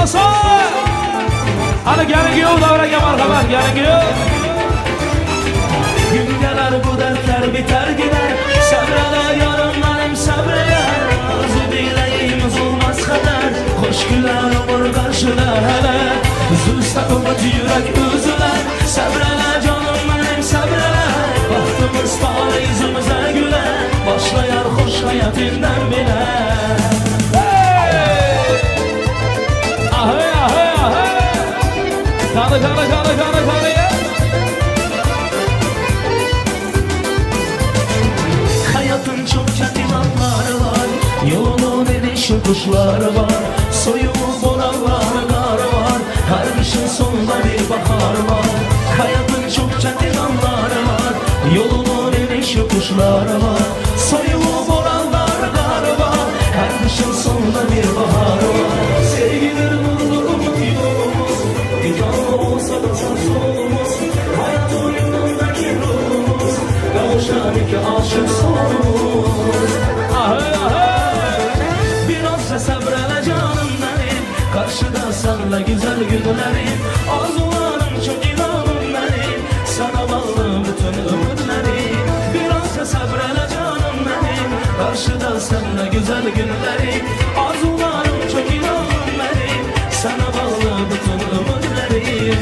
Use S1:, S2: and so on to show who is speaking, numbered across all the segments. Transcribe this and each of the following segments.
S1: olsun. Hadi gelin yok davraga marhamat, gelin yok.
S2: Gün gelir bu dertler biter gider. Sabrala yarınlarım sabrala. Arzu dileyimiz olmaz kadar. Hoş güler olur karşıda hele. Zulsta kuvvet yürek üzüler. Sabrala canım benim sabrala. Bahtımız tane yüzümüze güler. Başlayar hoş hayatından bile.
S1: Ahey ahey ahey. Kanı kanı kanı kanı kanı ya.
S2: Hayatın çok çatimanları var. Yolunun erişi kuşları var. Soyumu boranlar kar var. Her kışın sonunda bir bahar var. Hayatın çok çatimanları var. Yolunun erişi kuşları var. Soyumu boranlar kar var. Her kışın sonunda bir bahar var. Sevgilir mutluluk yolumuz. Bir damla olsa da sağ solumuz. Hayat oyunundaki ruhumuz. Kavuşan iki aşık sonumuz.
S1: Ahey ahey.
S2: Biraz da sabrele canım benim. Karşıda senle güzel günlerim. Arzularım çok inanım benim. Sana bağlı bütün ümitlerim. Biraz da sabrele canım benim. Karşıda senle güzel günlerim. Arzularım çok inanım benim. Sana bağlı bütün ümitlerim.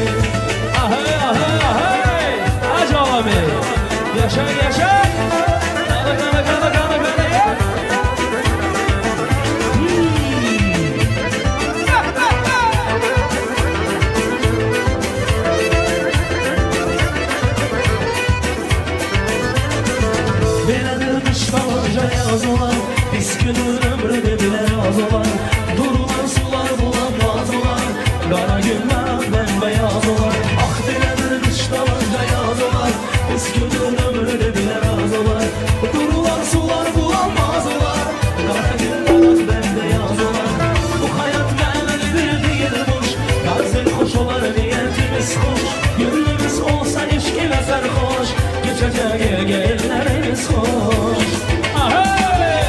S1: Ahey ahey ahey. Hacı abi. Yaşa yaşa. Kanı kanı kanı kanı kanı ya.
S2: Belədir düşmanca yazılar. Biz günün ömrünü bile yazılar. Durulan sular bulanmaz olar. Qara günlər bembeyaz olar. Ah belədir düşmanca yazılar. Biz günün ömrünü bile yazılar. Durulan sular bulanmaz olar. Qara günlər bembeyaz olar. Bu hayat mənəli bir deyilmiş. Qarzın xoş olar, niyetimiz xoş. Gönlümüz olsa eşkine sərxoş. Geçəcək gəllərimiz xoş.
S1: Ahey.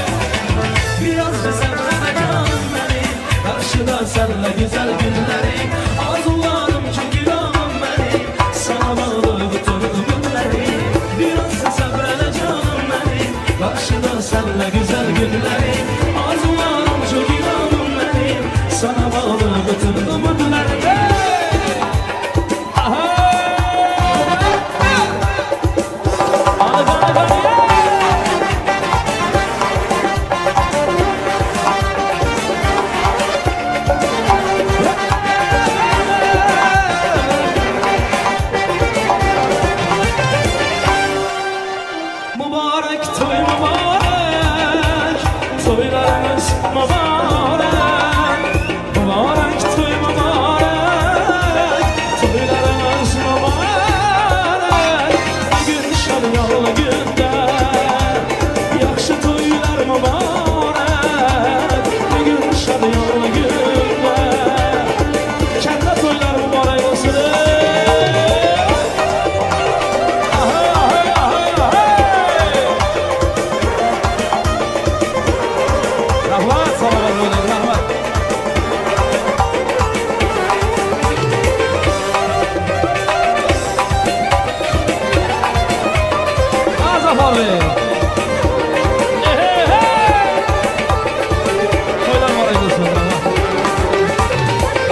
S2: Biraz da sabrana canım benim. Karşıda senle güzel günlerim. Arzularım çok ilahım benim. Sana bağlı bütün ümitlerim. Biraz da sabrana canım benim. Karşıda senle güzel günlerim. Arzularım çok ilahım benim. Sana bağlı bütün ümitlerim. Mübarek toy mübarek, toylarımız mübarek. Mübarek toy mübarek, toylarımız mübarek. Gün şadyalı günde, yaxşı toylar mübarek. Gün şadyalı günde, kəndə toylar mübarek olsun. Rahmat, sana rahmat, rahmat. Azaf abi. Toylar var ediyorsun, rahmat.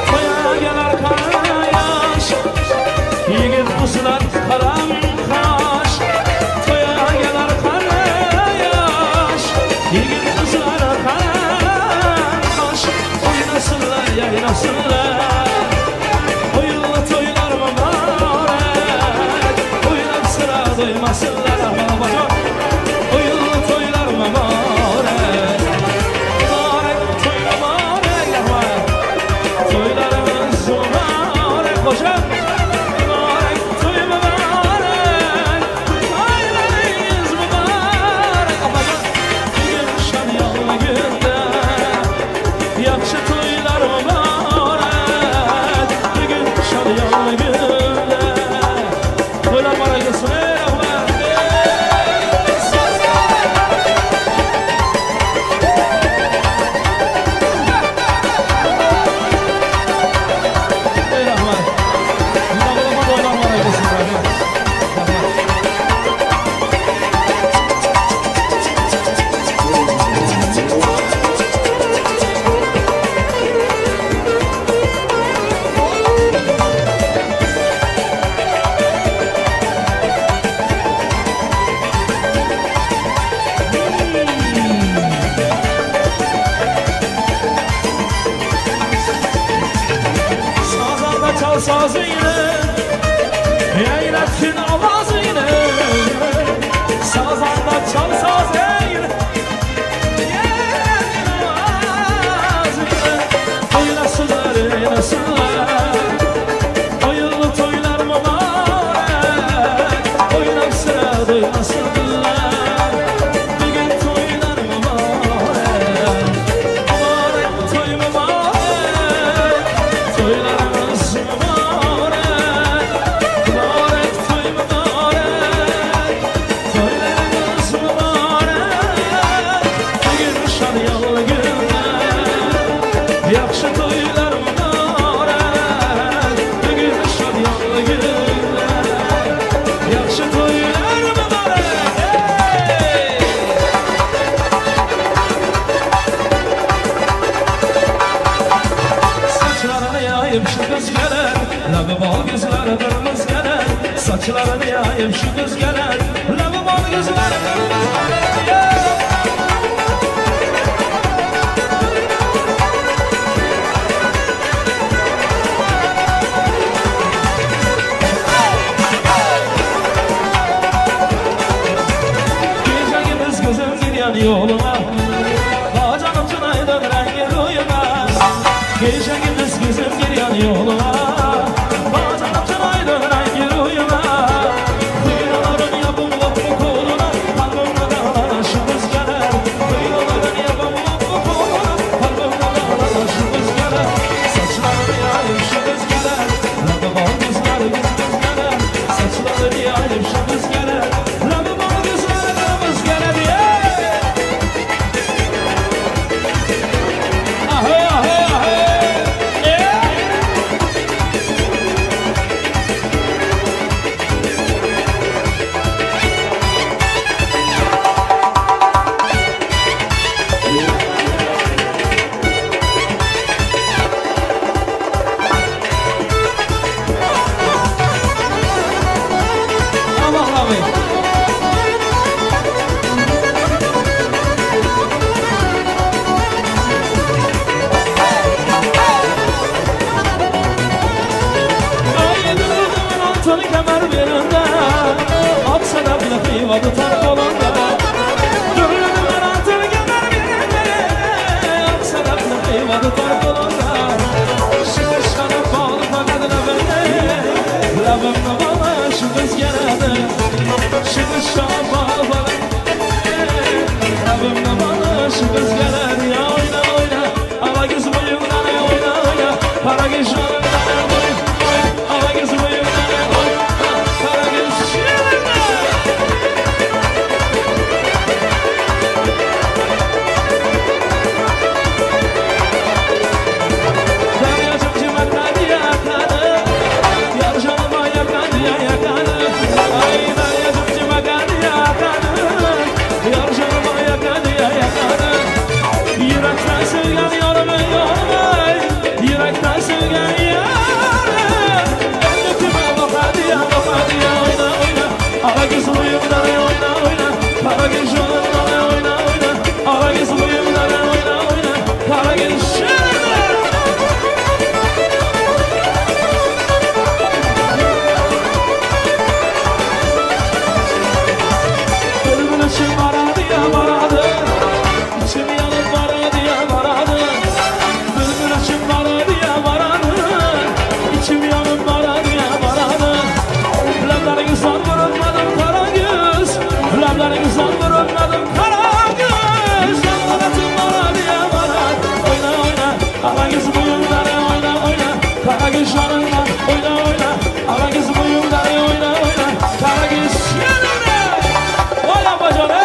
S2: Toya gelir kara yaş, yigit kızlar karam kaş. Toya gelir kara yaş, yigit kızlar karam kaş. Oynasınlar, yaynasınlar. Oyunlu toylar mübarek. Oynab sıra doymasınlar ama bacak. Oyunlu toylar mübarek. Mübarek toy mübarek, rahmat. Toylarımız mübarek, hocam. Mübarek toy mübarek. Toylarınız mübarek, bacak. Bugün şadyalı günde, yaxşı toylar mübarek. Bugün şadyalı günde. Toylar mübarek olsun, rahmat.
S1: sazıyla eylettin avazıyla sazanda çal sazıyla oynasınlar oynasınlar oyunlu toylar mübarek oynasınlar oynasınlar bugün toylar mübarek mübarek toy mübarek toylarımız mübarek mübarek toy mübarek toylarımız mübarek bugün şadiyalı günler yaxşı toylar mübarek bugün şadiyalı günler yaxşı toylar mübarek saçlarını yayıp şu kız gelir labı bal gözleri kırmızı gelir saçlarını yayıp şu kız gelir labı bal gözleri kırmızı gelir yoluna Bacanım çınaydın rengi rüyuma Gece gündüz gözüm giriyor yoluna Bacanım çınaydın rengi rüyuma Kıyıların yapım loppu koluna Kalbimde dağlaşımız gelir Kıyıların yapım loppu koluna Kalbimde dağlaşımız gelir Saçları yayıp şu kız gelir Labı bal gözleri kız gelir Saçları yayıp şu kız gelir Labı bal gözleri kız gelir Adı tark olanda Gönlümün altını kemer birinde Aksadaklı kıymadı tark olanda Şıkış kanıp bağlı fakat labimde Labimde bana şu kız geledi Şıkış kanıp bağlı fakat Labimde bana şu kız geledi Ya oyna oyna Ala göz boyundan oyna oyna Para göz boyundan oyna Ala göz boyundan oyna Para göz Yürekten sevgen yorma yorma Yürekten sevgen yorma Elletime bak hadi ya oyna oyna Ala göz boyumdan oyna oyna Para göz yolundan oyna oyna Ala göz boyumdan oyna oyna Para göz Ölümün için baradı ya baradı İçim yanıp baradı ya baradı Ölümün için baradı ya baradı İçim yanıp baradı ya baradı Lablarınızdan vurulmadım kara göz Lablarınızdan vurulmadım kara göz Yanlaratım baradı ya baradı Oyna oyna Ala göz boyundan oyna oyna Kara göz yanından oyna oyna Ala göz boyundan oyna oyna Kara göz yanına Oyna bacana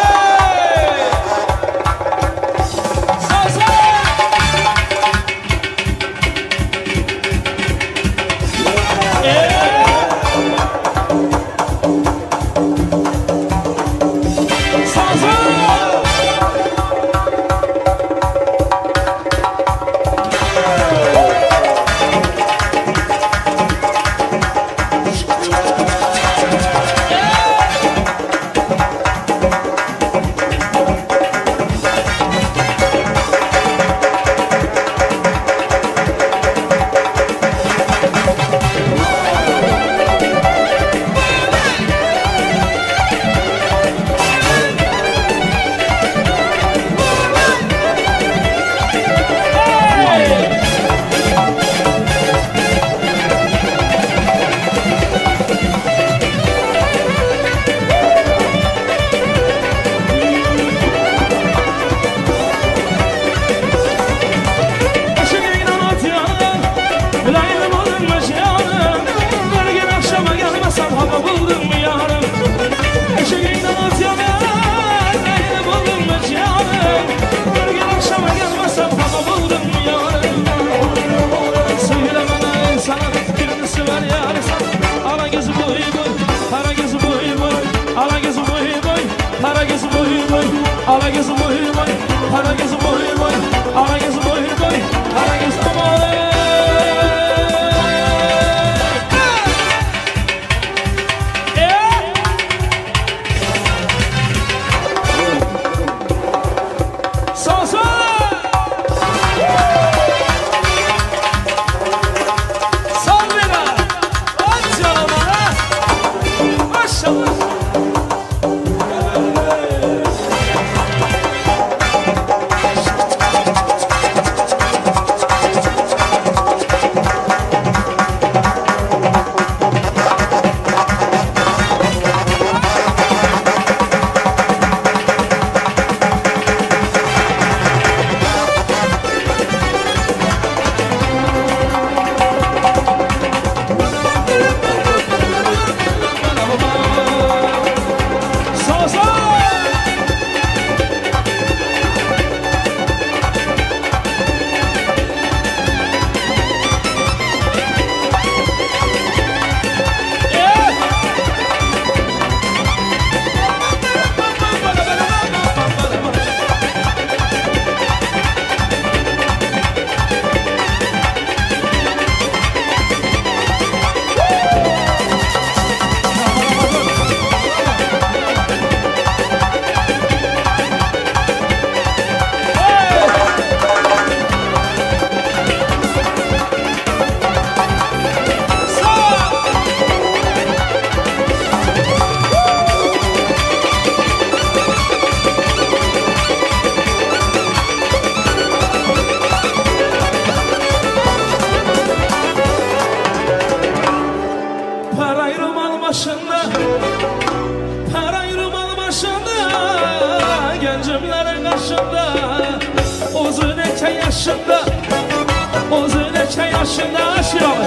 S1: O'zi necha yoshida ashyoq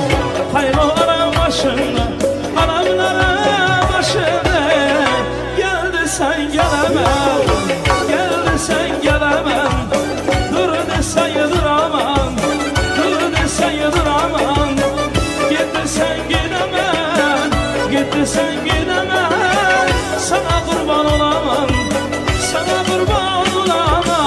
S1: hayvonlar başında Anamlara başında Gel desen gelemem Gel desen gelemem Dur desen yediremem Dur desen yediremem Git desen gidemem Git desen gidemem Sana kurban olamam Sana kurban olamam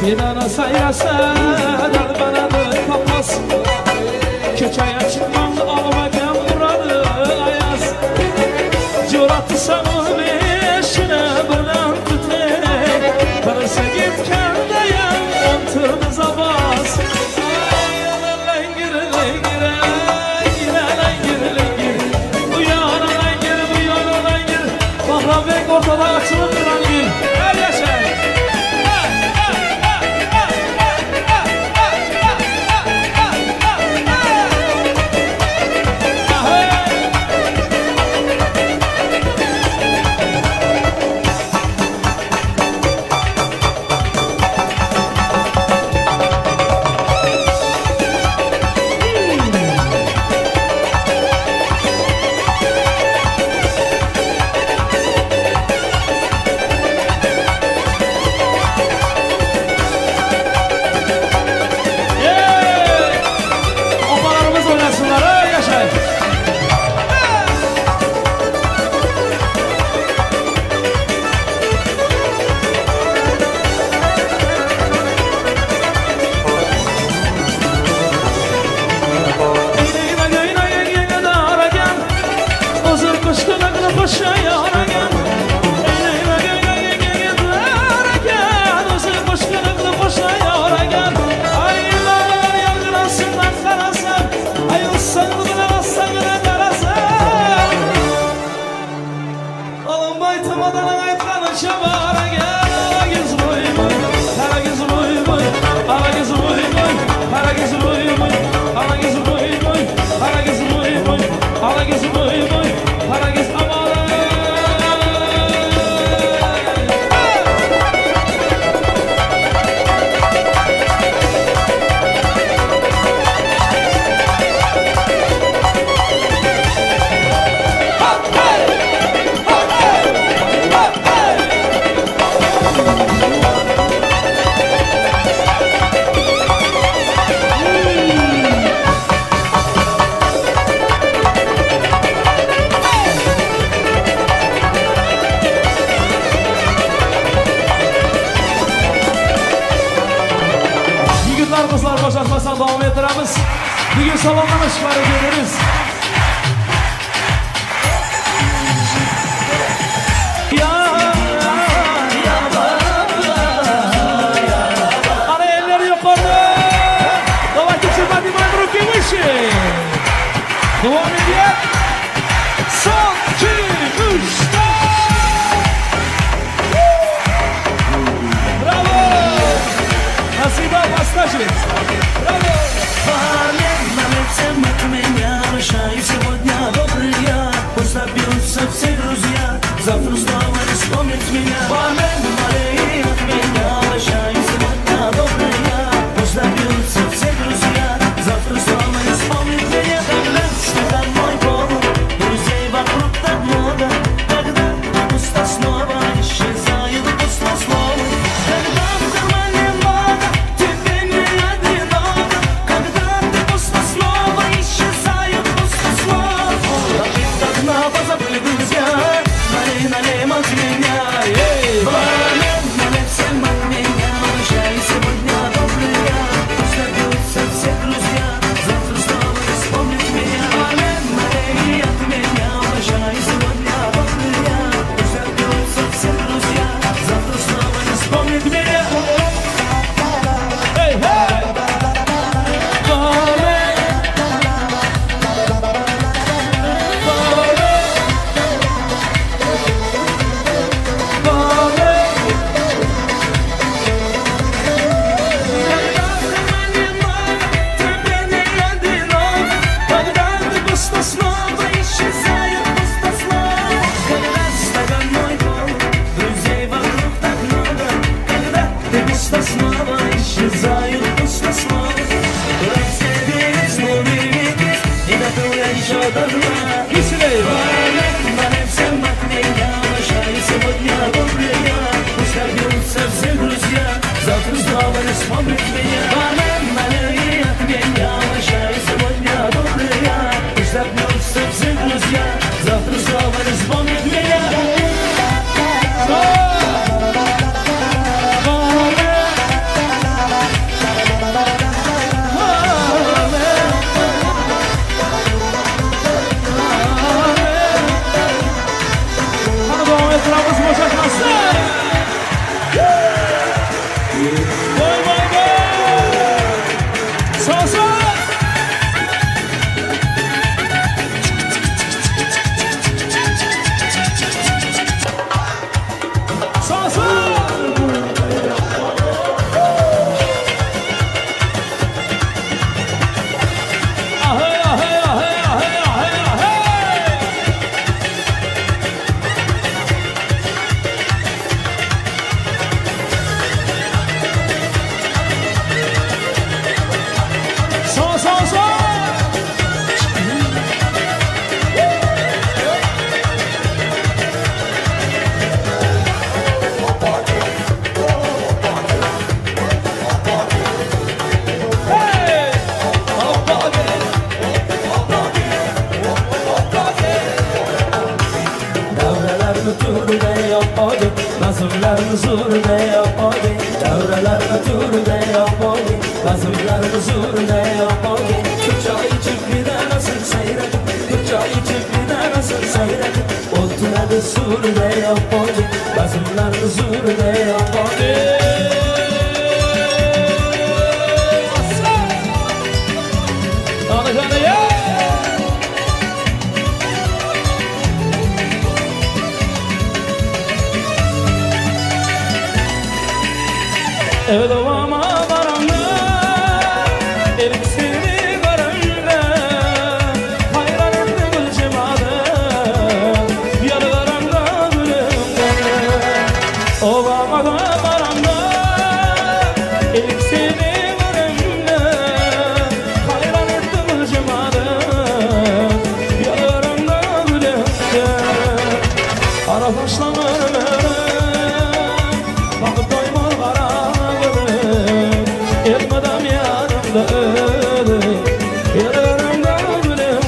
S1: Binana sayrasa dalbanadı kapaz Keçaya çıkmam almagan buradı ayaz Coratı samimi eşine birden tutek Birisi gitken dayan ontırdı zabaz Lengir lengir lengir lengir Uyana lengir uyana lengir Bahram Bek ortada açılıp duran gül Her yaşa Kızlar boşaltmasan devam ettiremiz. Bugün salonlamış var ederiz. Ana elleri yukarıda. Давайте все поднимаем руки выше. Devam ediyor. Son, iki, üç, bravo. Nasiba Восточный. Браво!
S2: Меня решаю сегодня добрый я Пусть добьются все друзья Завтра снова не вспомнить меня От меня решаю сегодня добрый я Пусть добьются все друзья Завтра снова не вспомнить меня Что там мой Бог turda yapoli Kazımlar huzurda yapoli Kırçay çıkıda nasıl sayrak Kırçay çıkıda nasıl sayrak Oturada surda yapoli Kazımlar huzurda yapoli
S1: Evet ovama varanda Elbisini varanda Hayranımdı gülcemadı Yalılaranda gülümden Ovama da varanda Elbisini varanda Hayranımdı gülcemadı Yalılaranda gülümden Ara başlanır Bakıp doymaz var Elmadam yanımda ölüm Yanımda gülüm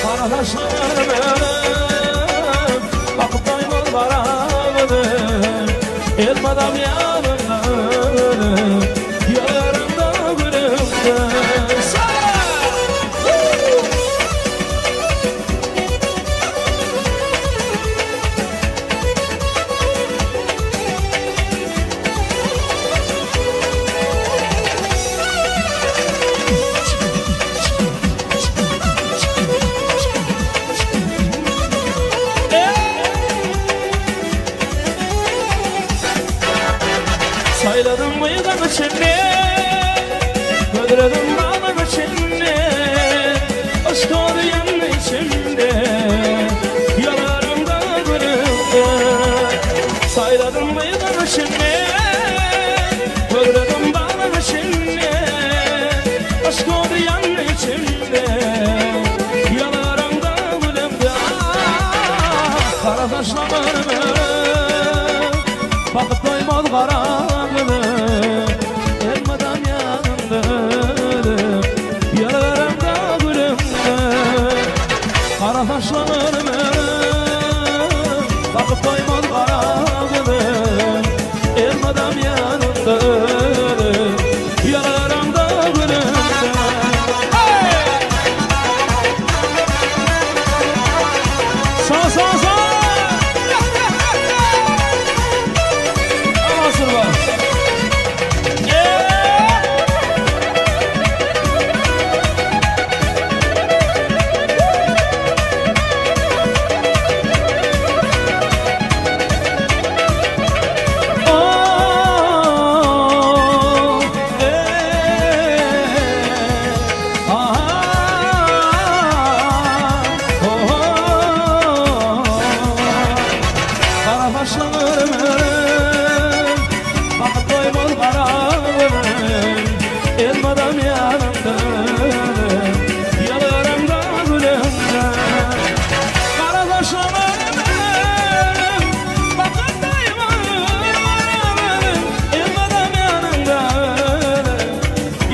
S1: Kardeşlerim ölüm Bakıp doymaz varamadım Elmadam yanımda ölüm Yanımda gülüm Sayladım mıydım içinde Öldürdüm bağlam içinde Aşk arayan içinde Yalarımda gülümde Sayladım mıydım içinde Öldürdüm bağlam içinde Aşk arayan içinde Yalarımda gülümde Kara taşlarım Bakıp doymaz karanlığım Elmadan yanımda ölüm Yaralarımda gülümde Kara taşlarım Bakıp doymaz karanlığım Elmadan yanımda ölüm Yaralarımda gülümde Sağ sağ sağ Elmadam yanımda Yalarımda gülümde Kardeşlerim Bakıp doymaz Elmadam yanımda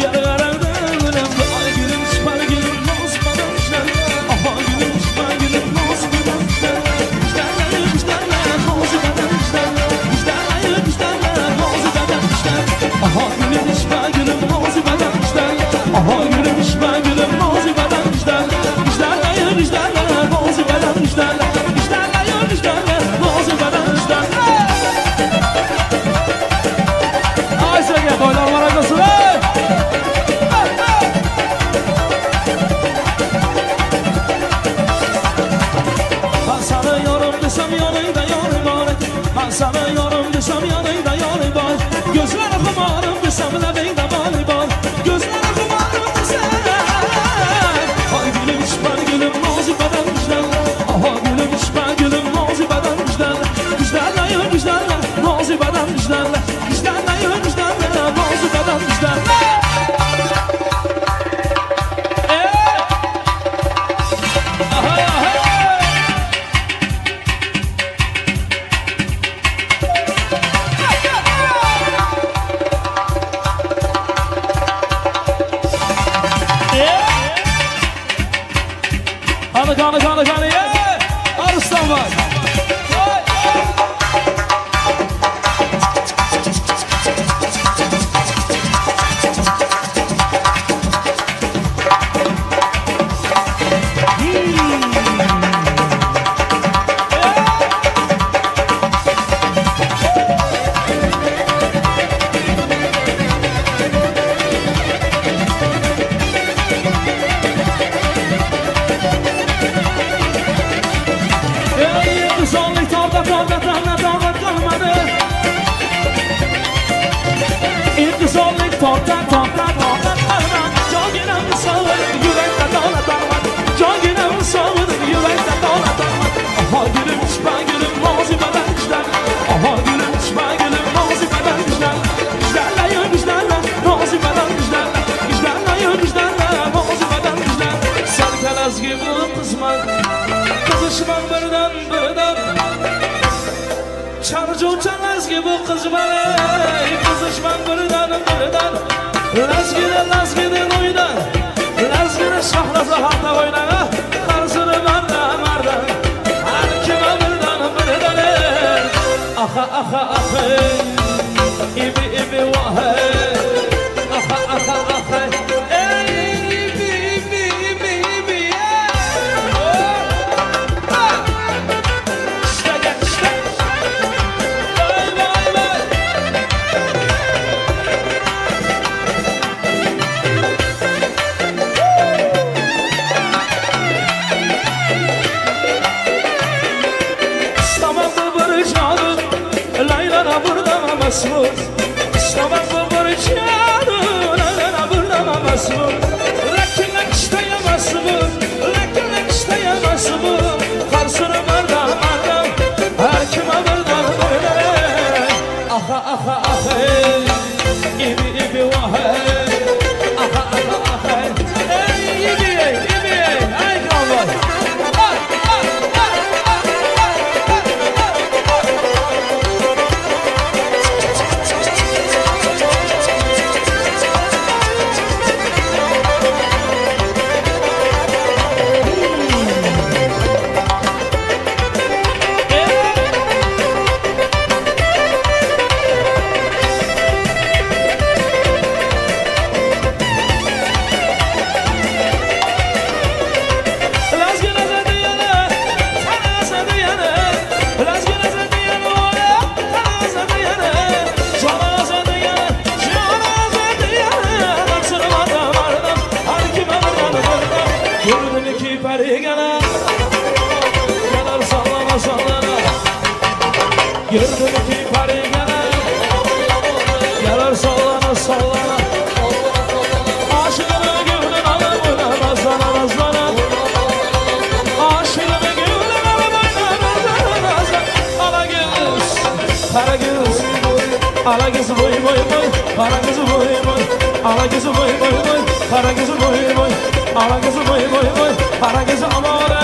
S1: Yalarımda gülümde Ay gülüm çıpar gülüm Nosmadan işler Aha gülüm çıpar gülüm Nosmadan işler İşlerler işlerler Nosmadan işler İşlerler işlerler Nosmadan işler Aha gülüm çıpar gülüm Aha gülüm işme gülüm mozibeden işlerler İşlerler işlerler mozibeden işlerler İşlerler işlerler mozibeden işlerler Ay sevgiye toylar var arkasın Ben sana yorum desem yanıyda yanı var Ben sana yorum desem yanıyda yanı var Gözler kumarım desem lebeyde bali var Gözler Kanı ye Arıstan var To'xta qoldim jonginam sog'inib yurakda dolatarman jonginam sog'inib yurakda dolatarman oho gulim chiqma gulim mozibadan ishlar oho gulim chiqma gulim mozibadan ishlar ishlarlayu ishlarla mozibadan ishlarla ishlarlayu ishlarla mozibadan ishlar sarkalazgi bu qizman qizishman birdan charjuvchalazgi bu qizman qizishman birdan Lazgina o'yna Lazgina shahraza hatta o'yna qarsini marda har kima birdan aha ibi vahe aha ibi Masmur, sabah babur çağırdı, lana burada masmur. Lakin isteye masmur, lakin isteye masmur. Karsını barda, her kime barda böyle. Aha, ibi vahe. Aha, ibi, ay kavay. Gördüm ki parigana Yalar sallana Aşığını gülün alamına nazlana Aşığını gülün alamına nazlana Ala göz, kara göz Ala göz boy Kara göz boy Ala göz boy Kara göz boy Ala göz boy Kara göz amore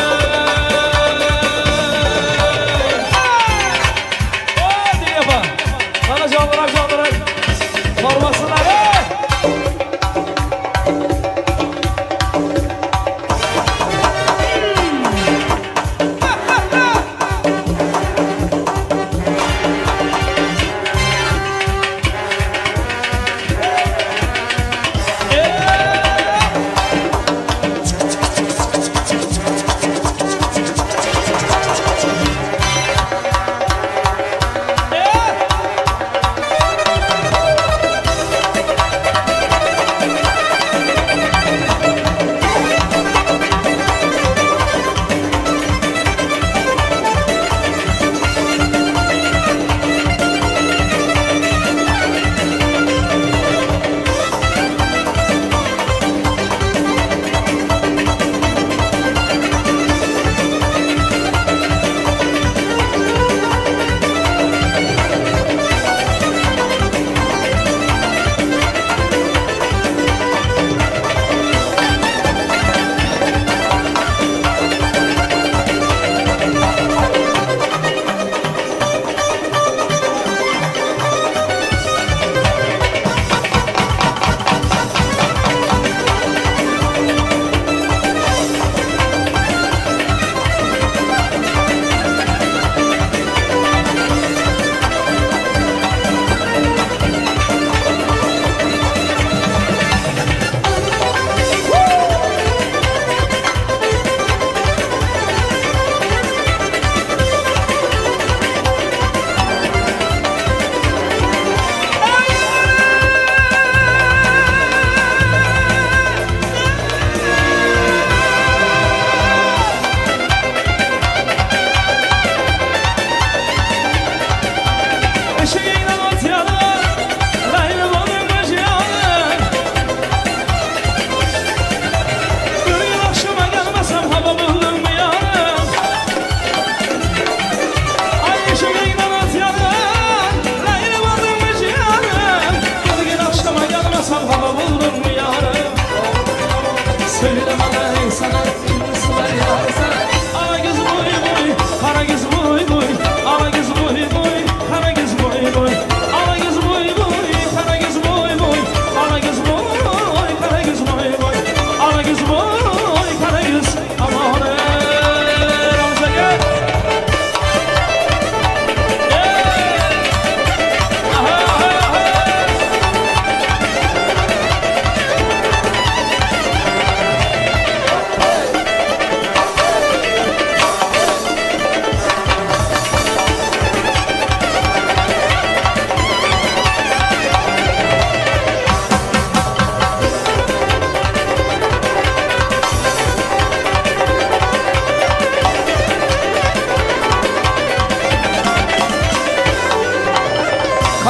S1: Candırak Formasınlar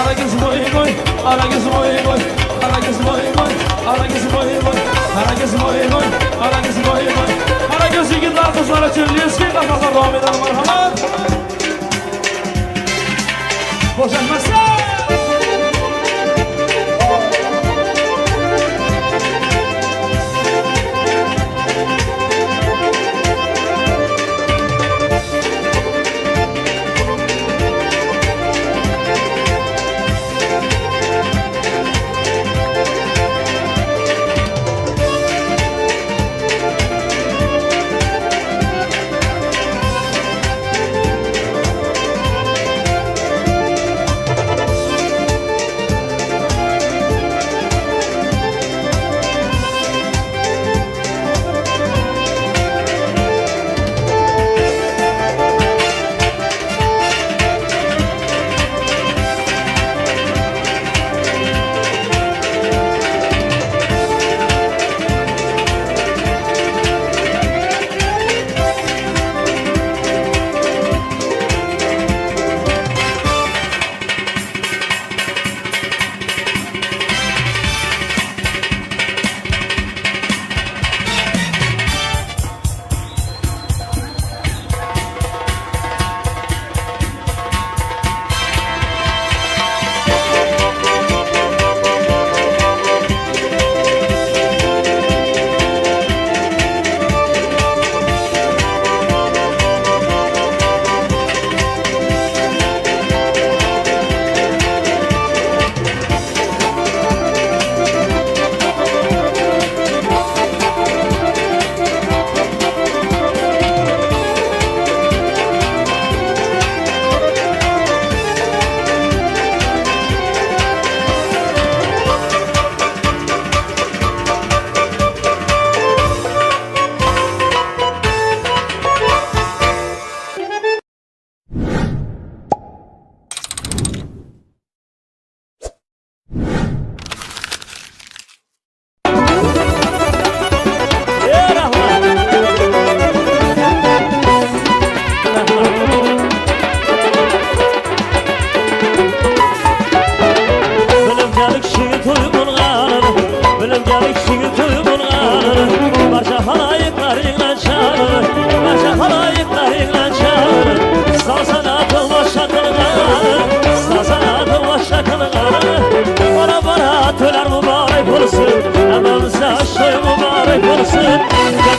S1: Ara kız boy boy, ara kız boy boy, ara kız boy boy, ara kız boy boy, ara kız boy boy, ara kız boy boy. Ara kız yigitlar kızlara çöllüyorsun, kafasına devam edelim marhamat. Boşanmazsa.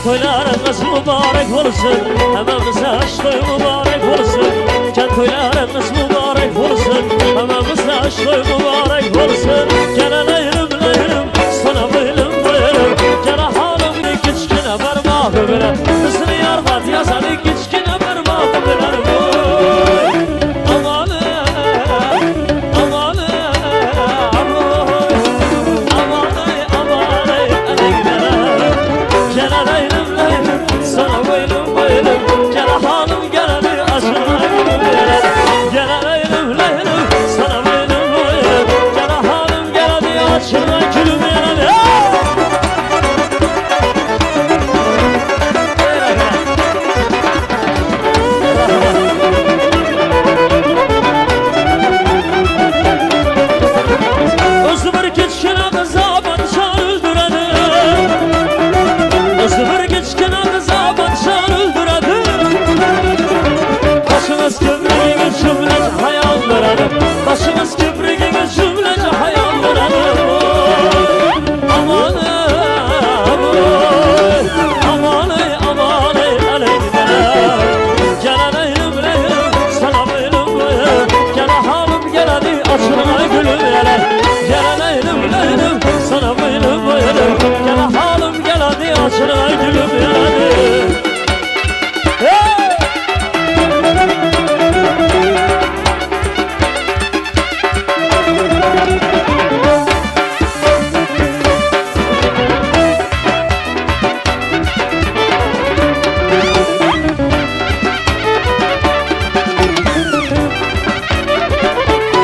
S3: Toylarınız mübarek olsun, hamamıza aşkı mübarek olsun. Can toylarınız mübarek olsun, hamamıza aşkı mübarek olsun. Gene leylim leylim, sana bıyılım bıyılım. Gene halim küçkine parmağı bilen, kızını yargat yazanı küçkine parmağı bilen. Amanı, amanı, amanı, amanı, gene leylim. Sana boylum boylum, gene hanım gene bir aşkına gülüm veren. Gene leylim leylim, sana boylum boylum, gene hanım gene bir aşkına gülüm veren. Özü bir keçkine kıza batşan öldürenim. Özü bir keçkine kıza batşan öldürenim. Başımız köprüğüne cümlece hayal verelim. Başımız köprüğüne cümlece hayal verelim. Amanı, amanı, amanı, aleyhine. Gene leylim leylim, sana boylum boylum. Gene halim gene bir açılına gülüm veren. Gene leylim leylim, sana boylum boylum. Gene halim gene bir açılına gülüm veren.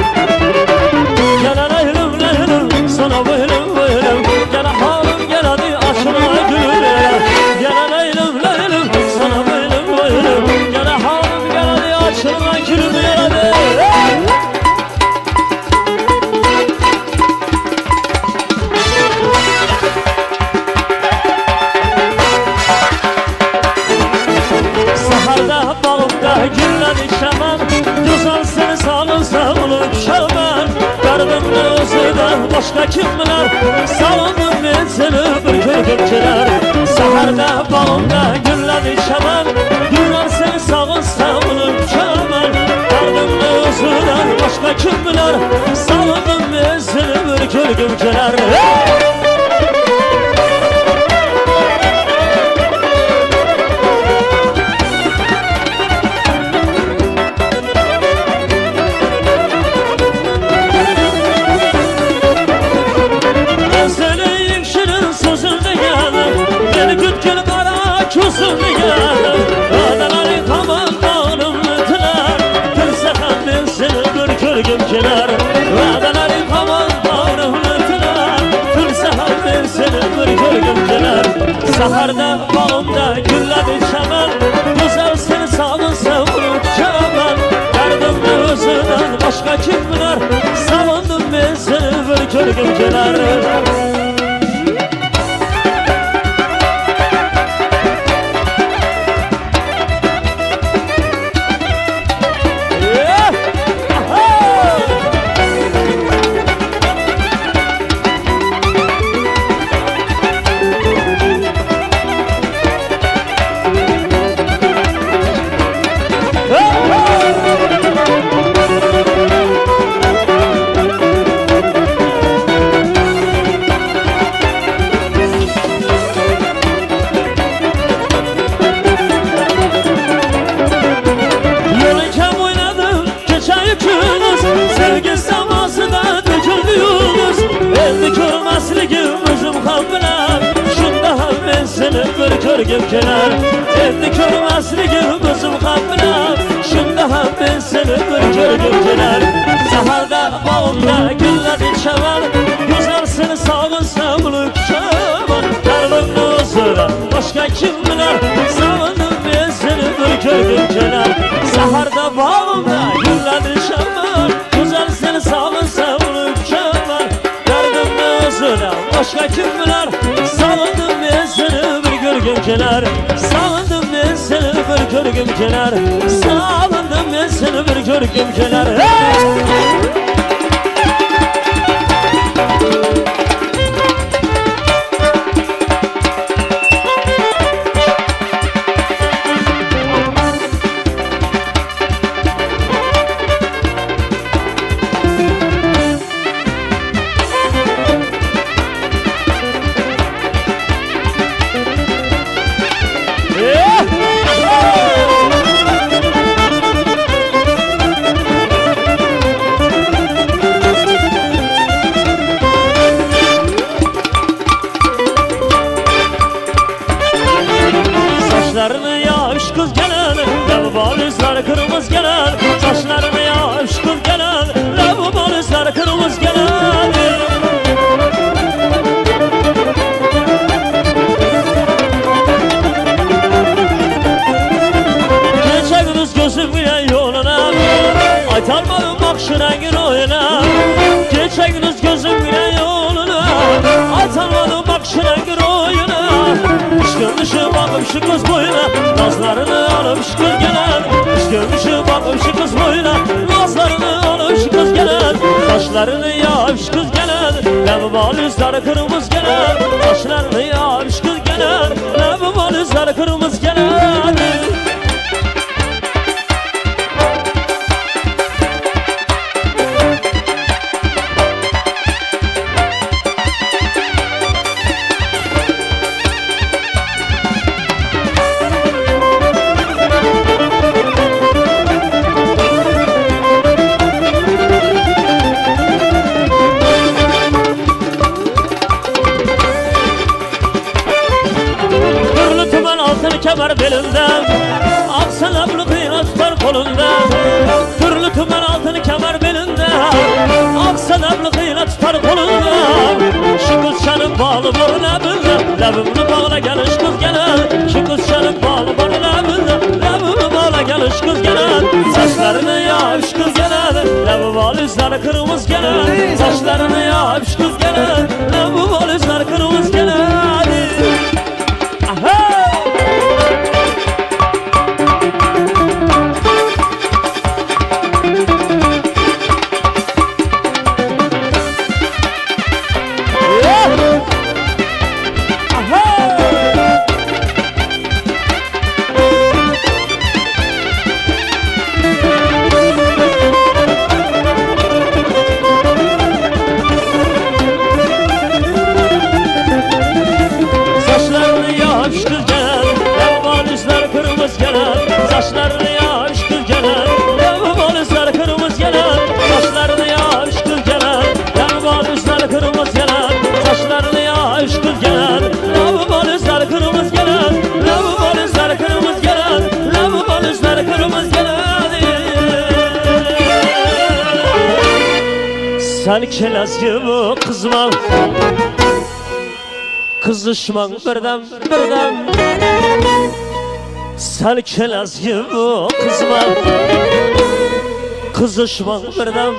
S3: Gene leylim leylim, sana boylum boylum. Gene halim gene bir açılına gülüm veren. Salındım ben seni bir kölgüm kenar. Ben senin şirin sözünde geldim, beni gütkün kara közünde geldim. Adaları kamandanım ötüler, kırsakan ben seni bir kölgüm kenar. Adaları kamandanım ötüler, kırsakan ben seni bir kölgüm kenar. Saharda bağımda gülledi çaman, güzel seni sağlınsam uçamam. Derdimde özünden başka kim bilir, salındım ben seni bir kölgüm kenar. Yolunca oynadım geçen yükünüz, sevgi zamasına döküldü yunus. Eldi körmesligim özüm kalbine, şunda ham ben seni bir körgüm kenar. Eldi körmesligim özüm kalbine, şunda ham ben seni bir körgüm kenar. Saharda bağımda gülledi çaman, güzel seni sağlınsam lükçaman. Derdimde özüne başka kim bilir, salındım ben seni bir körgüm kenar. Saharda bağımda gülledi çaman, güzel seni sağlınsam lükçaman. Derdimde özüne başka kim bilir, salındım ben seni bir körgüm kenar. Salındım ben seni bir körgüm kenar. Salındım ben seni bir körgüm kenar. Saçlarını yaş kız gelen, lavabalizler kırmızı gelen. Saçlarını yaş kız gelen, lavabalizler kırmızı gelen. Geçen gündüz gözüm gülen yoluna, aytarmadım bak şu rengin oyuna. Geçen gündüz gözüm gülen yoluna, aytarmadım bak şu rengin oyuna. Görmüşüm bakım şu kız boyuna, nazlarını alıp şu kız gelen. Görmüşüm bakım şu kız boyuna, nazlarını alıp şu kız gelen. Saçlarını yağıp şu kız gelen, lavabalizler kırmızı gelen. Saçlarını yağıp şu kız gelen, lavabalizler kırmızı gelen. Kemer belinde, aksan ablı kıyına tutar kolunda. Türlü tümen altın kemer belinde, aksan ablı kıyına tutar kolunda. Şu kız şanın bağlı var labında, labımını bağla gel şu kız gelen. Şu kız şanın bağlı var labında, labımını bağla gel şu kız gelen. Saçlarını yağ şu kız gelen, labı valizler kırmızı gelen. Saçlarını yağ şu kız gelen, labı valizler kırmızı gelen. Sen kelez gibi kızma Kızışman birden Sen kelez gibi kızma Kızışman birden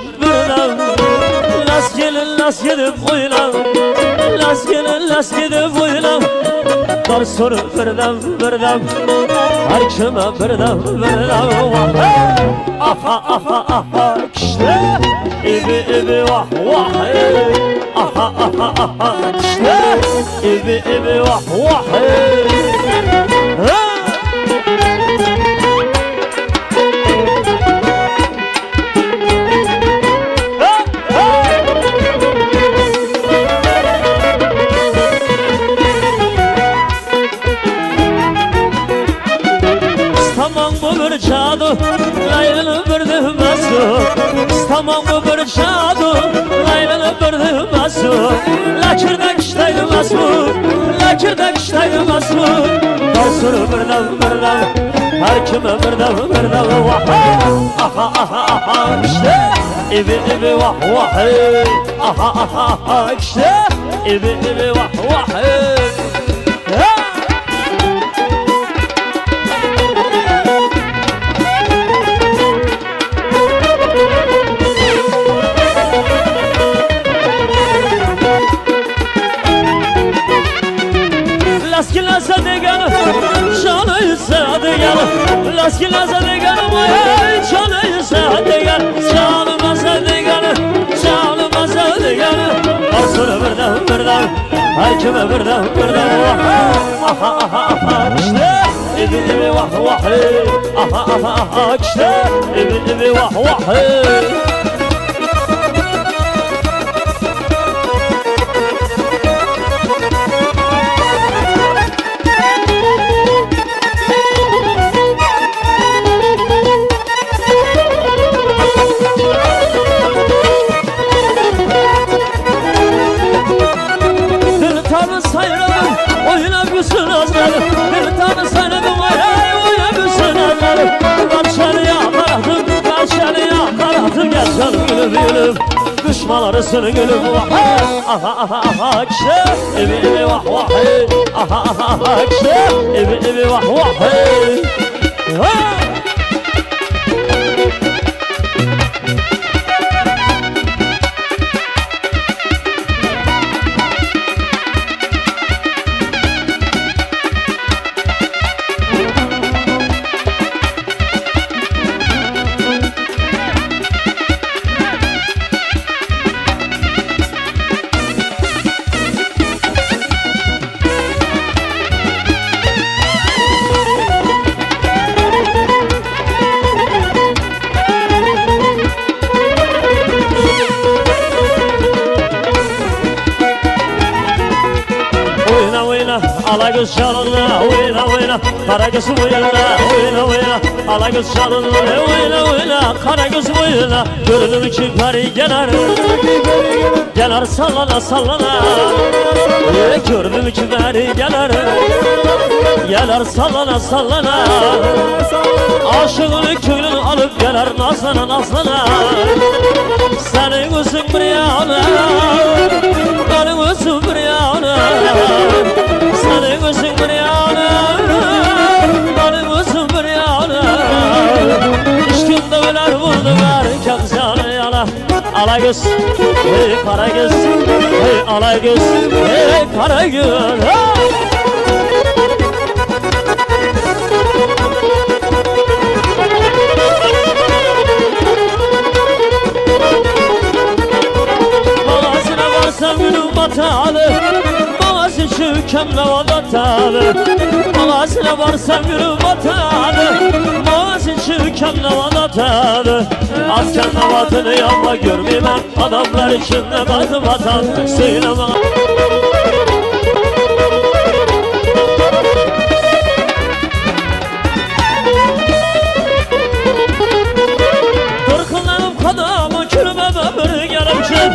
S3: Las gelip oylan Las gelip oylan Dar soru birden Her kime birden Aha işte İbi vah Aha işte İbi vah Laylalı bir düğmesi Tamam bu bir şadu Laylalı bir düğmesi Lakirdak iştayılmaz mı Lakirdak iştayılmaz mı Darsını birden Her kime birden Aha işte İbi vah Aha işte İbi vah Laskilasa deganı, canıysa deganı Laskilasa deganı, canıysa deganı Canımasa deganı, canımasa deganı Arsını birden, her kime birden Aha işte, ibi vah Aha işte, ibi vah Bir tane sayradım oynamıyorsun azlarım Karşıya karahtım Gel canım gülüm Düşmanlarısın gülüm Aha kişi İbi vah Aha kişi İbi vah Alagöz çalınla, oyna Karagöz oyna Alagöz çalınla, oyna Karagöz oyna Gördüm ki peri gelir sallana Gördüm ki peri gelir sallana Aşığını köylünü alıp gelir nazlana Senin gözün bir yana Benim gözüm bir yana Senin gözün bir yana Benim gözüm bir yana İşkimde öler vurdu verken canı yana Alagöz, hey Karagöz Hey Alagöz, hey Karagöz Mağazına varsam günüm batalı Mağazı şükemle vadattalı Mağazına varsam günüm batalı Mağazı şükemle vadattalı Asken navatını yanma görmeyeyim Adamlar içinde batı vatan Söyleme Kırkınlarım kadamı külüme bir gelmişim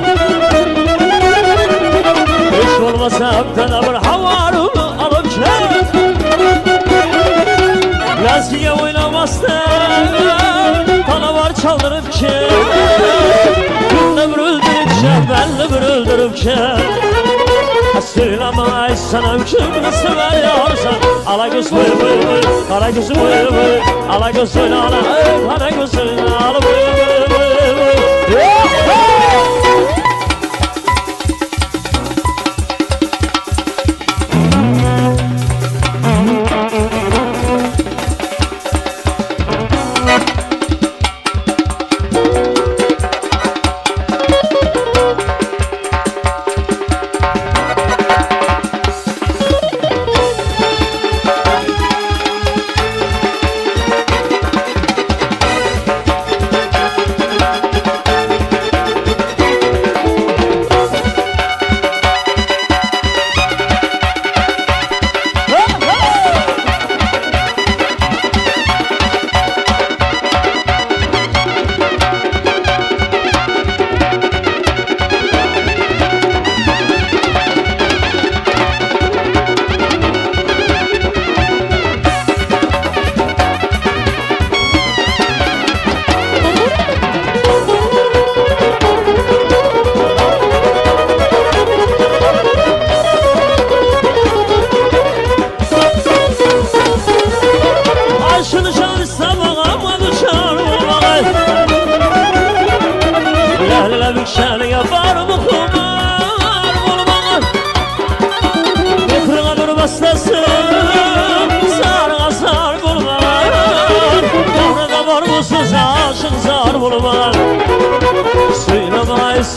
S3: Hiç olmasa öpten bir havarımı alıp Laskiye oynamazdan Bana var çaldırıp ki Günde bir öldürüp belli bir öldürüpken Söyleme sana kimini sever yarsan Ala göz boy boy boy Kara göz boy boy Ala göz boy ala Kara göz boy ala boy boy boy boy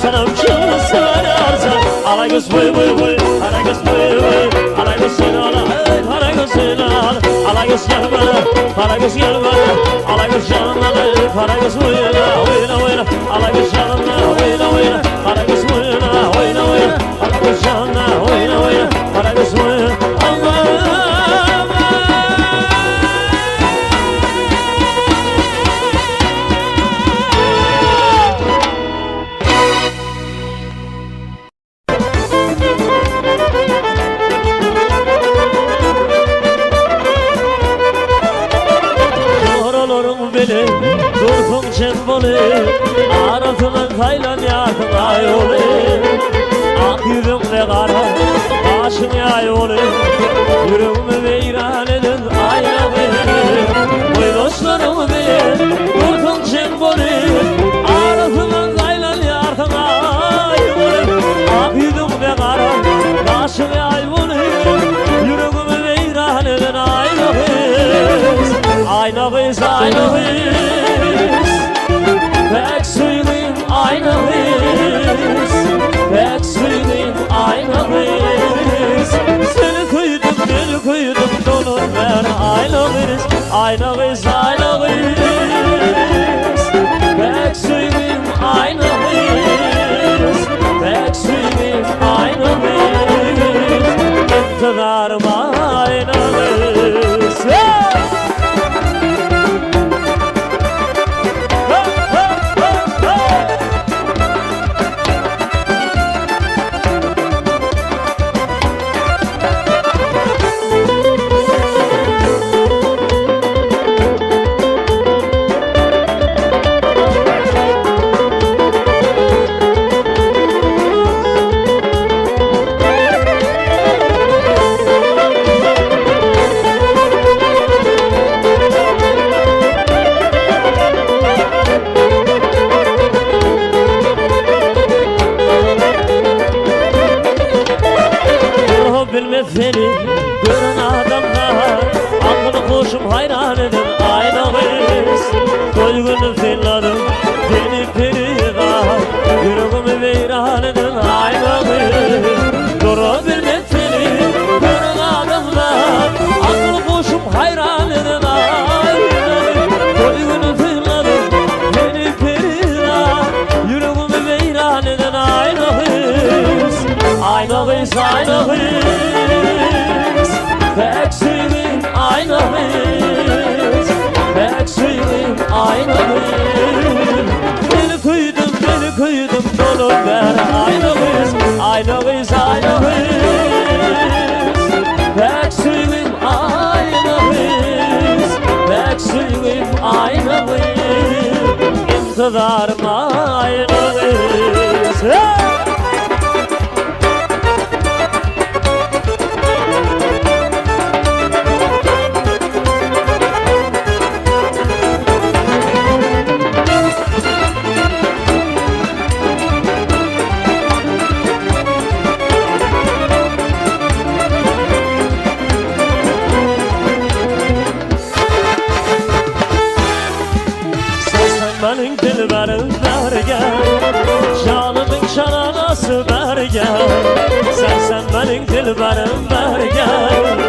S3: Sana kimini sever yarsan Ala göz boy boy boy Ala göz boy boy Ala göz seni ala Ala göz seni ala Ala göz gelme Ala göz gelme Ala göz yanına Ala göz oyna oyna oyna Ala göz yanına oyna oyna Ala göz oyna oyna oyna Ala göz yanına oyna oyna Ala göz oyna Allah Durkun cemboli Arasından kaylan yakın ay oli Ak yüzümle kara Başın yay oli Yüreğimi veyran edin ayna benim Oy dostlarım benim Durkun cemboli Arasından kaylan yakın ay oli Ak yüzümle kara Başın yay oli Yüreğimi veyran edin ayna benim Ayna kız ayna kız Pek söyleyeyim ayna kız Pek söyleyeyim ayna kız Seni koydum donur ben ayna kız Ayna kız ayna kız Pek söyleyeyim ayna kız Pek söyleyeyim ayna kız İntidarım ayna kız Seni gören adamlar Aklını koşum hayran edin ayna kız Doygunu filladım beni perigar Yüreğimi veyran edin ayna kız Doğru bilmez seni gören adamlar Aklını koşum hayran edin ayna kız Doygunu filladım beni perigar Yüreğimi veyran edin ayna kız Ayna kız ayna kız Pek söyleyeyim ayna kız Pek söyleyeyim ayna kız Beni koydum dolu ver ayna kız Ayna kız ayna kız Pek söyleyeyim ayna kız Pek söyleyeyim ayna kız İntidarım ayna kız çalası bergel Sen benim dilberim bergel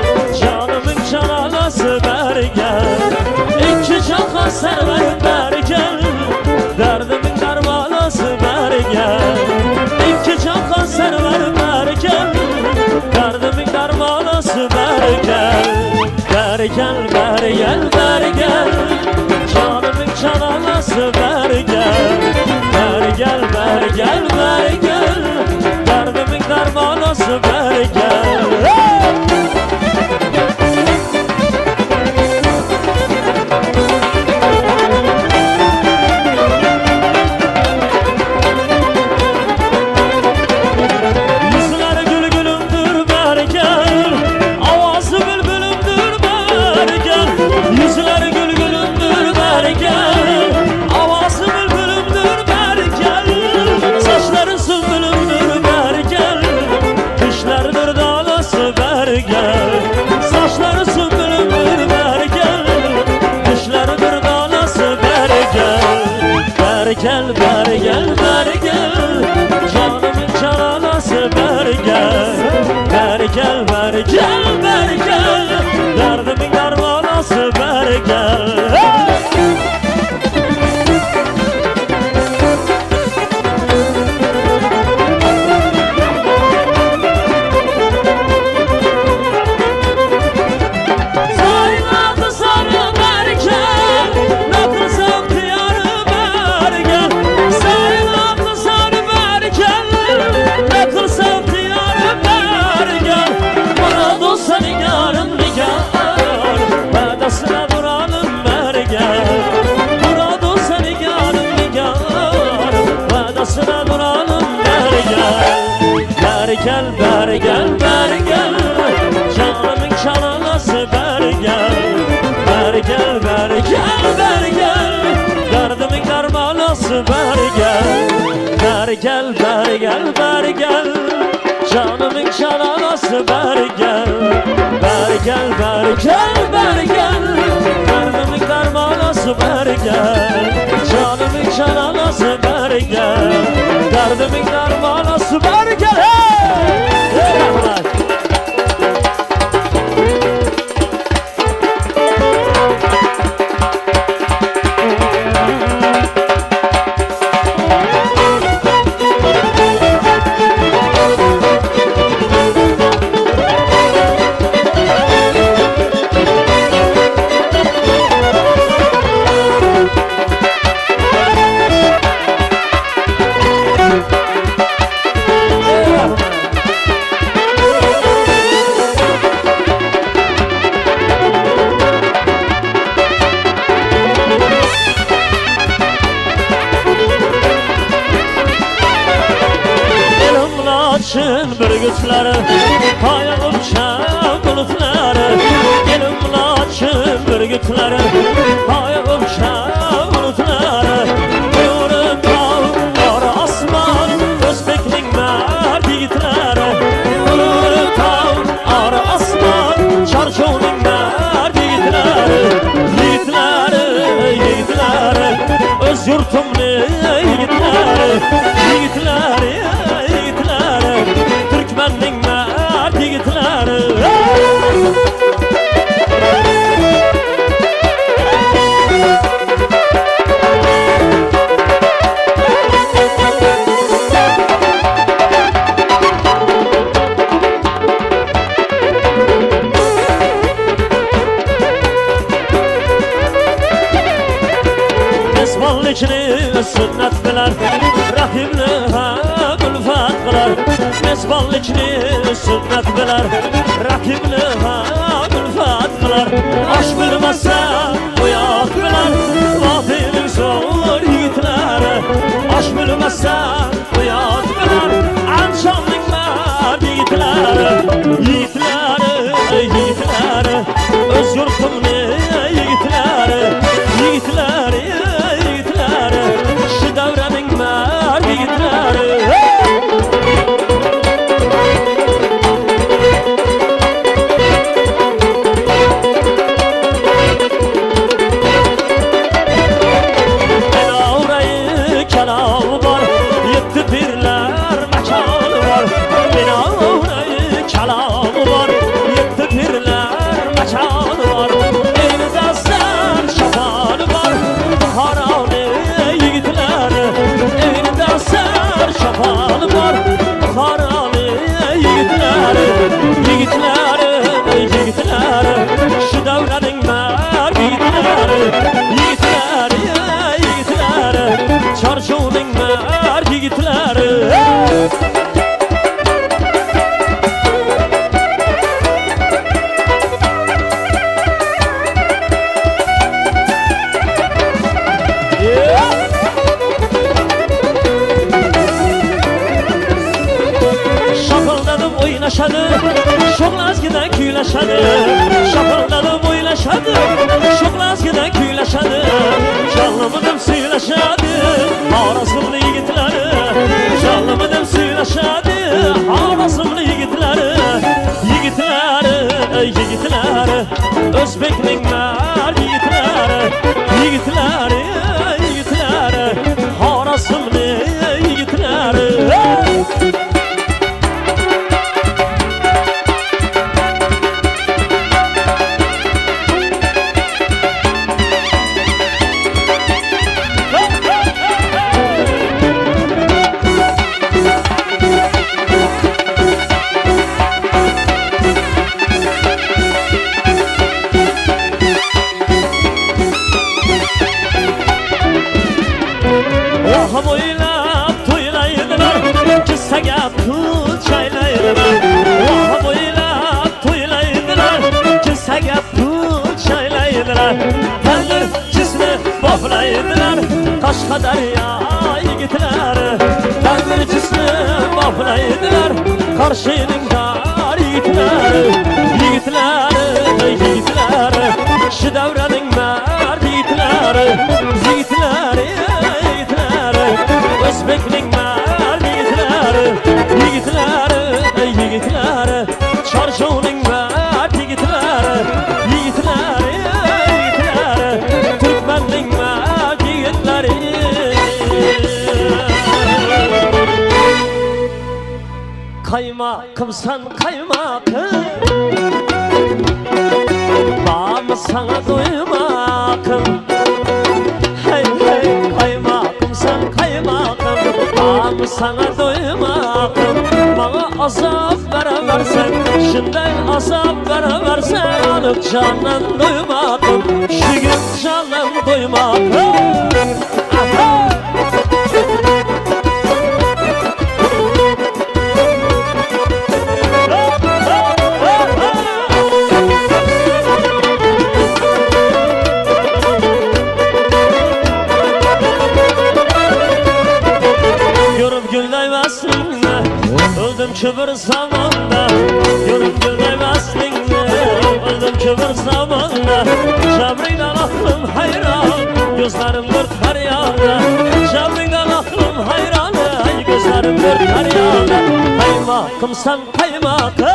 S3: Canımın çalası bergel İki çalka serverim bergel Derdimin dermanası bergel İki çalka serverim bergel Derdimin dermanası bergel Bergel, bergel, bergel Canımın çalası bergel Bergel, bergel, bergel Derdimin dermanası bergel Yüzleri gül gülümdür bergel Avazı bülbülümdür bergel Yüzleri gül gülümdür bergel Avazı bülbülümdür bergel Saçları sümbülümdür bergel Dişlerdir dalası bergel Saçları sümbülümdür bergel Dişlerdir dalası bergel Bergel, bergel, bergel Canımın çalası bergel Bergel, bergel, bergel Derdimin dermanası bergel Sayılatı sarı bergel Nakıl sevdi yarı bergel Sayılatı sarı bergel Nakıl sevdi yarı bergel Bana dost senin yarın nigar Vedasına duralım bergel Bana dost senin yarın nigar Vedasına duralım bergel Bergel, bergel, bergel Canımın çalası bergel Bergel, bergel, bergel Derdimin dermanası bergel Bergel, bergel, bergel Canımın çalası bergel Bergel, bergel, bergel Derdimin dermanası bergel Canımın çalası bergel Derdimin dermanası bergel Hey! Açın bürgütleri Hayal uçan bulutları Gelin açın bürgütleri Hayal uçan bulutları Buyurun dağlar asman Özbek'nin mert yiğitleri Buyurun dağlar asman Çarşoğlu'nun mert yiğitleri Yiğitleri, yiğitleri Öz yurtumlu yiğitleri Yiğitleri Türkmen'in mert yiğitleri Mesballikini sünnet biler Rahimli ha gülfat kılar Mesballikini sünnet biler Rahimli ha gülfat kılar Aş bilmezse uyat biler Vatinin zor yiğitleri Aş bilmezse uyat biler Anşanlık mert yiğitleri Yiğitleri, yiğitleri Öz yurtumlu yiğitleri Yiğitleri Şu devrenin mert yiğitleri oynaşadı Şoklazgıdan kuylaşadı Şapırdadım oynaşadı Şoklazgıdan kuylaşadı Canlımıdım suylaşadı Arasımlı yigitleri Canlımıdım suylaşadı Arasımlı yigitleri Yigitleri Özbekning mer yigitleri Yigitleri Arasımlı yigitleri Oha boylap toylaydılar Kissaga pul çaylaydılar Oha boylap toylaydılar Kissaga pul çaylaydılar Tandır cismi boflaydılar Qashqadaryo yigitleri Tandır cismi boflaydılar Qarshining dar yigitleri Yigitleri Shu davraning mard yigitleri Yigitleri Özbekning mard yigitleri Yigitleri Chorshowning mard yigitleri Yigitleri Türkmenning mard yigitleri Kaymakımsan kaymakım Bağımı sana doymakım Hey hey kaymakımsan kaymakım Bağımı sana doymakım Bana azap vereversen Şundan azap vereversen Alıp candan doymakım Şu gün candan doymakım Aha! Öldüm ki bir zamanda Görüp gülmemezsin Öldüm ki bir zamanda Cabrinden aklım hayran Gözlerim dört karyana Cabrinden aklım hayran Gözlerim dört karyana Kaymakımsan kaymakım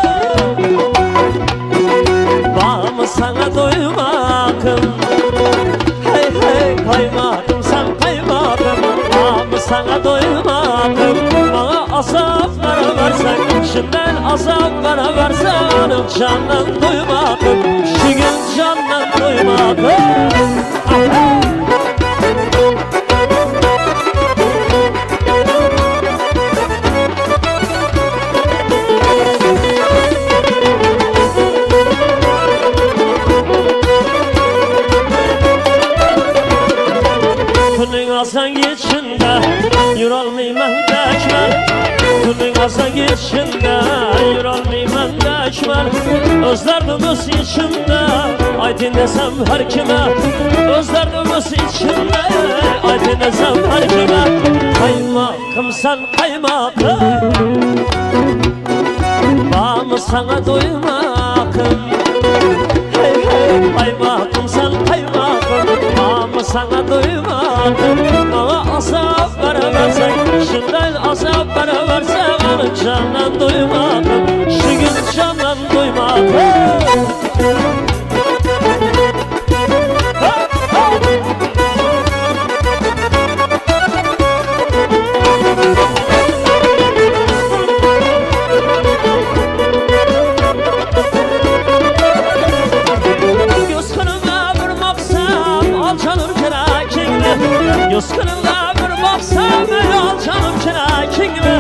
S3: Bağımı sana doymakım Hey hey kaymakımsan kaymakım Bağımı sana doymakım Bana azap vereversen Şimdiden azap vereversen Candan doymakım Şu gün candan doymakım Günün azan geçinde Yürolmayman dökmen Günün azan geçinde Yürolmayman dökmen Özlerimiz içimde Aydın desem her kime Özlerimiz içimde Aydın desem her kime Kaymakımsan kaymakım Bağımı sana doymakım Hey hey kaymakımsan kaymakım Bağımı sana doymakım Bana azap vereversen Şundan azap vereversen Candan doymakım Şu gün candan doymakım Göz kırılda bir baksam Al canım kirakingimi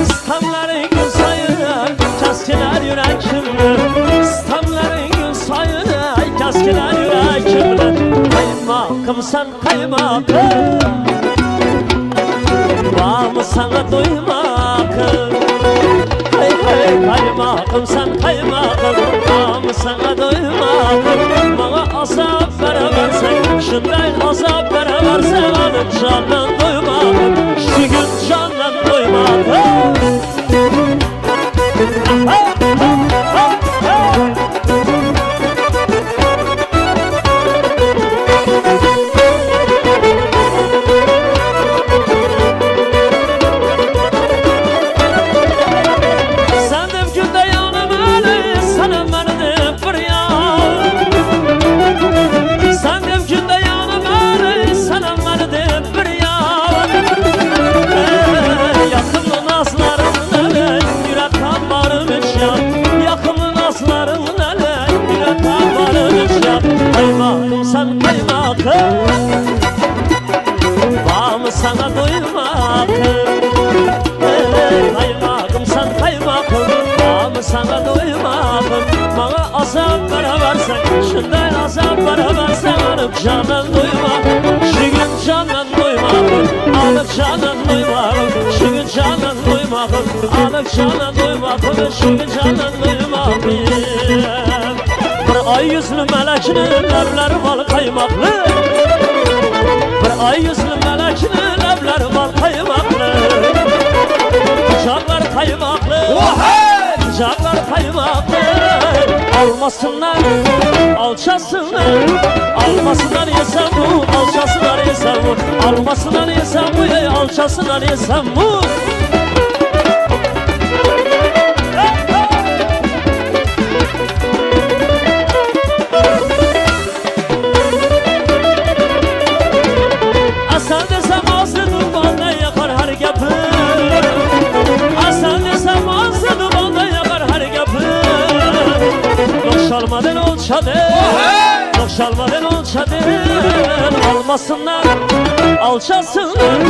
S3: İstamların gün sayılır Kaskeler yürekimli İstamların gün sayılır Kaskeler yürekimli Kaymakımsan kaymakım Bağımı sana doymakım Hey hey kaymakımsan kaymakım Bağımı sana doymakım Bana azap vereversen Şundan azap vereversen Alıp candan doymakım Şu gün candan doymakım canan doymak, şu gün canan doymak, alıp canan doymak, şu gün canan doymak, alıp canan doymak, şu gün canan doymak. Bir ay yüzlü melekinin lebleri bal kaymaklı, bir ay yüzlü melekinin lebleri bal kaymaklı, kucaklar kaymaklı, kucaklar kaymaklı. Almasınlar, alçasınlar, almasınlar yesem bu, alçasınlar yesem bu, almasınlar yesem bu, alçasınlar yesem bu. Asan desem ağzı dumandan yakar her yapı, asan desem ağzı dumandan yakar her yapı. Nokşalmadan olçadır, nokşalmadan olçadır. Almasınlar, alçasınlar,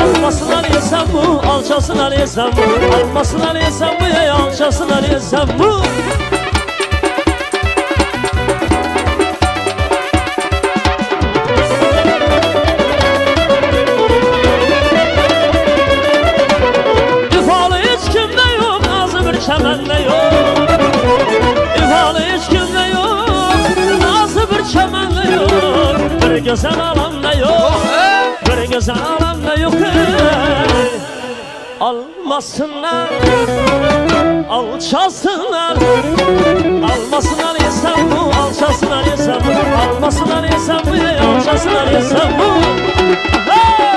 S3: almasınlar yesem bu, alçasınlar yesem bu, almasınlar yesem bu, alçasınlar yesem bu. İfalı hiç kimde yok, ağzı bir çemende yok. İfalı hiç kimde yok, ağzı bir çemende yok. Bir güzel alamda yok, bir güzel alamda yok. Almasınlar, alçasınlar, almasınlar yesem bu, alçasınlar yesem bu, almasınlar yesem bu, alçasınlar yesem bu. Hey!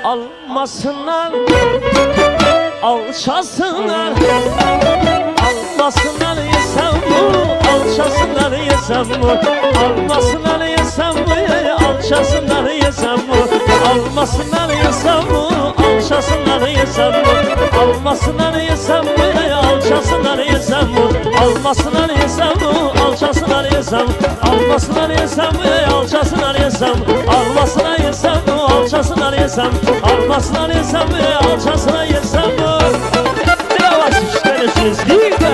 S3: Almasınlar, alçasınlar, almasınlar yesem bu, alçasınlar yesem bu, almasınlar yesem bu, alçasınlar yesem bu, almasınlar yesem bu, alçasınlar yesem bu, almasınlar yesem bu, alçasınlar yesem bu, almasınlar yesem bu, alçasınlar yesem, almasınlar yesem bu, alçasınlar yesem, almasınlar yesem bu, alçasınlar yesem, almasınlar yesem bu, alçasınlar yesem bu. Yavaş işlersiniz değil mi?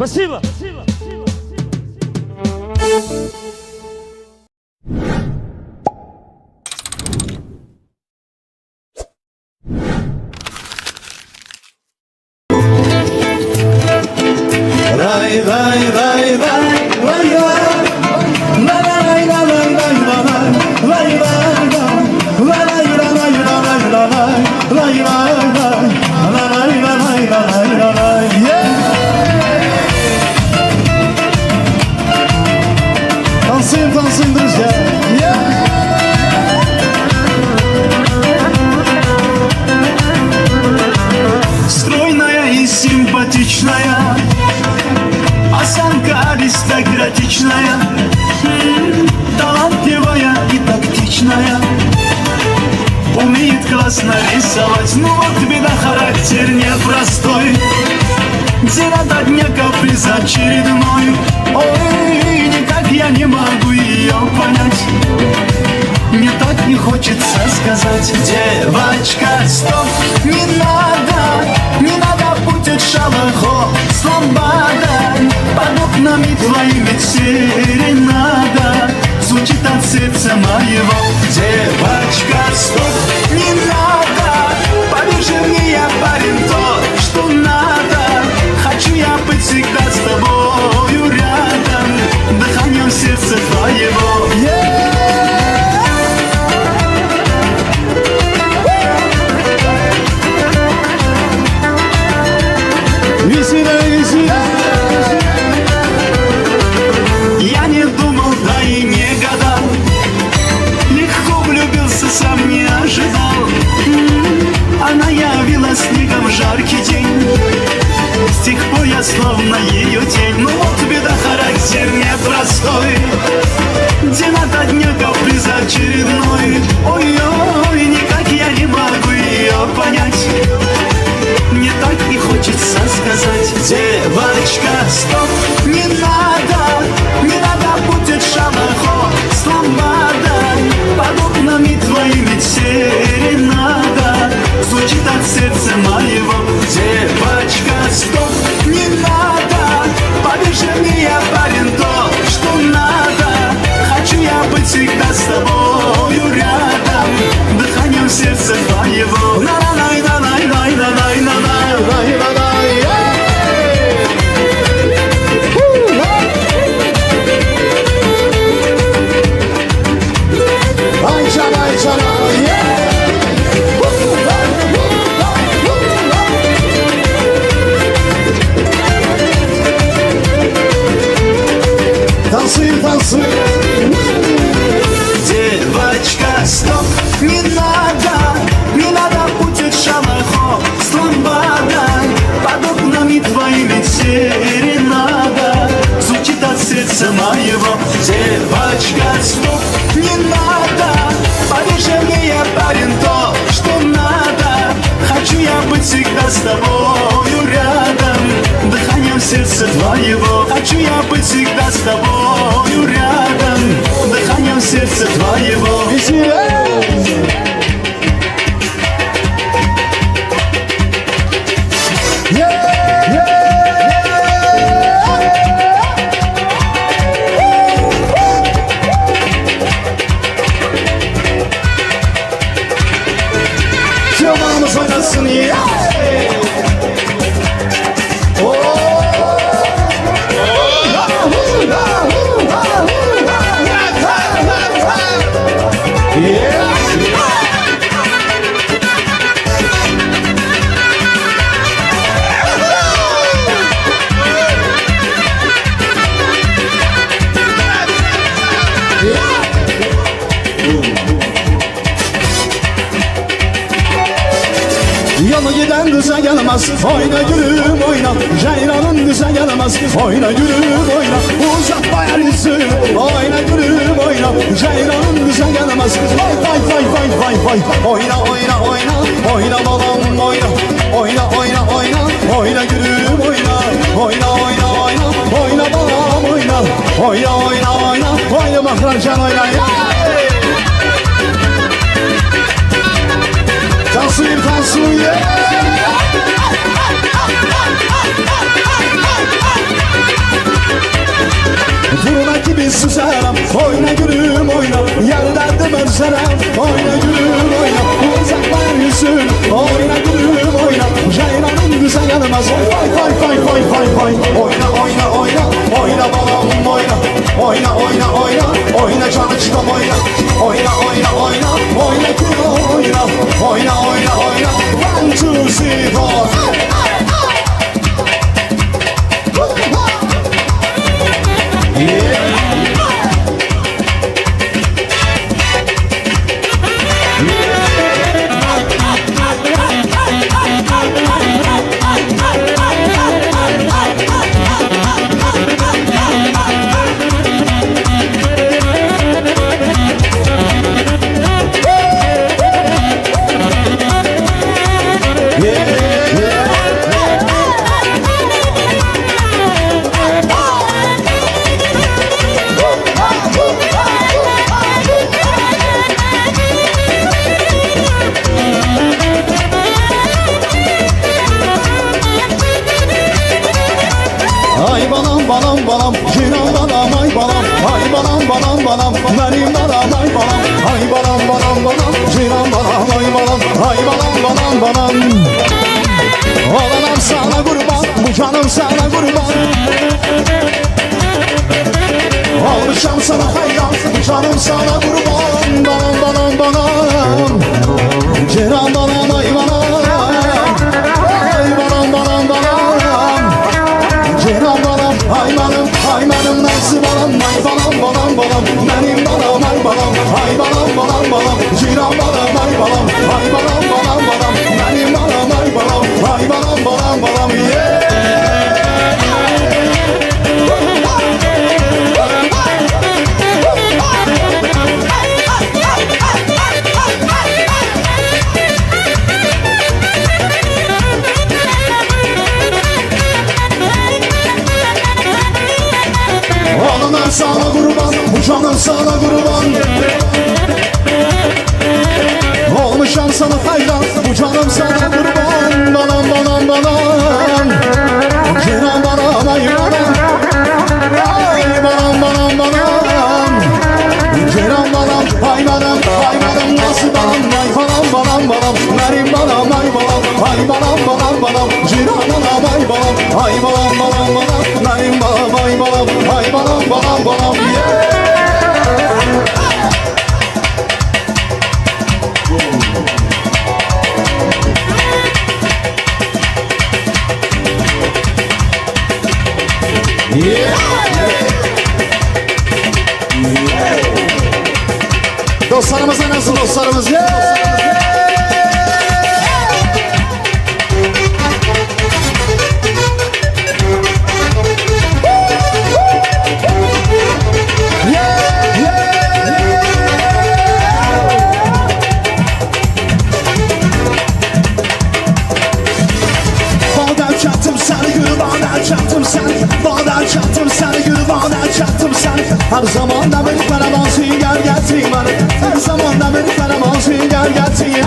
S3: Спасибо.
S2: Рай, рай, рай, рай, рай, рай, рай, рай, рай, Танцуем, танцуем, друзья. Стройная и симпатичная, осанка аристократичная, талантливая и тактичная, умеет классно рисовать. Ну вот беда, характер непростой, день ото дня каприз очередной. Ой, никак я не могу ее понять, мне так не хочется сказать: девочка, стоп, не надо путать шалахо с ламбадой. Под окнами твоими серенада звучит от сердца моего. Девочка, стоп, не надо, поверь мне, я парень тот, что надо. Хочу я быть всегда с тобою рядом, дыханием сердца твоего. Я не думал, да и не гадал, легко влюбился, сам не ожидал. Она явилась снегом в жаркий день, с тех пор я словно ее тень. Ну вот беда, характер непростой, день ото дня каприз очередной. Ой-ой, никак я не могу ее понять, мне так и хочется сказать: девочка, стоп, не надо путать шалахо с ламбадой. Под окнами твоими серенада звучит от сердца моего. Девочка, стоп, не надо, поверь мне, я парень тот, что надо. Хочу я быть всегда с тобою рядом, дыханием сердца твоего. Танцуем, танцуем. Девочка, стоп, не надо путать шалахо с ламбадой. Под окнами твоими серенада звучит от сердца моего. Девочка, стоп, не надо, поверь мне, я парень тот, что надо. Хочу я быть всегда с тобою рядом, дыханием сердца твоего. Хочу я быть всегда с тобою рядом, дыханием сердца твоего. Все, vamos oynasın ya. Yolu giden kıza gelmez, oyna gülüm oyna. Ceylanın kıza gelmez, oyna gülüm oyna. Uzatma yarısı, oyna gülüm oyna. Ceylanın kıza gelmez, vay vay vay vay vay vay. Oyna oyna oyna, oyna balam oyna. Oyna oyna oyna, oyna gülüm oyna. Oyna oyna oyna, oyna balam oyna. Oyna oyna oyna, oyna mahracan oyna. Танцуем, танцуем.
S4: seni süzerem. Oyna gülüm oyna, yer derdim özlerem. Oyna gülüm oyna, uzaklar yüzün. Oyna gülüm oyna, ceylanın bize gelmez. Fay fay fay fay fay fay. Oyna oyna oyna, oyna balam oyna. Oyna oyna oyna, oyna canı çıkam oyna. Oyna oyna oyna, oyna gülüm oyna. Oyna oyna oyna, 1, 2, 3, 4. Ay balam balam balam, cinan balam ay balam. Ay balam balam balam, benim balam ay balam. Ay balam balam balam, cinan balam ay balam. Ay balam balam balam. Olanam sana kurban, bu canım sana kurban. Olmuşam sana hayran, bu canım sana kurban. Balam balam balam, cinan balam ay balam. Ay balam balam balam, cinan balam ay balam. Ay balam nasıl balam, ay balam balam balam. Benim balam ay balam. Ay balam balam balam, cinan balam ay balam. Ay balam balam balam, benim balam ay balam. Ay balam balam balam, yeah. Olanlar sana kurban, bu canım sana kurban. Olmuşam sana hayran, bu canım sana kurban. Balam balam balam, cinan balam ay balam. Ay balam balam balam, cinan balam ay balam. Ay balam nasıl balam, ay balam balam balam. Benim balam ay balam. Ay balam balam balam, cinan balam ay balam. Ay balam balam balam, benim balam ay balam. Ay balam balam balam, yeah. Dostlarımız nasıl dostlarımız? Her zaman da bir karavan sünger getir bana. Her zaman da bir karavan sünger getir.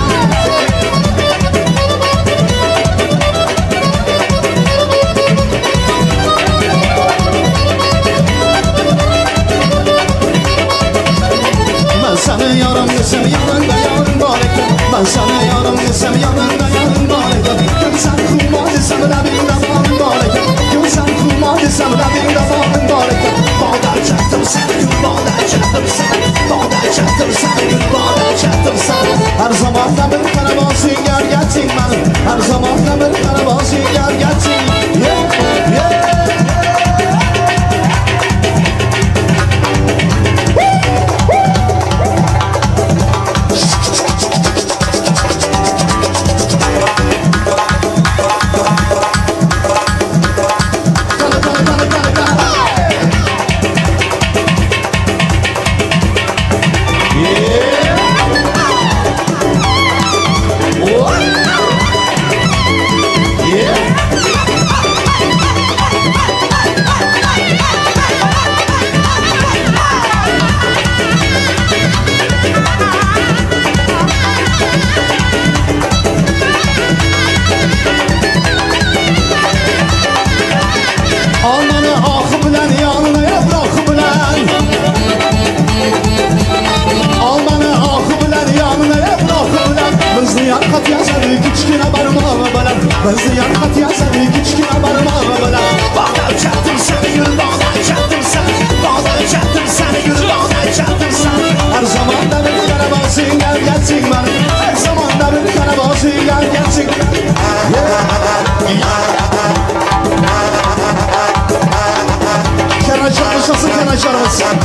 S4: Ben sana yarım desem yanında yarım bareket. Ben sana yarım desem yanında yarım bareket. Gül sen kurma desem de bir damarım bareket. Gül sen kurma desem de bir damarım bareket. Bağdan çaktım seni, gül bağdan çaktım seni. Bağdan çaktım seni, gül bağdan çaktım seni. Her zaman da bir karavan sünger getir bana. Her zaman da bir karavan sünger getir. Yeah, yeah. Almanı akı bilen, yanına yaprak bilen. kat yazar küçküne barma bana Benzi kat yazar küçküne barma bana Bağdan çattım seni gül bağdan çattım seni Bağdan çattım seni gül bağdan çattım seni Her zaman da bir kere basın gel gelsin bana Her zaman da bir kere basın gel gelsin Kenan çalışasın Kenan çalışasın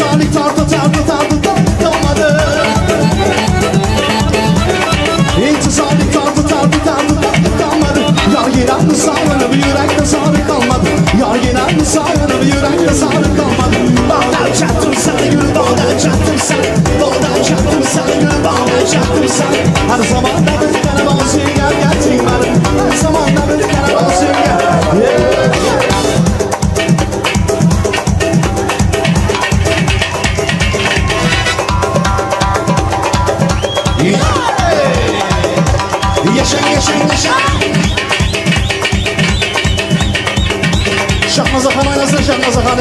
S4: İntisalik tartı tartı tartı tartılmadı İntisalik tartı tartı tartı tartılmadı Yar giren sağlanıp yürekte sarı kalmadı Yar giren sağlanıp yürekte sarı kalmadı Bağdan çattım seni gül bağdan çattım seni Bağdan çattım seni gül bağdan çattım seni Her zaman da bir kere basın gel gelsin bana Her zaman da bir kere basın gel Yaşa yaşa yaşa Şahmaz Akan oynasın Şahmaz Akan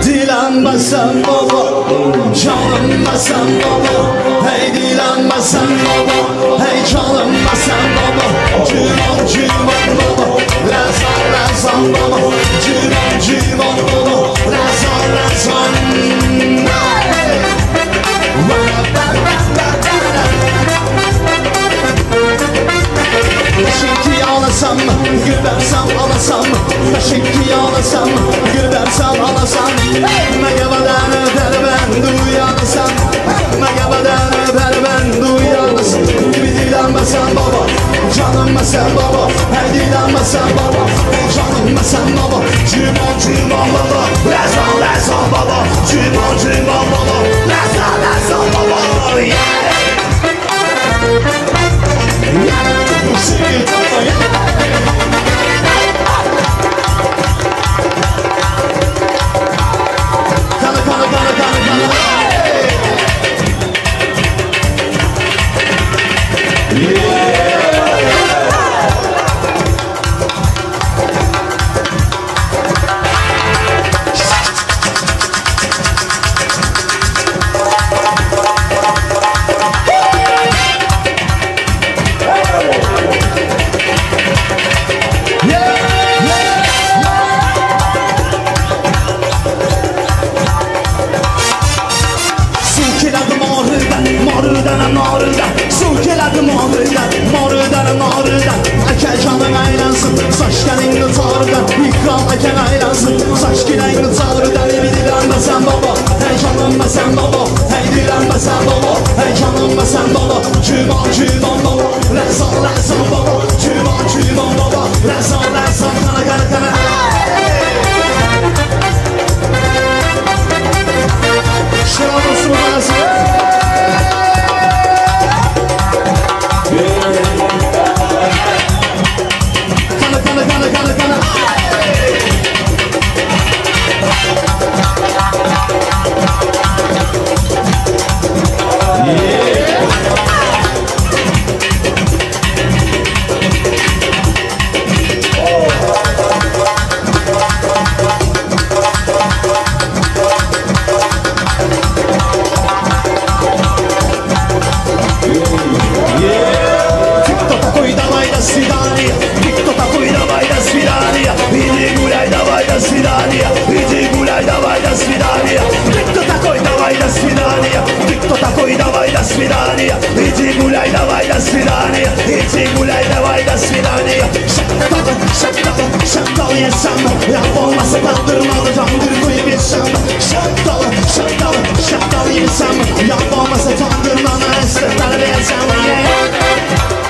S4: Dilenmesen baba, çalınmasan baba Hey dilenmesen baba, hey çalınmasan baba Cüman cüman baba, rezan rezan baba Cüman cüman baba, rezan rezan Şinki ağlasam mı, gülersem ağlasam mı Şinki ağlasam mı, gülersem ağlasam Megabadan öder ben duyarsam Megabadan öder ben duyarsam Bir dilenmesen baba, canım sen baba Hey dilenmesen baba, canım sen baba Cüman cüman baba, rezan rezan baba Cüman cüman baba, rezan rezan baba свидания, иди гуляй, давай, до свидания, иди гуляй, давай, до свидания. Şapkalı yaşamda, yap olmasa tattırmalı candır koyu bir şamda. Şapkalı yaşamda, yap olmasa tandırmalı esnetler bir yaşamda.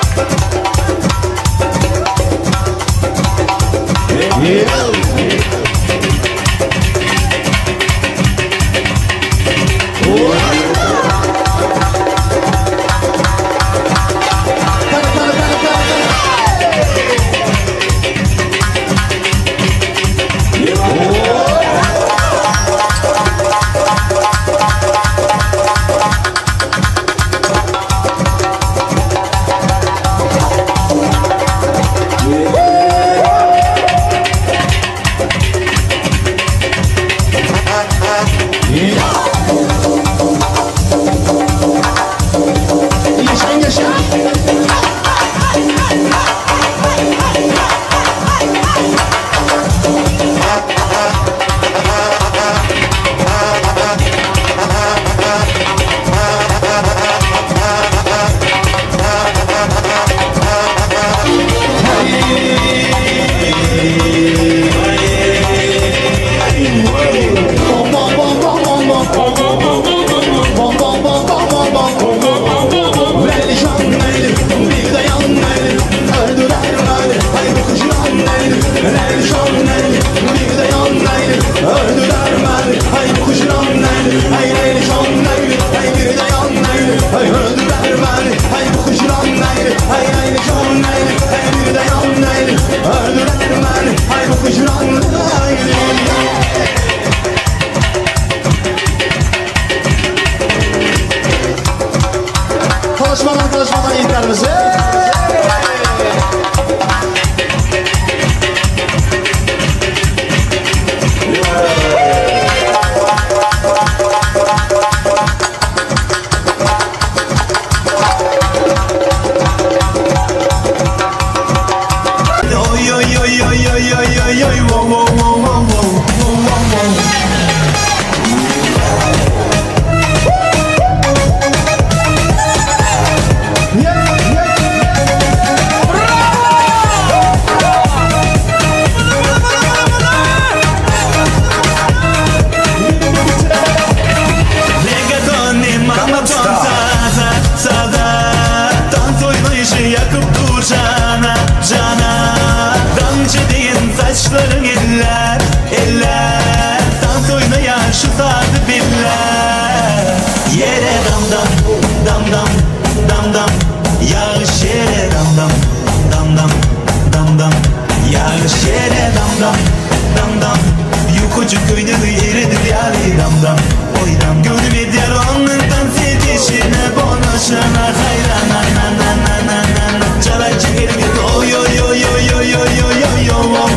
S2: Oynadı yeridir yani damdam Oynam gördüm ediyor onun dans edişine Bonuşuna hayran na na na na na na Çalay çeker git oy oy oy oy oy oy oy oy oy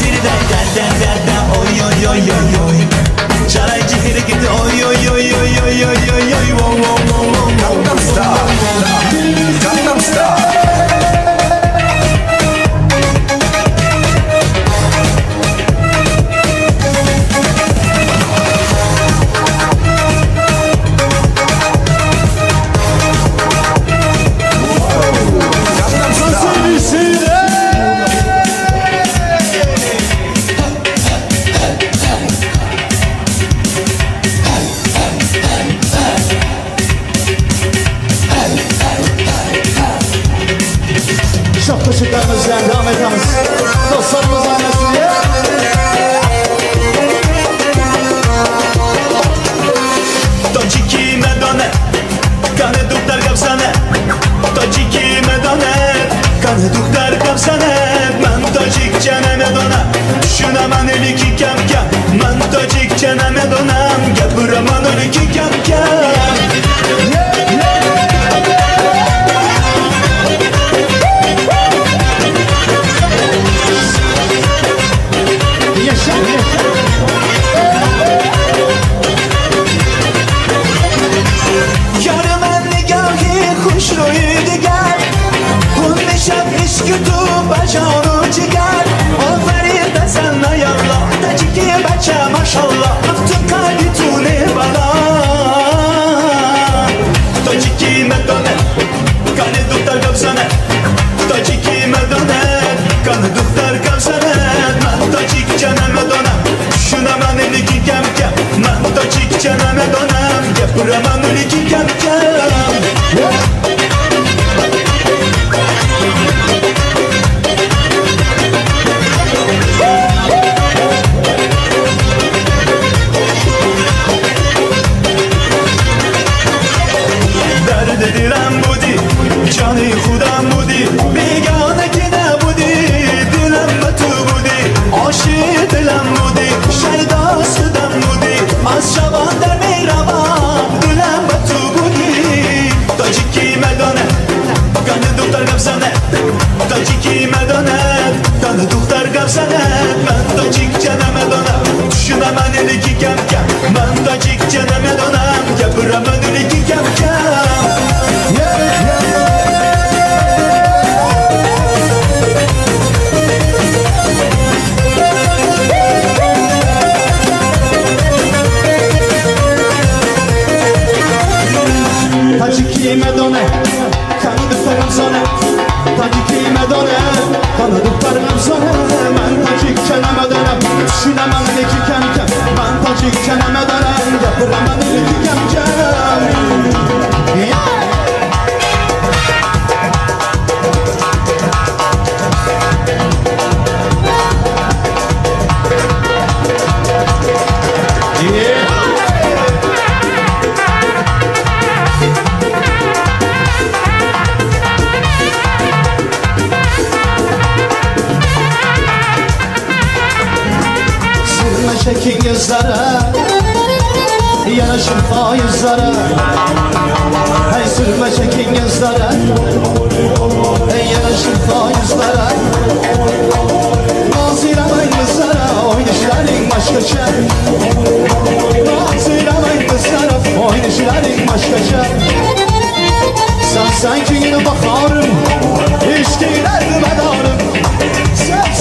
S2: Zirden den den den den oy oy oy oy oy Çalay çeker git oy oy oy oy oy oy oy oy Gangnam Style Gangnam Style
S4: Çok teşekkürlerimizle devam ederiz. Dostlarımız annesi.
S2: Taciki medane Kane duktar kapsane Taciki medane Kane duktar kapsane Man tacik çeneme dona Düşünemen eliki kem kem Man tacik çeneme donam Gepuraman eliki kem kem Yarım nigahı kuş royu diger Hun neşem iskütü baca onu ciger Aferin de sana yallah Taciki baca maşallah Aftın kalbi tune bana Taciki medane Kane duktar kapsane Taciki medane Kane duktar kapsane Man tacik çeneme donam Düşünemen eliki kem kem Man tacik çeneme donam Gepuraman eliki kem kem Derd dilen budi Canı khudam budi Begane ki ne budi Dilen metu budi Aşık dilen budi Şeydasıdan budi Az şaban der meyraban Dilen metu budi Taciki medane Kanı duktar kapsane Taciki medane Kanı duktar kapsane Ben tacik çeneme donam Düşünemen eliki kem kem Ben tacik çeneme donam Gepuraman eliki kem kem
S4: Taciki medone Kanadı feramzane Taciki medone Kanadı feramzane Ben tacik çeneme dönem Düşünemem eliki kem kem Ben tacik çeneme dönem Yapıramam eliki kem kem Çekin gözlere Yanaşın faizlere Hey sürme çekin gözlere Hey yanaşın faizlere Naziremen kızlara Oynayışların başkaça Naziremen kızlara Oynayışların başkaça Sen ki yine bakarım İşkiler medarım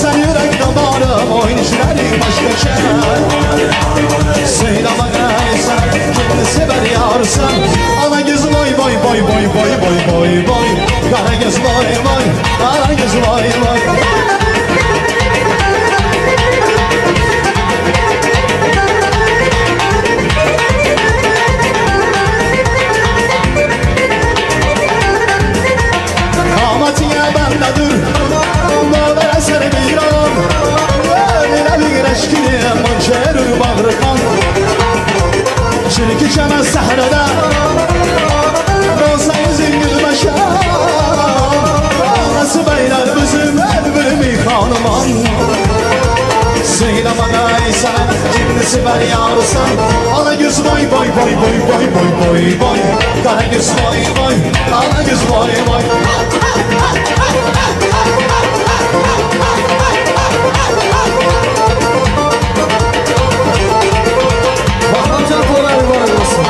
S4: Sen yürek damarım Oynayışların başkaça Söyle bana sen Kimini sever yarsan Ana göz boy boy boy boy boy boy boy boy Kara göz boy boy Kara göz boy boy Amatiye bendedir Bağlara seni bir an Öyle bir eşkini Mançerur bağrı kan Çirki çemez sahrada Rozayı zingir başa Nasıl beyler bizim seni sever yarısan. Ala göz boy boy boy boy boy boy boy boy. Kara göz boy boy, ala göz boy boy. Bakımcan kolay var olsun.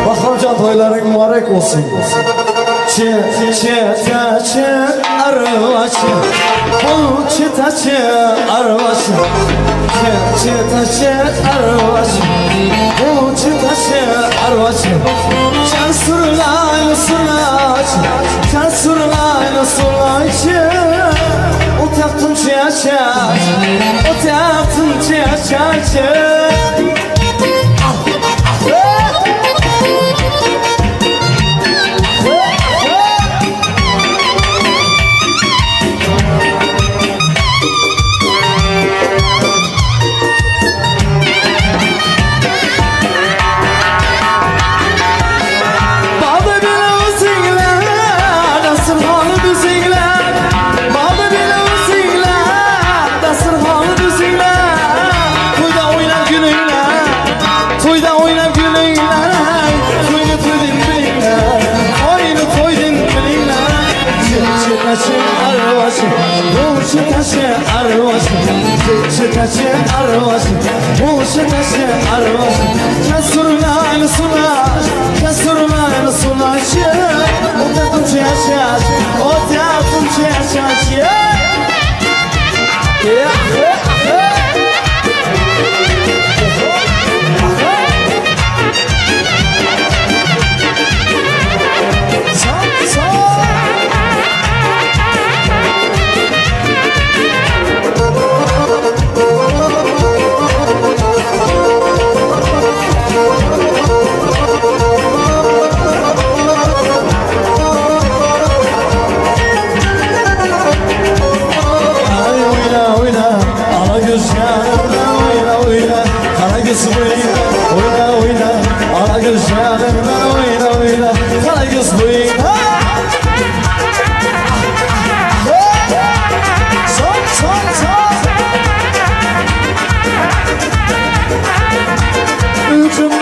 S4: Bakımcan toyların mübarek olsun. Çıtaçı arvaçı, bu çıtaçı arvaçı. Çıtaçı arvaçı, bu çıtaçı arvaçı. Can surlaylı sulaçı, can surlaylı sulaçı. O taktım çıyaçı, o taktım çıyaçı. Çıtaçı arvaçı, bu çıtaçı arvaçı. Cesurlaylı sulaç, cesurlaylı sulaçı. O taktım çıyaçı, o taktım çıyaçı.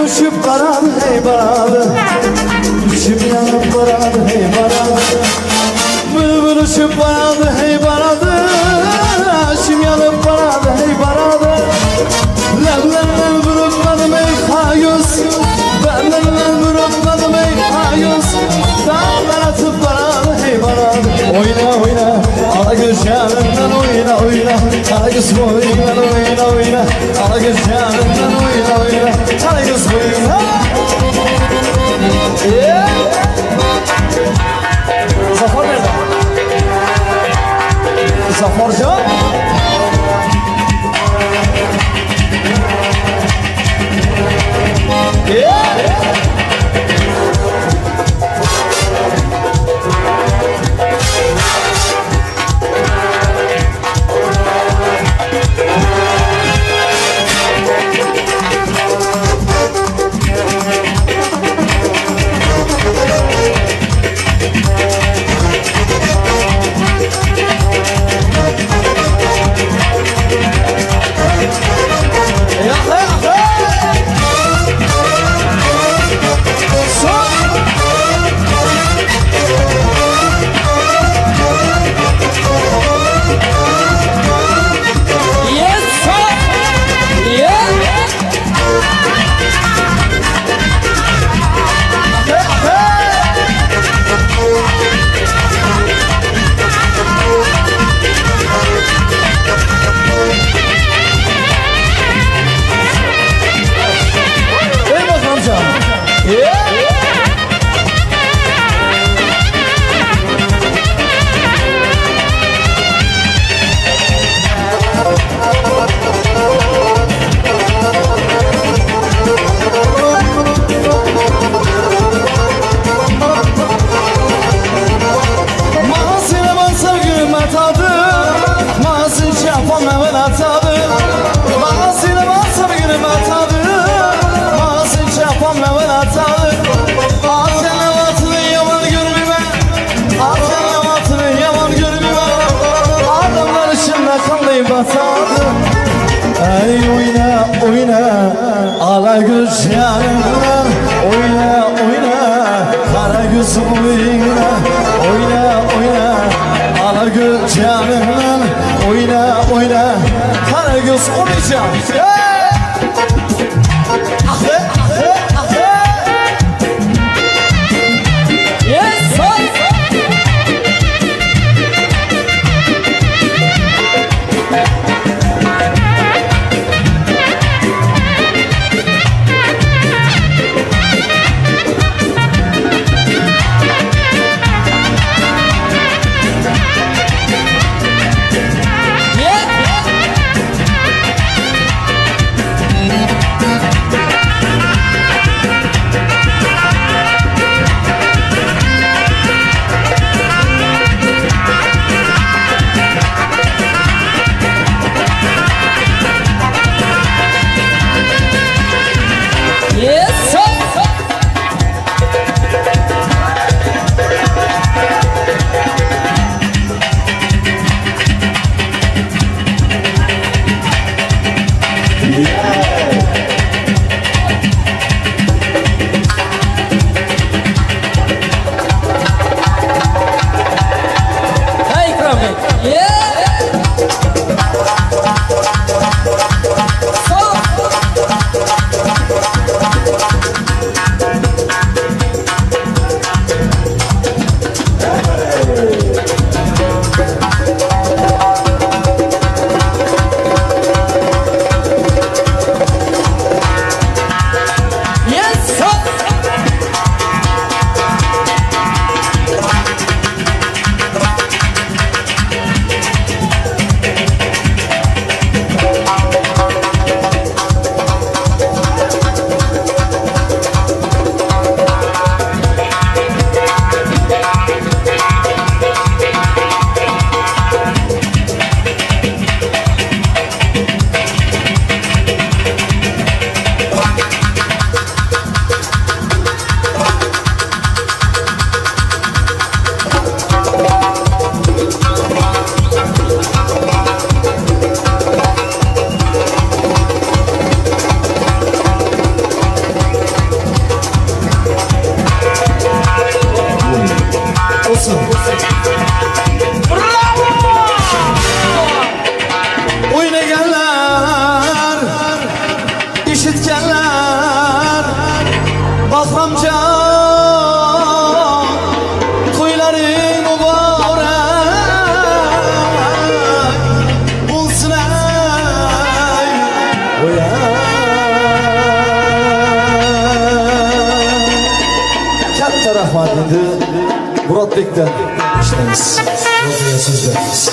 S4: Düşüp baradı hey baradı, düşüp yanıp baradı hey baradı. Bülbül uçup baradı hey baradı, düşüp yanıp baradı hey baradı. Leblerim vurulmadım ey hayus, benlerim vurulmadım ey hayus. Dağlar atıp baradı hey baradı. Oyna oyna, ala göz yanından oyna oyna. Ala göz boyundan oyna oyna. Ala göz yanından oyna oyna. Ala göz boyundan. Zafer nerede? Zafercan? oyna, oyna, oyna. Alagül canımla oyna, oyna. Karagöz oynayacağım. Oynayanlar, işitkenler, Bahramcan, toyların mübarek bulsun ey katta rahmat endi Murodbekdan ishlaymiz. Ro'ziya so'zlaymiz.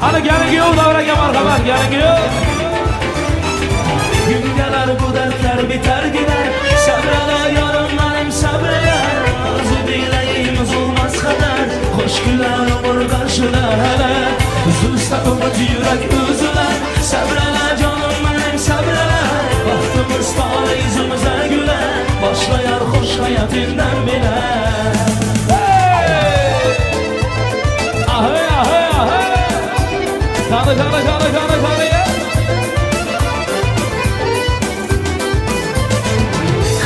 S1: Hadi gelin yok davraga marhamat, gelin yok.
S2: Gün gelir bu dertler biter gider. Sabrala yarım benim sabreler. Arzu dileyimiz olmaz kadar. Hoş güler olur karşılar hele. Zulsta ümit yürek üzüler. Sabrala canım benim sabreler. Bahtımız tane yüzümüze güler. Başlayar hoş hayatından bile.
S1: Ahey ahey ahey. Kanı kanı kanı kanı kanı ya.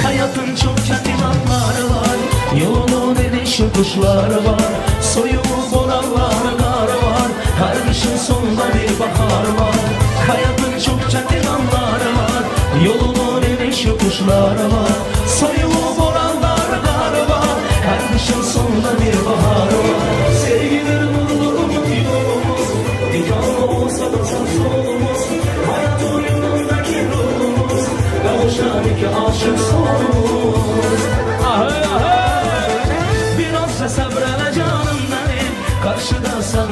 S2: Hayatın çok kötü anları var. Yolun enişi kuşları var. Soyuğu boranlar karı var. Her kışın sonunda bir bahar var. Hayatın çok kötü anları var. Yolun enişi kuşları var. Soyuğu boranlar karı var. Her kışın sonunda bir bahar var. Sevgidir mutluluk yolumuz. Dikanlı olsa da solumuz. Hayat oyunundaki ruhumuz. Kavuşan iki aşık sonumuz.
S1: Ahey ahey.
S2: Biraz da sabır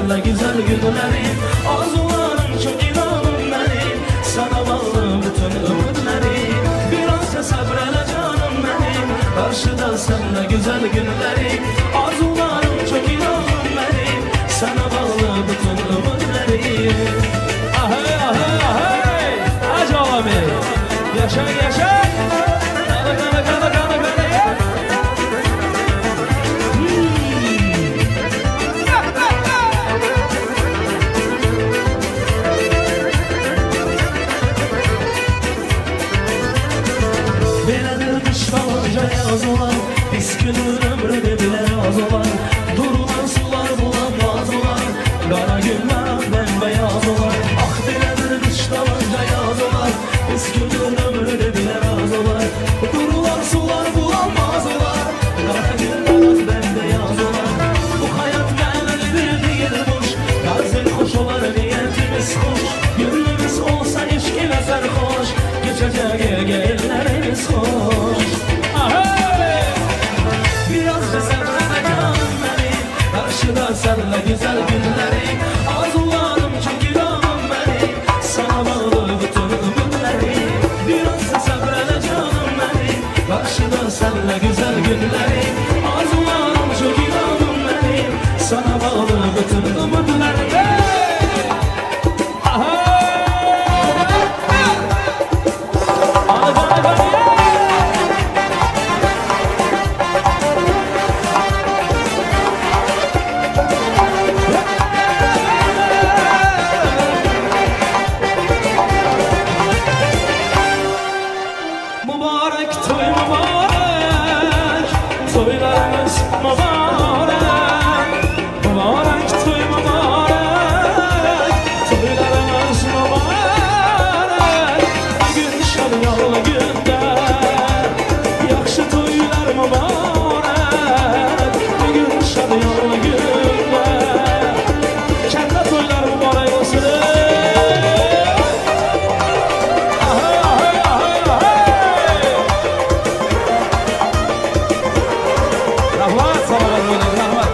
S2: senle güzel günlerim. Arzularım çok inanım benim, sana bağlı bütün ömürlerim. Biraz da sabrele canım benim, karşıda senle güzel günlerim. Arzularım çok inanım benim, sana bağlı bütün ömürlerim.
S1: Ahey ahey ahey. Hacı abi. Yaşa yaşa. Kana kana kana kana kana ya.
S2: Belədir qışlarca yaz olan, pis günün ömrü dediler az olan. Durulan sular bulanmaz olan, qara günlər bembeyaz olan. Ah belədir qışlarca yaz olan, pis günün ömrü dediler az olan. Durulan sular bulanmaz olan, qara günlər bembeyaz olan. Bu hayat mənəlidir deyilmiş, yazın xoş olar niyetimiz xoş. Gönlümüz olsa eşkine sərxoş, geçecek gellerimiz hoş.
S1: Ahey.
S2: Biraz da senle canım benim, karşıda senle güzel günlerim. Arzularım çok inanım benim, sana bağlı bütün ömürlerim. Biraz da sabrele canım benim, karşıda senle güzel günlerim. Arzularım çok inanım benim, sana bağlı bütün ömürlerim. Mübarek toy mübarek, toylarımız mübarek. Mübarek toy mübarek, toylarımız mübarek. Bir gün şadyanlı günde, yaxşı toylar mübarek. Bir gün şadyanlı günde, kəndə toylar mübarek olsun. Ahey ahey ahey ahey. Rahmat salavat oynayın rahmat.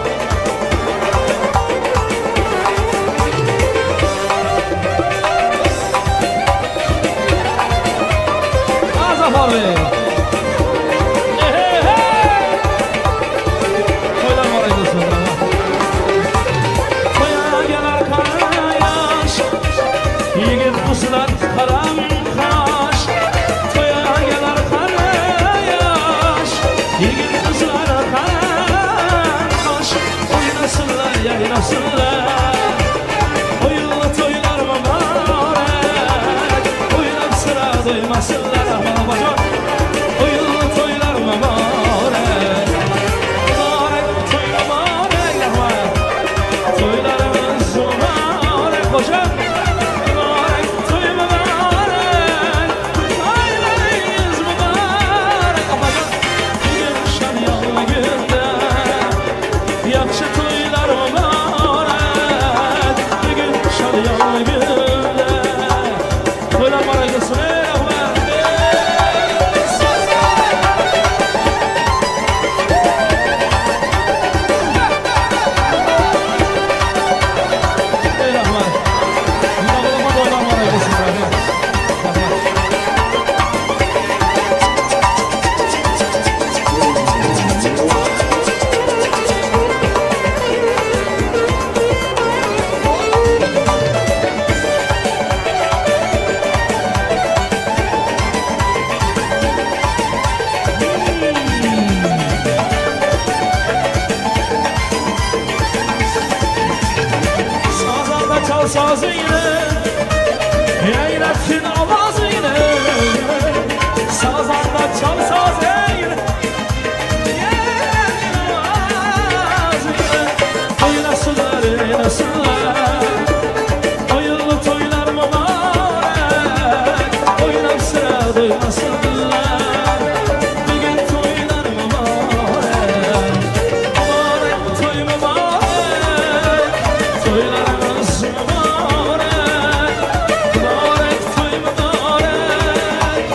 S2: Azaf abi. Hey hey. Toylar var aydırsın rahmat. Toya gelir kara yaş, yigit puslar karam kaş. Toya gelir kara yaş, yigit puslar karam kaş. Oynasınlar yaynasınlar, oyunlu toylar mübarek. Oynab sıra doymasınlar aman bacım, oyunlu toylar mübarek. Mübarek toy mübarek rahmat. Toylarımız mübarek hocam. Mübarek toy mübarek, toylarımız mübarek. Aman bugün şadyanlı günde, yaxşı toylar mübarek. Bugün şadyanlı günde, toylar mübarek olsun ey rahmat. Ey rahmat. Bağlama toylar mübarek olsun rahmat. Sazanda çal sazıyla, eyletin avazıyla. Sazanda çal sazıyla, eyletin avazıyla. Oynasınlar, oynasınlar, oyunlu toylar mübarek. Oynab sıra doymasınlar, bugün toylar mübarek. Mübarek toy mübarek, toylarımız mübarek. Mübarek toy mübarek,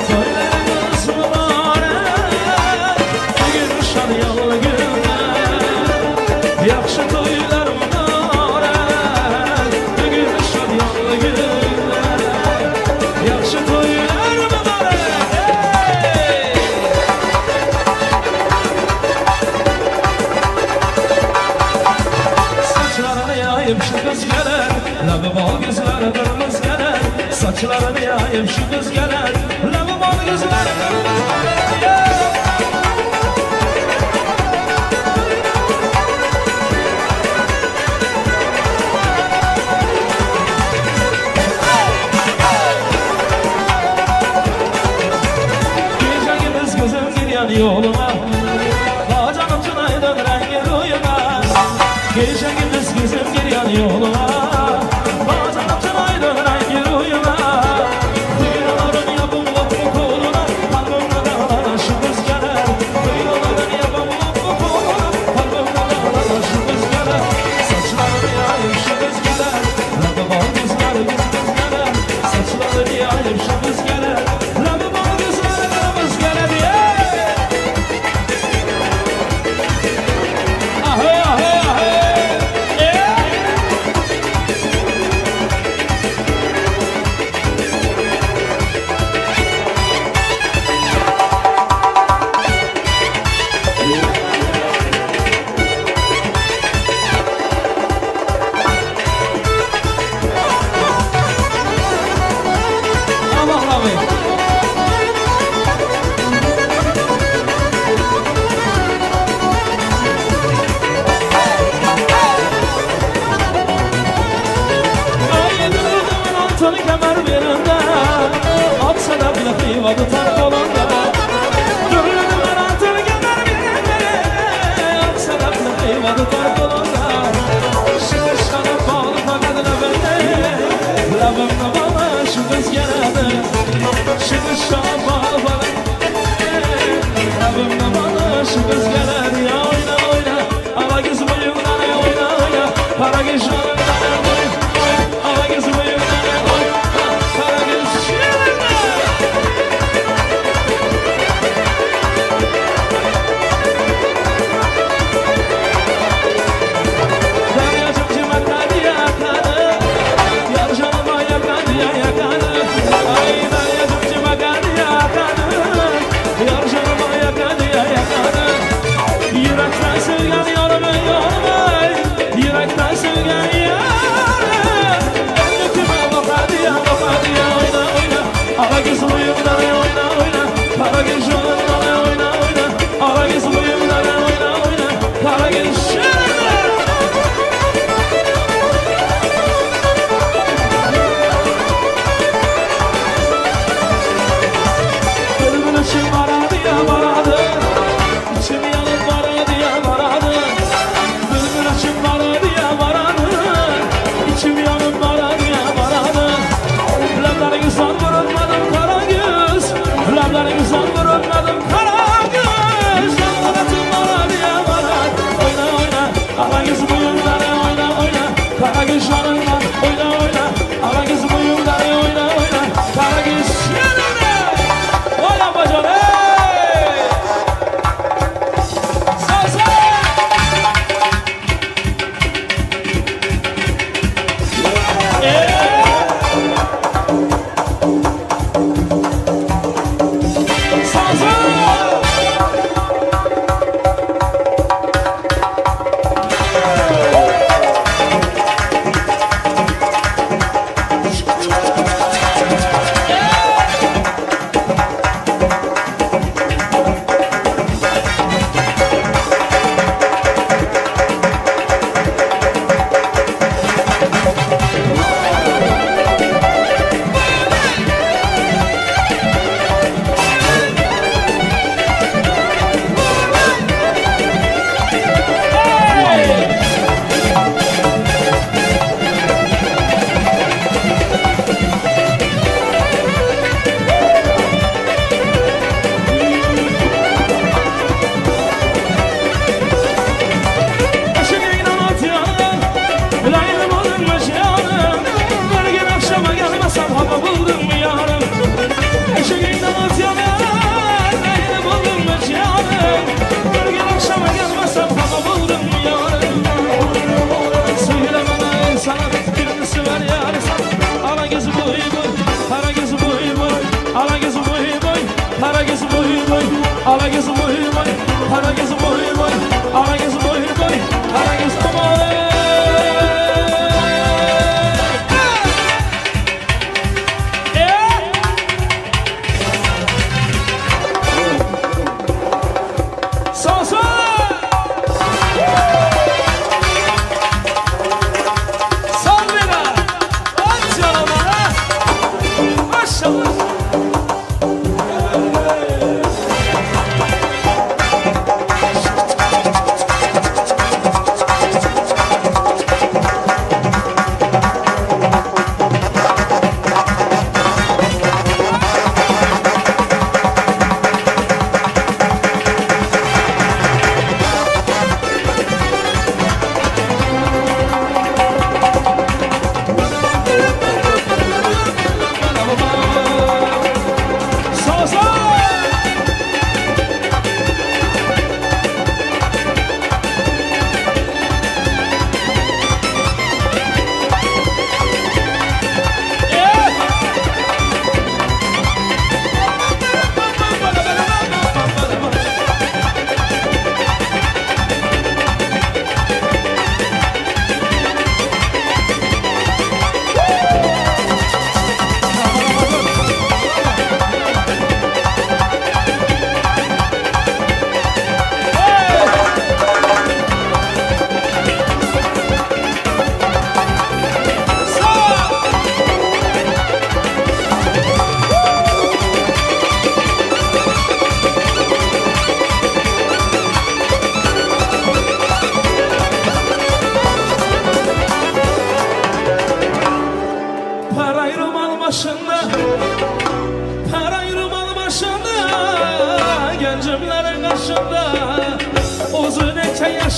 S2: toylarımız mübarek. Bugün şadyanlı günler, yaxşı toylar mübarek.
S1: Saçlarını yayıp şu kız gelir Lavı bol kızlar Gecemiz kızım gidiyor yoluna Bacanım çınaydın rengi rüyuna Gecemiz kızım gidiyor yoluna Bacanım çınaydın rengi rüyuna Duyuların yapım lafı koluna Kalbimde dağlara şu kız gelir Duyuların yapım lafı koluna Kalbimde dağlara şu kız gelir Saçlarını yayıp şu kız gelir Lavı bol kızlar kız gelir Saçlarını yayıp şu kız gelir Lavı bol kızlar kız gelir Ahey ahey ahey Aman abi Antoni kemer birinde Atsa da bile kıyva tutar kolunda Görüldüm ben Antoni kemer birinde Atsa da bile kıyva tutar kolunda Şimdi şanı bağlı fakat levinde Levimde bana şu kız geledi Şimdi şanı bağlı fakat Levimde bana şu kız geledi Ya oyna oyna Hava kız boyundan oyna oyna Para kız boyundan oyna Hava kız boyundan oyna Para kız boyundan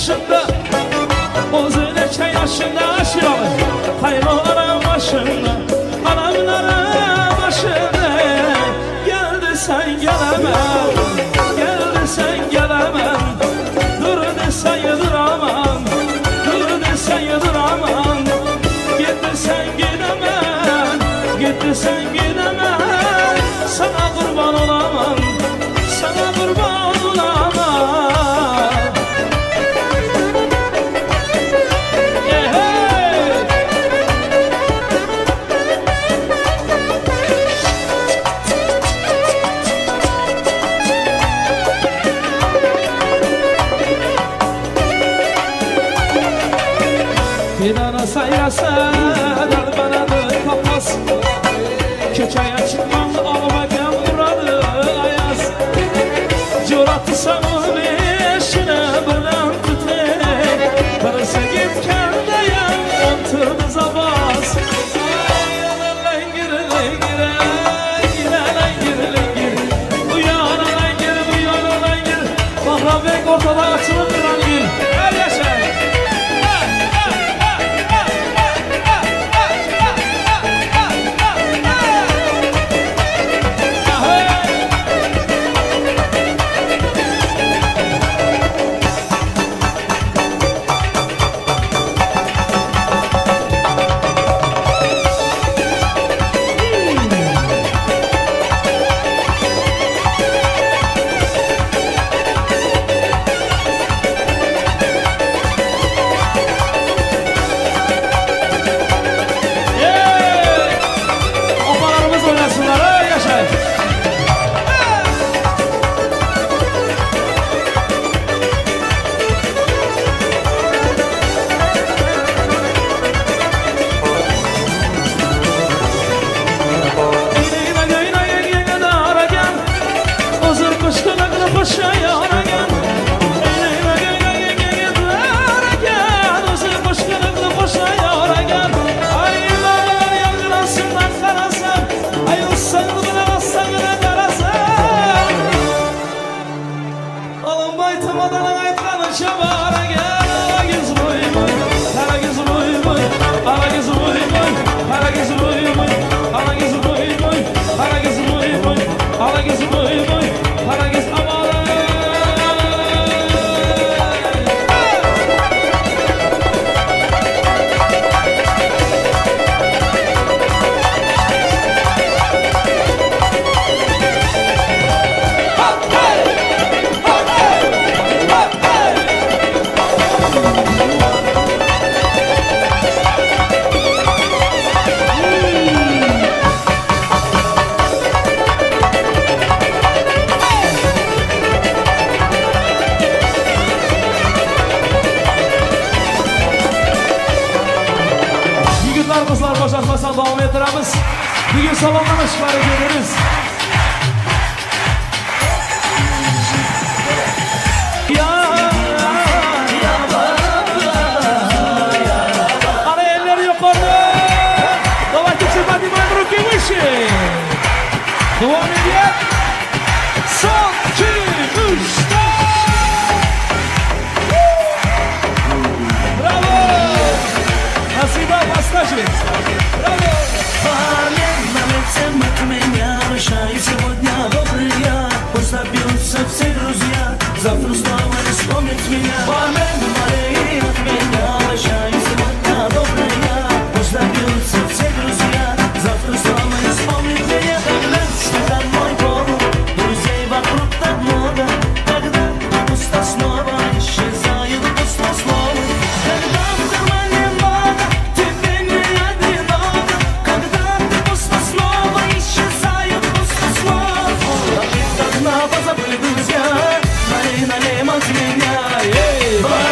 S1: yaşında, Özü neçe yaşında aşıyalı Hayrolara başında, anamlara başında. Gel desen gelemem, gel desen gelemem, dur desen yediramam, dur desen yediramam. Git desen gidemem, git desen gidemem, sana kurban olamam, sana kurban olamam. Bir ana sayrasa dal bana da kapaz, keçaya çıkmam almagan buradı ayaz. Curatı samı beşine birden tutek, birisi gitkendeyim ontırdı zabaz. Lengir lengir lengir lengir, bu yana lengir bu yana lengir. Bahra bek ortada açılıp duran gül. Gel yaşa. Obalarımız oynasınlar ha yaşa. Kızlar boşaltmasan devam ettiremiz. Bugün salondan ışıkları görürüz. Ana elleri yukarıda. Давайте все поднимаем руки выше. Devam ediyor. Son, iki, üç, bravo. Спасибо, Пасташи. Браво!
S2: От меня решаю сегодня добрый я. Пусть добьются все друзья, завтра снова не вспомнят меня. Мои от меня решаю сегодня добрый я. Пусть добьются все друзья, завтра снова не вспомнят меня. Когда что домой полно, друзей вокруг так много. Когда пусто снова исчезают пустословы. Когда в кармане много, тебе не одиноко. Когда пусто снова исчезают пустословы. Давно позабыли друзья, налей от меня.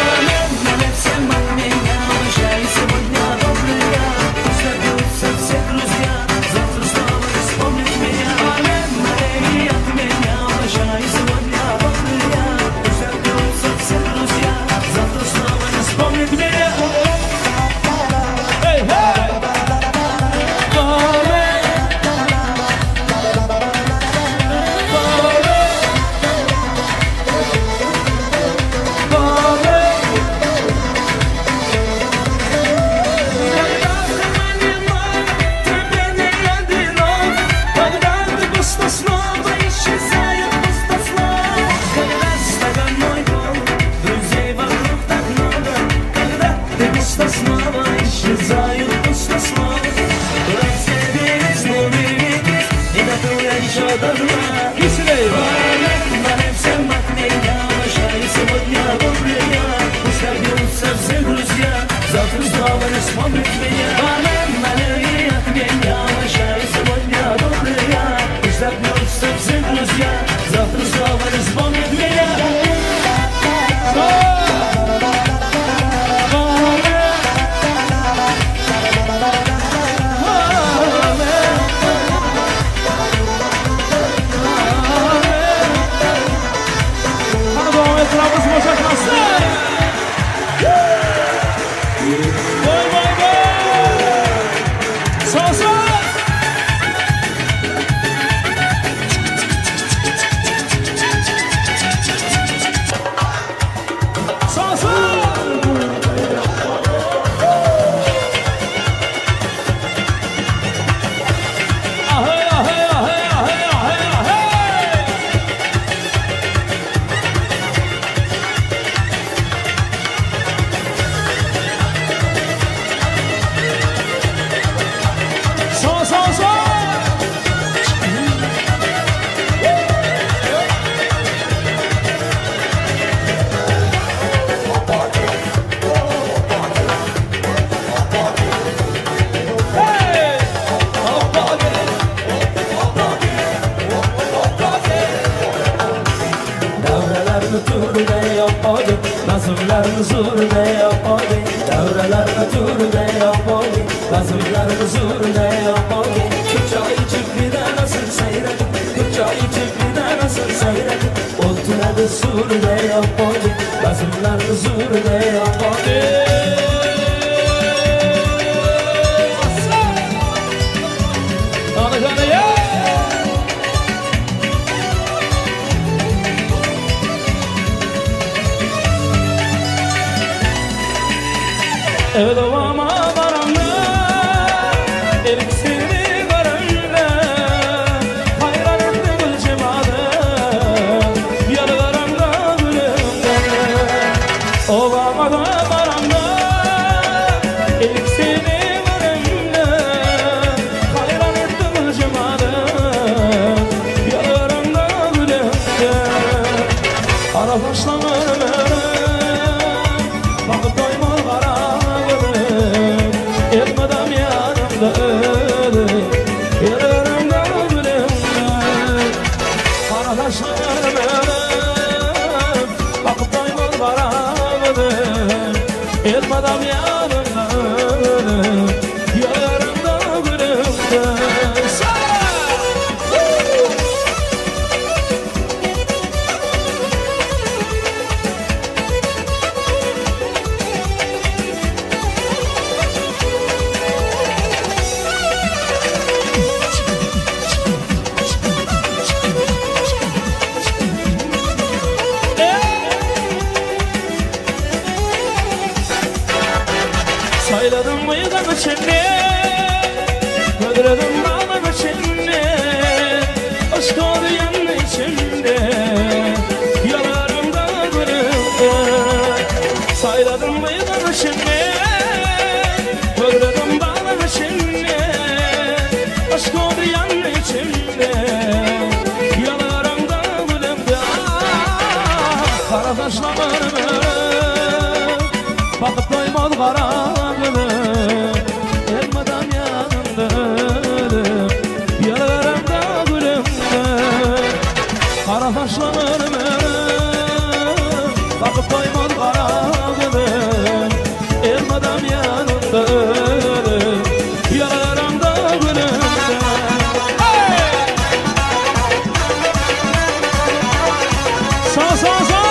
S2: Nazımlar huzurda yapmadı, devreler ötürde yapmadı. Nazımlar huzurda yapmadı. Kırk ay çiftliğde nasıl seyredin, kırk ay çiftliğde nasıl seyredin. Otuna surda yapmadı, nazımlar huzurda yapmadı.
S1: Evet ovama varanla eliksini varanla hayran etti gülcemadı yalı varanla gülümde ovama varanla eliksini varanla hayran etti gülcemadı yalı varanla gülümde ara başlamır bakıp doymur kara Elmadam yanımda ölüm Yararımda ölüm Kardeşlerim ölüm Bakıp doymur varamadım Elmadam yanımda ölüm Yararımda ölüm Sayladım mıydan içinde Öldürdüm bağdan içinde Aşk oldu yandı içinde Yalarımda gülümde Sayladım mıydan içinde Öldürdüm bağdan içinde Aşk oldu yandı içinde Yalarımda gülümde Kara taşlamarım Bakıp doymadı kara Elmadam yanımda ölüm Yaralarımda gülümde Kara taşlanırım Bakıp doymadı kara gülüm Elmadam yanımda ölüm Yaralarımda gülümde Sağ sağ sağ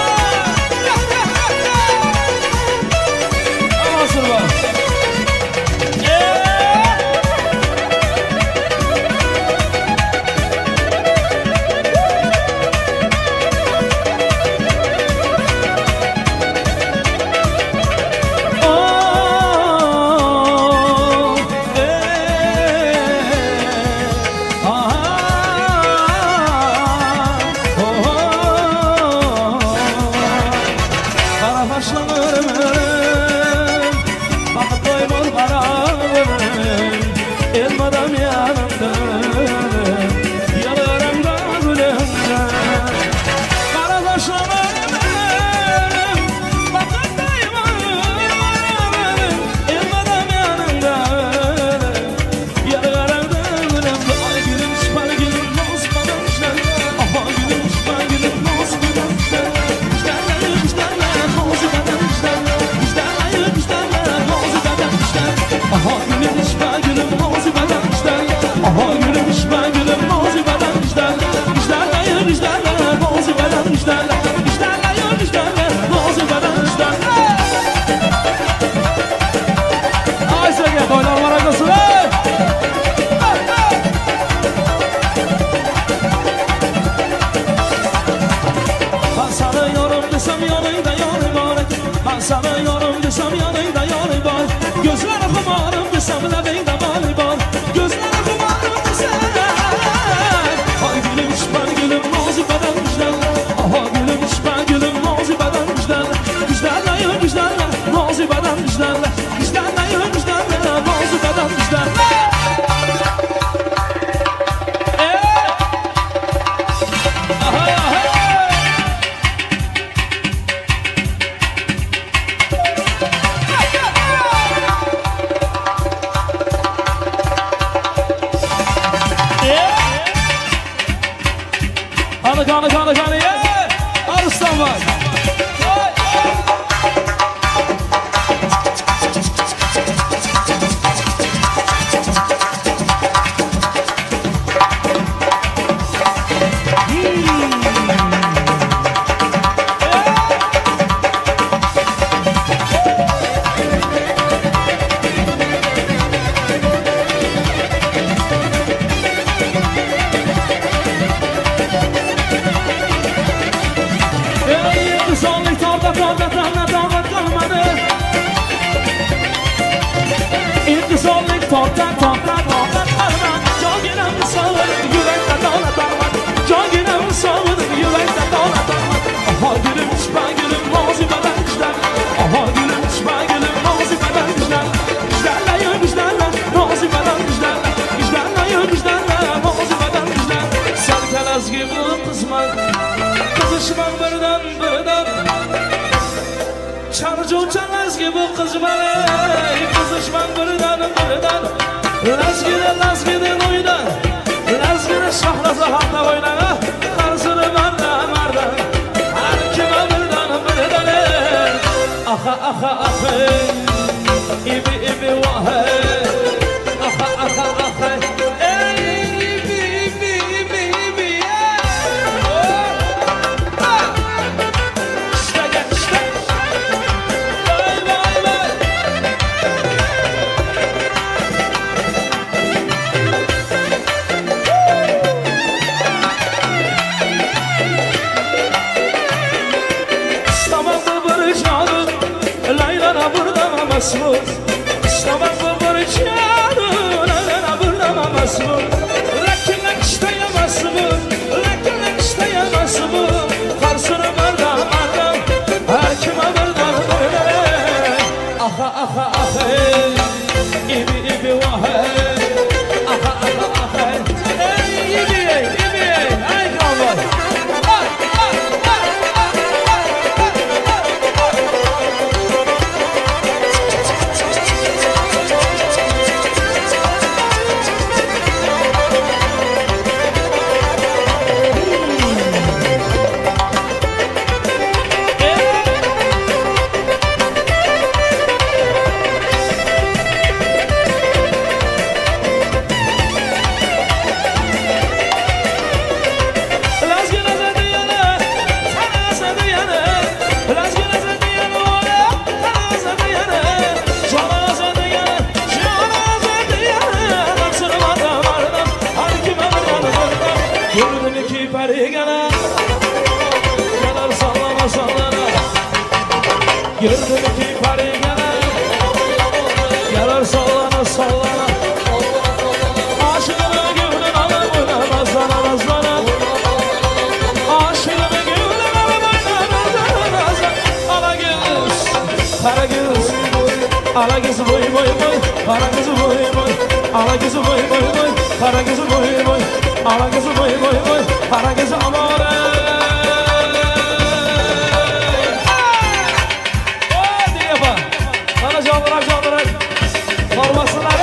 S1: Nasıl var? Elmadam yanımda Yalarımda gülümde Kara taşlamarım Bakıp doymadım Elmadam yanımda Yalarımda gülümde Ay gülüm şıpar gülüm Nosmadan işler Aha gülüm şıpar gülüm Nosmadan işler İşlerler işlerler Nosmadan işler İşlerler işlerler Nosmadan işler Aha gülüm şıpar gülüm Aha gülüm işler gülüm mozibeden işlerler İşlerler işlerler mozibeden işlerler İşlerler işlerler mozibeden işlerler Ay sevgiye toylar var arkası be Ben sanıyorum desem yanıyda yanı var Ben sanıyorum desem yanıyda yanı var Gözler okumarım desem lebeyde mali var Gözler Kanı, yeah! Arıslan var. Çalıcı çalmaz ki bu kız bana Kızışman birinden birinden Lazgide oyna Lazgide şahlaza hatta oyna Karsını marda Her kime birinden Aha aha aha İbi vahe Aha aha aha İbi İşte gel işte Vay İstemezde barışalım Laylana burada masmur İstemezde barışalım Laylana burada masmur Lakin isteyemezsın Lakin isteyemezsin Karsını barda Her kime barda Aha aha aha İbi vahe Aha aha aha Ey ibi Ay kavga Gördüm ki peri gene Gelir sallana sallana Gördüm ki peri gene Gelir sallana sallana Aşığımı gönlüm alıp oynamazlar Aşığımı gönlüm alıp oynamazlar Ala göz, kara göz Ala göz boy boy boy Kara göz boy boy Ala göz boy boy boy Kara göz boy boy Ala gözü boy boy boy, para gözü amore. Hadi yapalım. Sana canlılar. Formasınlar.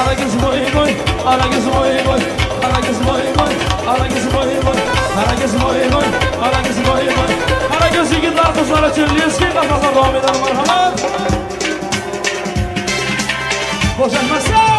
S1: Kara kız boy boy, kara kız boy boy, kara kız boy boy, kara kız boy boy, kara kız boy boy, kara kız boy boy. Kara göz yigitlar kızlara çöllüyoruz ki kafalar devam edelim marhamat. Boşanmazsa.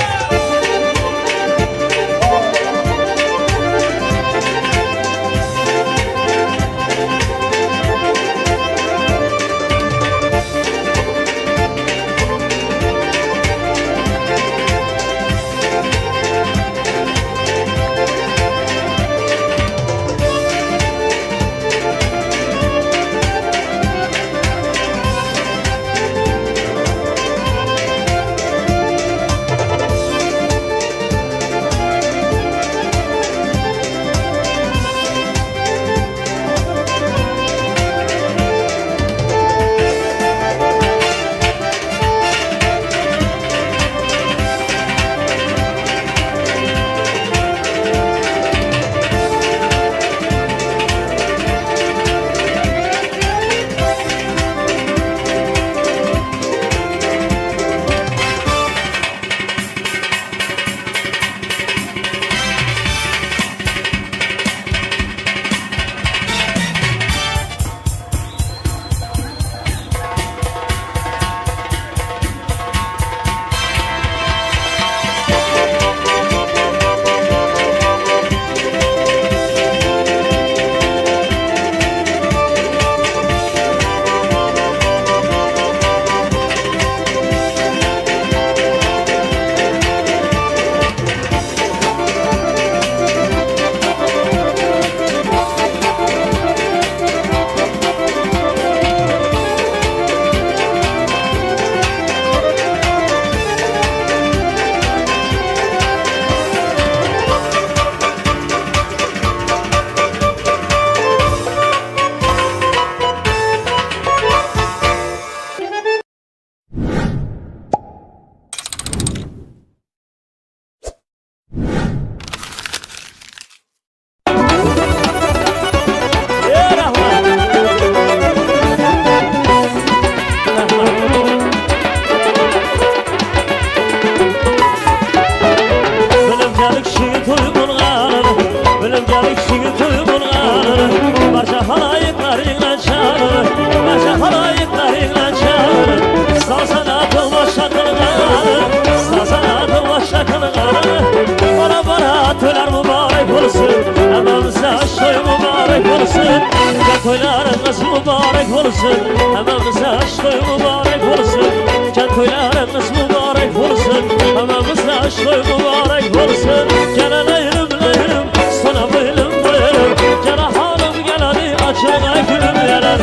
S3: toylarınız mübarek olsun. Hamamıza aşkı mübarek olsun. Can toylarınız mübarek olsun. Hamamıza aşkı mübarek olsun. Gelen ayrım ayrım sana boylum boyarım. Gene halim geleni açına gülüm yarar.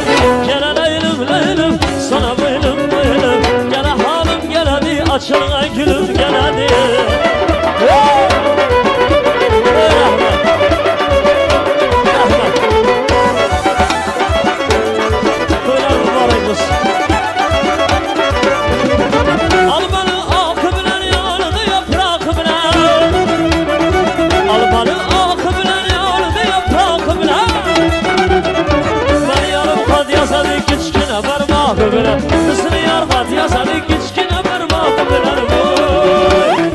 S3: Gelen ayrım ayrım sana boylum boyarım. Gene halim geleni açına gülüm geleni. Kızını yarmat yasadı kiçkine parmak bilen boy.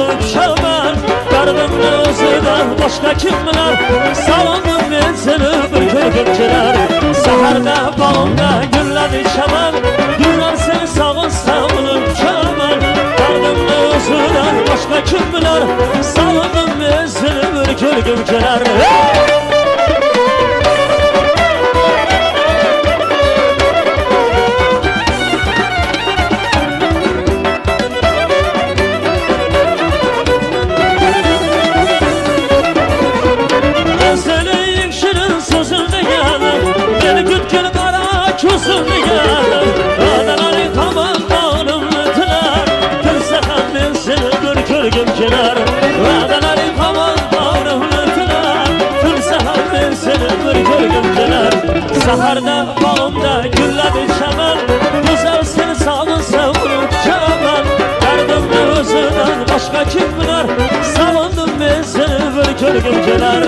S3: bulup çaman Derdimni özüden başka kim biler Salındım ben seni bir körgümceler Saherde bağımda gülledi çaman Duran seni sağınsa bulup çaman Derdimni özüden başka kim biler Salındım ben seni bir körgümceler Küsünü geldim Adaları tamam bağrımlıdılar Kırsakan ben seni bir körgümceler Adaları tamam bağrımlıdılar Kırsakan ben seni bir körgümceler Saharda bağımda gülledi çaman Güzel seni sağın savurup çaman Derdimli özüden başka kim bilir Savundım ben seni bir körgümceler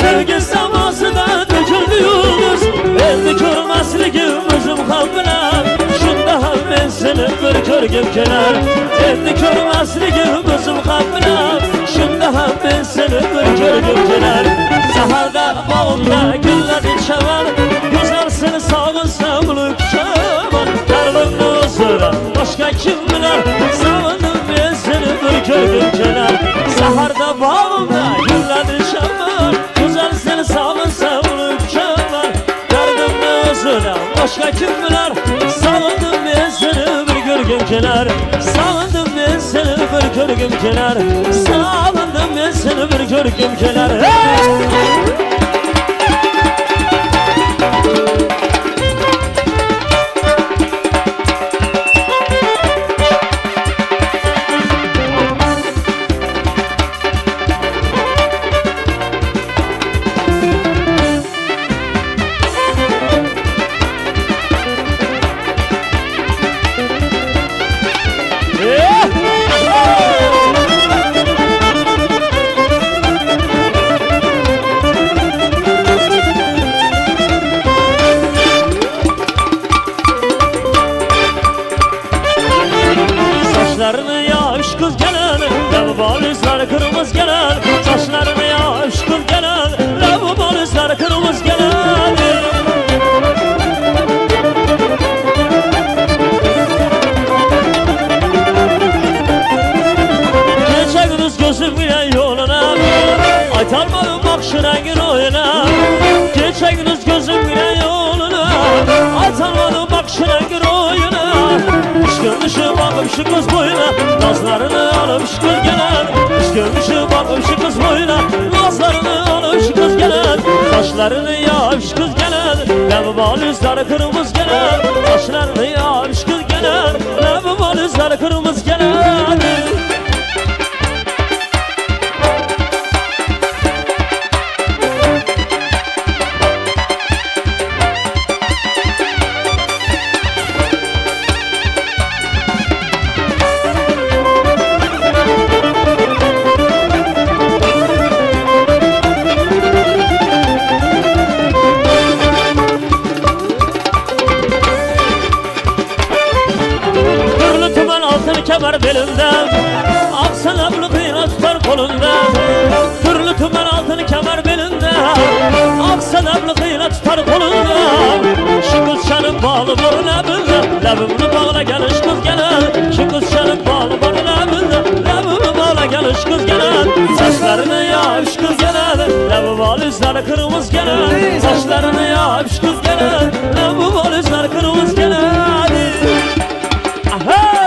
S3: Sevgi samasına döküldü yıldız Eldi körmezligim özüm kalbine Şunda ham ben seni bir körgümceler Eldi körmezligim özüm kalbine Şunda ham ben seni bir körgümceler Saharda bağımda gülledi çaman Güzel seni sağınsa bulup çaman Derdimli özüden başka kim bilir Savundım ben seni bir körgümceler Saharda bağımda gülledi çaman Güzel seni sağınsa bulup çaman Derdimli özüden başka kim bilir Savundım ben seni bir körgümceler Savundım ben seni bir körgümceler Savundım ben seni bir körgümceler Saçlarını yaş kız gelen Lavabalizler kırmızı gelen Saçlarını yaş kız gelen Lavabalizler kırmızı gelen Geçe gündüz gözümün yoluna Aytarmadım bakşı rengin oyuna Geçe gündüz gözümün yoluna Aytarmadım bakşı rengin oyuna Görmüşüm bakım şu kız boyuna Nazlarını alıp şu kız gelen Görmüşüm bakım şu kız boyuna Nazlarını alıp şu kız gelen Saçlarını yağıp şu kız gelen Lavabalizler kırmızı gelen Saçlarını yağıp şu kız gelen Lavabalizler kırmızı gelen Kemer belinde Aksan ablı kıyına tutar kolunda Türlü tümen altın kemer belinde Aksan ablı kıyına tutar kolunda Şu kız şanın bağlı var labında Labımını bağla gel şu kız gelen Şu kız şanın bağlı var labında Labımını bağla gel şu kız gelen Saçlarını yağ şu kız gelen Labı valizler kırmızı gelen Saçlarını yağ şu kız gelen Labı valizler kırmızı gelen Aha!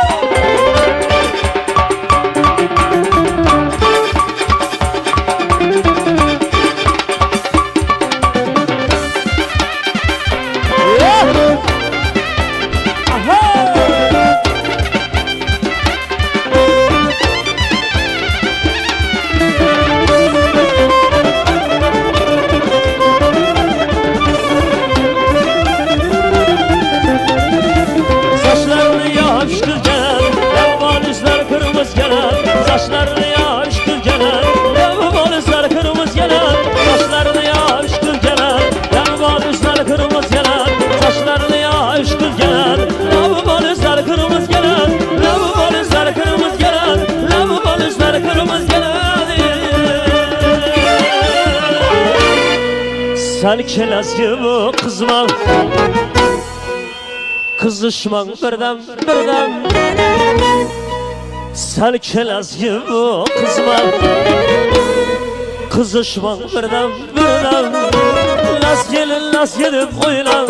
S3: Sen kelez gibi kızma Kızışman birden Sen kelez gibi kızma Kızışman birden Las gelip oylan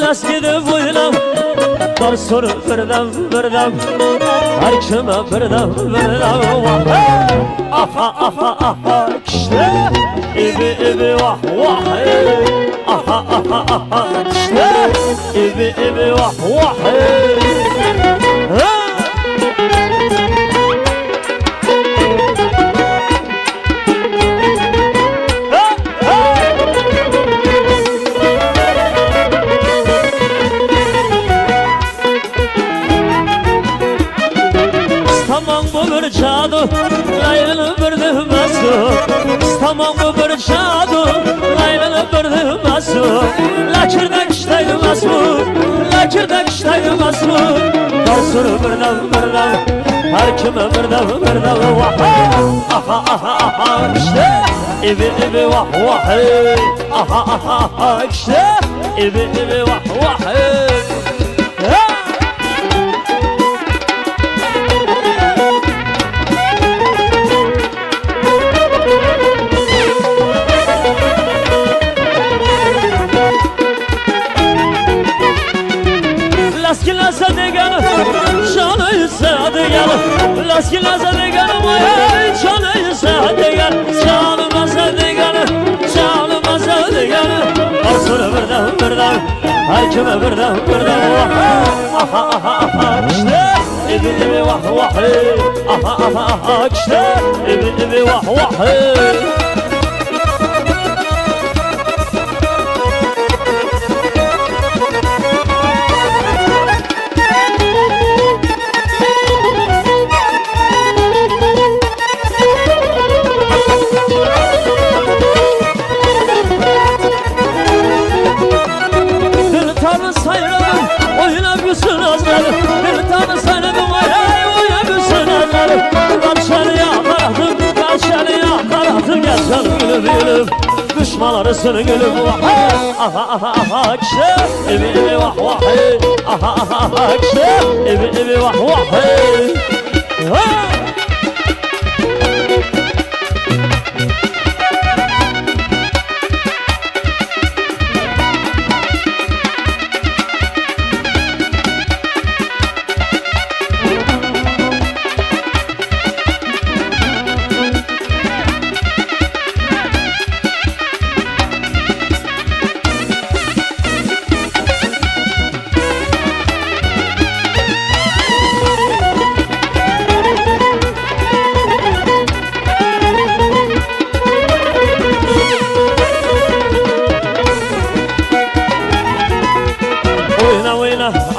S3: Las gidip oylan Dar soru birden Her kime birden Aha işte Ebi vah Aha işte Ebi vah Tamam bu bir cadı, laylanı bir düğmesi. Tamam bu bir cadı, laylanı bir düğmesi. Lakirden işleymez bu, lakirden işleymez bu. Darsını birden, her kime birden. Aha işte, ebi vah Aha işte, ebi vah Laskilasa deganı, canı sadıgan Laskilasa deganı, canı sadıgan Canımasa deganı, canımasa deganı Arsını birden, her kime birden Aha işte, ebi vah Aha işte, ebi vah Bir tane sayradım oynamışsın azlarım Kalçanıya karattım Gel canım gülüm Düşmanları seni gülüm Aha işte Ebi vah Aha işte Ebi vah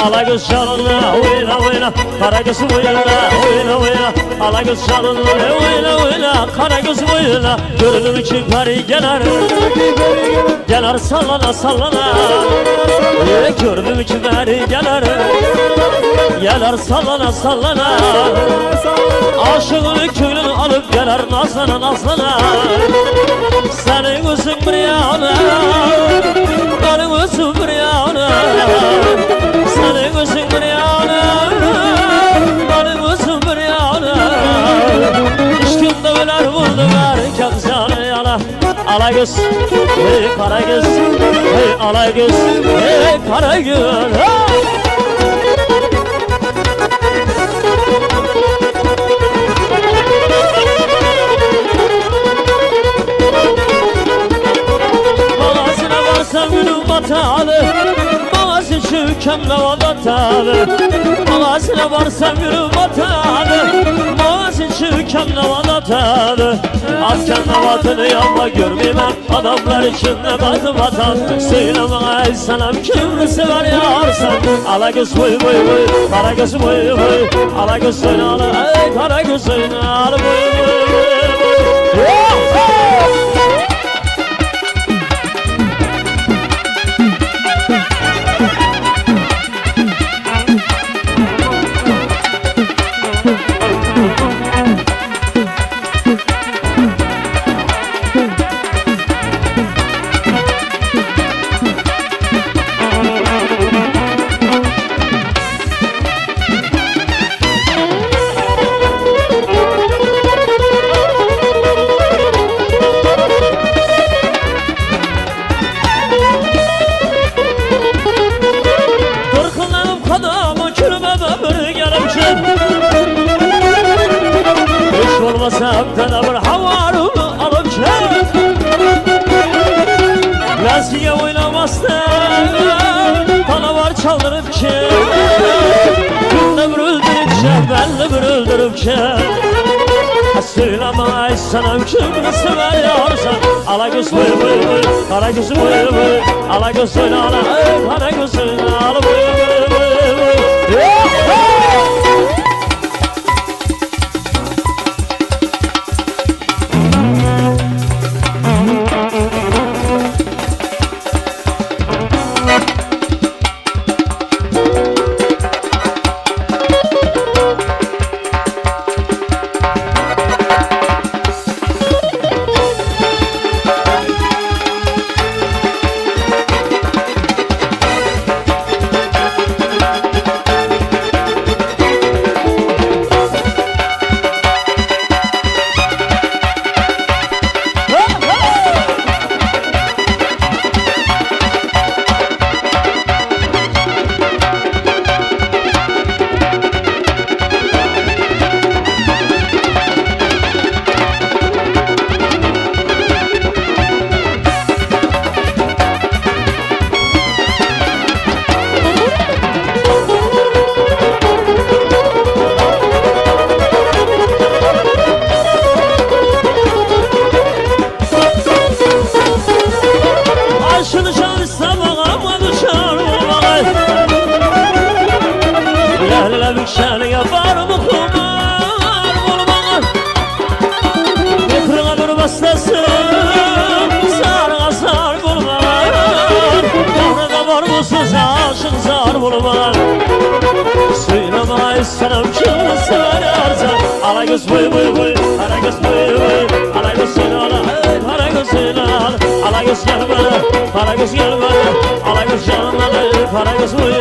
S3: Alagöz çalınla oyna Karagöz oyna Alagöz çalınla oyna Karagöz oyna Gördüm ki pari gelir Gelir sallana Gördüm ki pari gelir Gelir sallana Aşığını köylünü alıp gelir nazlana Senin gözün bir yana Benim gözüm bir yana Senin gözün bir yana Benim gözüm bir yana İşkimde öler vurdu verken canı yana Alagöz, hey Karagöz Hey Alagöz, hey Karagöz Babasına varsa günün batalı Babası çükemle o batalı Babasına varsa günün batalı Babası çükemle o batalı Asken navatını yanma görmeyeyim Adamlar içinde batı batan Söyle bana ey sanam kimri sever yarsan Alagöz boy Karagöz boy Alagöz oynalı ey Karagöz oynalı boy düşer Söyleme sana kim sever yarsan Ala göz vır vır vır Kara göz vır vır Ala göz söyle ala Kara göz söyle ala vır vır vır vır Sanam kim sever yarsan Ala göz vır vır vır Ala göz vır vır Ala göz söyle ala Ala göz söyle ala Ala göz gel bana Ala göz gel bana Ala göz canına Ala göz oyna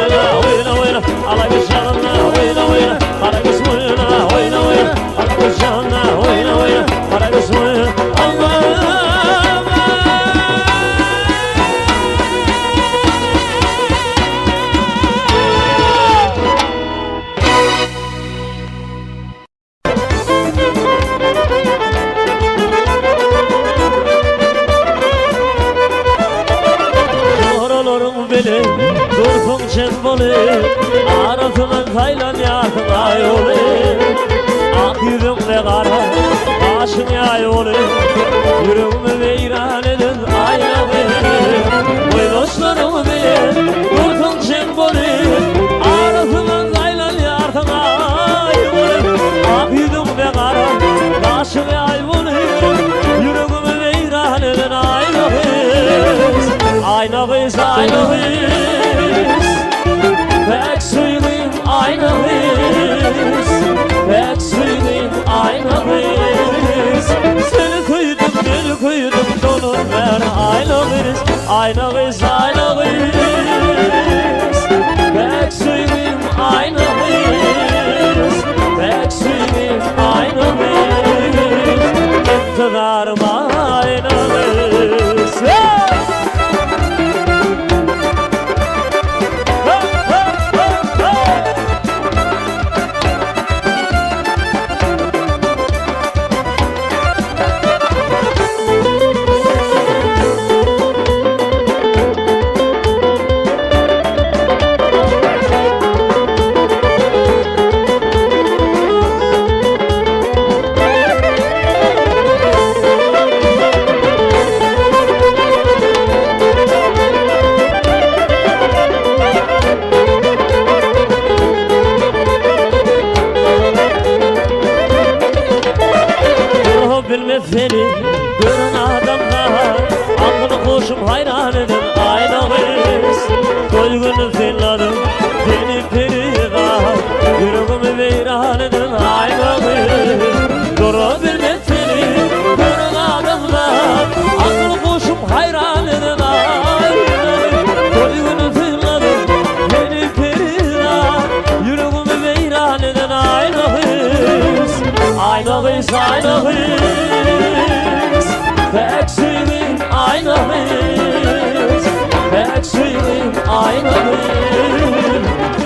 S3: oyna oyna Ala göz canına oyna oyna Ala göz oyna oyna oyna Ala göz canına oyna oyna Ala göz oyna Allah Dursun cemboli Arasına kaylan yakın ay oli Ak yüzümle kara Başın yay oli Yüreğimi veyran edin ayna beni Oy dostlarım beni Dursun cemboli Arasına kaylan yakın ay oli Ak yüzümle kara Başın yay oli Yüreğimi veyran edin ayna beni Ayna kız, ayna kız Pek söyleyeyim ayna kız Pek söyleyeyim ayna kız Seni koydum, beni koydum Donur ver ayna kız Ayna kız, ayna kız Pek söyleyeyim ayna kız Pek söyleyeyim ayna kız İntidarım ayna kız Bilmez seni görün adamlar Aklı koşum hayran edin ayna kız Doygunum selladım beni perigan Yüreğimi veyran edin ayna kız Doğru bilmez seni görün adamlar Aklı koşum hayran edin ayna kız Doygunum selladım beni perigan Yüreğimi veyran edin ayna kız Ayna kız, ayna kız Pek söyleyeyim ayna kız Pek söyleyeyim ayna kız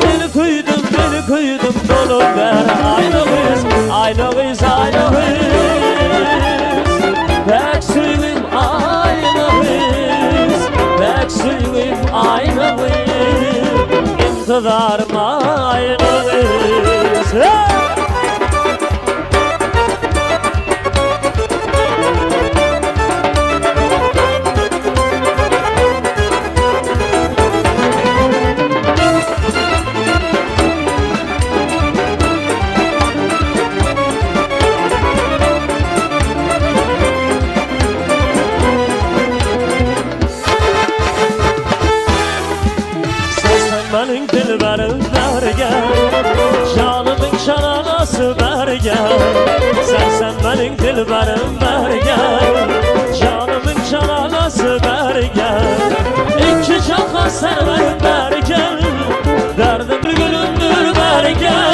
S3: Beni koydum dolu ver ayna kız Ayna kız, ayna kız Pek söyleyeyim ayna kız Pek söyleyeyim ayna kız İntidarım ayna kız dilberim bergen Canımın şananası bergen Sen benim dilberim bergen Canımın şananası bergen İki çaka serverim bergen Derdim bülbülümdür bergen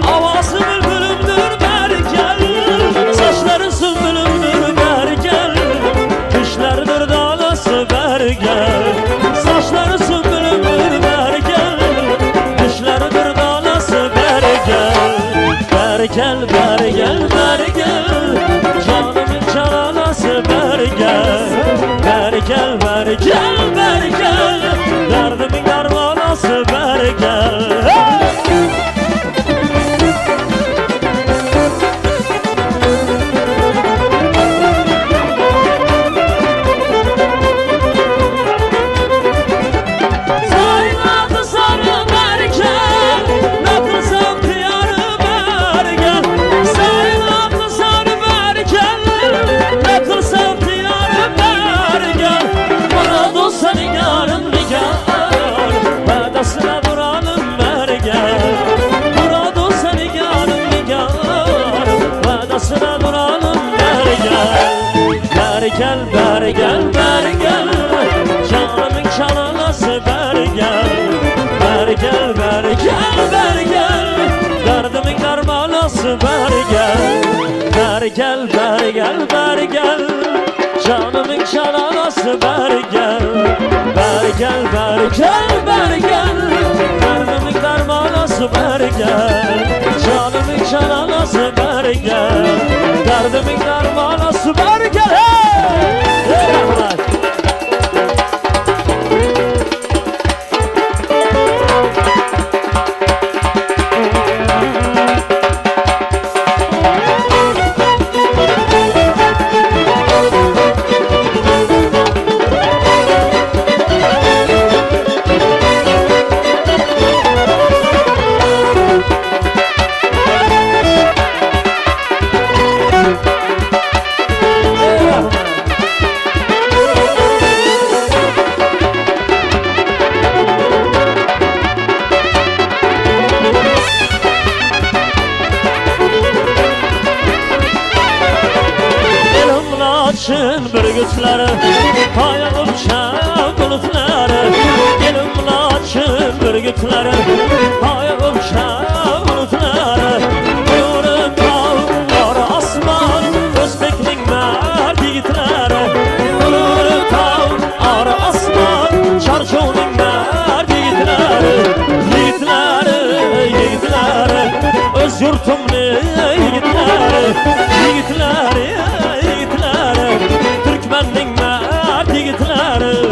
S3: Havası bülbülümdür bergen Saçları sümbülümdür bergen Düşlerdir dalası bergen Saçları sümbülümdür bergen Düşlerdir dalası bergen Bergel bergel bergel Canımın cananası bergel Bergel bergel bergel Derdimin darmanası bergel Bergel bergel bergel Canımın çalanası bergel Bergel bergel bergel Derdimin darmanası bergel Bergel bergel bergel Canımın çalanası bergel Bergel bergel bergel Derdimin darmanası bergel Canımın çalanası bergel Derdimin darmanası bergel Bürgütleri Hayal uçan bulutları Elimle açın bürgütleri Hayal uçan bulutları Buyurun dağlar asman Özbek'nin mert yiğitleri Buyurun dağlar asman Çarşoğlu'nun mert yiğitleri Yiğitleri, yiğitleri Öz yurtumlu yiğitleri Yiğitleri, yiğitleri Türkmen'in mert yiğitleri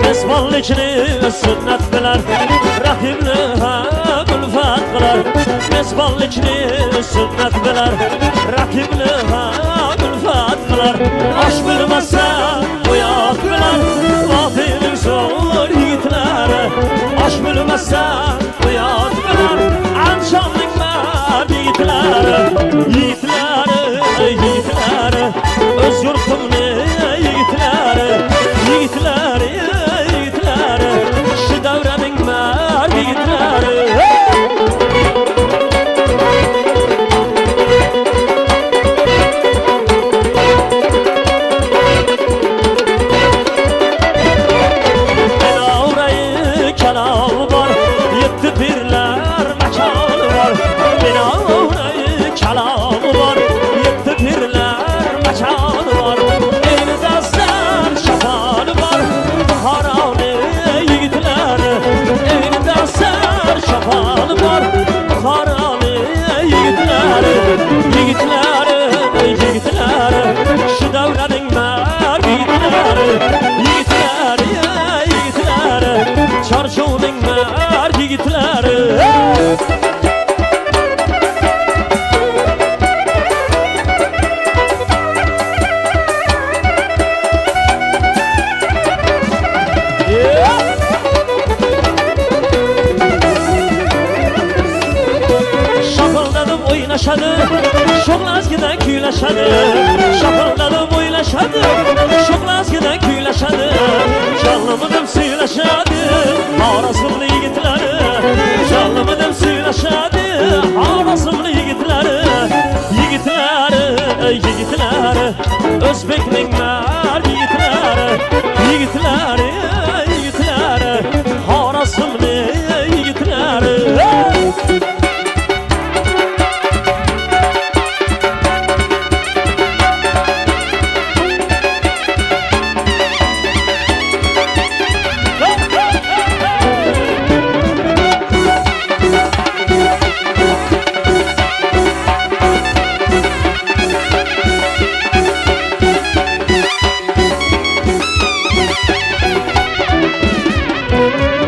S3: Mesballikini sünnet biler Rahimli ha gülfet kılar Mesballikini sünnet biler Rahimli ha gülfet kılar Aş bilmezse uyat biler Vafinin zor yiğitleri Aş bilmezse uyat biler Anşanlık mert yiğitleri Yiğitleri, yiğitleri Öz yurtumlu yiğitleri Yiğitleri, yiğitleri Şu devrenin mert yiğitleri Binavrayı kelam var Yetti birler mekanı var Binavrayı kelam var oynaşadı Şoqlaz giden kuylaşadı Şapırladım oynaşadı Şoqlaz giden kuylaşadı Canlımıdım suylaşadı Arasımlı yigitleri Canlımıdım suylaşadı Arasımlı yigitleri Yigitleri Özbekning mer yigitleri Yigitleri Arasımlı yigitleri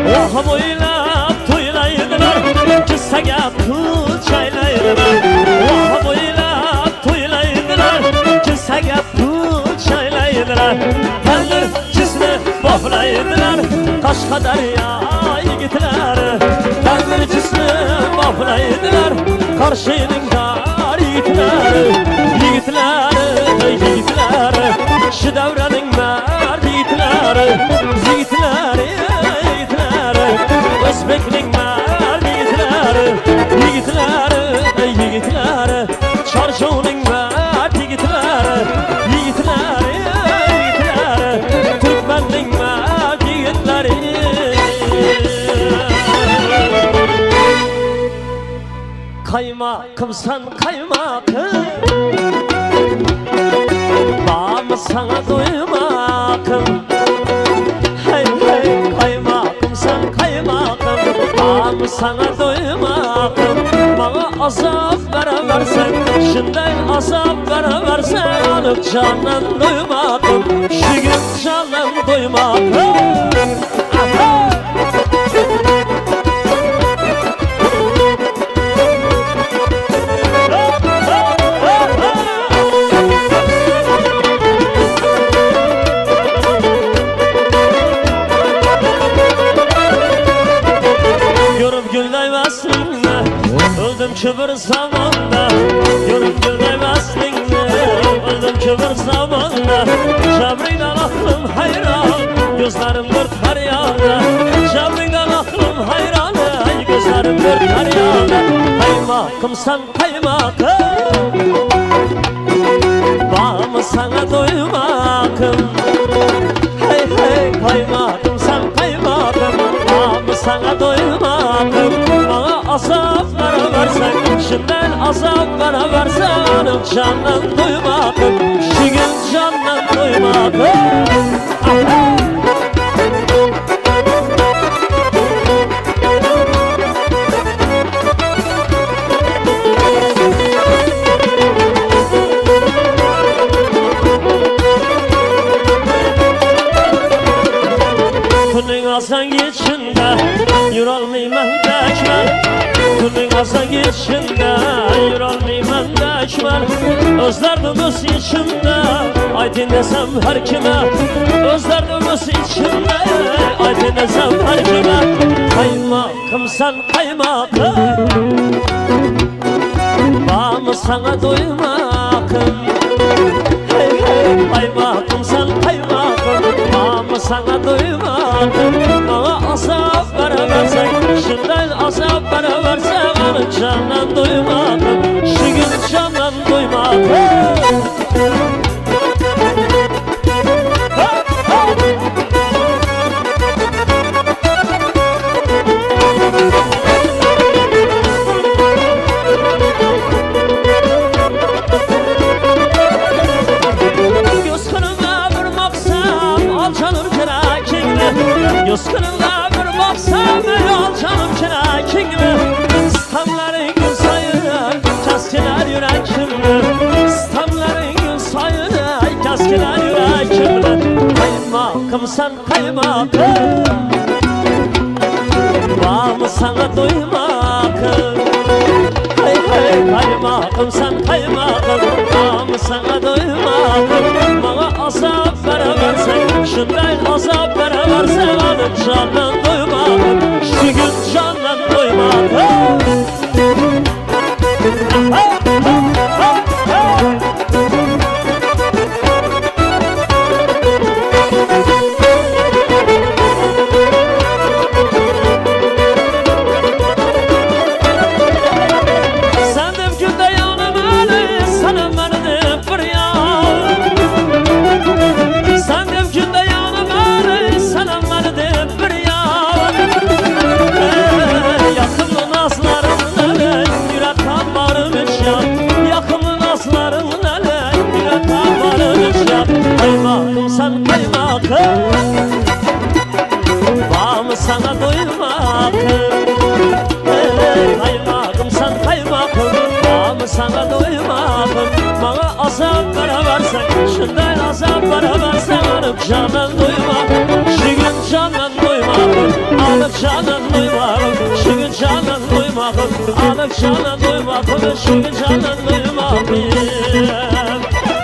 S3: Vaham oylab to'ylaydilar Kissaga pul chaylaydilar Vaham oylab to'ylaydilar Kissaga pul chaylaydilar Tandir jisni boplaydilar Qashqadaryo yigitlari Tandir jisni boplaydilar Qarshining dar yigitlari Yigitlari Shu davraning mard yigitlari Yigitlari Özbekning mard yigitlari Yigitlari Chorjovning mard yigitlari Yigitlari Turkmanning mard yigitlari Qaymoqimsan qaymoqim Bormi sana do'ymoqim Hey qaymoqimsan qaymoqim Bormi sana do'ymoqim Bana azob beraversen Shunday azob beraversen Alıp candan do'ymoqim Shugim candan do'ymoqim Öldüm bir zamanda Yürüm gülmemezliğine Öldüm bir zamanda Cabri'den aklım hayran Gözlerim dört feryana Cabri'den aklım hayran Gözlerim dört feryana Kaymakımsan kaymakım Bağımı sana doymakım Hey kaymakımsan kaymakım Bağımı sana doymakım Bana azap versen Şimdiden azap versen Anım candan duymakım Şigin candan duymakım Günün azan geçinde Yürolmayman dökmen Günün azan geçinde Yürolmayman dökmen Özlerimiz içimde Aydın desem her kime Özlerimiz içimde Aydın desem her kime Kaymakımsan kaymakım Bağımı sana doymakım Hey kaymakımsan kaymakım Bağımı sana doymakım Bana azap veremezsen Şimdiden azap veremezsen Anı candan doymakım Şu gün candan doymakım Yuskununa bir baksam Al canım kirakingmi Stamların sayılır Kaskeler yürekimli Stamların sayılır Kaskeler yürekimli Kaymakımsan kaymakım Bağımı sana doymakım Hey kaymakımsan kaymakım Bağımı sana doymakım Bana azap veremezsen Şundan azap veremezsen Anım candan doymakım Şu gün candan doymakım sana doymadım. Bana azap veremezsen, şunday azap veremezsen alıp canın doymadım. Şu gün canın doymadım, alıp canın doymadım. Şu gün canın doymadım, alıp canın doymadım. Şu gün canın doymadım.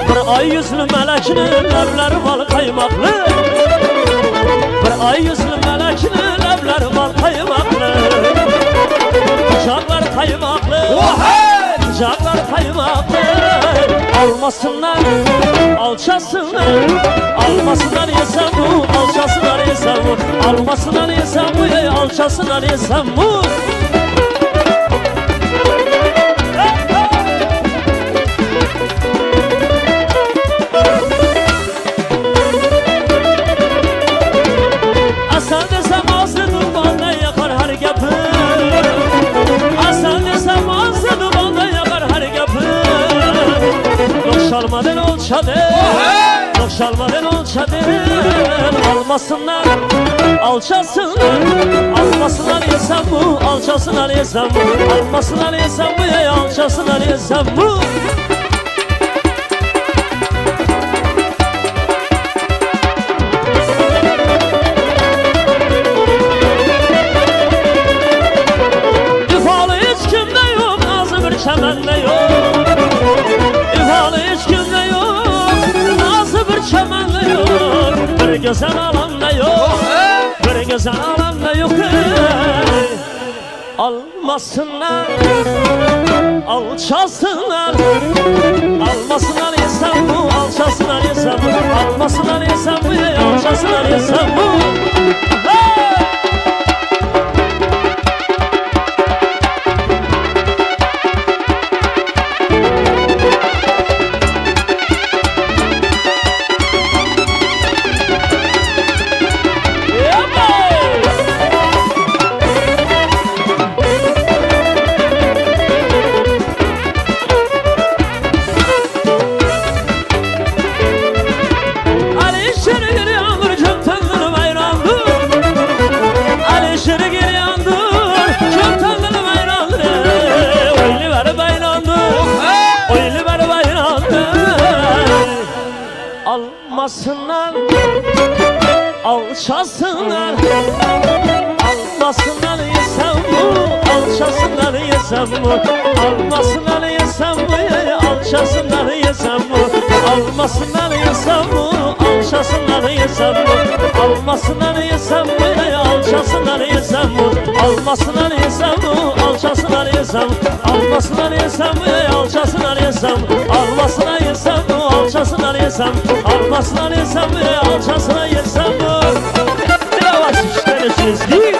S3: Bir ay yüzlü melekinin evleri bal kaymaklı. Bir ay yüzlü melekinin evleri bal kaymaklı. Bıçaklar kaymaklı, bıçaklar kaymaklı. Almasınlar, alçasınlar. Almasınlar yesem bu, alçasınlar yesem bu. Almasınlar yesem bu, alçasınlar yesem bu. Asan desem ağzı dumanla yakar her yapı. Asan desem ağzı dumanla yakar her yapı. Nokşalmadan olçadı, nokşalmadan olçadı. Almasınlar, alçasınlar. Almasınlar yesem bu, alçasınlar yesem bu. Almasınlar yesem bu, alçasınlar yesem bu. Çemende yok, ifalı hiç kimde yok. Nazlı bir çemende yok, bir güzel alemde yok, bir güzel alemde yok. Almasınlar, alçasınlar. Almasınlar yesem bu, alçasınlar yesem bu. Almasınlar yesem bu, alçasınlar yesem bu. Almasınlar, alçasınlar. Almasınlar yesem bu, alçasınlar yesem bu. Almasınlar yesem bu, alçasınlar yesem bu. Almasınlar yesem bu, alçasınlar yesem bu. Almasınlar yesem bu, alçasınlar yesem bu. Almasınlar yesem bu, alçasınlar yesem bu. Almasınlar yesem bu, alçasınlar yesem bu. Almasınlar yesem bu, alçasınlar yesem. Almasınlar yesem bu, alçasınlar yesem bu. Biraz işleriniz değil mi?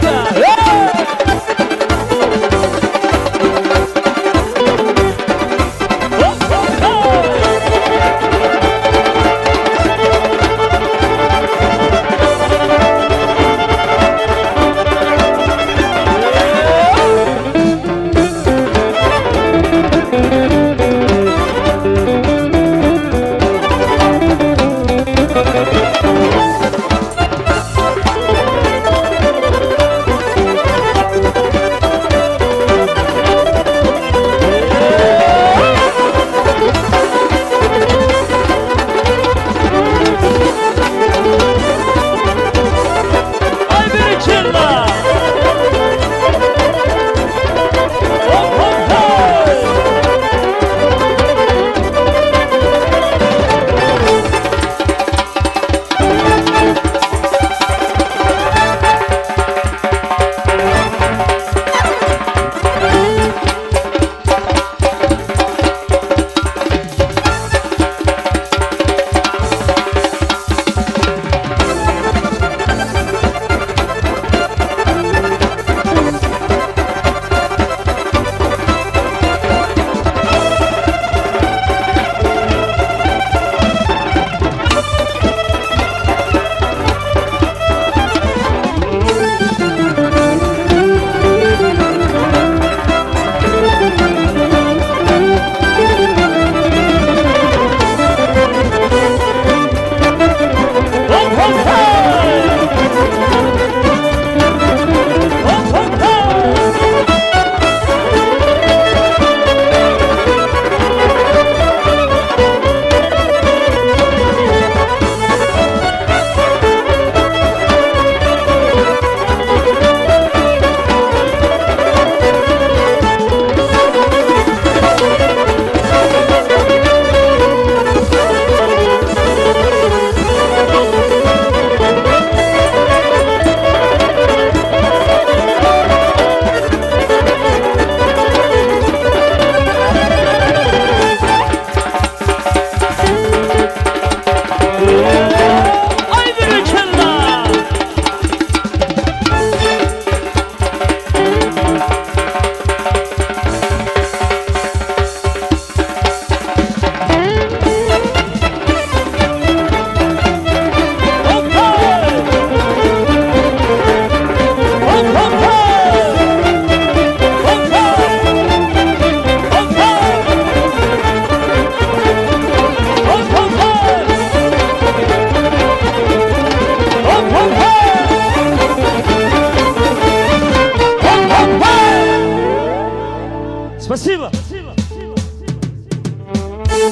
S4: Ray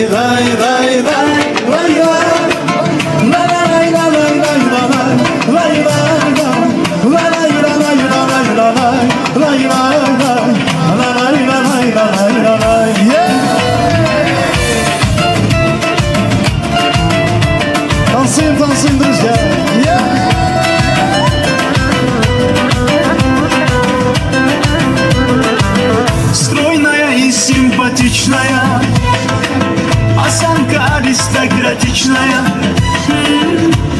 S4: ray ray ray ray ray ray Танцуем, танцуем, друзья.
S2: Стройная и симпатичная, осанка аристократичная,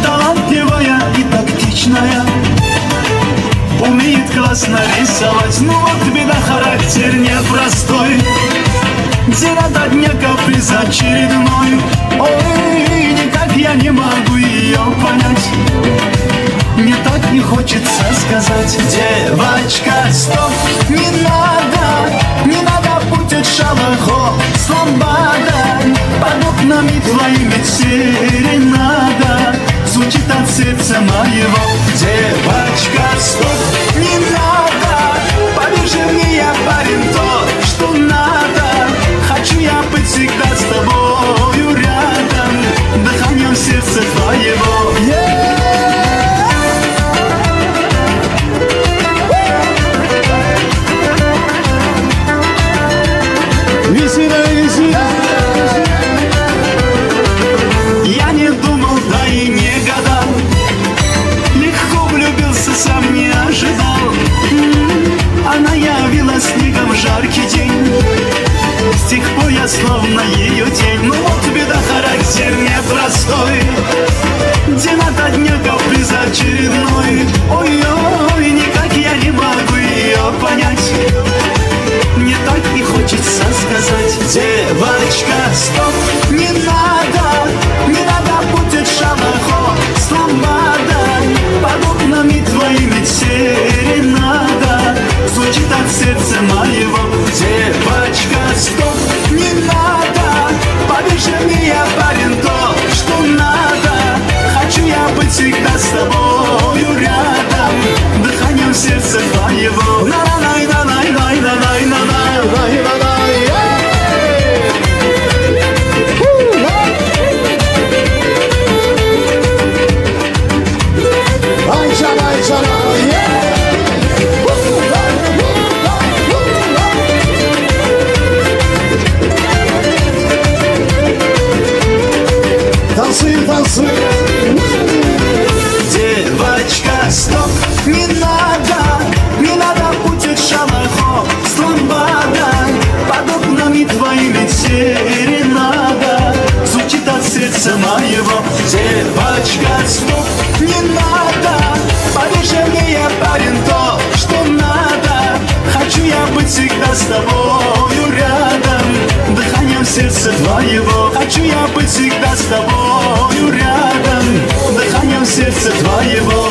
S2: талантливая и тактичная, умеет классно рисовать. Ну вот беда, характер непростой, день ото дня каприз очередной. Ой, никак я не могу ее понять, мне так не хочется сказать: девочка, стоп, не надо путать шалахо с ламбадой. Под окнами твоими серенада звучит от сердца моего. Девочка, стоп, не надо, поверь мне, я парень тот, что надо. Хочу я быть всегда с тобою рядом, дыханием сердца твоего. Я не думал, да и не гадал, легко влюбился, сам не ожидал. Она явилась снегом в жаркий день, с тех пор я словно ее тень. Ну вот беда, характер непростой, день ото дня каприз очередной. Ой-ой, никак я не могу ее понять, мне так и хочется сказать: девочка, стоп, не надо путать шалахо с ламбадой. Под окнами твоими серенада звучит от сердца моего. Девочка, стоп, не надо, поверь мне, я парень тот, что надо. Хочу я быть всегда с тобою рядом, дыханием сердца твоего.
S4: Танцуем, танцуем.
S2: Девочка, стоп, не надо путать шалахо с ламбадой. Под окнами твоими серенада звучит от сердца моего. Девочка, стоп, не надо, поверь мне, я парень тот, что надо. Хочу я быть всегда с тобою рядом, дыханием сердца твоего. Хочу я быть всегда с тобою рядом, дыханием сердца твоего.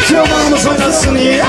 S4: Все, vamos oynasın ya.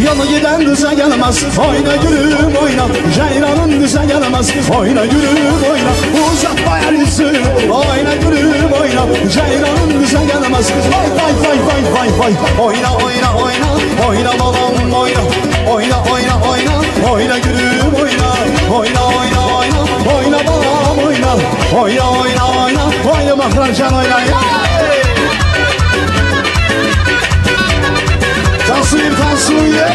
S4: Yana giden düze gelmez, oyna gülüm oyna. Ceylanın düze gelmez, oyna gülüm oyna. Uzatma yer yüzünü, oyna gülüm oyna. Ceylanın düze gelmez, vay vay vay vay vay vay. Oyna oyna oyna, oyna balam oyna. Oyna oyna oyna, oyna gülüm oyna. Oyna oyna oyna, oyna balam oyna. Oyna oyna oyna, oyna mahracan oyna. Tansuyu, tansuyu.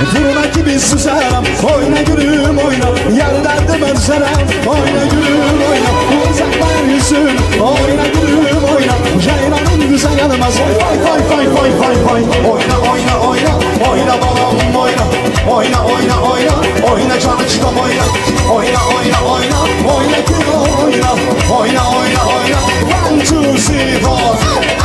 S4: Turuna gibi süzerem Oyna gülüm oyna Yerlerde benzerim Oyna gülüm oyna Uzaklar yüzüm Oyna gülüm oyna Ceylanın güzel yanımaz Fay fay fay fay fay fay Oyna oyna oyna Oyna balam oyna Oyna oyna oyna Oyna canı çıkam oyna Oyna oyna oyna Oyna kuru oyna Oyna oyna oyna 1, 2, 3, 4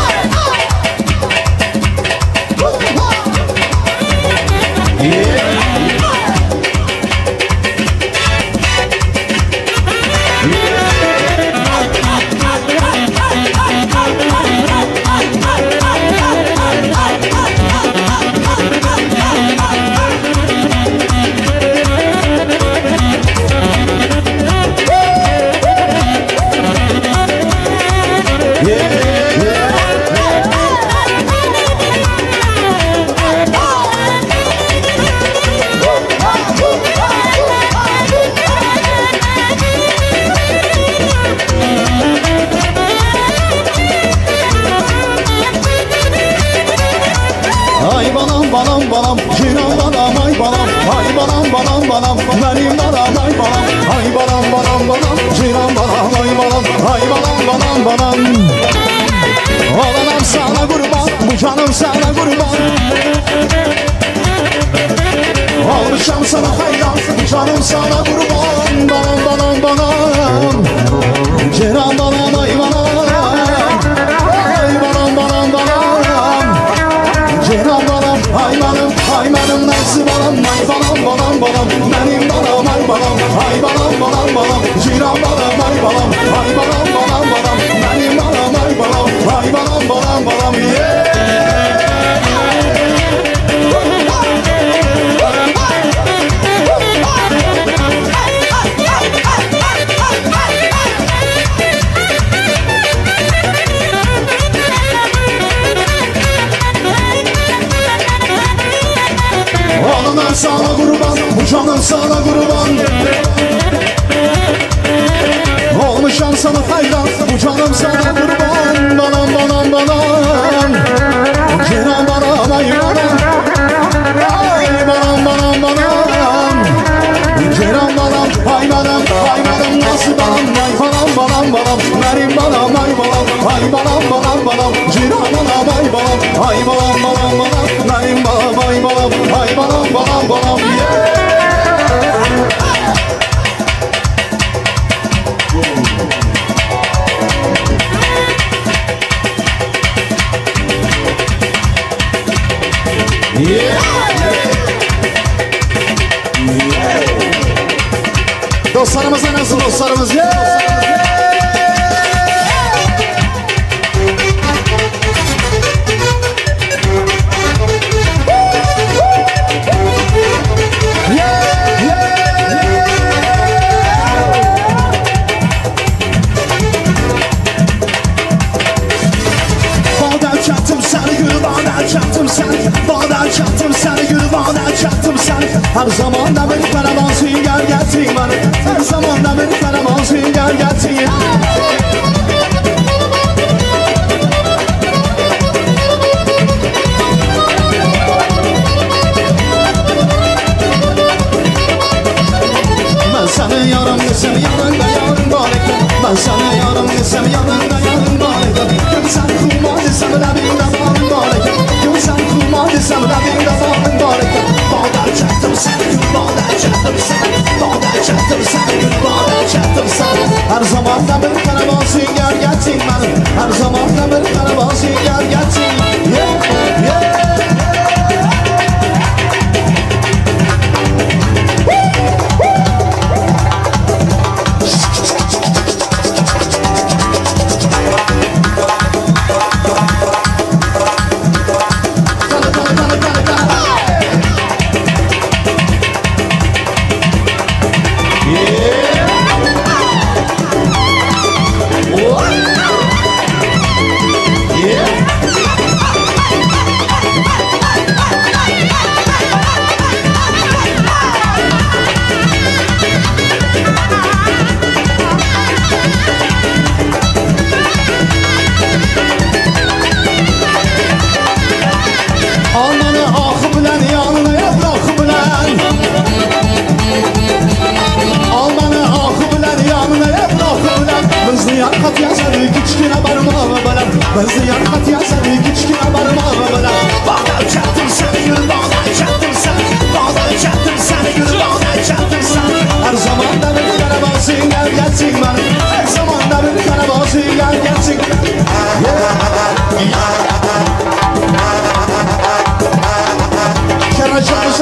S4: Ay banam banam banam Cinan banam ay banam Ay banam banam banam Benim banam ay banam Ay banam banam banam Cinan banam ay banam Ay banam banam banam Olanam sana kurban Bu canım sana kurban Olmuşam sana hayran Bu canım sana kurban Banam banam banam Cinan banam ay banam Ay banam banam banam Cinan banam, ay banam, ay banam, nasıl banam, ay banam, banam, banam, benim banam, ay banam, ay banam, banam, banam, Cinan banam, ay banam, ay banam, banam, banam, benim banam, ay banam, ay banam, banam, banam, Oğlum sana kurban, bu canım sana kurban Olmuşam sana hayran, bu canım sana kurban Banam banam banam Cinan banam ay banam Ay banam banam banam Cinan banam ay banam ay banam Nasıl banam ay banam banam banam Benim banam ay banam ay banam banam banam Cinan banam ay banam ay banam banam banam Benim banam ay banam ay banam banam banam Dostlarımız nasıl dostlarımız? Bağdan çattım seni gül bağdan çattım seni Bağdan çattım seni gül bağdan çattım seni Her zaman da beni fenomen sünger getir beni Her zaman da beni fenomen sünger getir Ben sana yarım desem yanında yarım bareken Ben sana yarım desem yanında yarım bareken Gülsen kurma desem de bir damarım bareken Gülsen kurma desem de bir damarım bareken Bağdan çaktım seni gül bağdan çaktım seni Bağdan çaktım seni gül bağdan çaktım seni Her zaman da bir karavan sünger getir beni Her zaman da bir karavan sünger getir Yeah yeah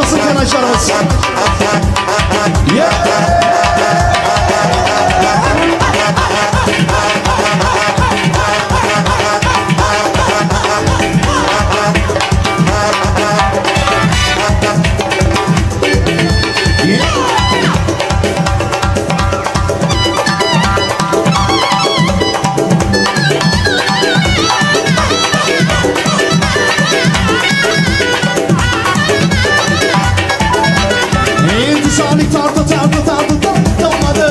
S4: Yaşasın Kenaşarız. Yeah. İntisalik tartı kalmadı.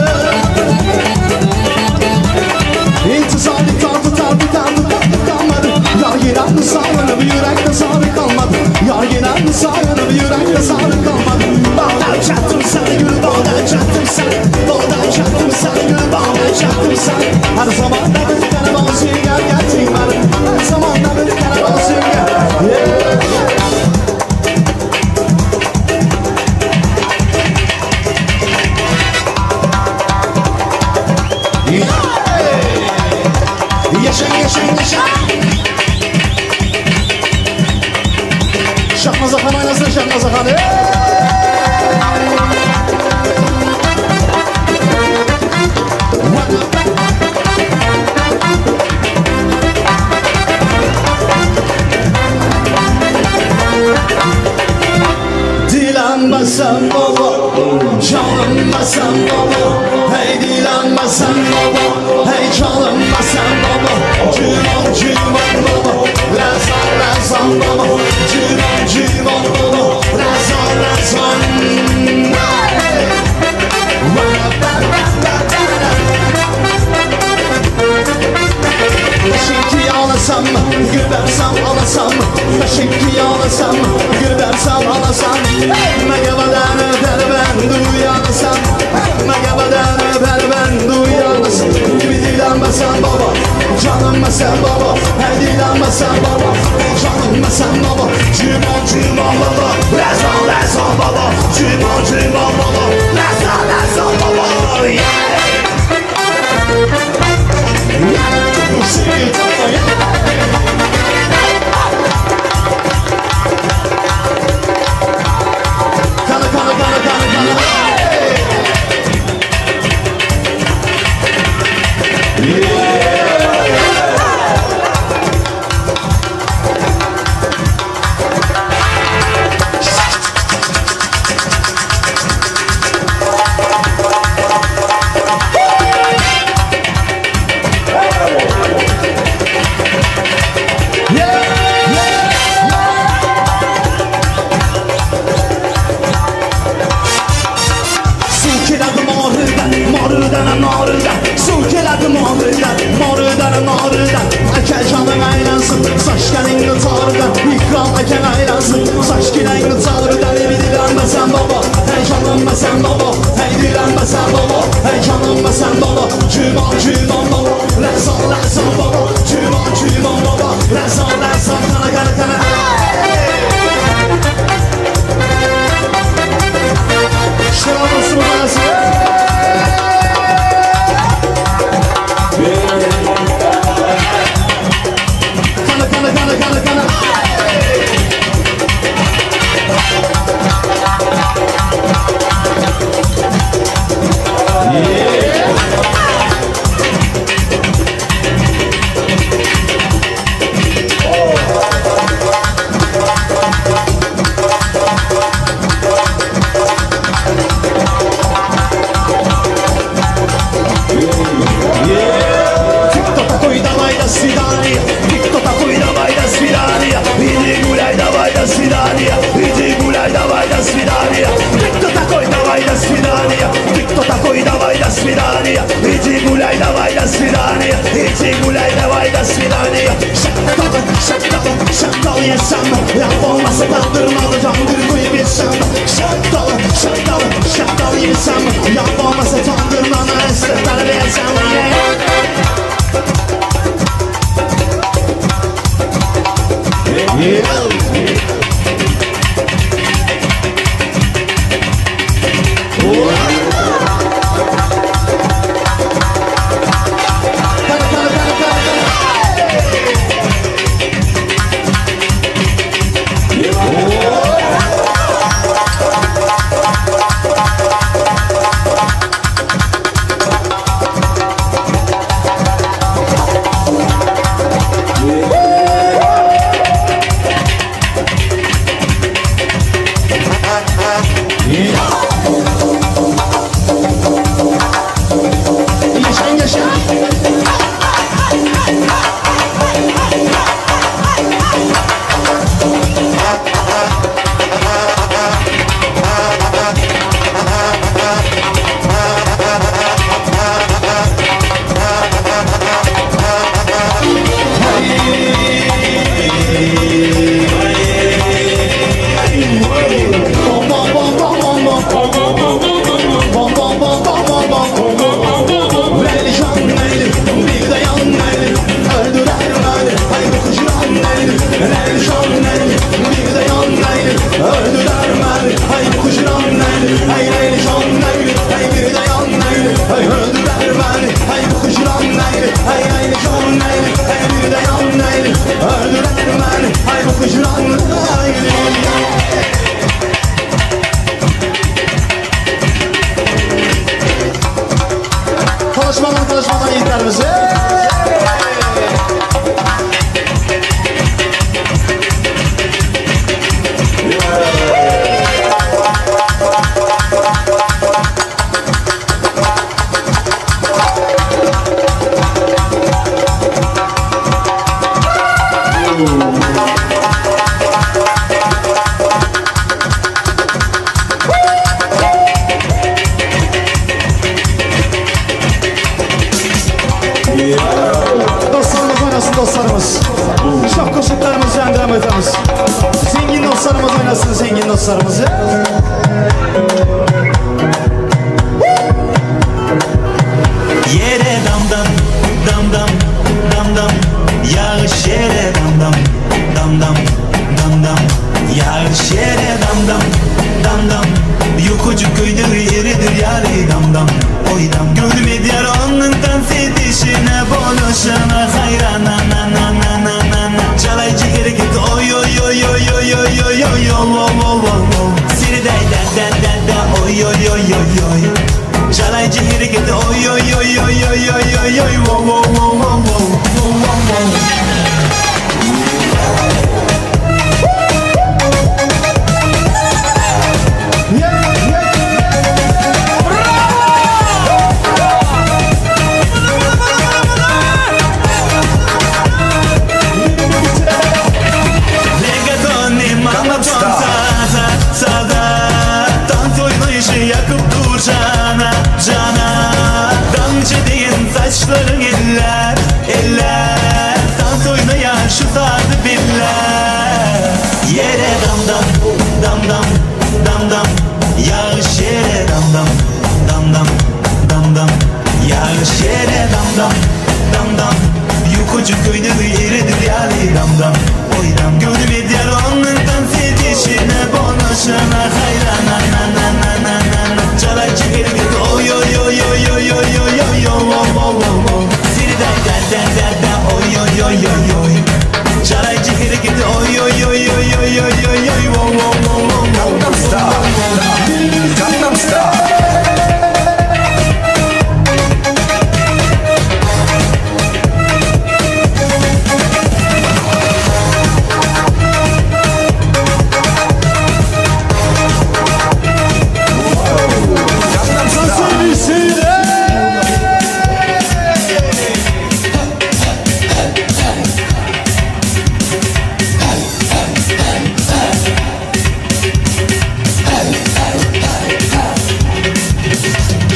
S4: İntisalik tartı kalmadı. Yar giren sağlanıp yürekte sarı kalmadı. Yar giren sağlanıp yürekte sarı kalmadı. Bağdan çattım sana gül, bağdan çattım sana. Bağdan çattım sana gül, bağdan çattım sana. Her zaman da bir karavan sünger getirmedi. Her zaman da bir karavan sünger. Yeah. Yaşa. Şahmaz Akan oynasın Şahmaz Akan. Dilenmesen baba, çalınmasan baba. Hey dilenmesen baba, hey çalınmasan baba. Cüman baba, lazan baba. Cüman baba, lazan. Taşınki ağlasam, gübersem ağlasam. Taşınki ağlasam, gübersem ağlasam. Megabadan öper ben duyanasam. Megabadan öper ben duyanasam. Gibi dilenmesen baba, canım sen baba. Hey dilenmesen baba, canım sen baba. Cüman baba, lazan baba. Cüman baba, lazan baba. Yaşayın yaşayın. Konuşmadan yiğitlerimizi. Dostlarımız oynasın dostlarımız. Şok koşuklarımız yandıran ötemiz. Zengin dostlarımız oynasın zengin dostlarımızı.
S2: Yere dam dam dam dam dam dam yağış yere dam dam dam dam dam dam yağış yere dam dam dam dam yukucu köyde yeridir yari dam dam oy dam gönlüm diyar onun dans edişine bonuşuna hayrana na na na na na na çalaycı geri git oy oy oy oy oy oy oy oy oy siri day da da da da oy oy oy oy oy çalaycı geri git oy oy oy oy oy oy oy oy wo wo wo wo wo wo wo saçların eller, eller dans oynayan şu sadı biller yere dam dam, dam dam, dam dam yağış yere dam dam, dam dam, dam dam yağış yere dam dam, dam dam yukucu köyde yeridir yali dam dam oy dam gönlüm diyar onun dans edişine bonuşuna hayrana na na na na na na çalaycı geri git oy oy oy oy oy oy oy oy oy siri da da da da da oy oy oy oy oy çalaycı geri git oy oy oy oy oy oy oy oy Gangnam Style Gangnam Style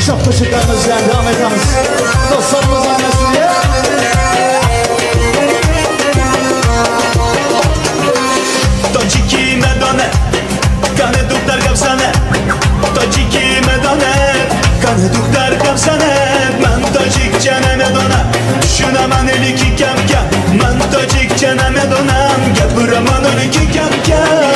S4: Şok koşuklarımız yandıran ötemiz. Dostlarımız oynasın diye.
S2: Točiki me done, kane duktar kapsane Točiki me done, kane duktar kapsane Man točik çeneme dona, düşünaman eliki kem kem Man točik çeneme donam, gepuraman eliki kem kem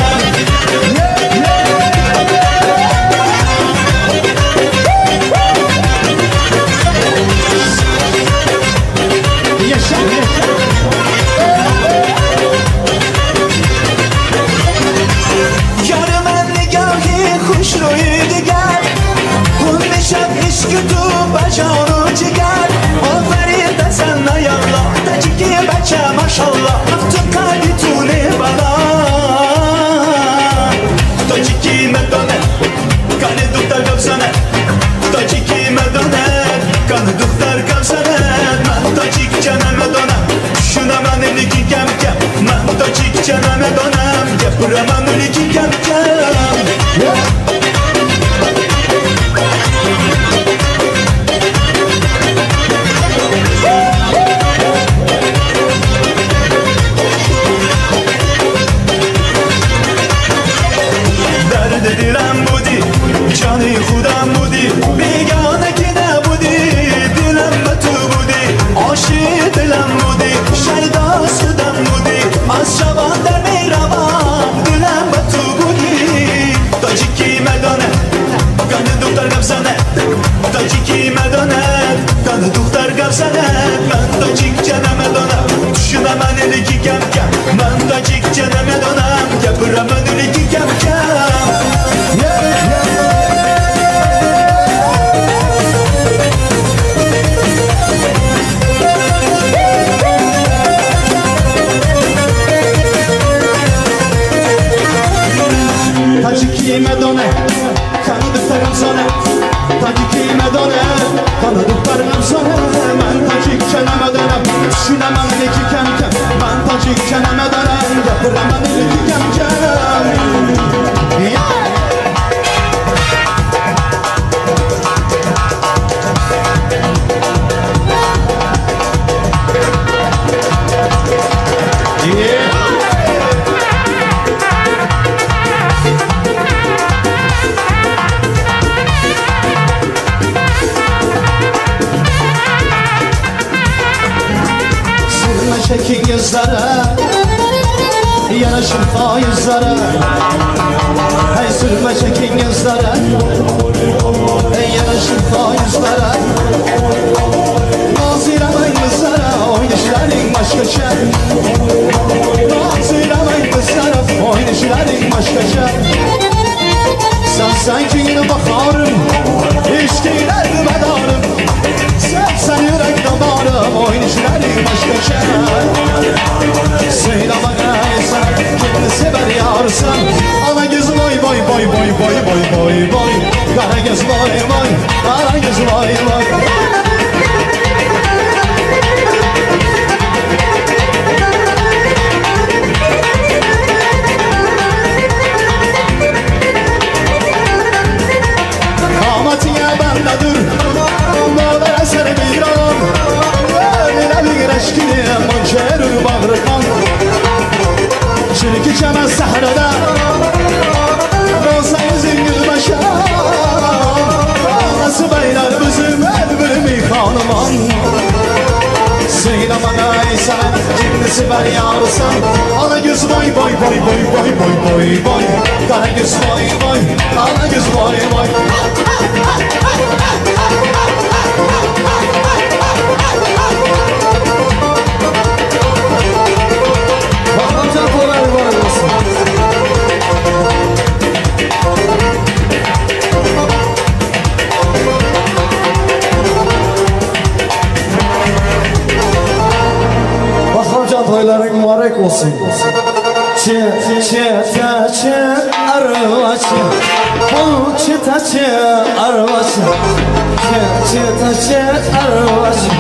S2: Maşallah, aftın kalbi tune bana Točiki me done, دلم بودی جانی خودم بودی بیگانه که نبودی دلم به تو بودی عاشق دلم بودی شیدا خودم بودی از شبان در میروم دلم به تو بودی تاجیکی مدانه گنده دختر گفزنه تاجیکی مدانه گنده دختر گفزنه من تاجیک جنم دانم شده من الیکی کم کم من تاجیک جنم دانم گبرم من الیکی کم کم
S4: تاجیکی مدانه کنه دخترم زانه تاجیکی مدانه کنه دخترم زانه من تاجیک کنم دارم شونه من لیکی کم کم من تاجیک کنم دارم گفرم من لیکی کم کم Çekin gözlere Yanaşın faizlere Hey sürme çekin gözlere Yanaşın faizlere Naziremen kızlara Oynayışların başka şey Naziremen kızlara Oynayışların başka şey Sen yine bakarım İşkiler medarım Sen yürek damarım Oynayışların başka şey Söyle bana sen Kimini sever yarsan Ana göz boy boy boy boy boy boy boy boy Kara göz boy boy Kara göz boy boy Kamatiye bendedir Mağlar eser bir an Öyle eşkini Mançerur bağrıkan Çirki çemez sahrada Rozayı zingil başa Nasıl beyler bizim elbirimi kanıman Söyle bana sen Kimisi ver yarısan Ana göz boy boy boy boy boy boy boy boy Kara göz boy boy Ana göz boy boy Bakalcan toyların mübarek olsun. Çıtaçı arvaçı Bu çıtaçı arvaçı Çıtaçı arvaçı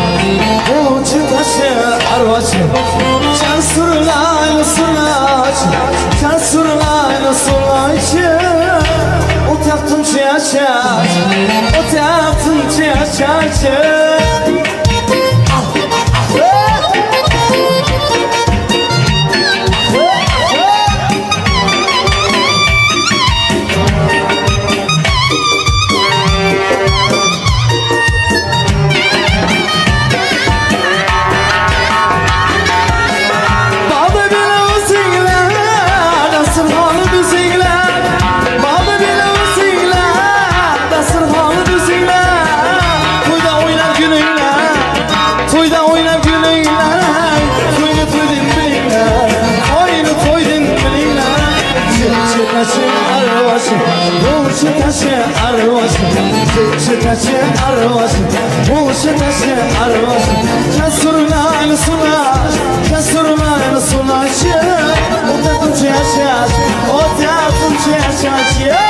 S4: Bu çıtaçı arvaçı Çan surlaylı sulaçı Çan surlaylı sulaçı O taktın çıyaçı O taktın çıyaçı Çıtaçı arvası Çıtaçı arvası Bu çıtaçı arvası Kesurlaylı sulaç Kesurlaylı sulaç O tatım çeşaç O tatım çeşaç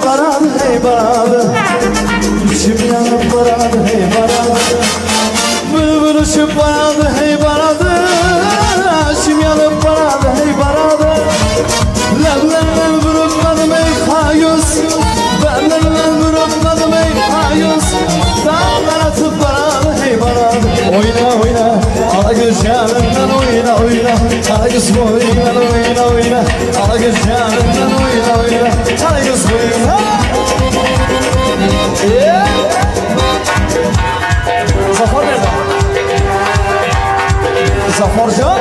S4: baradı hey baradı İçim yanıp baradı hey baradı Bülbül uçup baradı hey baradı İçim yanıp baradı hey baradı Lemlemlem vurulmadım ey kayus Lemlemlem vurulmadım ey kayus Dağlar atıp baradı hey baradı Oyna oyna ala güzelinden oyna oyna Ala güz boyundan oyna oyna Ala güzelinden oyna oyna Ala güz boyundan Zafer nerede? Zafercan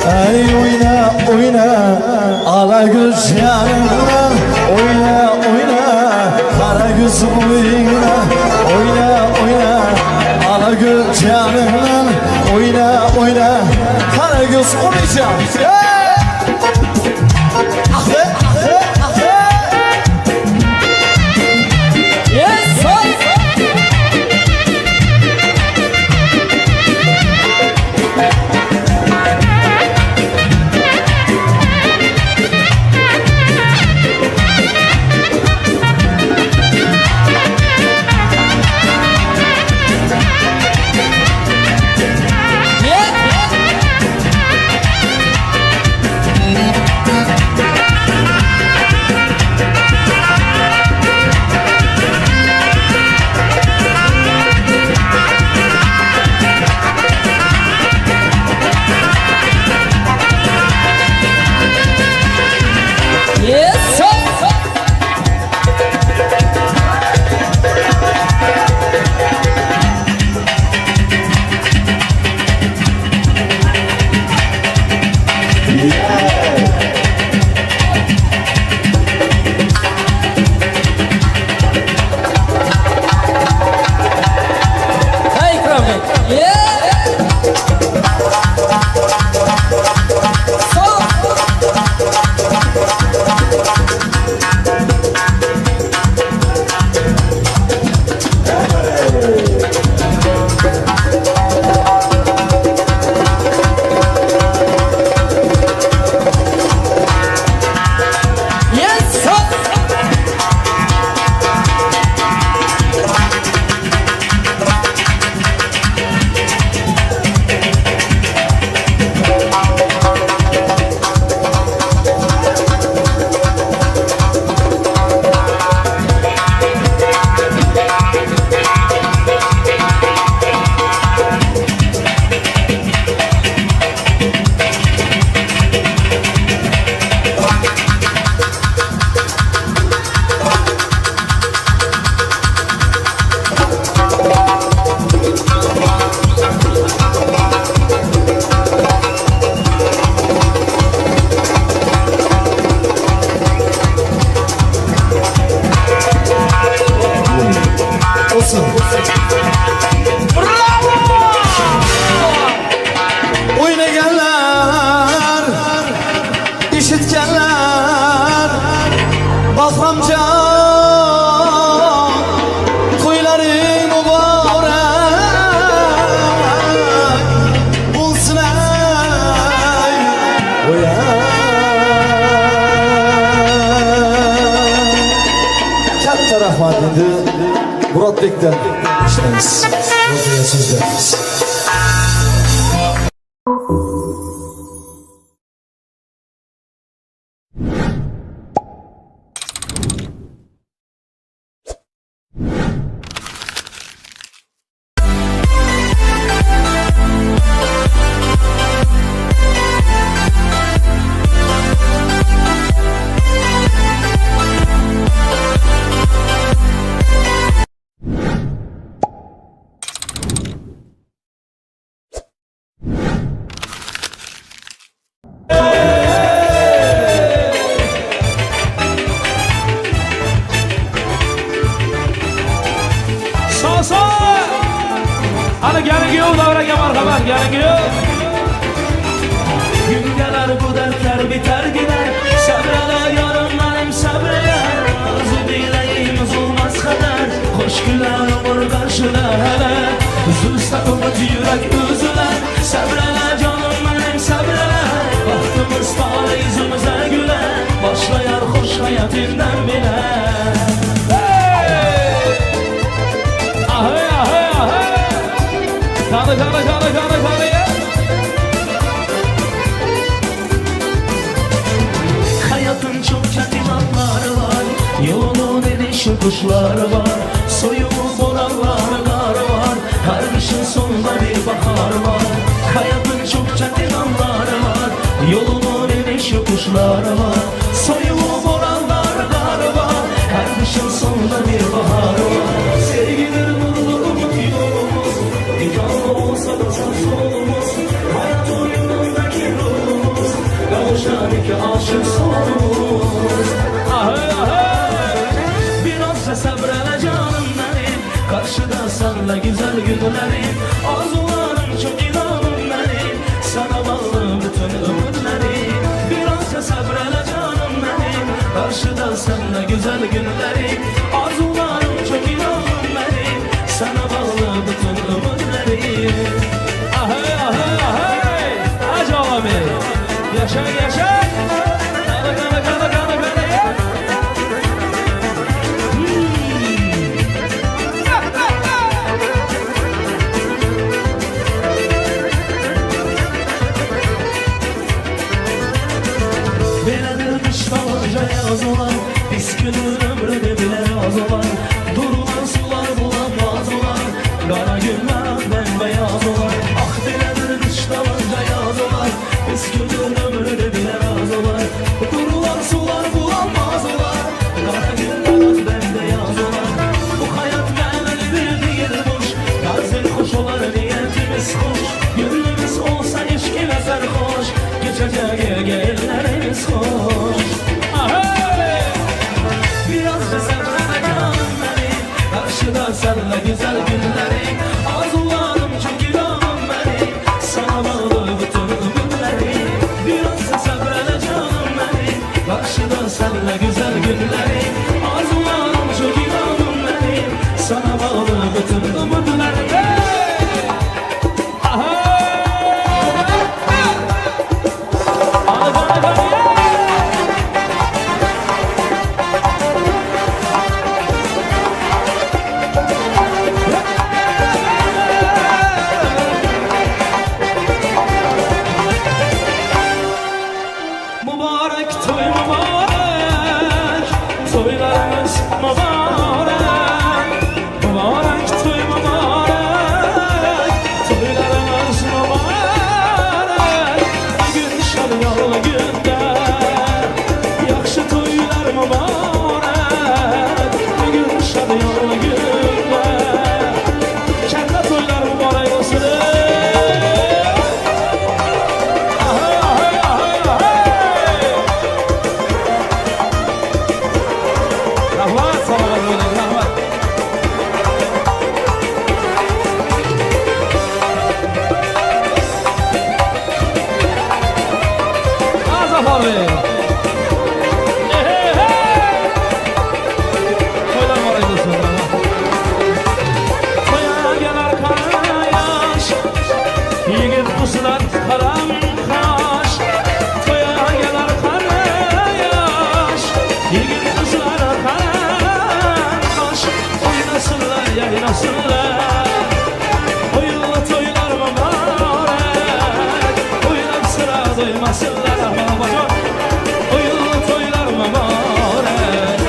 S4: Ey oyna oyna ala göz yanına Oyna oyna kara göz oyna Oyna oyna ala göz yanına Oyna oyna kara göz oynayacağım Polatbek'ten işlerimiz. Ortaya sözlerimiz.
S1: Sağ sağ. Hadi gelin giyiyor davraga marhamat gelin giyiyor.
S2: Gün gelir bu dertler biter gider. Sabrele yarım benim sabrele. Arzu dileyim uzulmaz kadar. Hoş güler umur karşılar hele. Üzülse umut yürek üzüler. Sabrele canım benim sabrele. Bahtımız tale yüzümüze güler. Başlayar hoş hayatından bile.
S1: Ahey ahey ahey. Kanı kanı kanı kanı kanı ya.
S2: Hayatın çok katimatları var. Yolunun enişi kuşları var. Soyumu boranlar kar var. Her kışın sonunda bir bahar var. Hayatın çok katimatları var. Yolunun enişi kuşları var. Soyumu boranlar kar var. Her kışın sonunda bir bahar var. Sevgidir mutluluğumuz yolumuz. Dikanlı olsa da solumuz. Hayat oyunundaki ruhumuz. Kavuşan iki aşık sonumuz.
S1: Ahey ahey.
S2: Biraz sabrele canım benim. Karşıda senle güzel günlerim. Arzularım çok inanım benim. Sana bağlı bütün ömürlerim. Biraz sabrele canım benim. Karşıda senle güzel günlerim. Arzularım çok inanım benim. Sana bağlı bütün ömürlerim.
S1: Ahey ahey ahey. Hacı alami. Yaşa yaşa. Kanı kanı kanı kanı kanı ya.
S2: Belədir qışdalarca yaz olan. Pis günün ömrüdə bilə az olan. Durulan sular bulanmaz olan. Qara günlər bembeyaz olan. Ah belədir qışdalarca yaz olan. Pis günün ömrüdə bilə az olan. Durulan sular bulanmaz olan. Qara günlər bembeyaz olan. Bu hayat mənəlidir deyilmiş. Qarzın xoş olar niyetimiz xoş. Gönlümüz olsa eşkine sərxoş. Geçecek gellerimiz hoş.
S1: Ahey.
S2: Biraz da sabrına canım benim. Karşıda senle güzel günlerim. Arzularım çok inanım benim. Sana bağlı bütün ömürlerim. Biraz da sabrına canım benim. Karşıda senle güzel günlerim. Arzularım çok inanım benim. Sana bağlı bütün ömürlerim.
S1: Mübarek toy mübarek. Toylarımız mübarek. Mübarek toy mübarek. Toylarımız mübarek. Bir gün şadyalı günde. Yaxşı toylar mübarek. Bir gün şadyalı günde. Kəndə toylar mübarek olsun. Ahey ahey ahey ahey. Rahmat sana böyle rahmat. Azaf abi. Hey hey. Toylar var ayda sonra. Toya gelir kara yaş. Yigit pusular karam kaş. Toya gelir kara yaş. Yigit pusular karam kaş. Oynasınlar ya duymasınlar ama bacak oyunlu toylar mübarek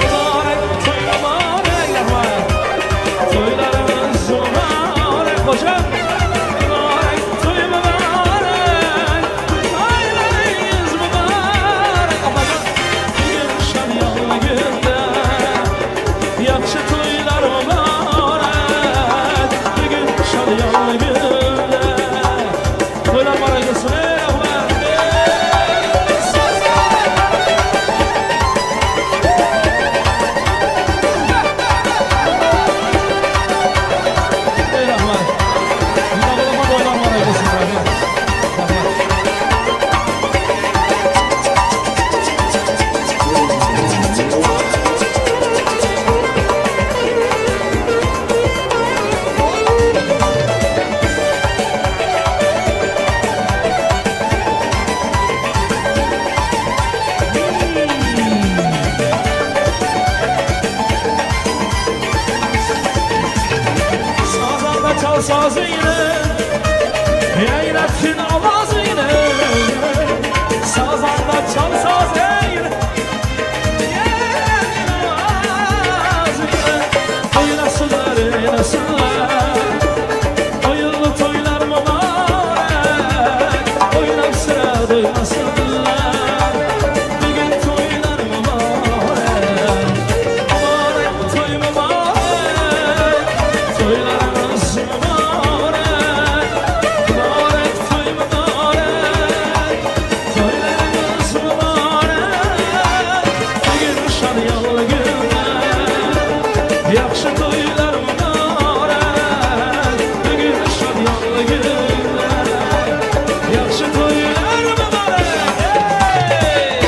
S1: mübarek toy mübarek mübarek toylarımız mübarek bacak mübarek toy mübarek toylarımız mübarek bacak bugün şanlı günde yaxşı toylar mübarek bugün şanlı günde toylar mübarek olsun ey Ahmet ey Ahmet Allah'ıma toylar mübarek olsun Ahmet Sazanda çal sazını Eyletsin avazını Sazanda çal sazını Eyletsin avazını Oynasınlar oynasınlar Oyunlu toylar mübarek Oynak sıra duymasınlar Bugün toylar mübarek Mübarek toy mübarek Toylarımız mübarek Mübarek toy mübarek Toylarımız mübarek Bugün şanyalı günler Yaxşı toylar mübarek Bugün şanyalı günler Yaxşı toylar mübarek hey!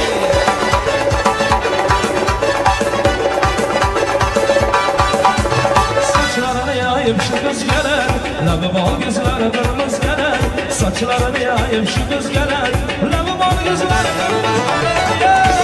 S1: Saçlarını yayıp şu kız gelir Labı bal gözleri kırmızı gelir Saçlarını yayıp şu kız gelir Labı bal gözleri kırmızı gelir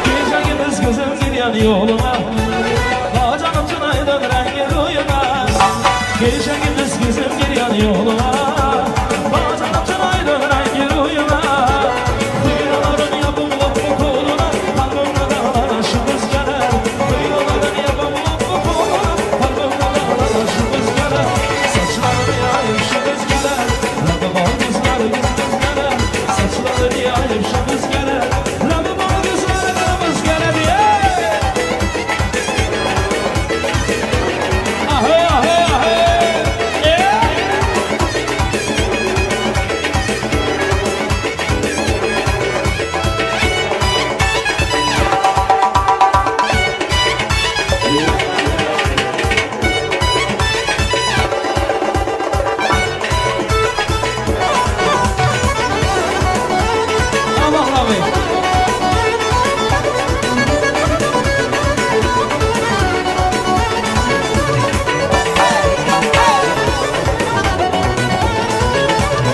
S1: Gece gündüz gözüm gidiyor yoluma Bacanım çınaydın rengi rüyuma Gece gündüz gözüm gidiyor yoluma Bacanım çınaydın rengi rüyuma Kıyıların yapım loppu koluna Kalbimde dağlara şu kız gelir Kıyıların yapım loppu koluna Kalbimde dağlara şu kız gelir Saçlarını yayıp şu kız gelir Labı bal gözleri kız gelir Saçlarını yayıp şu kız gelir Labı bal gözleri kız gelir yeah! Ahe ahe ahe yeah! Allah abi.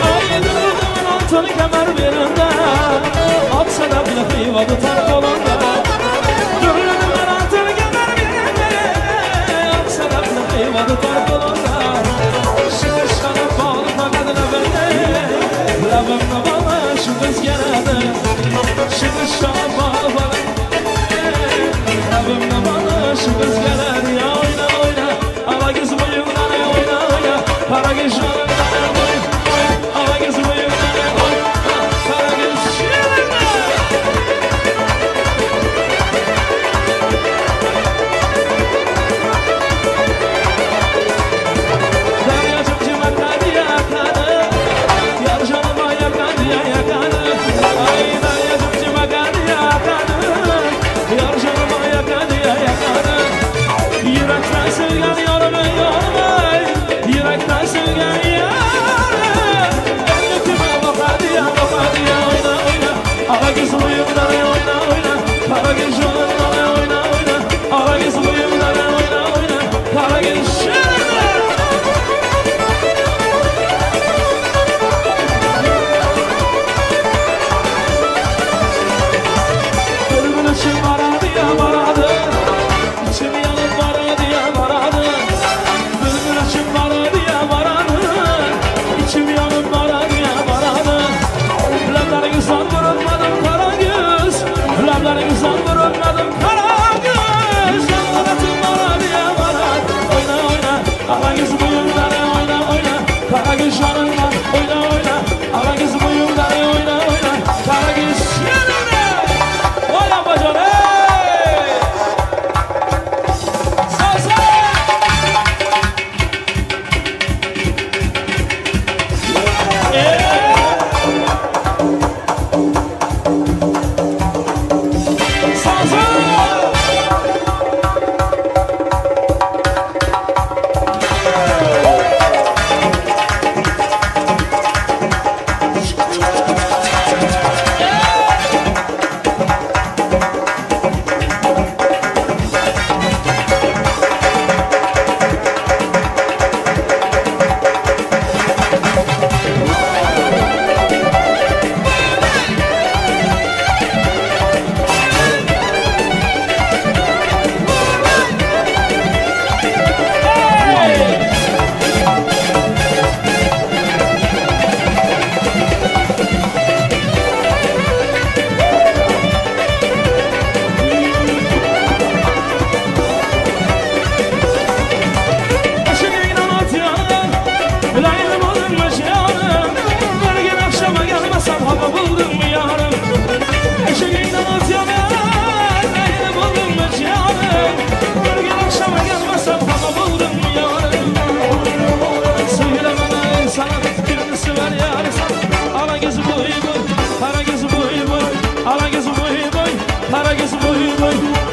S1: Aydınlığımın altını kemer birinde Atsa da bile kıyva tutar kolunda Gönlümün altını kemer birinde Atsa da bile kıyva tutar kolunda Şıkış kanıp bağlı fakadına bende Labımda bana şu kız geledi Şıkış kanıp bağlı fakadına Labımda bana şu kız geledi Ya oyna oyna Ala kız boyundan oyna oyna Para geçanından oyna Ala kız boyundan oyna Para geçanından Deryacım cimakadı yakadı Yar canıma yakadı ya yakadı Ay deryacım cimakadı yakadı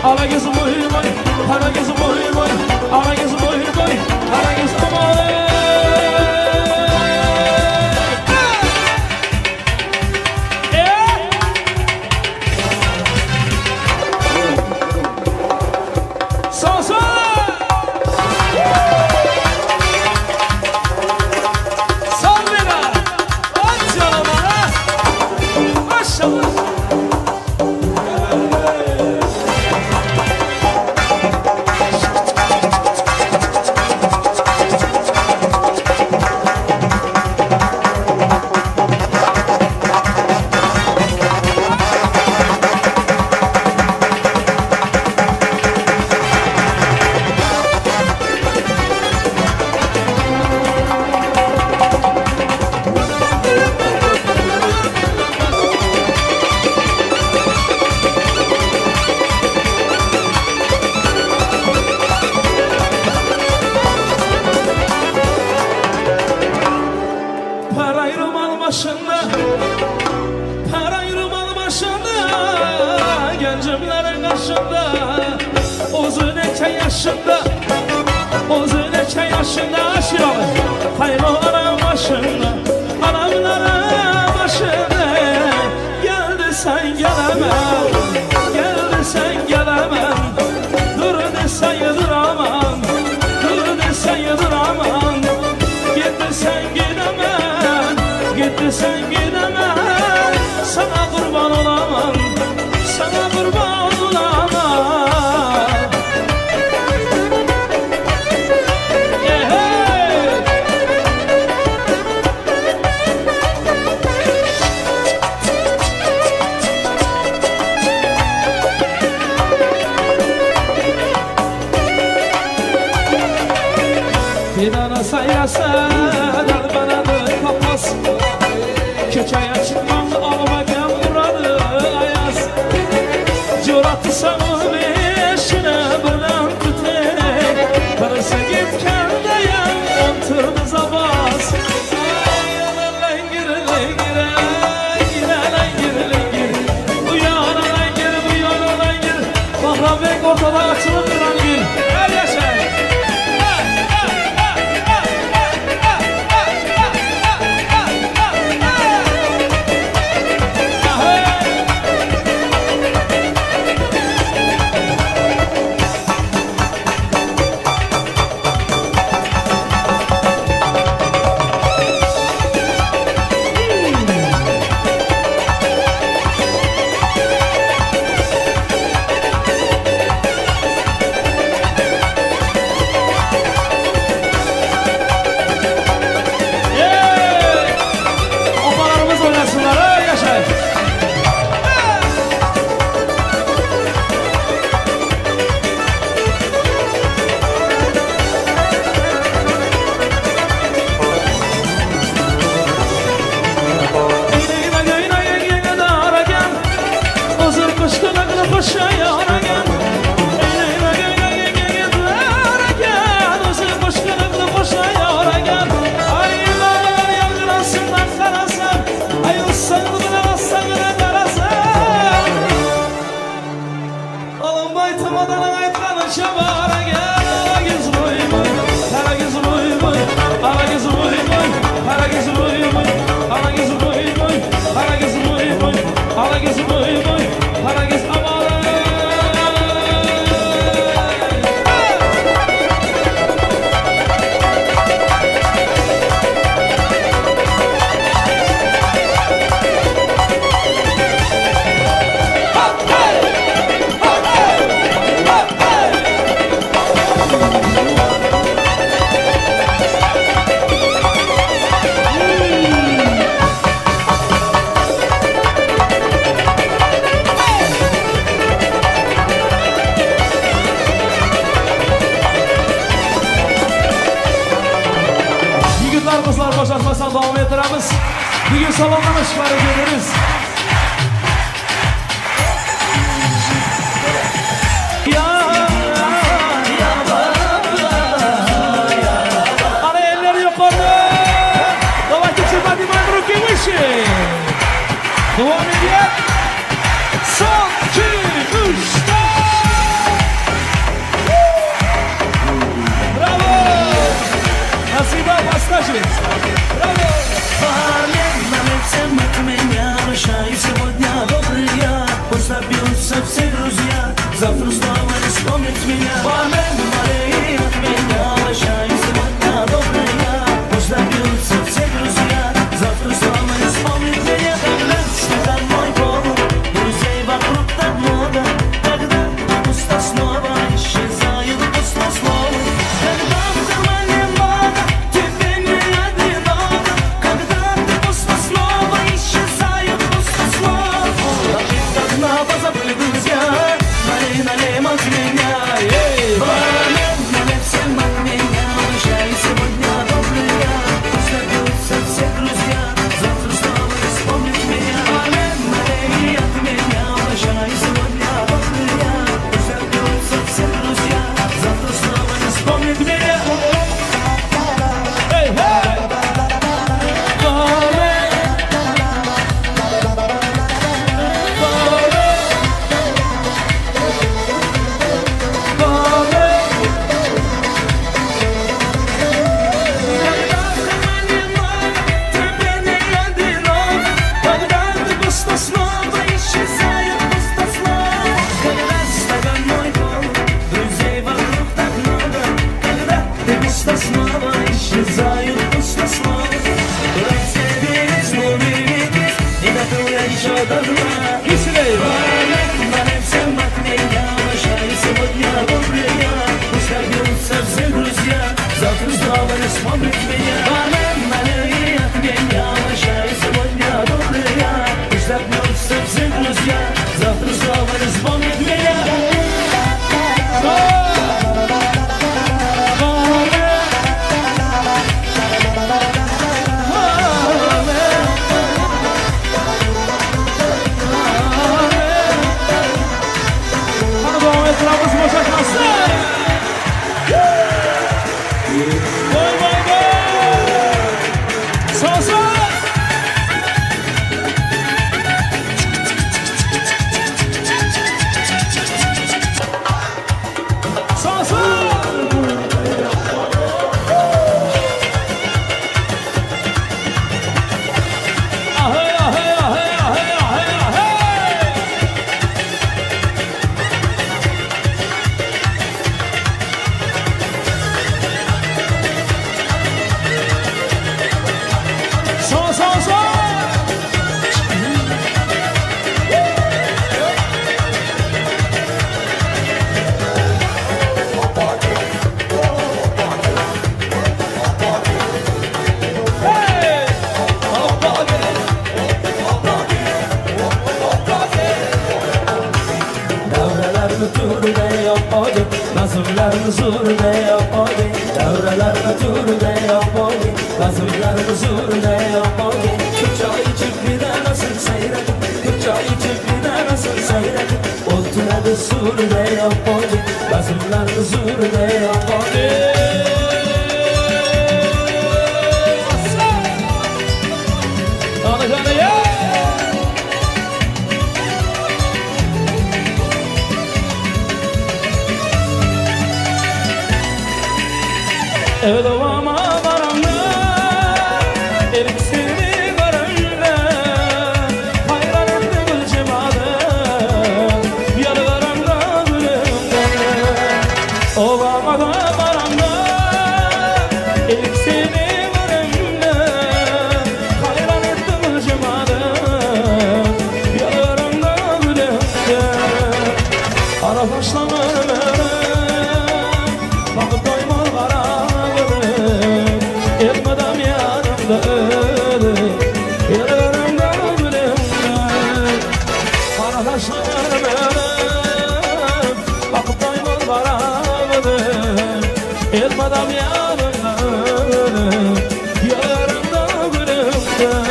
S1: Ala gözüm boy boy, kara gözüm boy boy, ala gözüm boy boy, kara gözüm boy. Sağ sağ. Sağ beni. Aç yanıma. Maşallah. Parayı rumal başında, parayı rumal başında, gencimlerin karşında, uzun eke yaşında, uzun eke yaşında aşıralı, hayvanların başında, adamların başında, geldi sen gelemem, geldi sen gelemem, dur desen yıdıramam, dur desen yıdıramam, gitti sen gidemem, gitti sen gidemem, sana kurban olamam, sana kurban olamam. Yeah. Bir tane sayasa dal bana da kapas, köçeye çıkmam almagan buradı ayaz, curatı sanır beşine birden tütek, birisi gitkendeyim ontırdıza bas. Lengir lengir lengir lengir lengir, bu yana lengir bu yana lengir, Bahra Bek ortada açılıp duran gül. Her yaşa. Opalarımız oynasınlar, ha yaşa. Kızlar başarmasan devam ettiremiz. Bugün salondan ışıkları görürüz. Ana elleri yukarı. Давайте все поднимаем руки выше. Devam ediyor. Son, iki, üç, dört. Саша! Браво!
S2: От меня прощай, сегодня добрый я. Пусть напьются все друзья, завтра снова не вспомнят меня. Мария, от меня прощай, сегодня добрый я. Пусть напьются все друзья, завтра снова не вспомнят меня. Когда стыда мой пол, друзей вокруг так много. Когда пусто снова исчезает пусто слово. Когда в кармане много, тебе не одиноко. Когда ты пусто снова исчезает пусто слово. Давно позабыли друзья, налей от меня. Налей всем от меня, прощай, сегодня добрый я. Пусть напьются все друзья, завтра снова не вспомнят меня. Налей от меня, прощай, сегодня добрый я. Пусть напьются все друзья, завтра снова не вспомнят меня.
S1: Эй, эй!
S2: Снова исчезают пусто слова. Тебе снова видеть, и готов я еще до дна. Налей всем от меня, прощай, сегодня добрый я. Пусть напьются все друзья, завтра снова не вспомнят меня. Налей от меня, прощай, сегодня добрый я. Пусть напьются все друзья, завтра снова не вспомнят меня.
S1: Etrafı boşa kalsın. Vay vay vay. Sağ sağ. Sağ sağ. Ahey ahey ahey ahey ahey ahey. Sağ sağ sağ. Hey!
S2: Davralarını turne yapmadı, nazımlarını zurne yapmadı. Davralarını turne yapmadı, nazımlarını zurne yapmadı. Şu çay içip bir de nasıl seyredin, şu çay içip bir de nasıl seyredin. Oltuna da surne yapmadı, nazımlarını zurne yapmadı.
S1: Canı canı ya. Evet ovama varanla, elbisini varanla, hayranımdı gülcemadım, yalı varanla gülümden. Ovama da varanla, elbisini varanla, hayranımdı gülcemadım, yalı varanla gülümden. Ara başlanır bakıp doymaz karanlık, etmeden yanımda ölüm, yararımda gülümden. Arkadaşlarım ölüm, bakıp doymaz karanlık, etmeden yanımda ölüm, yararımda gülümden.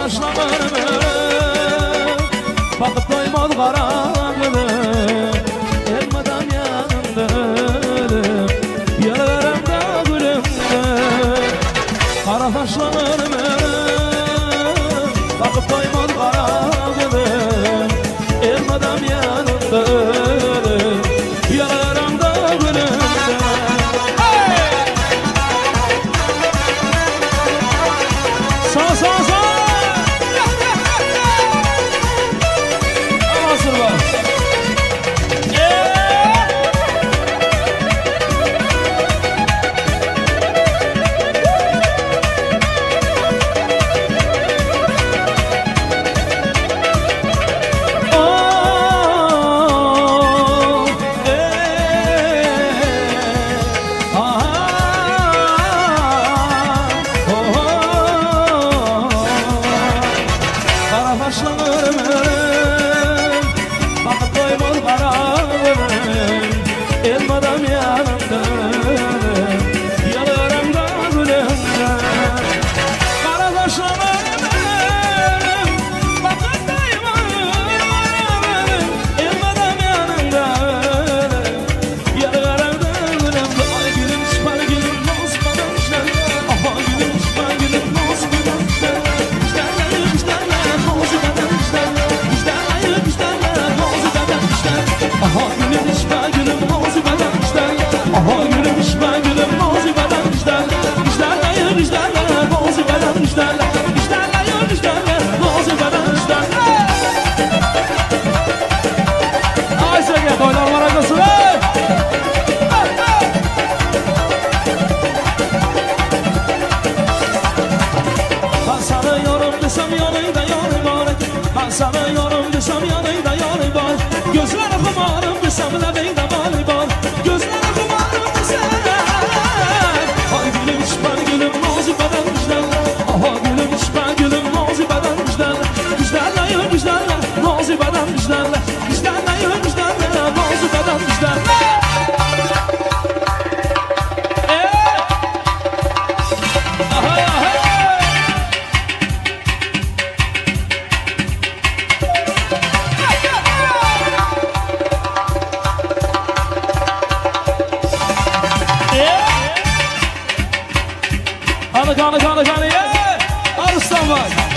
S1: taşlanır bakıp doymaz karanlığı elmadan yanında yaralarımda gülümde kara taşlanır bakıp doymaz karanlığı elmadan yanında yaralarımda gülümde sağ sağ sağ nasıl var? Elmadan yanımda yalarımda gülümde kara taşlanırım bakıp doymaz elmadan yanımda yalarımda gülümde ay gülüm çıpar gülüm bozmadan işler aha gülüm çıpar gülüm bozmadan işler işlerler işlerler bozmadan işler işlerler işlerler bozmadan işler aha gülüm çıpar gülüm aha gülüm işme gülüm bozu beden işler işlerle yürü işlerle bozu beden işlerle işlerle yürü işlerle bozu beden işlerle ay sevgiye toylar var arkası ben sanıyorum desem yanıyda yanı var ben sanıyorum desem yanıyda yanı var gözler kumarım desem lebeyde bali var gözler Kanı Arıslan var.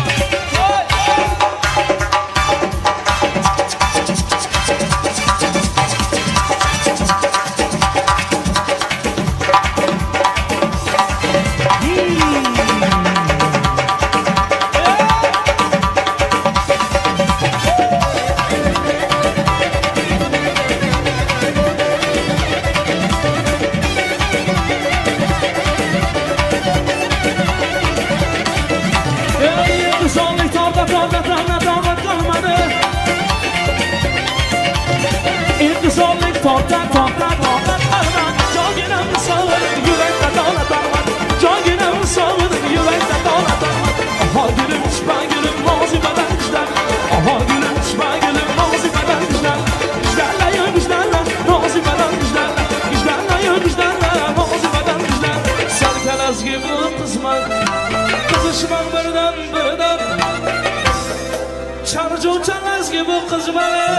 S1: Kızışman birden Çarcı çalaz gibi kız bana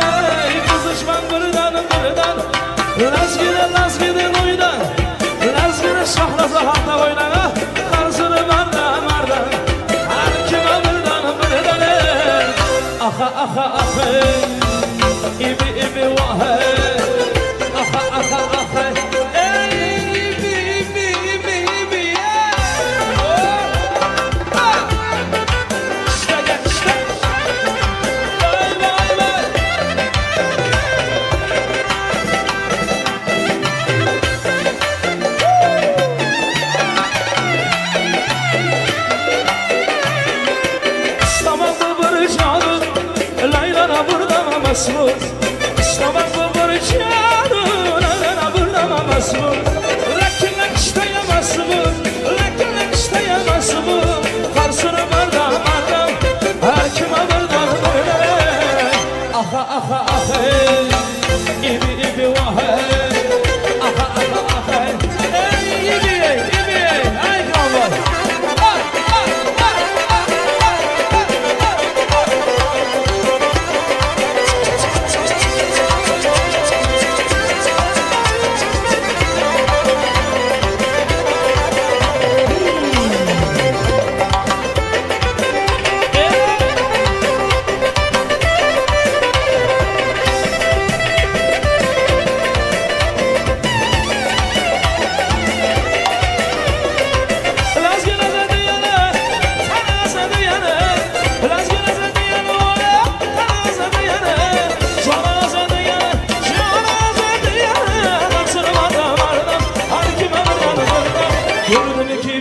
S1: Kızışman birden Laz gidin oydan Laz gidin şahrası hatta oynana Karsını mardan Her kime birden Aha aha aha İbi vahe Aha aha aha İstemez bu barışanı Lana burnama masmur Lakin isteyemez bu Lakin isteyemez bu Karsını bardan Her kime bardan böyle Aha aha aha İbi vahe Aha aha aha İbi ay kalma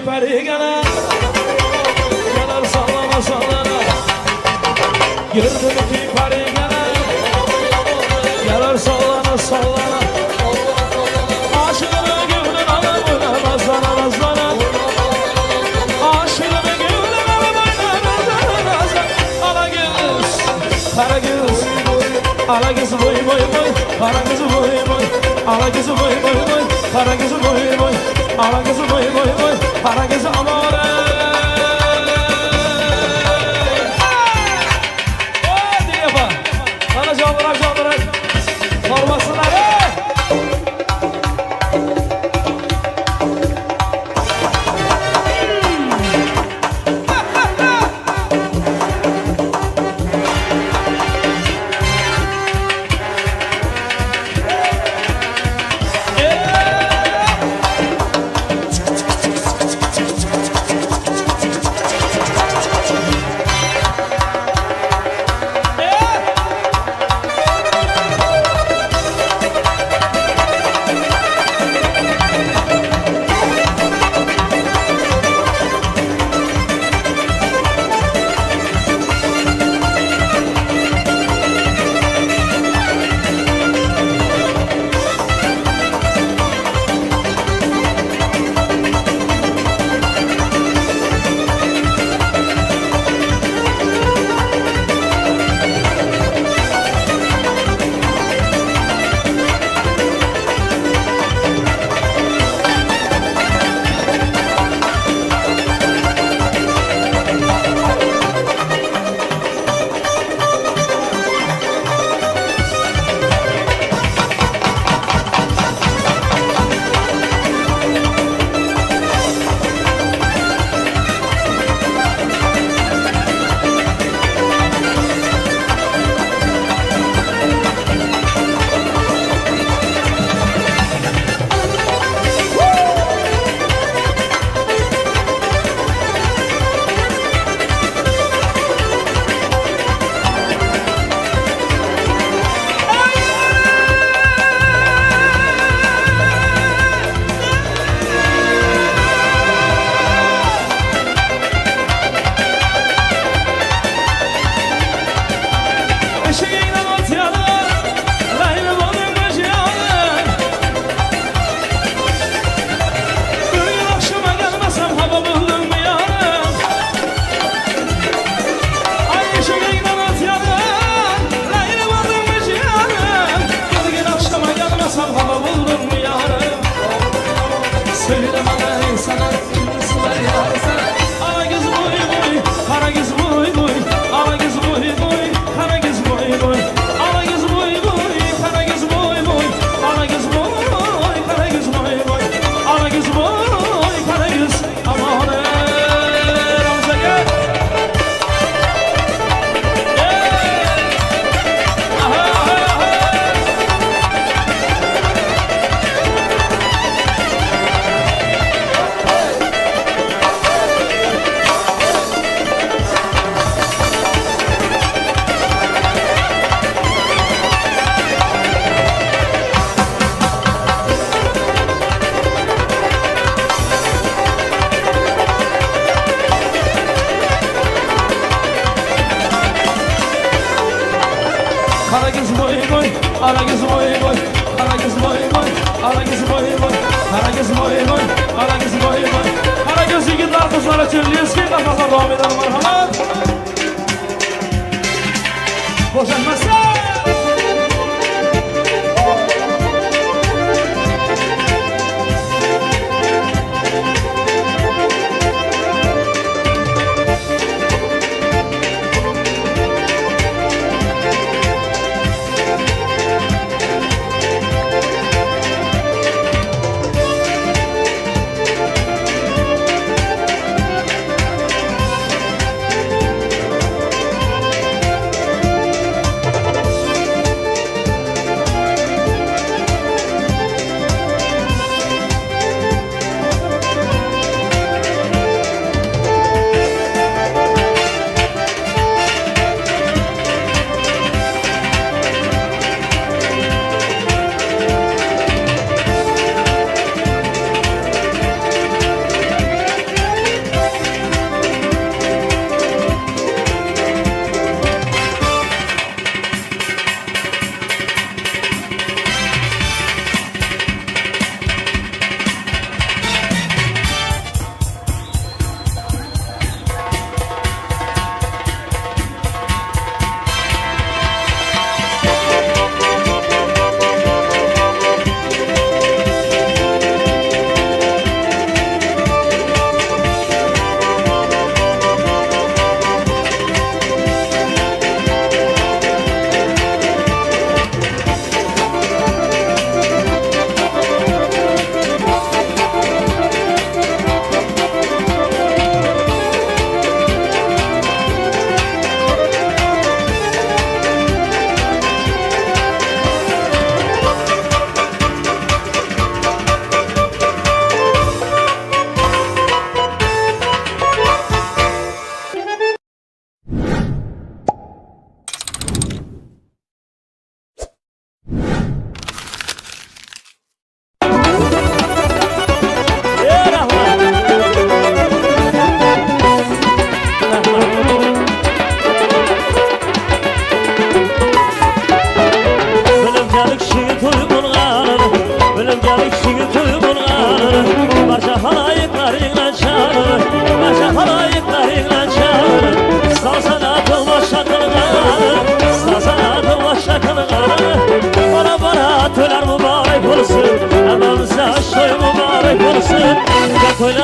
S1: ki peri gene gelir sallana sallana. Gördüm ki peri gene gelir sallana sallana. Aşığını gönlün alamına nazlana nazlana. Aşığını gönlün alamına nazlana nazlana. Ala göz, kara göz, ala göz boy boy boy, kara göz boy boy, ala göz boy boy boy, kara göz boy boy, ala göz boy boy boy, kara göz amore. Hadi yapma, bana candırak candırak, sormasınlar hey. Kızlara çeviriyoruz ki kafasına devam edelim merhamet. Boşanmasın.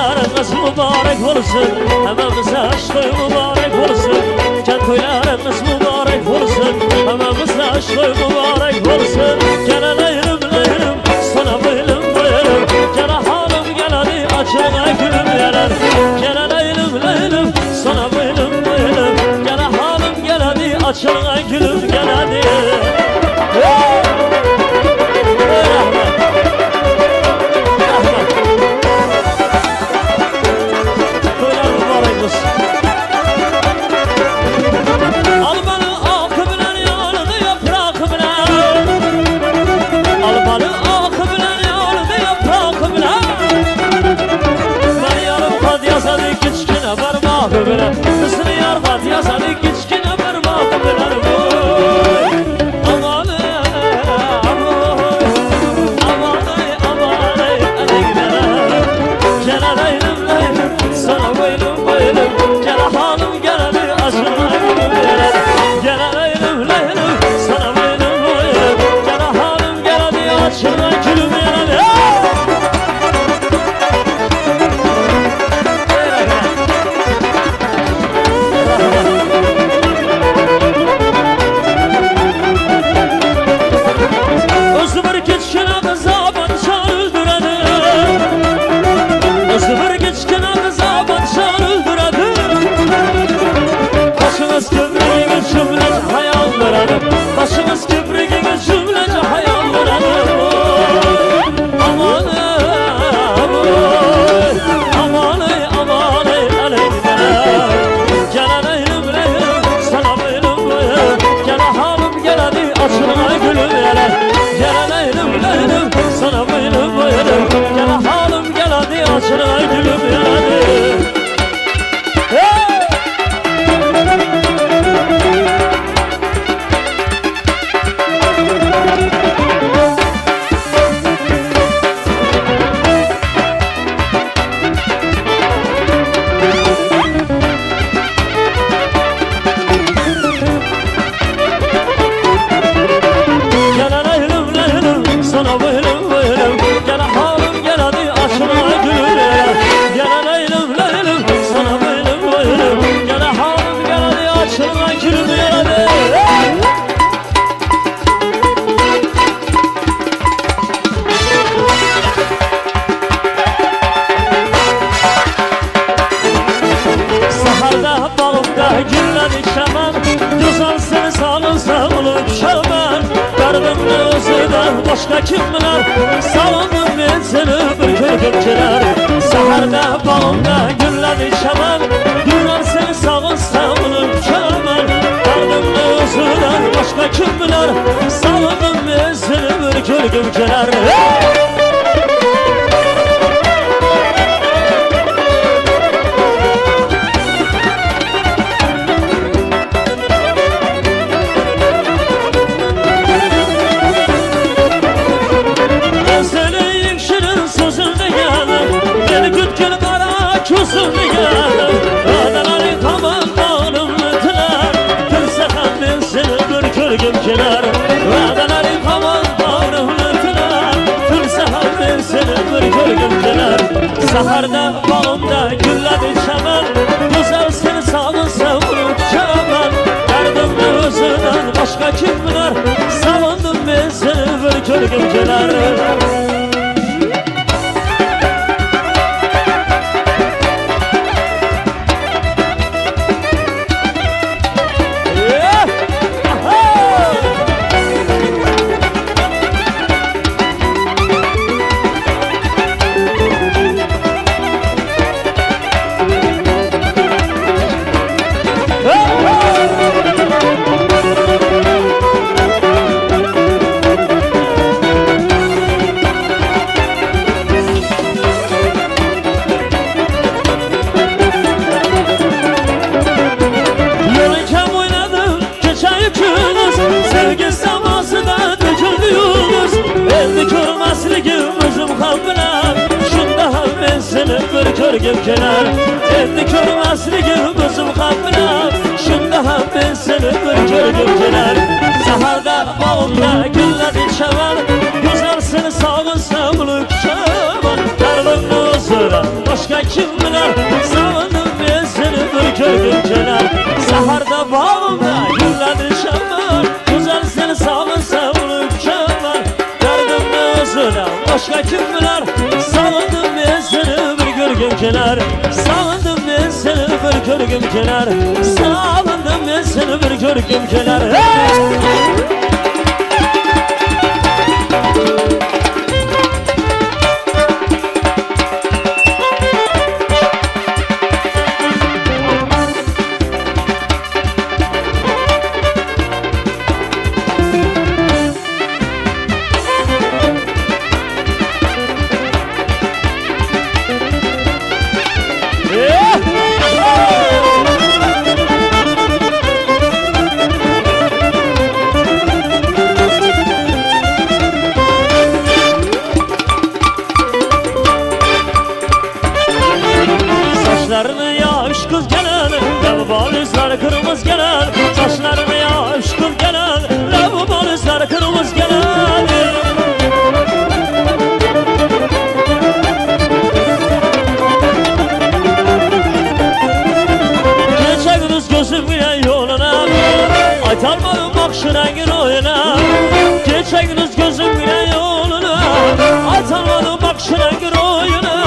S3: toylarınız mübarek olsun. Hamamıza aşk toy mübarek olsun. Can toylarınız mübarek olsun. Hamamıza aşk toy mübarek olsun. Gel leylim leylim sana boylum boylum. Gel halim gel hadi açılma gülüm yarar. Gel leylim leylim sana boylum boylum. Gel halim gel hadi açılma gülüm gel hadi. Kısını yar kat yasadı kiçkine parmak bilen boy. Aman aman aman aleyhine. Gel leylim leylim sana boylum boylum. Gel halim gel hadi aşkına gülüm yarar. Gel leylim leylim sana boylum boylum. Gel halim gel hadi aşkına gülüm yarar. Başımız köprüğüne cümlece hayallerim. Aman aman aman aleyhine. Gel leylim leylim sana boylum boylum. Gel halim gel hadi açılma gülüm yarar. Gel leylim leylim sana boylum boylum. Gel halim gel hadi açılma gülüm yarar. Başka kimler salonum ben seni bir kökümcüler. Saherde bağımda gülledi çaman. Güller seni sağın savunum çaman. Dardımda özüden başka kimler salonum ben seni bir kökümcüler. Gümceler, vadaları kamal bağrımlıklar. Tülsehal ben seni bir gümceler. Saharda bağımda gülledi çaman. Güzel seni sağın savurup çaman. Dardımda özüden başka kimler savundum ben seni bir gümceler. Gümceler, endi körmasligim özüm kalbine. Şunda ham ben seni bir gümceler. Saharda bağımda gülledi çaman. Güzel seni sağın savunuk çaman. Dardımda özüden başka kimler Sağındım ben seni bir gördüm kenar Saharda bağımda gülladı şamlar Güzel seni sağın savunu mükemmel Derdimde özüne başka kimler Sağındım ben seni bir gördüm kenar Sağındım ben seni bir gördüm kenar Sağındım ben seni bir gördüm kenar Saçlarını yaş kız gelen Lavabalizler kırmızı gelen Saçlarını yaş kız gelen Lavabalizler kırmızı gelen Geçe gündüz gözüm gülen yoluna Aytarmadım bakşı rengin oyuna Geçe gündüz gözüm gülen yoluna Aytarmadım bakşı rengin oyuna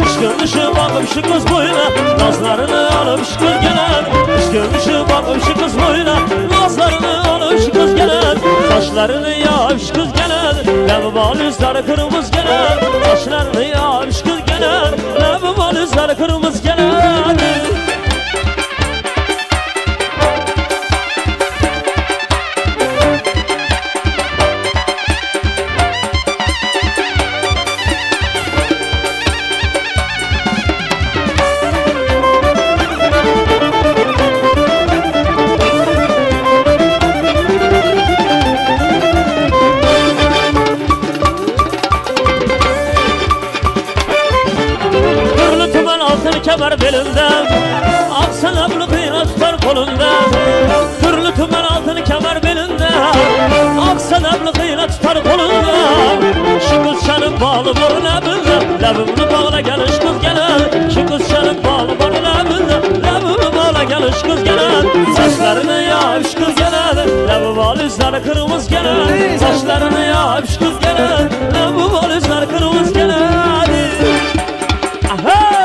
S3: İş görmüşüm bakım şu kız boyuna Nazlarını alıp şu kız gelen İş görmüşüm bakım şu kız boyuna Nazlarını alıp şu kız gelen Saçlarını yağıp şu kız gelen Lavabalizler kırmızı gelen Saçlarını yağıp şu kız gelen Lavabalizler kırmızı gelen Kemer belinde Aksan ablı kıyına tutar kolunda Türlü tümen altın kemer belinde Aksan ablı kıyına tutar kolunda Şu kız şanın bağlı var labında Labımını bağla gel şu kız gelen Şu kız şanın bağlı var labında Labımını bağla gel şu kız gelen Saçlarını yağıp şu kız gelen Lavabalizler kırmızı gelen Saçlarını yağıp şu kız gelen Lavabalizler kırmızı gelen Aha!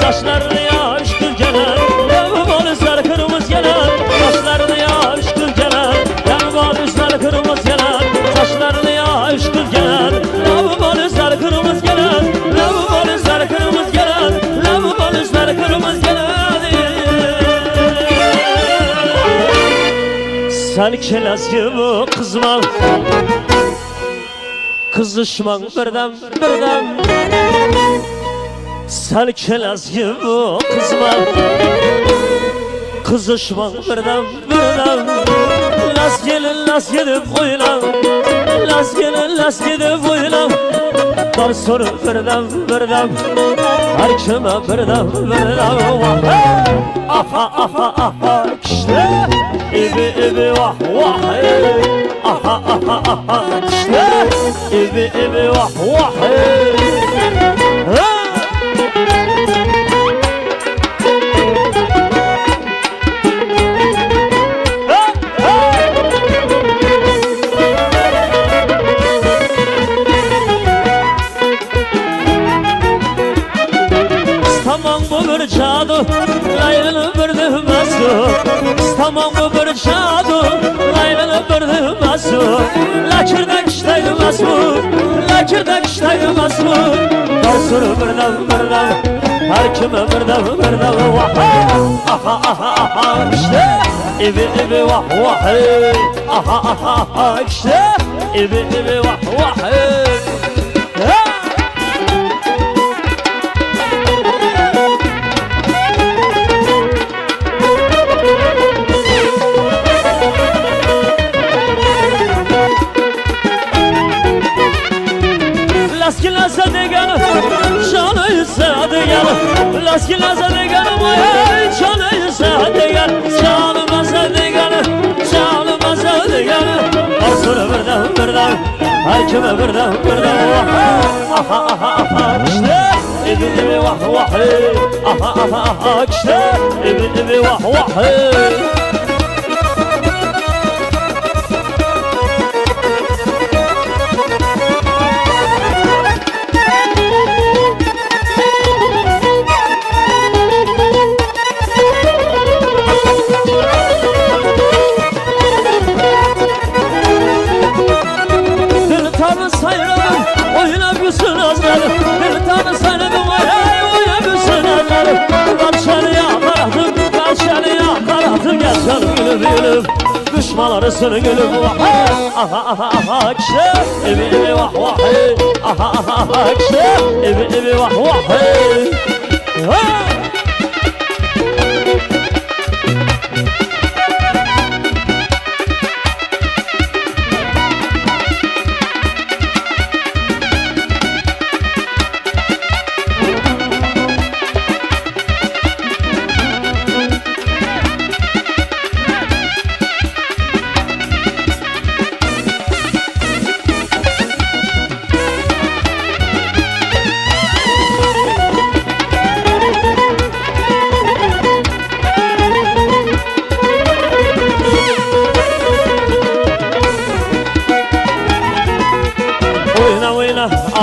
S3: Saçlarını yaş kız gelen Lavabalizler kırmızı gelen Saçlarını yaş kız gelen Lavabalizler kırmızı gelen Saçlarını yaş kız gelen Lavabalizler kırmızı gelen Lavabalizler kırmızı gelen Lavabalizler kırmızı gelen Sen kelaz gibi kızma Kızışman birden Sen kelaz gibi kızma Kızışman birden Las gelip oylan Las gidip oylan Dar soru birden Her kime birden Aha işte İbi vah Aha işte İbi vah Cadu, laylanı bir düğmesi Tamam bu bir cadu, laylanı bir düğmesi Lakirden işleymez bu, lakirden işleymez bu Darsını birden, her kime birden Aha işte İbi vah Aha işte İbi vah Eskilese de gel vay Çalıysa de gel Çalımasa de gel Çalımasa de gel Asını birden Hakime birden Aha aha aha işte İbi vah vah Aha aha aha işte İbi vah vah Düşmanları sürü gülüm aha aha aha kişi evi vah vah aha aha aha kişi evi vah vah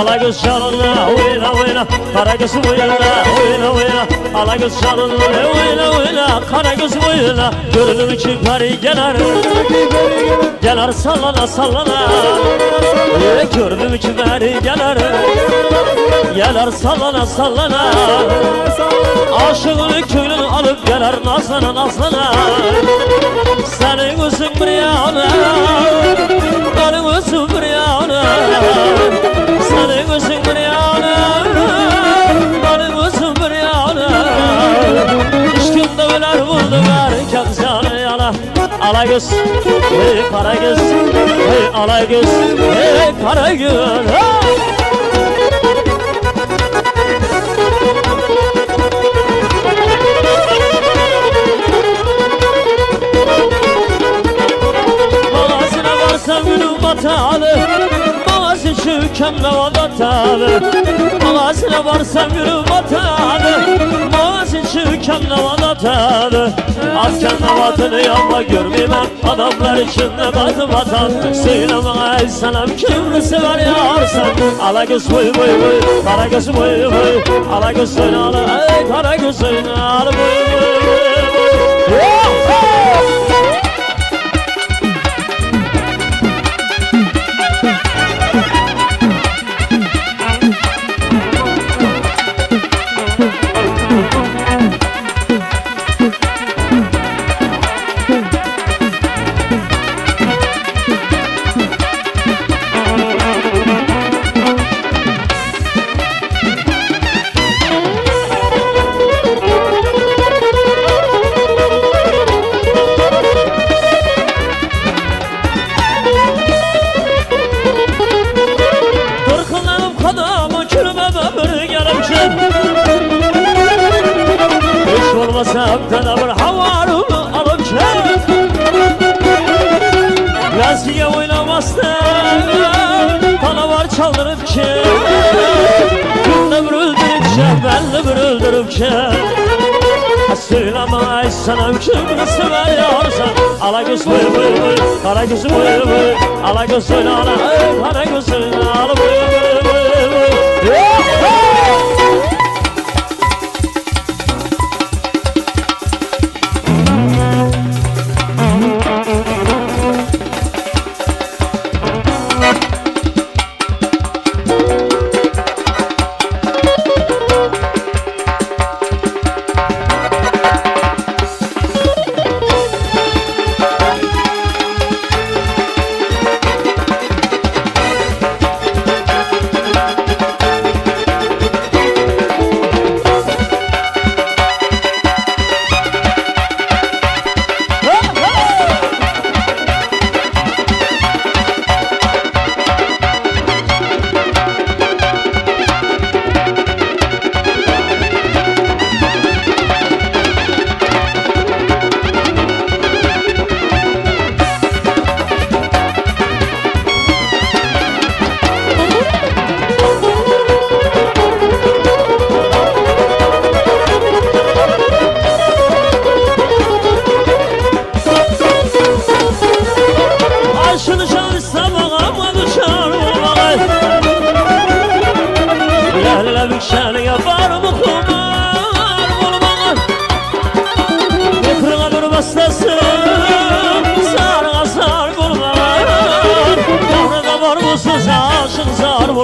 S3: Ala göz çalınla oyna oyna Kara göz oyna oyna oyna Ala göz çalınla oyna oyna Kara göz oyna Görünüm çıkari gelir Gelir sallana sallana Görünüm çıkari gelir Gelir sallana sallana Aşığını köylünü alıp gelir nazlana nazlana Senin gözün bir yana Benim gözüm bir yana Senin gözün bir yana Benim gözüm bir yana İşkimde öler buldu herkes yana yana Ala göz, hey kara göz Hey ala göz, hey kara göz Mağazına varsam gülüm batalı Mağazı şükemle vadalı Mağazına varsam gülüm batalı Mağazı şükemle vadalı Askerle vatını yanma görmeyeyim Adamlar içinde batı vatan Söyleme ey senem kimini sever yarsan Ala göz boy boy boy Kara göz boy boy Ala göz oynalı ey kara göz oynalı boy boy boy Sabdan bir havarımı alıp Laziye oynamazdan Bana var çaldırıp Günde bir öldürüp belli bir öldürüp Söyleme ey sanam kimini sever yarsan Ala göz boy boy boy Kara göz boy boy Ala göz oynalı ey kara göz oynalı boy boy boy boy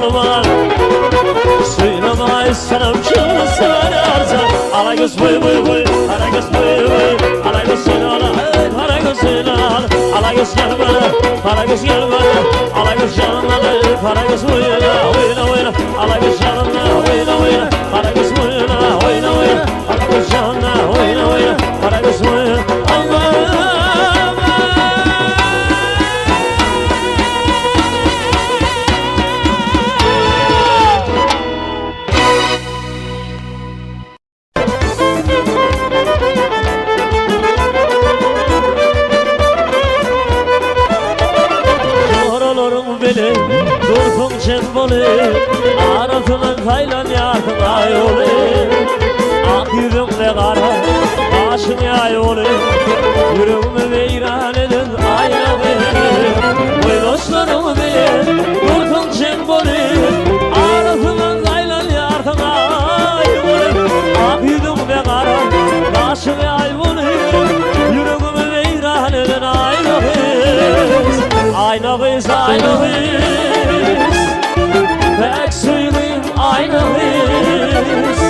S3: olmaz. Söylemay sanam kimi seversen. Ala göz boy boy boy, ala göz boy boy, ala göz söyle, ala göz söyle, ala göz gelme, ala göz gelme, ala göz gelme, ala göz oyna, oyna oyna, ala göz gelme, oyna oyna, ala göz oyna, oyna oyna, ala göz gelme, oyna oyna, ala göz oyna, Allah. Durkun cemboli Arafından faylan yakın ay oli Ak yüzümle kara başın yay oli Yüreğimi veyran edin ayna beni Oy dostlarımı bilin Durkun cemboli Arafından faylan yakın ay oli Ak yüzümle kara başın yay oli Yüreğimi veyran edin ayna kız Ayna kız, ayna kız Pek söyleyeyim ayna kız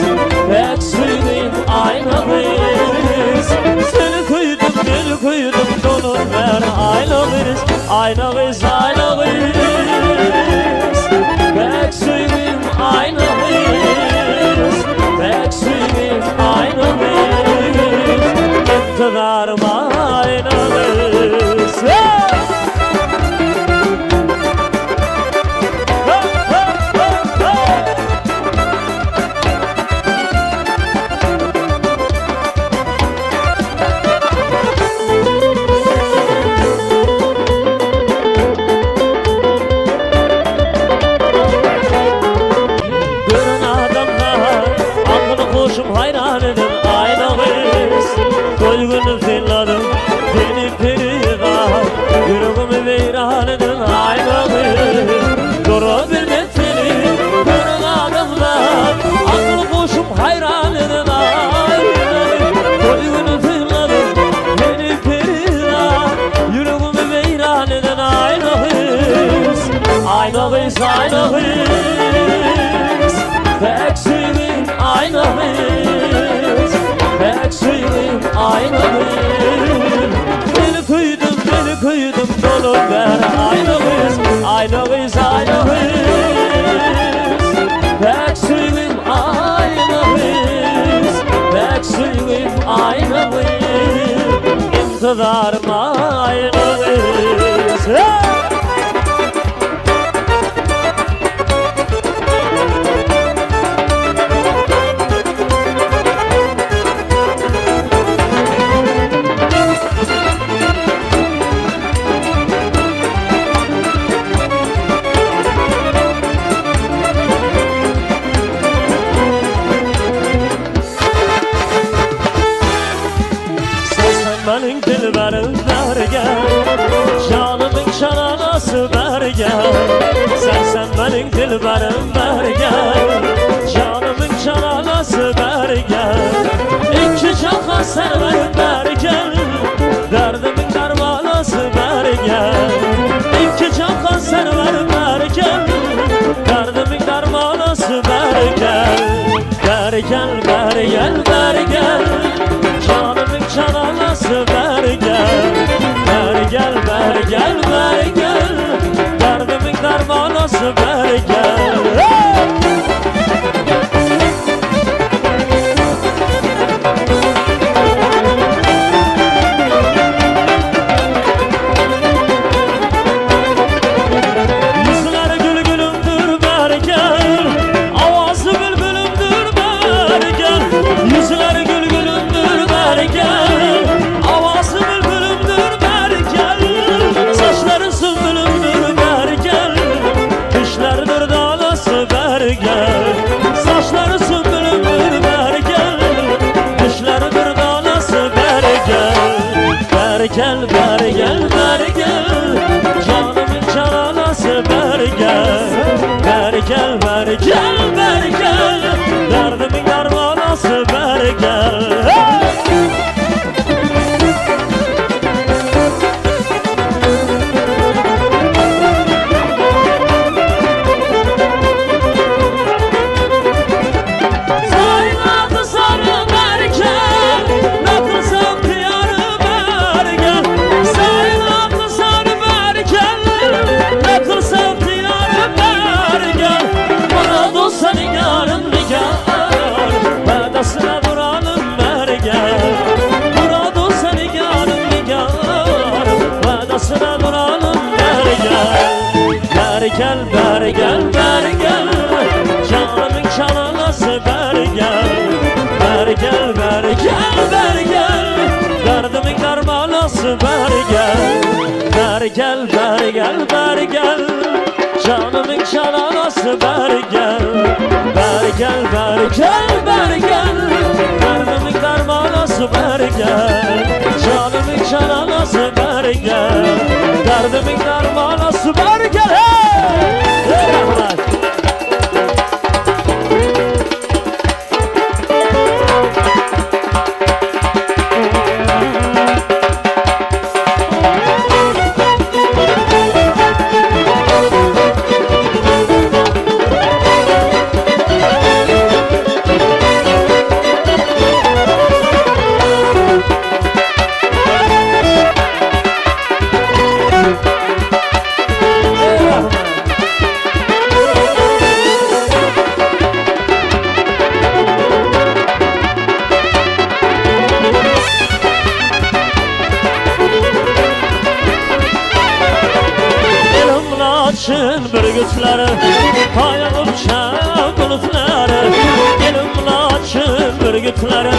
S3: Pek söyleyeyim ayna kız Seni koydum, beni koydum donur ver ayna kız Ayna kız, ayna kız Pek söyleyeyim ayna kız Pek söyleyeyim ayna kız İntidarım ayna kız hayran edin ayna kız Koygunum finladım beni perida Yüreğimi veyran edin ayna kız Doğru bilmez seni görün adamlar Aklı koşum hayran edin ayna kız Koygunum finladım beni perida Yüreğimi veyran edin ayna kız Ayna kız, ayna kız Pek sevim ayna kız Pek sevim ayna kız Beni koydum dolu ver ayna kız Ayna kız, ayna kız Pek sevim ayna kız Pek sevim ayna kız İntidarım ayna kız Benim dilberim ver gel Canımın şananası ver gel Sen benim dilberim ver gel Canımın şananası ver gel İki çaka serverim ver gel Derdimin dermanası ver gel İki çaka serverim ver gel Derdimin dermanası ver gel Ver gel, ver gel, ver gel Canımın çananası ver gel Ver gel, ver gel, ver gel Derdimin dermanası ver gel Yüzleri gül gülümdür ver gel Avazı bülbülümdür ver gel Yüzleri gül gülümdür ver gel Avazı bülbülümdür ver gel Saçları sümbülümdür ver gel Dişlerdir dalası ver gel Saçları sümbülümdür ver gel Dişlerdir dalası ver gel Ver gel, ver gel, ver gel Canımın cananası ver gel Ver gel, ver gel, ver gel Derdimin dermanası ver gel gel, beri gel, beri gel. Canımın çalanası beri gel. Beri gel, beri gel, beri gel. Derdimin dermanası beri gel. Beri gel, beri gel, beri gel. Canımın çalanası beri gel. Beri gel, beri gel, beri gel. Derdimin dermanası beri gel. Canımın çalanası beri gel. Derdimin dermanası beri gel. Hey! Rahmet. Açın bürgütleri, hayal uçan bulutları. Elimle açın bürgütleri,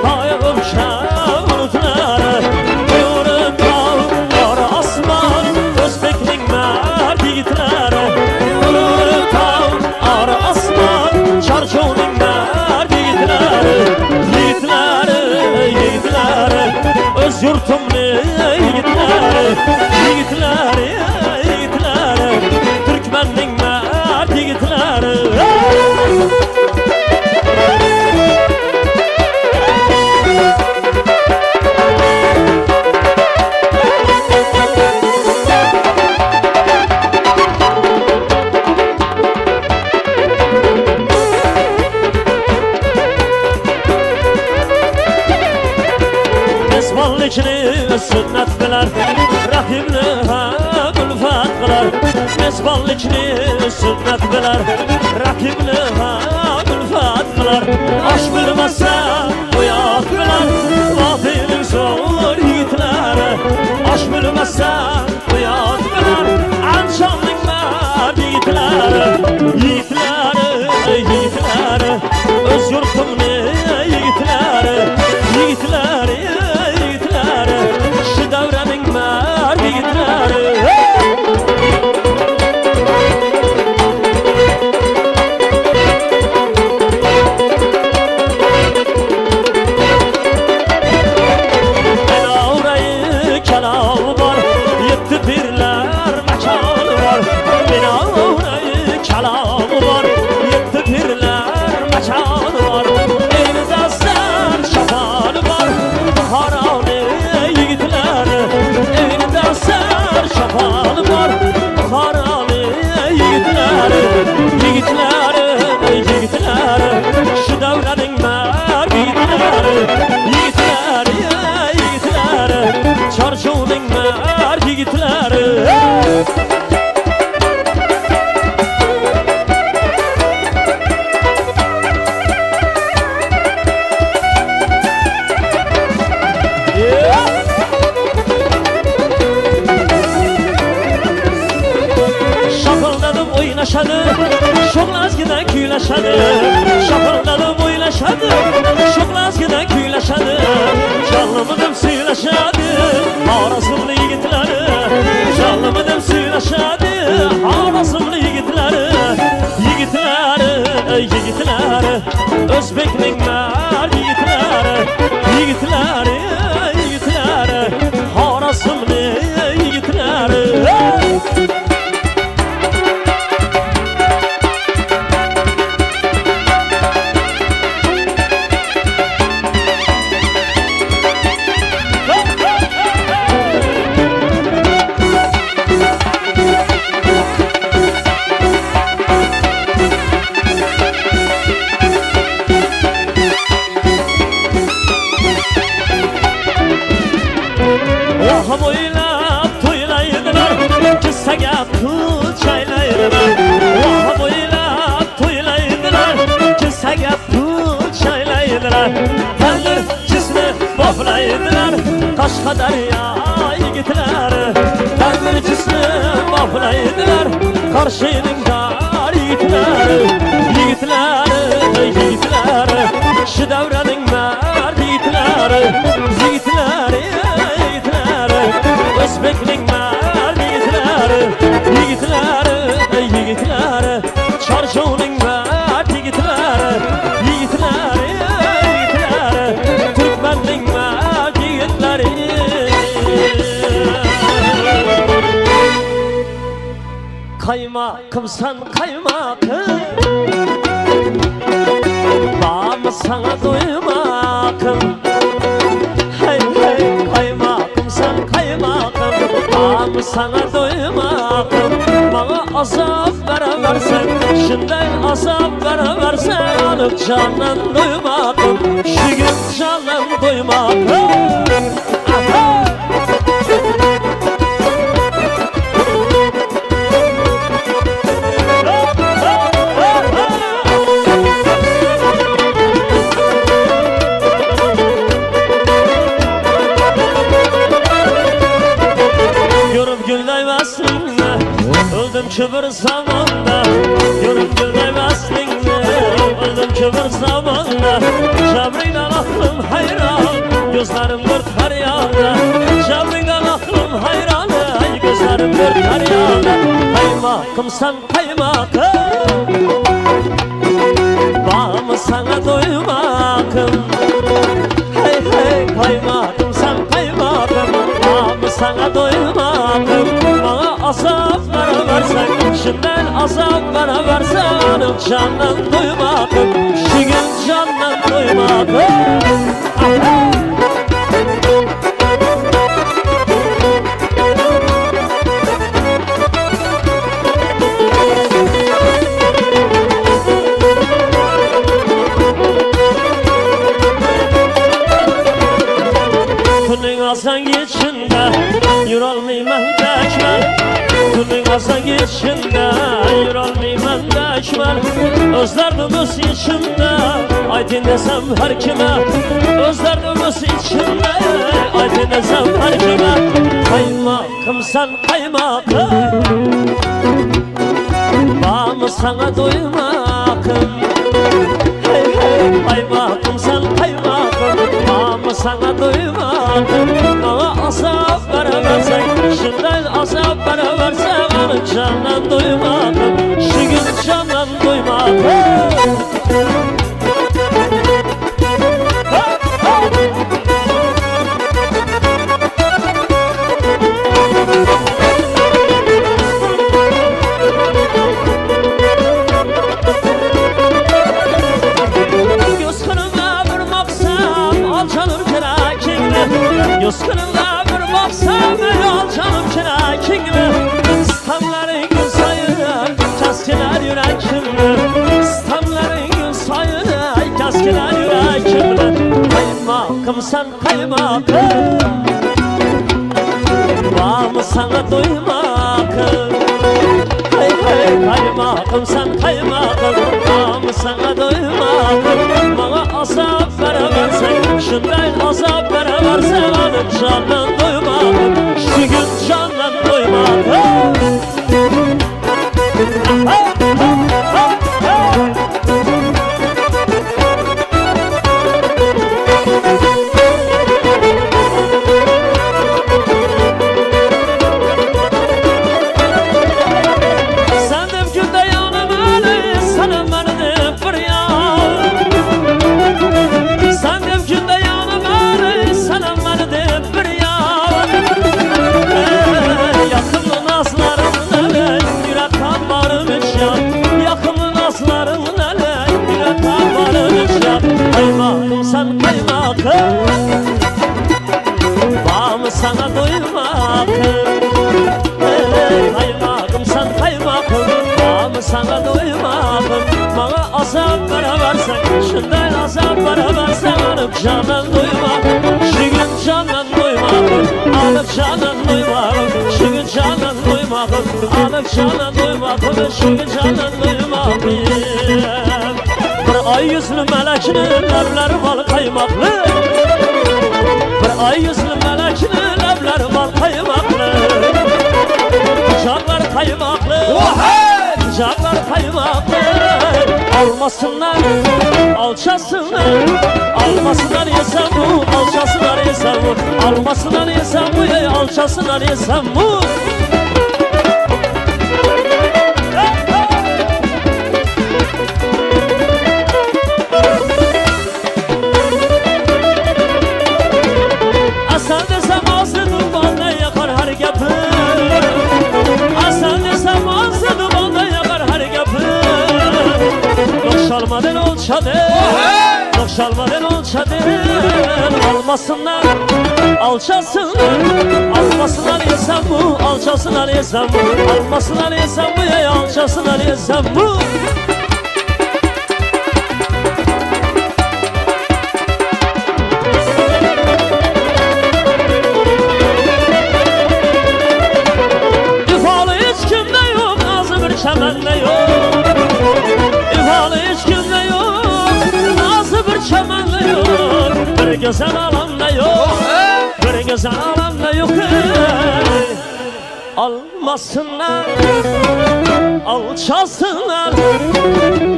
S3: hayal uçan bulutları. Buyurun dağlar asman, Özbek'nin mərd yiğitleri. Buyurun dağlar asman, Çarşov'un mərd yiğitleri. Yiğitleri, yiğitleri, öz yurtumlu yiğitleri. Yiğitleri, Türkmen'in mərd yiğitleri. Mesballikini sünnet biler, rahimli hem ülfet kılar. Mesballikini sünnet biler, rahimli hem ülfet kılar. Aş bilmezse uyat biler, vafilin zor yiğitleri. Aş bilmezse uyat biler, anşanlık mərd yiğitleri. Yiğitleri, yiğitleri, öz yurtumlu yiğitleri. Yiğitleri, şu devrenin mərd yiğitleri. Binavrayı kelam var, yetti pirler mekanı var. Binavrayı kelam var, yetti pirler mekanı var. Elinizde sen şafanı var, Buharani yiğitleri. Elinizde sen şafanı var, Buharani yiğitleri. Yiğitleri, yiğitleri, şu devrenin mərd yiğitleri. Yiğitleri, yiğitleri, Çarşov'un mərd yiğitleri. Şapıldadım oynaşadı, şoklaz giden küyleşadı. Şapıldadım oynaşadı, şoklaz giden küyleşadı. Canlımıdım suylaşadı, arasımlı yiğitleri. Canlımıdım suylaşadı, arasımlı yiğitleri. Yiğitleri, yiğitleri, Özbek'nin mərd yiğitleri. Yiğitleri, yiğitleri, arasımlı yiğitleri. Tanrı cismi baflaydılar Kaşkadarya yiğitleri. Tanrı cismi baflaydılar çarşının dar yiğitleri Yiğitleri, yiğitleri Şu devrenin merd yiğitleri Yiğitleri, yiğitleri Özbek'nin merd yiğitleri Yiğitleri, yiğitleri Çarşının merd yiğitleri Yiğitleri, yiğitleri Türkmen'in merd yiğitleri Kaymakımsan kaymakım Bağımı sana duymakım Hey hey kaymakımsan kaymakım Bağımı sana duymakım Bana azap veremezsen Şimdiden azap veremezsen Alıp canım duymakım Şu gün canım duymakım Öldüm kübür zamanda Görüp gülmemezsin Öldüm kübür zamanda Cabriyle aklım hayran Gözlerim dört feryada Cabriyle aklım hayran Gözlerim dört feryada Kaymakım sen kaymakım Bağımı sana doymakım Hey hey kaymakım sen kaymakım Bağımı sana doymakım Bana azap veremezsen Şimdiden azap veremezsen Alıp candan duymakım Şu gün candan duymakım Günün azan içinde Yürolmayım dekmen Günün azan içinde Yürolmayım dekmen Özlerimiz içinde Aydın desem her kime Özlerimiz içinde Aydın desem her kime Kaymakım sen kaymakım Bağımı sana duymakım Hey hey kaymakım sen kaymakım Bağımı sana duymakım Bana azap veremezsen Şimdiden azap veremezsen Alıp candan duymakım Şu gün candan duymakım Göz kırılda bir baksam Al canım kirakingli İstamların gün sayılır Kaskeler yürekimli İstamların gün sayılır Kaskeler yürekimli Kaymakım sen kaymakım Bağımı sana duymakım Hey hey kaymakım sen kaymakım Bağımı sana duymakım Bana azap veremezsen Şimdiden azap veremezsen Alıp candan duymakım Şu gün candan duymakım Kaymakım sen kaymakım Bağımı sana duymakım Kaymakım sen kaymakım Bağımı sana duymakım Bana azap veremezsen Şimdiden azap veremezsen Alıp candan duymakım Şu gün candan duymakım Alıp candan duymakım Şu gün candan duymakım Alıp candan duymakım Şu gün candan duymakım Bir ay yüzlü melekinin evleri bal kaymaklı Bir ay yüzlü melekinin evleri bal kaymaklı Canlar kaymaklı Alacaklar kaymaklı Almasınlar alçasınlar Almasınlar yesem bu alçasınlar yesem bu Almasınlar yesem bu alçasınlar yesem bu Asan desem ağzı dumanla yakar her yapı Asan desem ağzı dumanla yakar her yapı Dokşalmadan olçadır Dokşalmadan olçadır Almasınlar alçasınlar Almasınlar yesem bu alçasınlar yesem bu Almasınlar yesem bu alçasınlar yesem bu Çemende yok İfalı hiç kimde yok Nazı bir çemende yok Bir güzel alemde yok Bir güzel alemde yok Almasınlar alçasınlar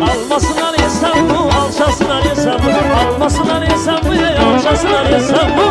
S3: Almasınlar yesem bu alçasınlar yesem bu Almasınlar yesem bu alçasınlar yesem bu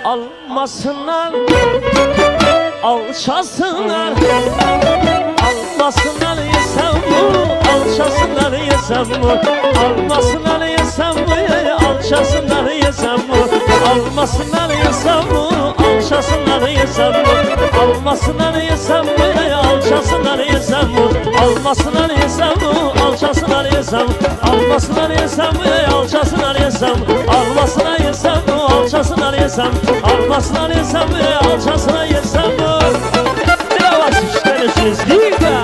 S3: Almasınlar alçasınlar Almasınlar yesem bu alçasınlar yesem bu Almasınlar yesem bu alçasınlar yesem bu Almasınlar yesem bu alçasınlar yesem bu Almasınlar yesem bu alçasınlar yesem bu Almasınlar yesem bu alçasınlar yesem Almasınlar yesem bu alçasınlar yesem Almasınlar yesem bu alçasınlar yesem Almasınlar yesem bu alçasınlar yesem Bir avaz işlemişiz değil mi?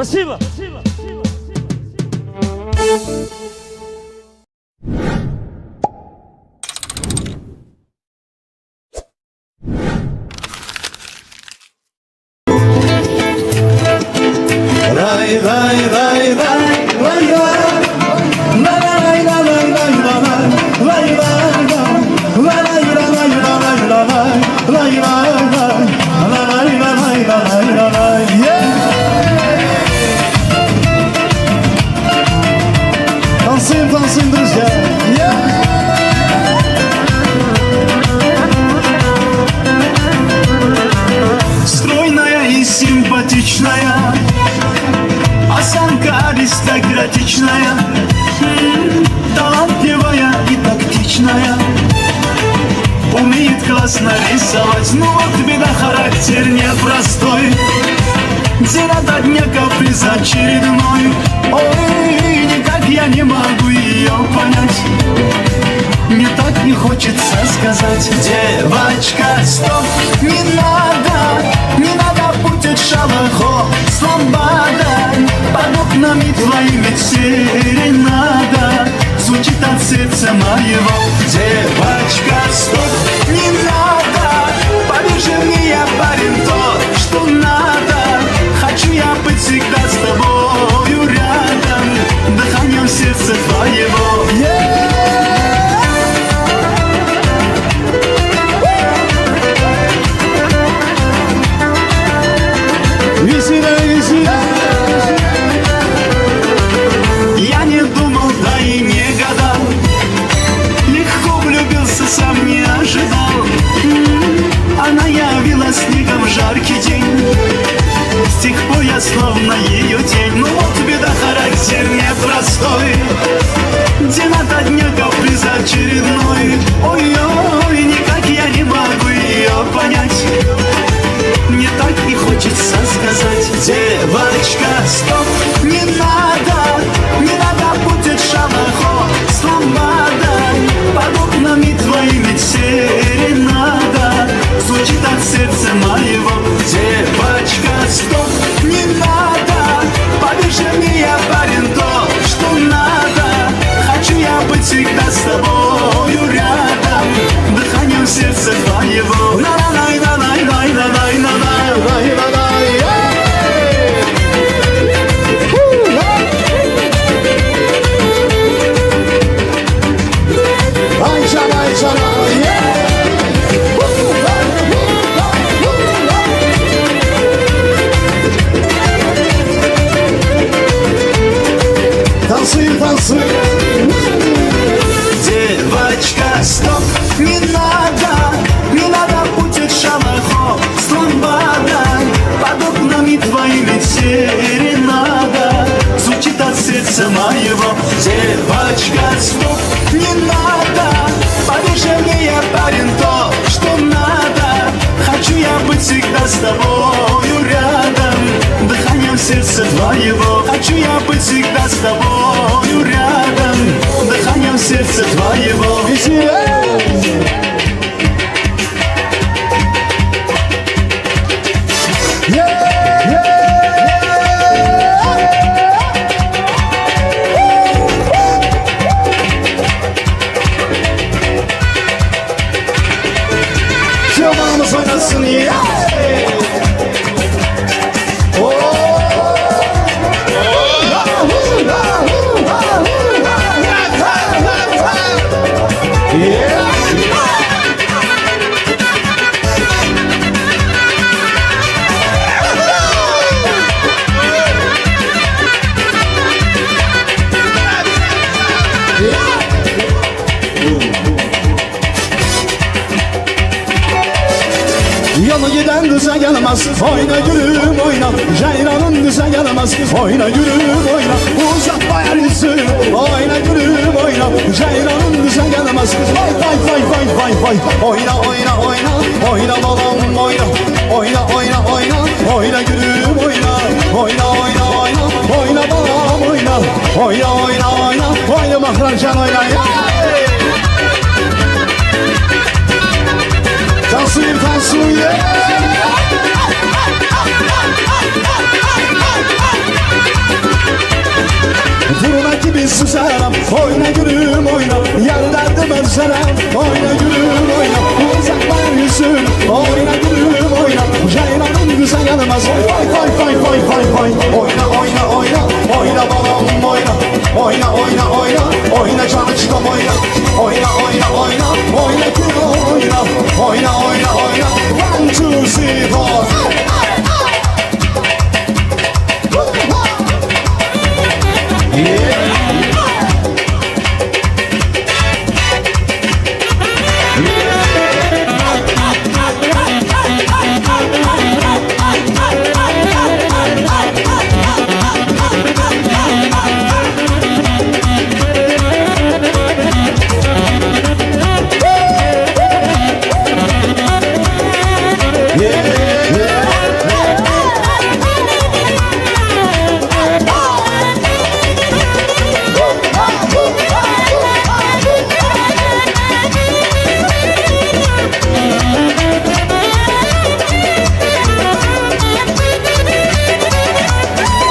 S3: Спасибо.
S4: Lay lay lay lay lay lay. La la lay la lay lay la lay. Lay lay lay. La lay la lay la lay la lay. Lay lay lay. La lay la lay la lay la lay. Yeah. Танцуем, танцуем, друзья. Yeah.
S2: Стройная и симпатичная, осанка аристократичная, талантливая и тактичная, умеет классно рисовать. Ну вот беда, характер непростой, день ото дня каприз очередной. Ой, никак я не могу ее понять, мне так не хочется сказать: девочка, стоп, не надо путать шалахо с ламбадой. Под окнами твоими серенада звучит от сердца моего. Девочка, стоп, не надо, поверь мне, я парень тот, что надо. Хочу я быть всегда с тобою рядом, дыханием сердца твоего. Я не думал, да и не гадал, легко влюбился, сам не ожидал. Она явилась снегом в жаркий день, с тех пор я словно ее тень. Ну вот беда, характер непростой, день ото дня каприз очередной. Ой-ой, никак я не могу ее понять, мне так и хочется сказать: девочка, стоп, не надо путать шалахо с ламбадой. Под окнами твоими серенада звучит от сердца моего. Девочка, стоп, не надо, поверь мне, я парень тот, что надо. Хочу я быть всегда с тобою рядом, дыханием сердца твоего. Девочка, стоп, не надо путать шалахо с ламбадой. Под окнами твоими серенада звучит от сердца моего. Девочка, стоп, не надо, поверь мне, я парень тот, что надо. Хочу я быть всегда с тобою рядом, дыханием сердца твоего. Хочу я быть всегда с тобою рядом, дыханием сердца твоего.
S4: Все, vamos oynasın ya. Yolu giden düze gelmez, oyna gülüm oyna. Ceylanın düze gelmez, oyna gülüm oyna. Uzatma yer yüzünü, oyna gülüm oyna. Ceylanın düze gelmez, vay vay vay vay vay vay. Oyna oyna oyna, oyna balam oyna. Oyna oyna oyna, oyna gülüm oyna. Oyna oyna oyna, oyna balam oyna. Oyna oyna oyna, oyna mahracan oyna. Tansuyu, tansuyu. güzelim Oyna gülüm oyna Uzaklar yüzüm Oyna gülüm oyna Ceylanım güzel yanımaz Fay fay fay fay fay fay Oyna oyna oyna Oyna balam oyna Oyna oyna oyna Oyna canı çıkam oyna Oyna oyna oyna Oyna kulu oyna Oyna oyna oyna 1, 2, 3, 4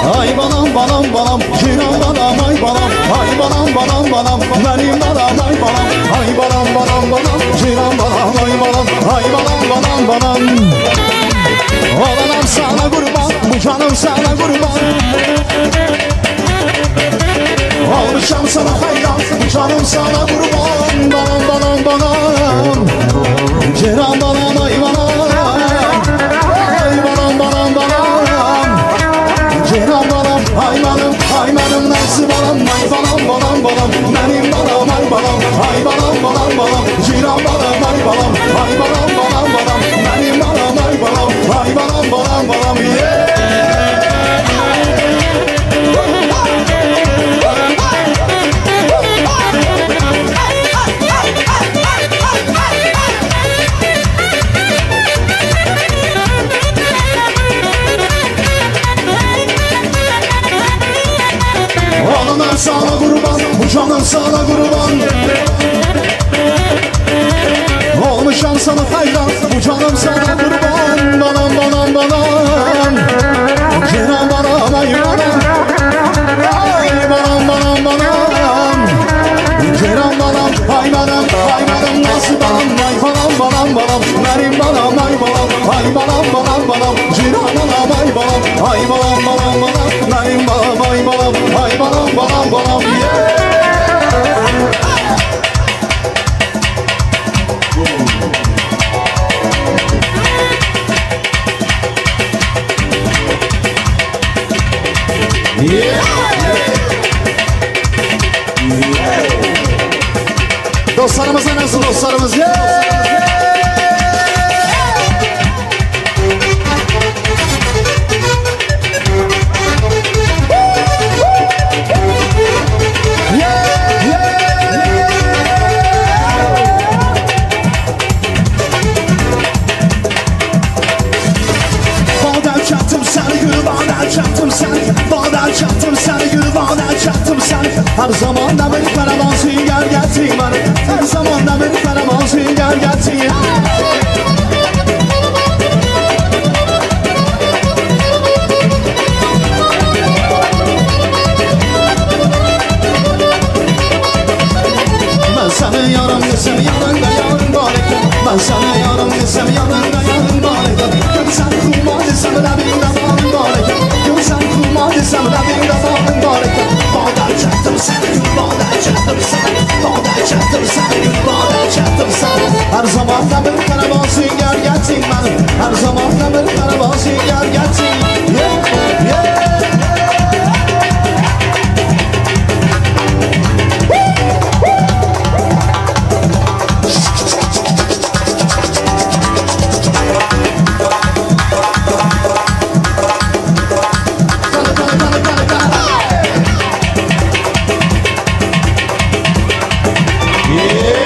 S4: Ay balam balam balam Cinan balam ay balam Ay balam balam balam Benim balam ay balam Ay balam balam balam Cinan balam ay balam Ay balam balam balam Olanam sana kurban Bu canım sana kurban Olmuşam sana hayran Bu canım sana kurban Balam balam balam Cinan balam ay balam Ay balam balam balam Cinan balam, ay balam, ay balam, nasıl balam, ay balam, balam, balam, benim balam, ay balam, ay balam, balam, balam, Cinan balam, ay balam, ay balam, balam, balam, benim balam, ay balam, ay balam, balam, balam, yeah. Oğlum sana kurban, bu canım sana kurban Olmuşam sana hayran, bu canım sana kurban Balam balam balam Cinan balam ay balam Ay balam balam balam Cinan balam ay balam ay balam Nasıl balam ay balam balam balam Benim balam ay balam ay balam balam balam Cinan balam ay balam ay balam balam balam Benim balam ay balam ay balam balam balam yeah. Dostlarımız nasıl dostlarımız yeah. Çattım sen, bağdan çattım sen, gül bağdan çattım sen. Her zaman da bir karavan sünger getir bana. Her zaman da bir karavan sünger getir. Ben sana yarım desem yanında yarın bareken. Ben sana yarım desem yanında yarın bareken. Sen kurma desem de bir damarın bareken. Sen kurma desem de bir damarın bareken. Bağdan çattım sen, gül bağdan çattım sen. Bağdan çattım sen, gül bağdan çattım sen. Her zaman da bir karavan sünger getir bana. Her zaman da bir karavan sünger getir. Yeah, yeah.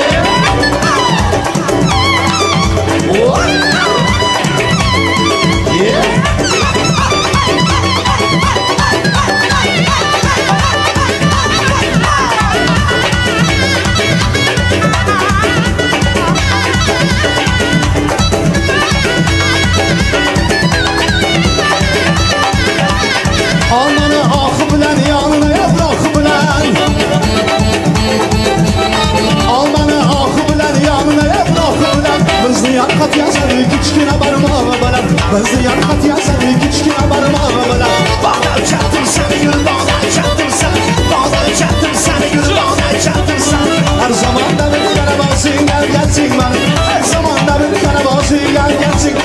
S4: xat yazır kichkina barmog'i bilan Bizniyan xat yazır kichkina barmog'i bilan
S2: Bağdan çattım seni gül bağdan çattım seni Bağdan çattım seni gül bağdan çattım seni
S4: Her zaman da bir karabaşın gel gelsin bana Her zaman da bir karabaşın gel gelsin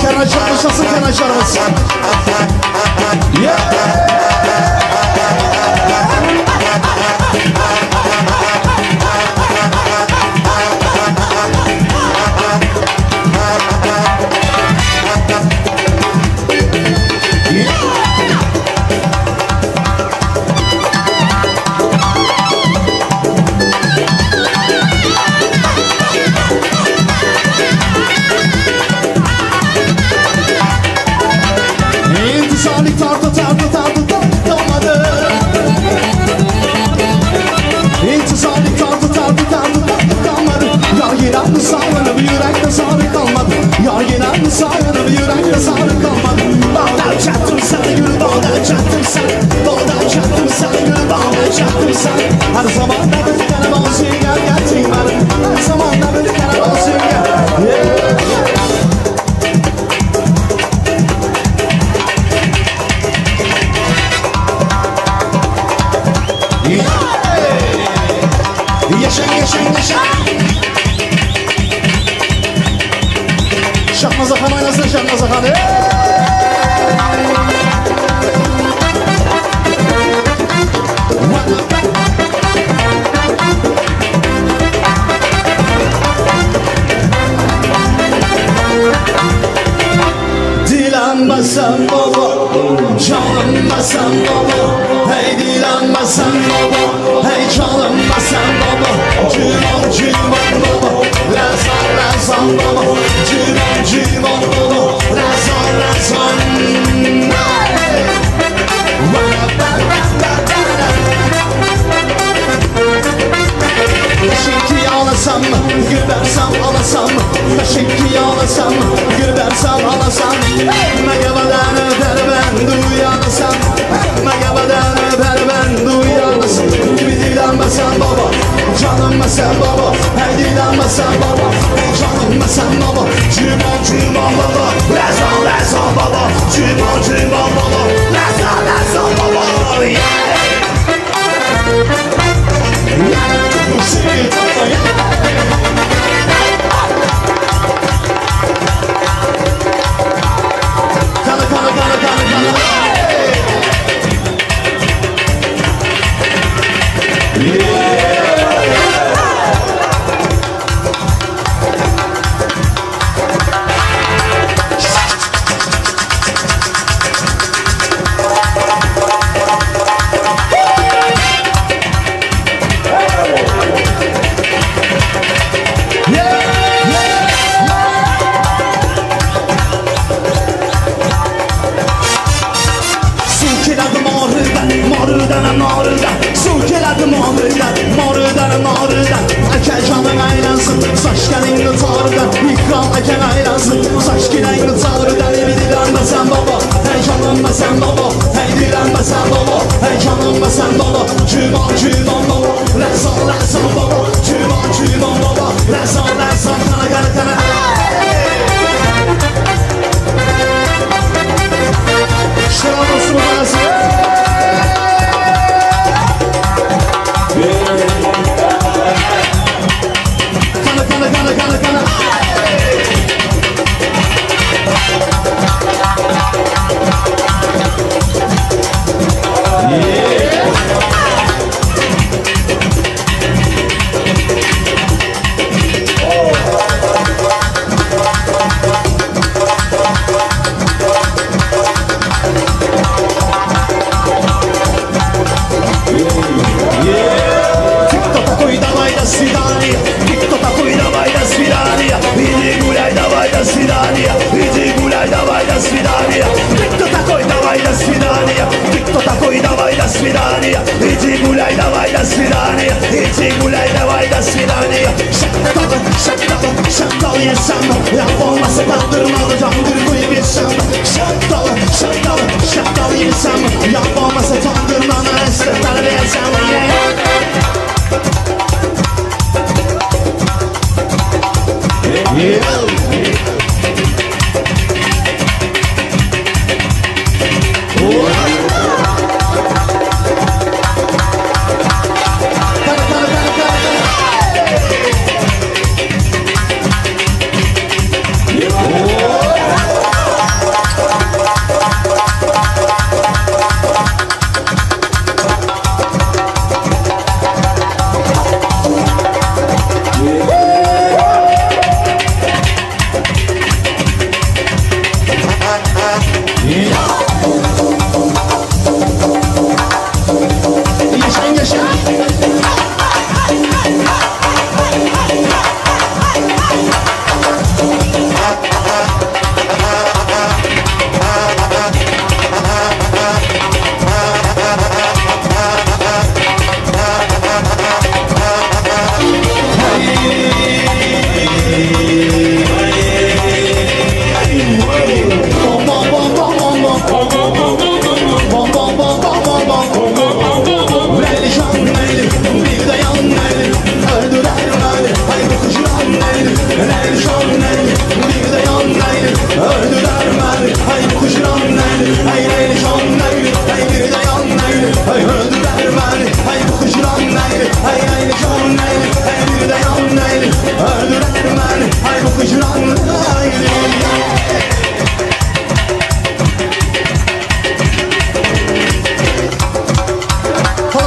S4: Kenaçarımız nasıl kenaçarımız? İntisalik tartı kalmadı İntisalik tartı kalmadı Yar giren sağlanıp yürekte sarı kalmadı Yar giren sağlanıp yürekte sarı kalmadı
S2: Bağdan çattım seni gül bağdan çattım seni Bağdan çattım seni gül bağdan çattım seni
S4: Her zaman da bir karabaşı gel gelsin bana Her zaman da bir karabaşı gel Yaşa Şahmaza Han oynasın Şahmaza Han Dilenmesen baba, canlanmasan baba Hey dilenmesen baba, hey canlanmasan baba Civan baba, lazan baba Civan baba, lazan Şinki ağlasam, gübersem ağlasam Şinki ağlasam, gübersem ağlasam Megabadan öper ben duyanasam Megabadan öper ben duyanasam Gibi dilenmesen baba, canlanmasan baba Hey dilenmesen baba, canlanmasan baba Civan baba, lazan baba Civan baba, lazan baba Eken canın aylansın, saç gelin tarıdan İkram eken aylansın, saç gelin tarıdan Evi dilenmesen baba, hey canlanmasan baba Hey dilenmesen baba, hey canlanmasan baba Civan baba, lazan baba Civan baba, lazan kana Şıran olsun parası Kana свидания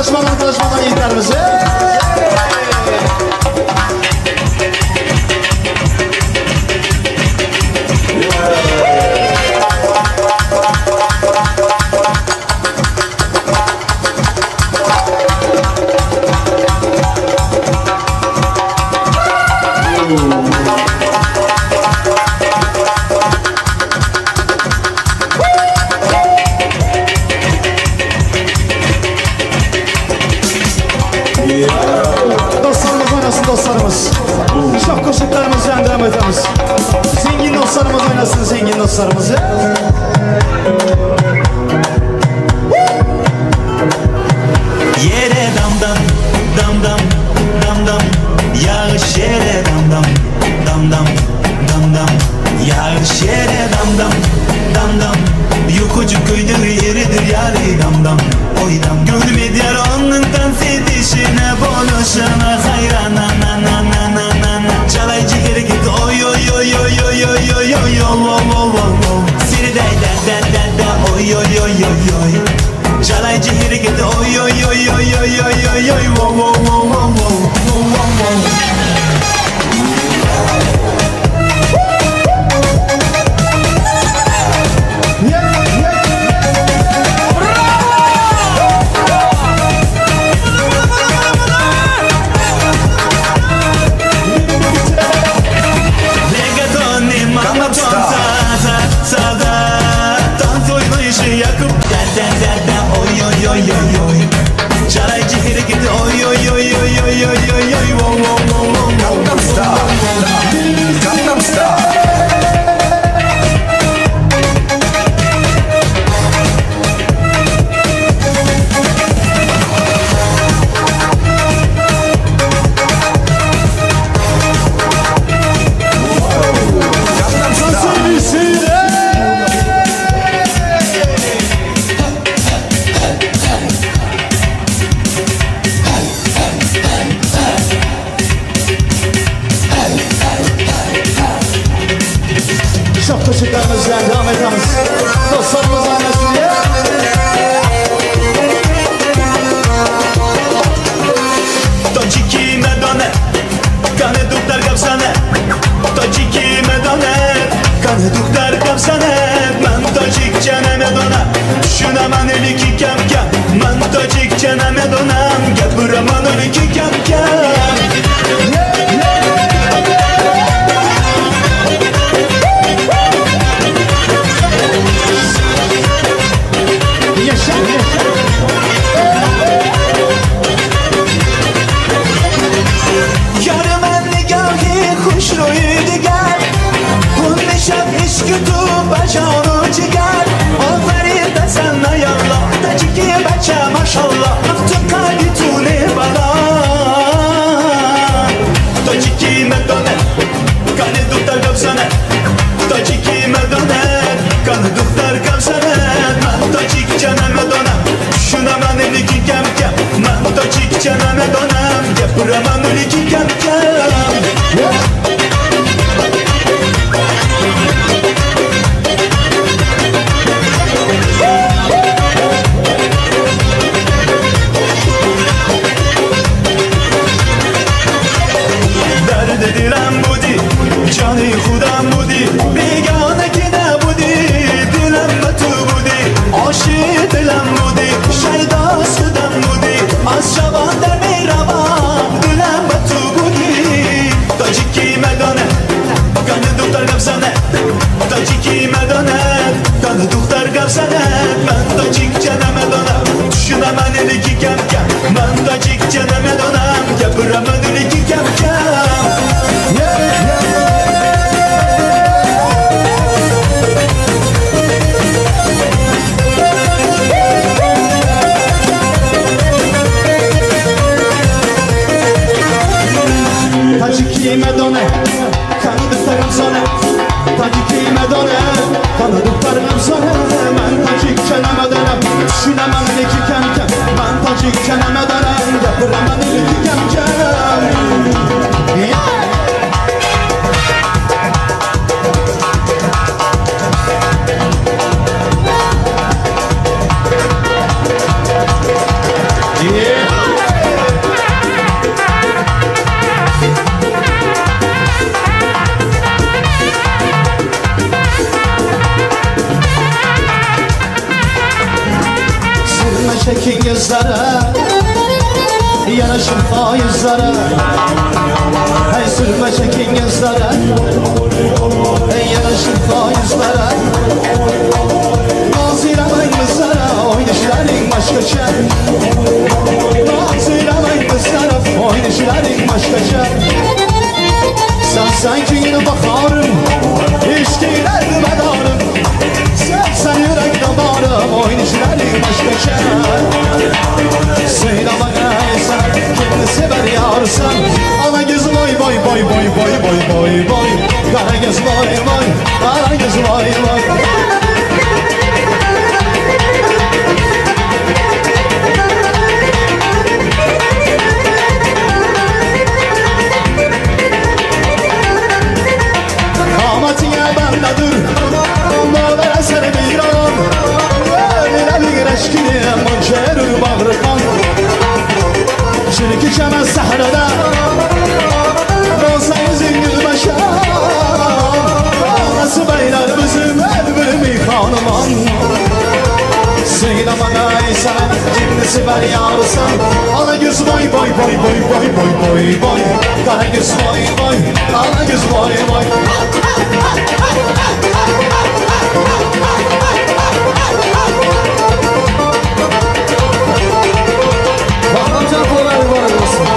S4: Çalışmadan yiğitlerimizi. Dostlarımız oynasın dostlarımız. Çok koşuklarımız devam edemiz. Zengin dostlarımız oynasın zengin dostlarımızı.
S2: Yere dam dam dam dam dam dam yağış yere dam dam dam dam dam dam yağış yere dam dam dam dam yukucu köydür yeridir yari dam dam oy dam görmedi yar onun dans edişine bonuşuna hayran na na na na na na na çalaycı geri git oy oy oy oy oy oy oy oy oy siri day da da da da oy oy oy oy oy çalaycı geri git oy oy oy oy oy oy oy oy wo wo wo wo wo wo wo çalaycı geri git oy oy oy oy oy oy oy oy wo wo wo wo Gangnam Style Gangnam Style
S4: Çok koşuklarımız devam edemiz. Dostlarımız oynasın diye.
S2: Taciki medane Kane duktar kapsane Taciki medane Kane duktar kapsane Man tacik çeneme dona Düşünemen eliki kem kem Man tacik çeneme donam Gepuraman eliki kem kem Yarım nigahi खुश रोई दिगर Hunne şab işkü tu bacağını ciger Aferin de sana yallah Taciki beçe maşallah Aftı kalbi tune bana Taciki medone Kane duktar kapsane Taciki medone Kane duktar kapsane Man tacik çeneme donam Düşünemen eliki kem kem Man tacik çeneme donam Gepuraman eliki kem kem درد دلم بودی جانی خودم بودی بیگانه که نبودی دلم به تو بودی عاشق دلم بودی شیدا صدم بودی از شبان در میروم دلم به تو بودی تاجیکی مدانه کنه دختر گفزنه تاجیکی مدانه کنه دختر گفزنه من تاجیک چنم دانم düşünem من eliki kem kem من تاجیک چنم دانم گپرم من eliki kem kem
S4: Taciki medone Kanı duktarım sana Taciki medone Kanı duktarım sana Ben tacik çeneme dönem Düşünemem eliki kem kem Ben tacik çeneme dönem Yapıramam eliki kem kem Yeah Yanaşır faizlere Hey sürme çekin gözlere Hey yanaşır faizlere Naziremeyin bizlere Oynayışların başkaça Naziremeyin bizlere Oynayışların başkaça Sen yine bakarım İşkiler bedarım Sen yürek damarım Oynayışların başkaça Söyle bana sen Kimini sever yarsan Ana göz boy boy boy boy boy boy boy boy Kara göz boy boy Kara göz boy boy Kamatiye bendedir Mağlar eser bir an Öyle bir eşkini Mançerür bağrı kan Çirki çemez sahrada Roza yüzün gülmeşe Nasıl beyler bizim elbirmi hanıman Söyle bana sen Kimini sever yarsan Ana göz boy boy boy boy boy boy boy boy Kara göz boy boy Ana göz boy boy Bakacak olay var olsun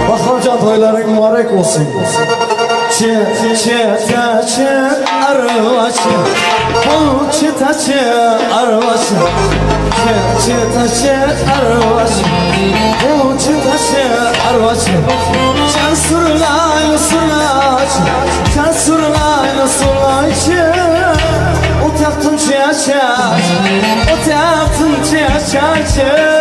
S4: Bakacak toyların mübarek olsun Çe arvaçı Çe arvaçı Çe arvaçı arvaçı Can surlaylı surlaçı Can surlaylı surlaçı O taktın çeçe O taktın çeçe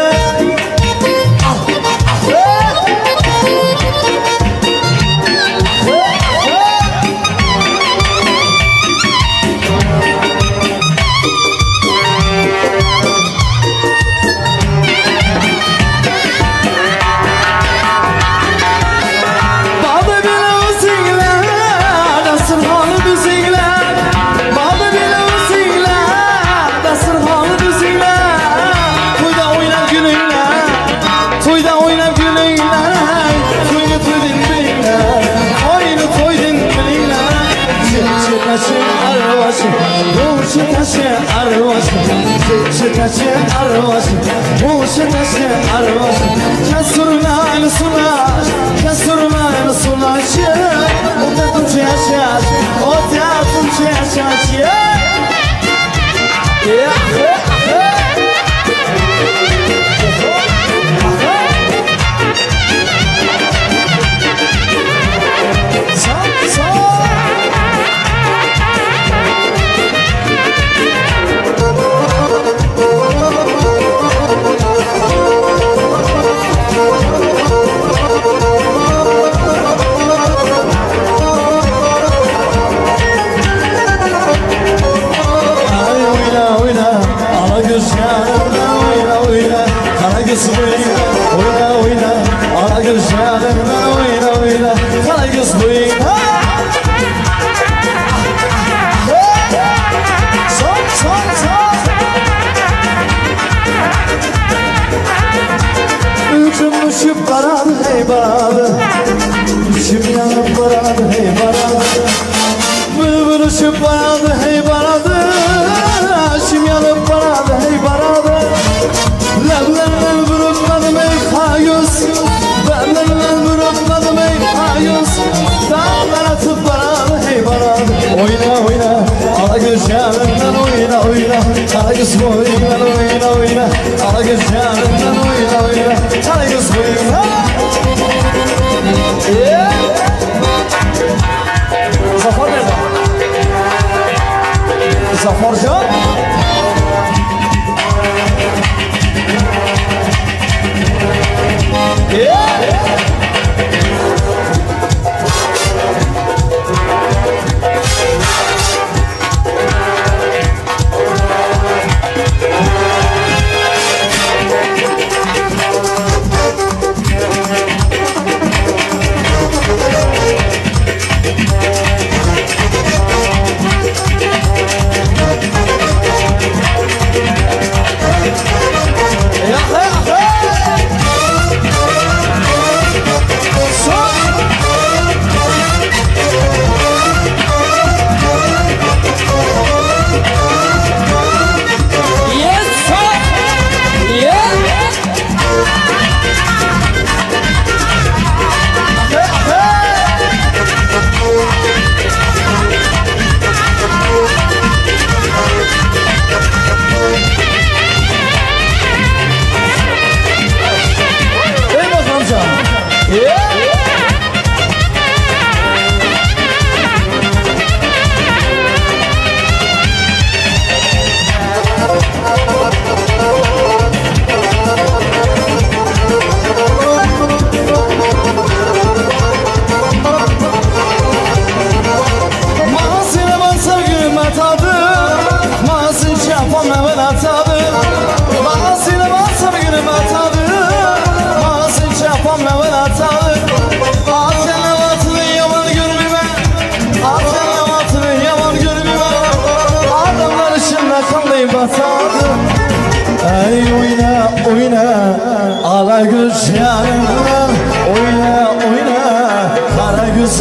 S4: Zafarcan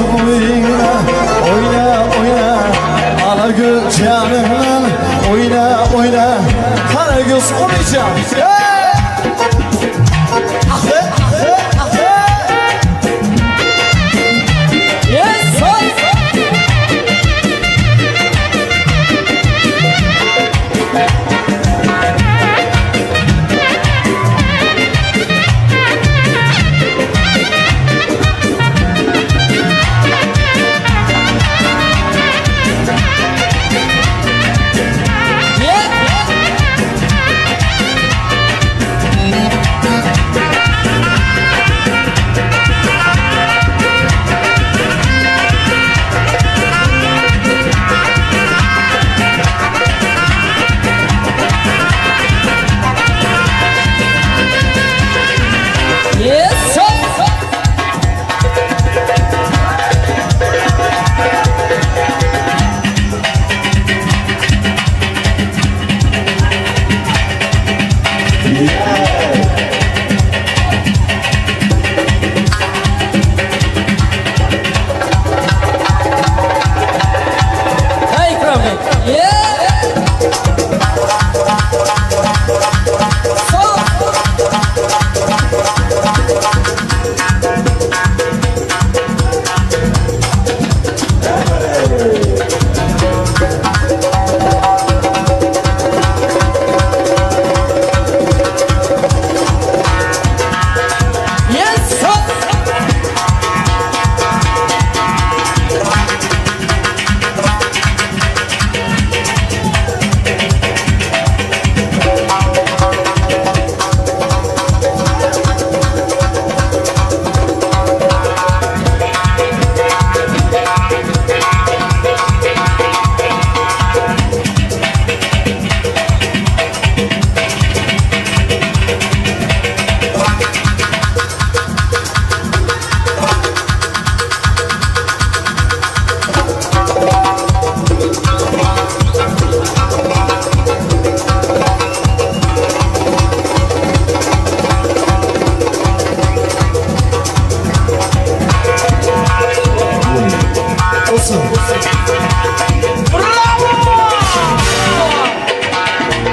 S4: oyna, oyna, oyna. Alagül canımla oyna, oyna. Karagöz oynayacağım.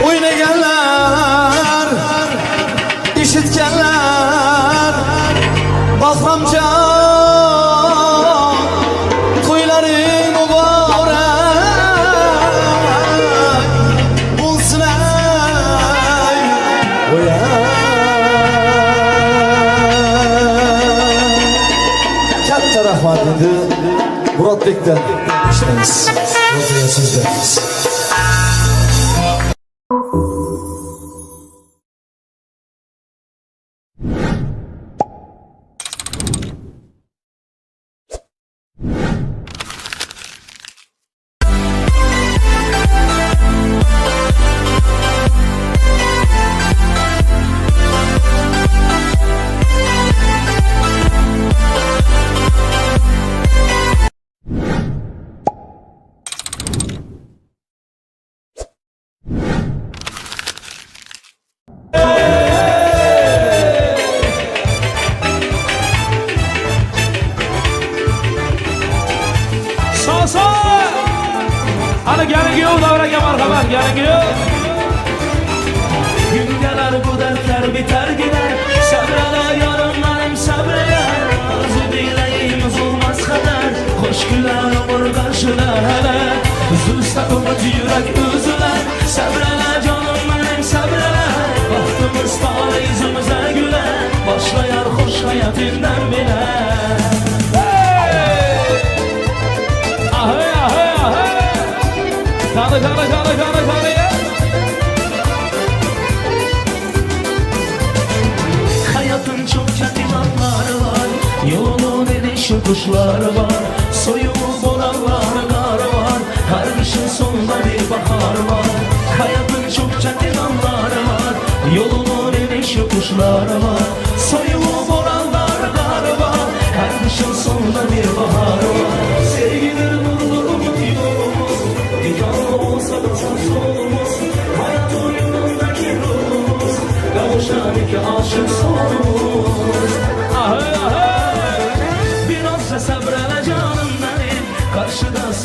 S4: Oynayanlar, işitkenler, Bahramcan toyların mübarek bulsun ey katta rahmat dedi Murat Bek'ten işlemiz. Buraya sizleriniz.
S1: Hadi gelin yok davraga marhamat gelin yok.
S2: Gün gelir bu dertler biter gider. Sabrele yarınlarım sabrele. Arzu dileyim uzulmaz kadar. Hoş güler olur karşılar hele. Zulsta kuvvet yürek üzüler. Sabrele canım benim sabrele. Bahtımız tale yüzümüze güler. Başlayar hoş hayatından bile.
S1: Ahey ahey ahey. Kanı kanı kanı kanı kanı ya.
S2: Hayatın çok çatimanları var. Yolun enişi kuşları var. Soyuğu boranlar kar var. Her kışın sonunda bir bahar var. Hayatın çok çatimanları var. Yolun enişi kuşları var. Soyuğu boranlar kar var. Her kışın sonunda bir bahar var. Sevgidir nurlu umut yolumuz. Dikanlı olsa da solumuz. Hayat oyunundaki ruhumuz. Kavuşan iki aşık sonumuz.
S1: Ahey ahey.
S2: Biraz da sabredeceğim.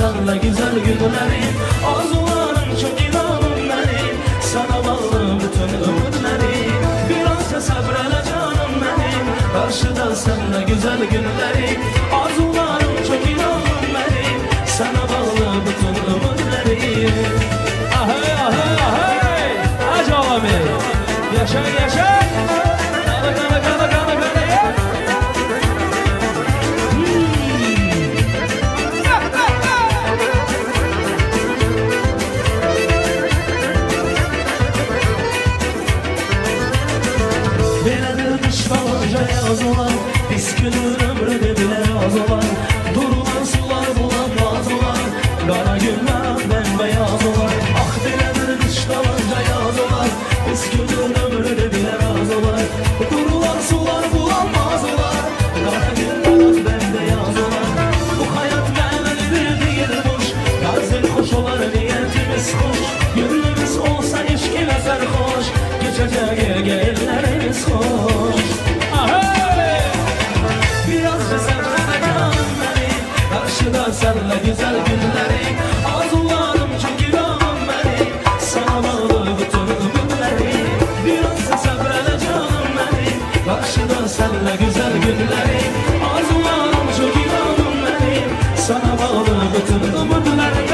S2: senle güzel günlerim Arzularım çok inanım benim Sana bağlı bütün ömürlerim Biraz da sabrele canım benim Karşıda senle güzel günlerim Arzularım çok inanım benim Sana bağlı bütün ömürlerim
S1: Ahey ahey ahey Hacı abi Yaşa yaşa Kana kana kana kana kana
S2: Belədir düşmanca yaz olan Biz günün ömrüne bile az olan Durulan sular bulanmaz olan Qara günlər bembeyaz olan Ah belədir düşmanca yaz olan Biz günün ömrüne bile az olan Durulan sular bulanmaz olan Qara günlər bembeyaz olan Bu hayat mənəlidir değil boş Qarzın xoş olar niyetimiz xoş Gönlümüz olsa eşkine sərxoş Geçəcək gəllərimiz xoş
S1: Ahey
S2: Biraz da səbrənə canım benim Qarşıda sənlə güzel günlərim Arzularım çok inanım benim Sana bağlı bütün ömürlərim Biraz da səbrənə canım benim Qarşıda sənlə güzel günlərim Arzularım çok inanım benim Sana bağlı bütün ömürlərim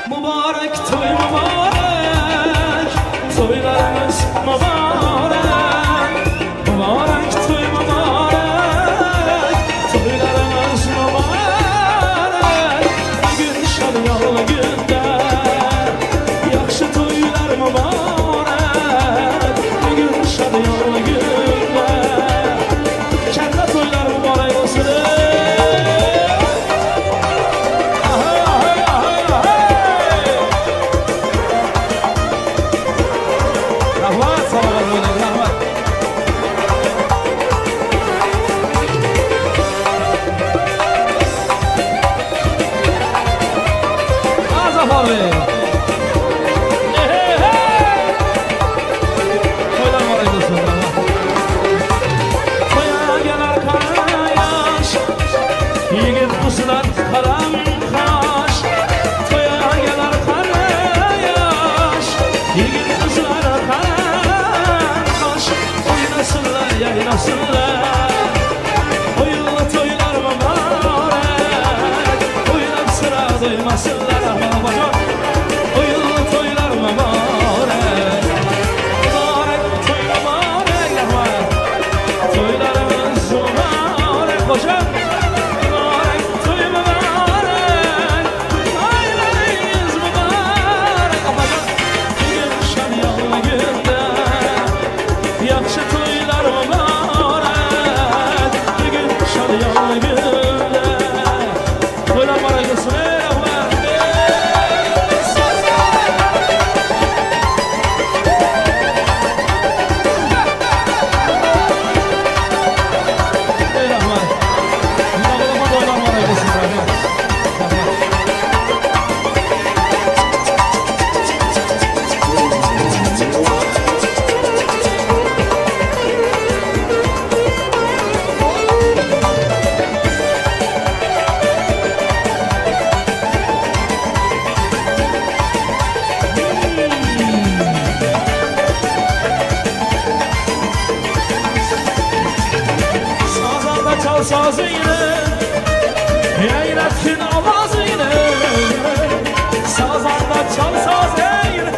S1: Mübarek toy mübarek Toylarımız mübarek Mübarek toy mübarek Toylarımız mübarek Bir gün şadyalı günde Yaxşı toylar mübarek Bir gün şadyalı günde Kəndə toylar mübarek olsun Rahmat sana böyle rahmat. Azaf abi. Toylar var ediyorsun rahmat. Toya gelir kara yaş. Yigit kusular karam kaş. Toya gelir kara yaş. Yigit kusular karam kaş. Oynasınlar yaynasınlar. Oyunlu toylar mübarek. Oynab sıra doymasınlar aman bacak. Oyunlu toylar mübarek. Mübarek toy mübarek rahmet. Toylarımız mübarek hocam. Mübarek toy mübarek. Toylarımız mübarek aman. Bugün şadyalı günde Yaxşı toylar mübarek Bugün şadyalı günde Toylar mübarek olsun ey rahmet. Ey rahmet. Yıllarıma toylar mübarek olsun rahmet. Sazanda çal sazıyla Eylettin avazıyla Sazanda çal sazıyla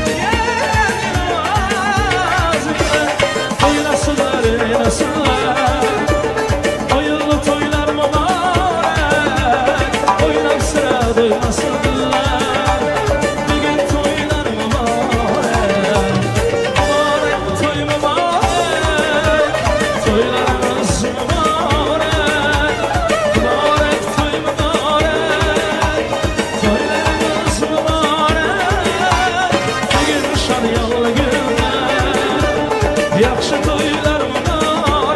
S1: Eylettin avazıyla Oynasınlar oynasınlar Oyunlu toylar mübarek Oynab sıra doymasınlar Bugün toylar mübarek Mübarek toy mübarek Toylarımız mübarek Mübarek toy mübarek Toylarımız mübarek Bugün şadyalı günler Yaxşı toylar mübarek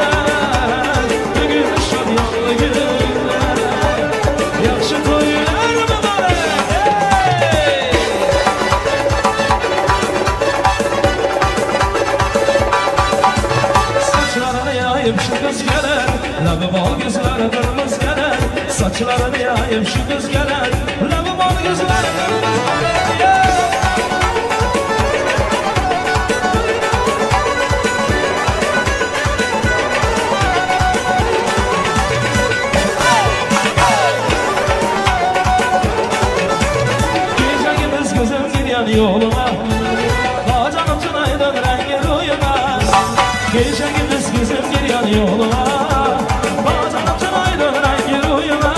S2: Labi bol gözlari qirmiz kelar Sochlarini yayib shu kuz kelar Labi bol gözlari qirmiz kelar Gecemiz gözüm gidiyor yoluma Bacanım çınaydın rengi rüyuma Gecemiz gözüm gidiyor yoluma Bacanım çınaydın rengi rüyuma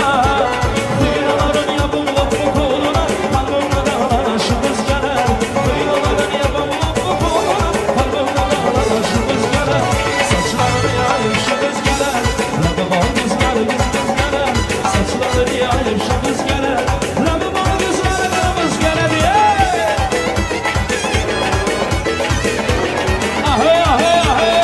S2: Kıyıların yapım loplu koluna Kalbimde dağlaşımız gelir Kıyıların yapım loplu koluna Kalbimde dağlaşımız gelir Saçlarını yayıp şu kız gelir Labi bol gözleri kız gelir Saçlarını yayıp şu kız gelir Labi bol gözleri kız gelir Ahey ahey ahey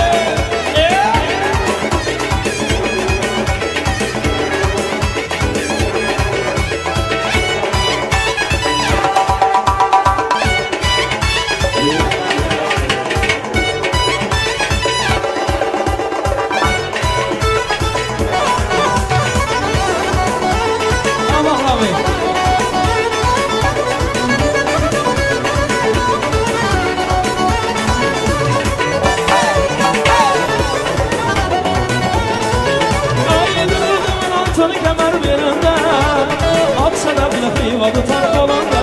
S2: Aman abi Altını kemer belinde Atsa da bile kıymadı tar kolunda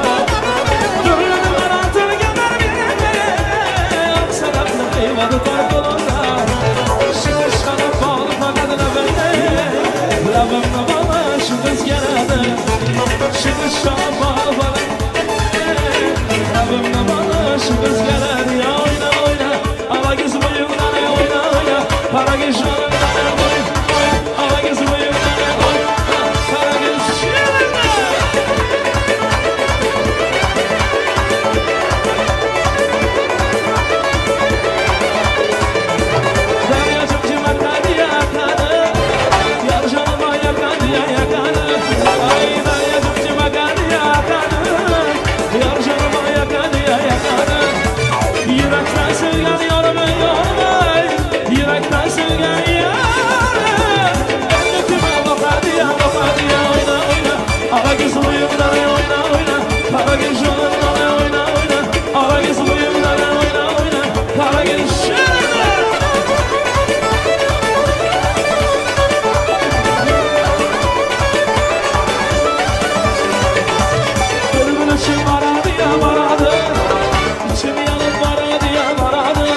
S2: Gönlümün altını kemer belinde Atsa da bile kıymadı tar kolunda Şimdi şarap bağlı fakadına bende Labımda bana şu kız geledi Şimdi şarap bağlı fakadına Labımda bana şu kız geledi Ya oyna oyna Ala göz boyundan oyna oyna Para geçmanından oyna Ala göz boyundan Para geçmanından Deryacım cimerden yakanı Yar canıma yakan ya yakanı Ay deryacım cimerden yakanı Yar canıma yakan ya yakanı Yürekten sevgen yorma yorma Yürekten sevgen yorma Elletime bakadı ya oyna oyna Ala göz boyundan oyna oyna Para geçmanından oyna oyna Ala göz boyundan oyna oyna Para geçmanından Gönlümün içim aradı ya aradı İçim yanıp aradı ya aradı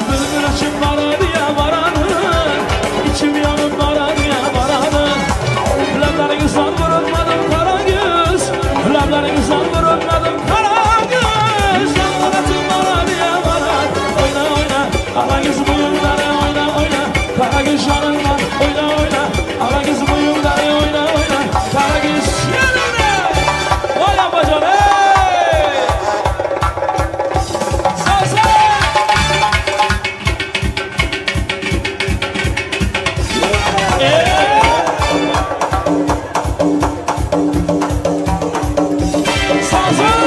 S2: Gönlümün içim aradı ya aradı İçim yanıp aradı ya aradı Lablarınızdan vurulmadım kara göz Lablarınızdan vurulmadım kara göz Yanlarım aradı ya aradı Oyna oyna Ala göz boyunları oyna oyna Kara göz yanından oyna oyna Ala göz boyunları oyna oyna Kara göz yanından Oyna bacana hey! Sağ sağ Sağ sağ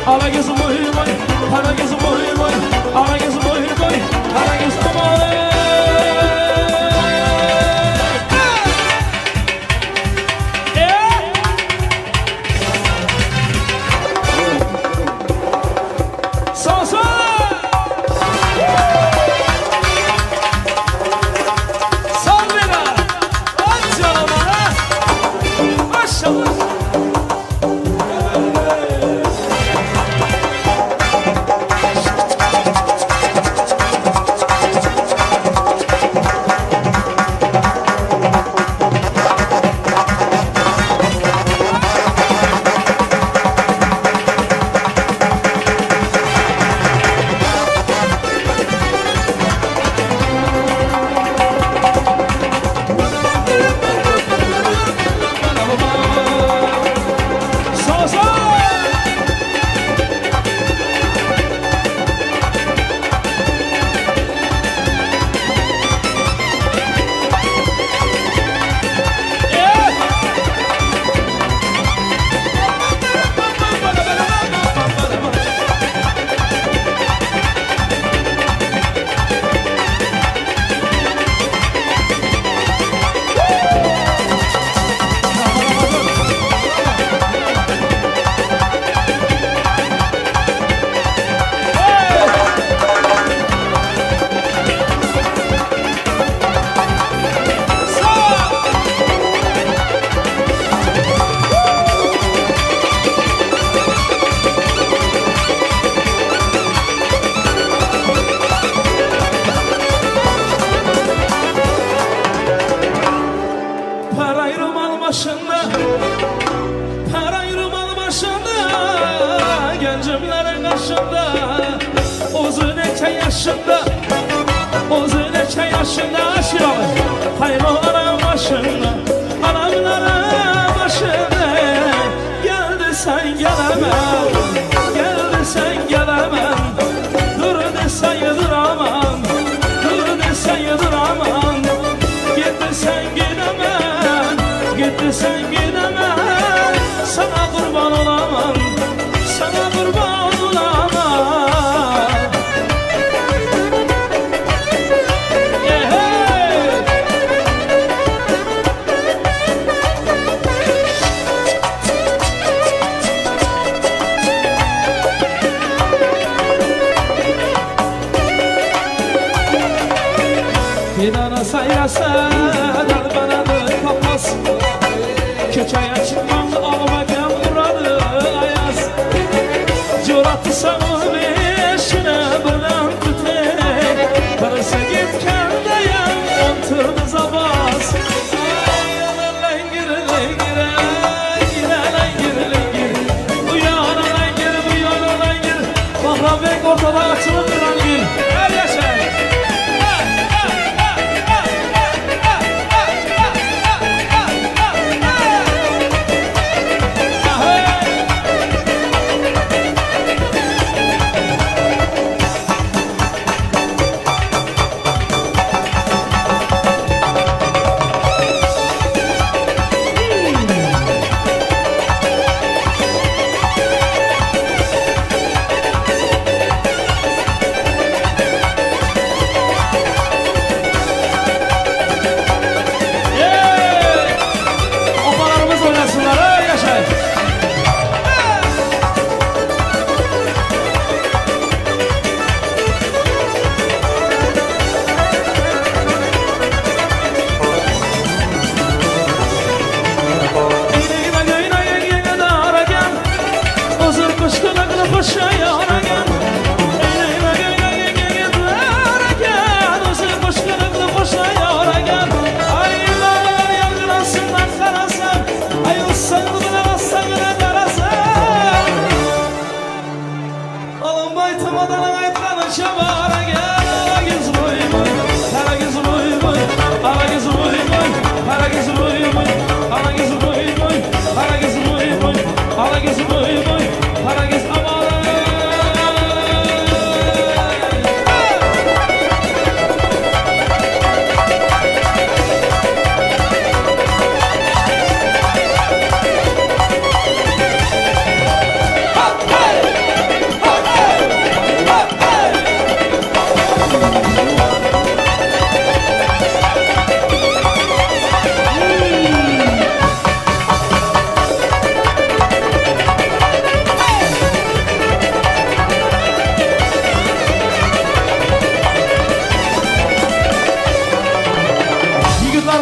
S2: Ala gözüm boy boy, kara gözüm boy boy, ala gözüm boy boy, kara gözüm boy.
S1: yaşında O'zi necha yaşında aşıyor Hayvanların başında Anamların başında Gel desen gelemem Gel desen gelemem Dur desen yediramam Dur desen yediramam Git desen gidemem Git desen gidemem Sana kurban olamam Sana kurban olamam Fidana sayrasa bana da kapmaz Keçaya çıkmam almagan buradı ayaz Coratı samı beşine bilen tütek Karısı gitkendeyim ontırdı zabaz Lengir lengir lengir lengir Uyana lengir uyana lengir Bahra bek ortada açılıp duran gül Her yaşa Opalarımız oynasınlar ha yaşa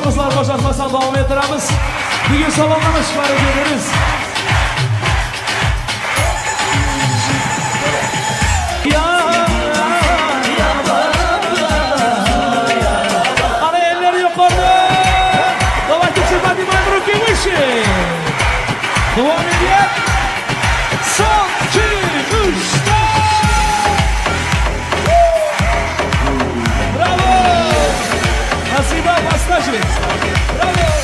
S1: Kızlar boşaltmasan devam ettiremiz. Bir gün salonlamış var ederiz. Ana elleri yukarıda. Давайте все поднимаем руки выше. Devam ediyor. Son, iki, üç, bravo. Спасибо, Настасья. Браво!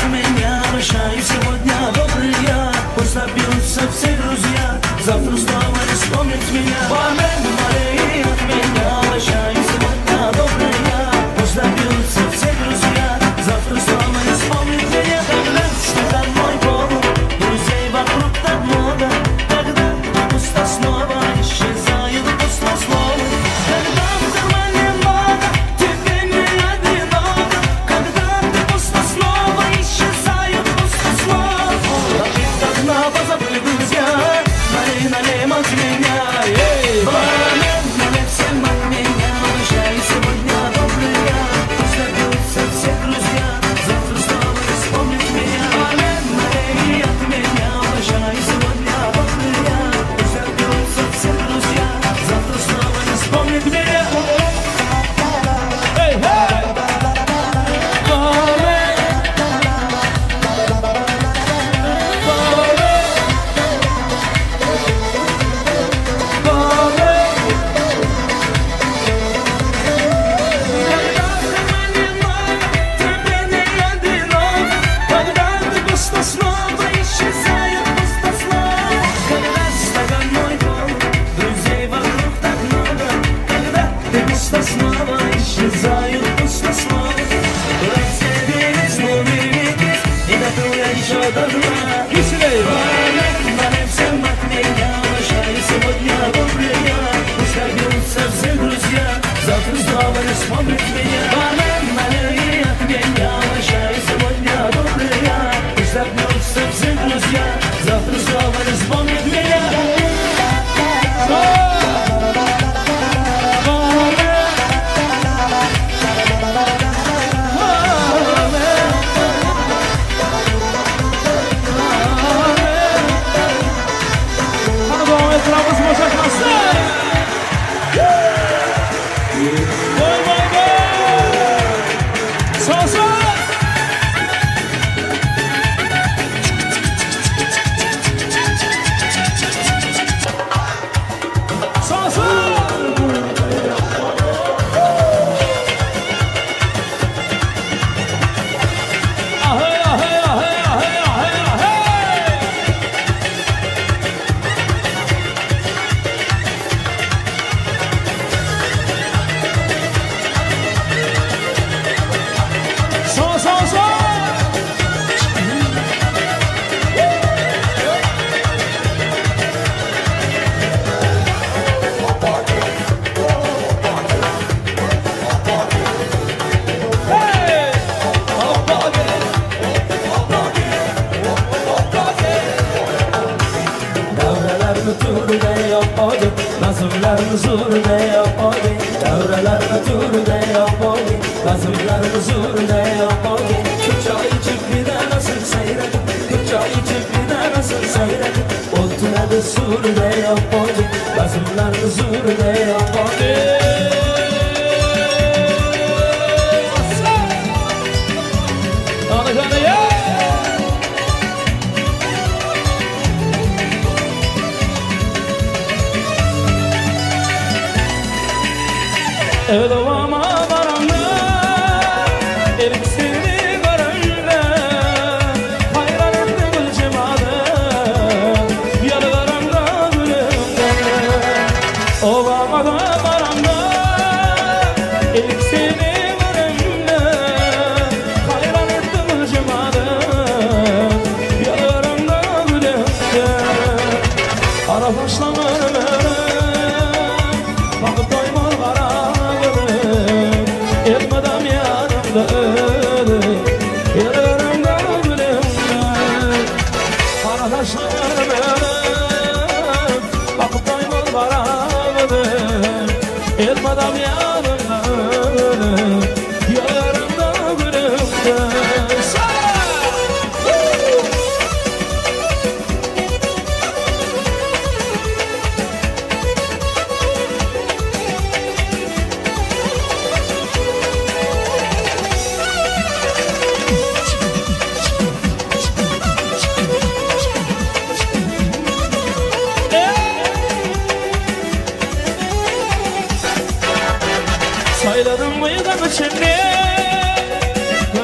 S2: От меня решаю сегодня добрый я Пусть напьются все друзья Завтра снова не вспомнят меня Бармен, от меня решаю сегодня добрый я Пусть напьются все друзья Завтра снова не вспомнят меня Там istisnama işi zayıf istisna Bırak sevdiğiniz ne biliniz Yine böyle şadırma Ben hep sevmek neyya Şayı сегодня добрая Устарился все друзья Завтра снова не смотрит меня От меня Шайя сегодня добрая Устарился все друзья Завтра снова не смотрит меня Nazımlarını zurne yapmadı Devrelerine turne yapmadı Nazımlarını zurne yapmadı Kırça içip bir de nasıl seyredin Kırça içip bir de nasıl seyredin Oltuna da surne yapmadı Nazımlarını zurne yapmadı
S1: Evdavama varanda erik seni görünle hayran ettim cemaate yalvaranda gülümde ovama da varanda erik seni görünle hayran ettim cemaate yalvaranda gülümde ara başlanır vakit doymaz var Elmadam yanımda Yararımda gülümde Arkadaşlarım Bakıp doymaz varamadı Elmadam yanımda Yararımda gülümde Sayladım mıydım içinde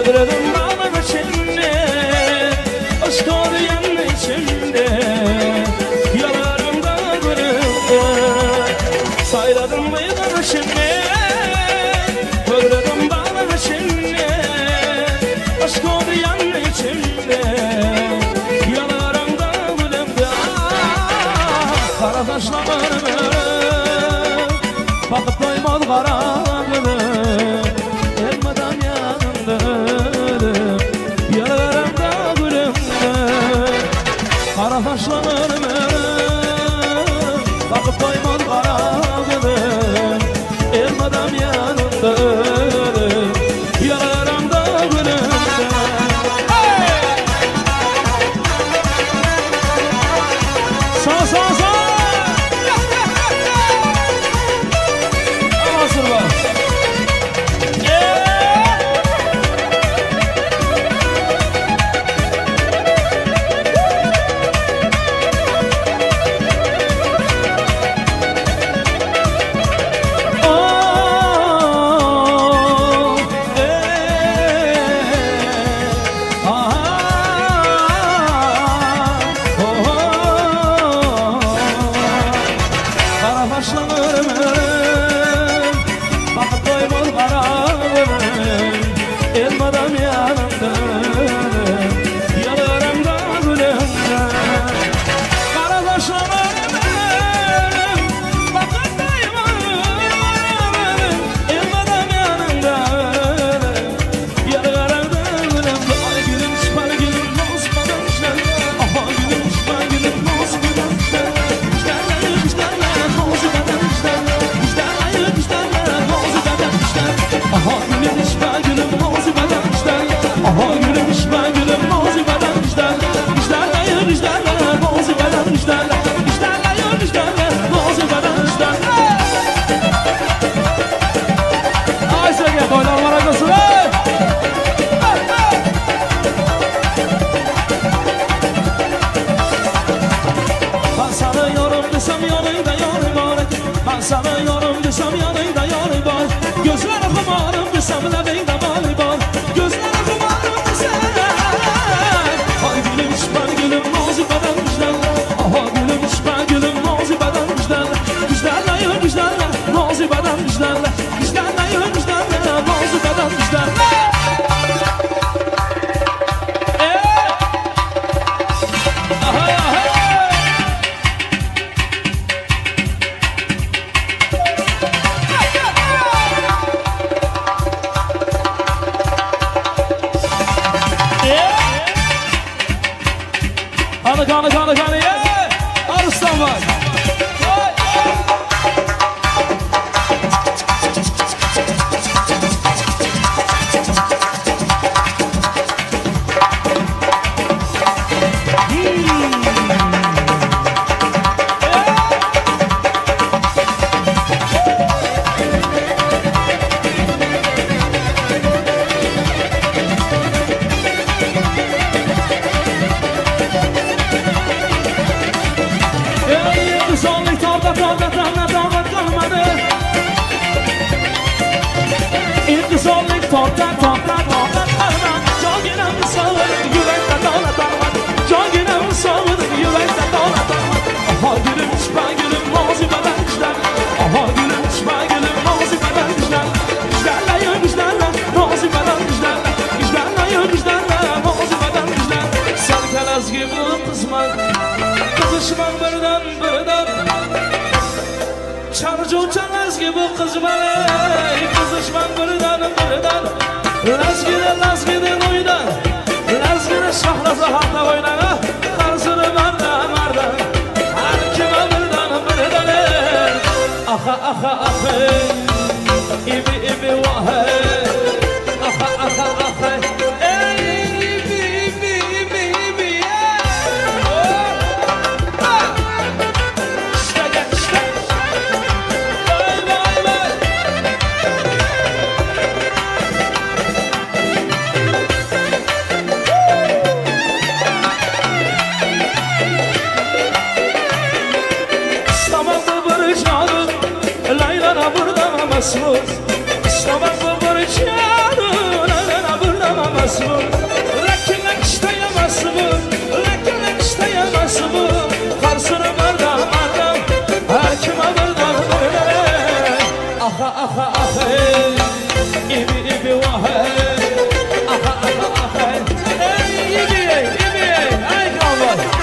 S1: Öldürdüm bağlam içinde Aşk arayan içinde Yalarımda gülümde Sayladım mıydım içinde Öldürdüm bağlam içinde Aşk arayan içinde Yalarımda gülümde Kara taşlarım Bakıp doymaz karanlığı Elmadan yanımda Yaralarımda gülümde Kara taşlanırım Bakıp doymaz karanlığı Elmadan yanımda Yaralarımda gülümde Sağ sağ sağ Baksam labingda moli bor Gözlari xumarim sen Ay gülüm şipan gülüm nozibadan müjdanlar Aha gülüm şipan gülüm nozibadan müjdanlar Müjdanlar yo müjdanlar nozibadan müjdanlar Müjdanlar yo müjdanlar nozibadan müjdanlar Kanı ye Arıslan var Kızışman birden Çarjuvchanaz gibi kız balay Kızışman birden Lazgide oydan Lazgide şahlaza hatta oynana Karsını marda Her kime birden Aha İbi vahe Aha Masmur, sabah babur çağırın, ana burada masmur. Lakin isteye masmur, Karsını marda, hakime burada aha, ibi vahe, aha, ibi, ay kavga.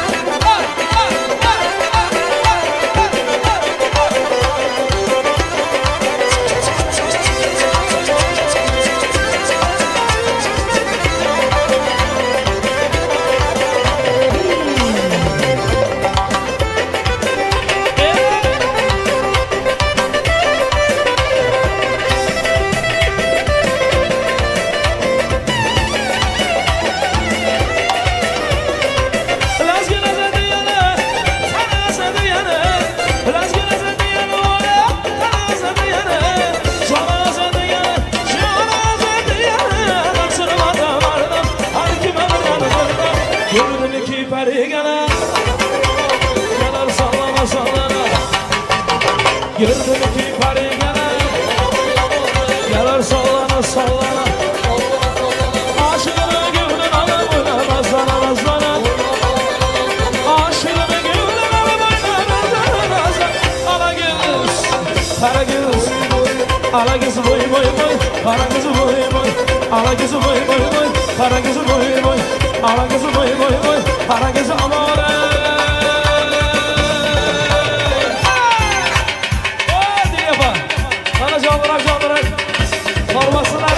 S1: Gördüm ki parigana Yalar sallana Aşığını gönlün alamına Nazlana Aşığını gönlün alamına Ala göz, kara göz Ala göz boy Kara göz boy Ala göz boy Kara göz boy Ala göz boy Kara göz amore Candırak Sormasınlar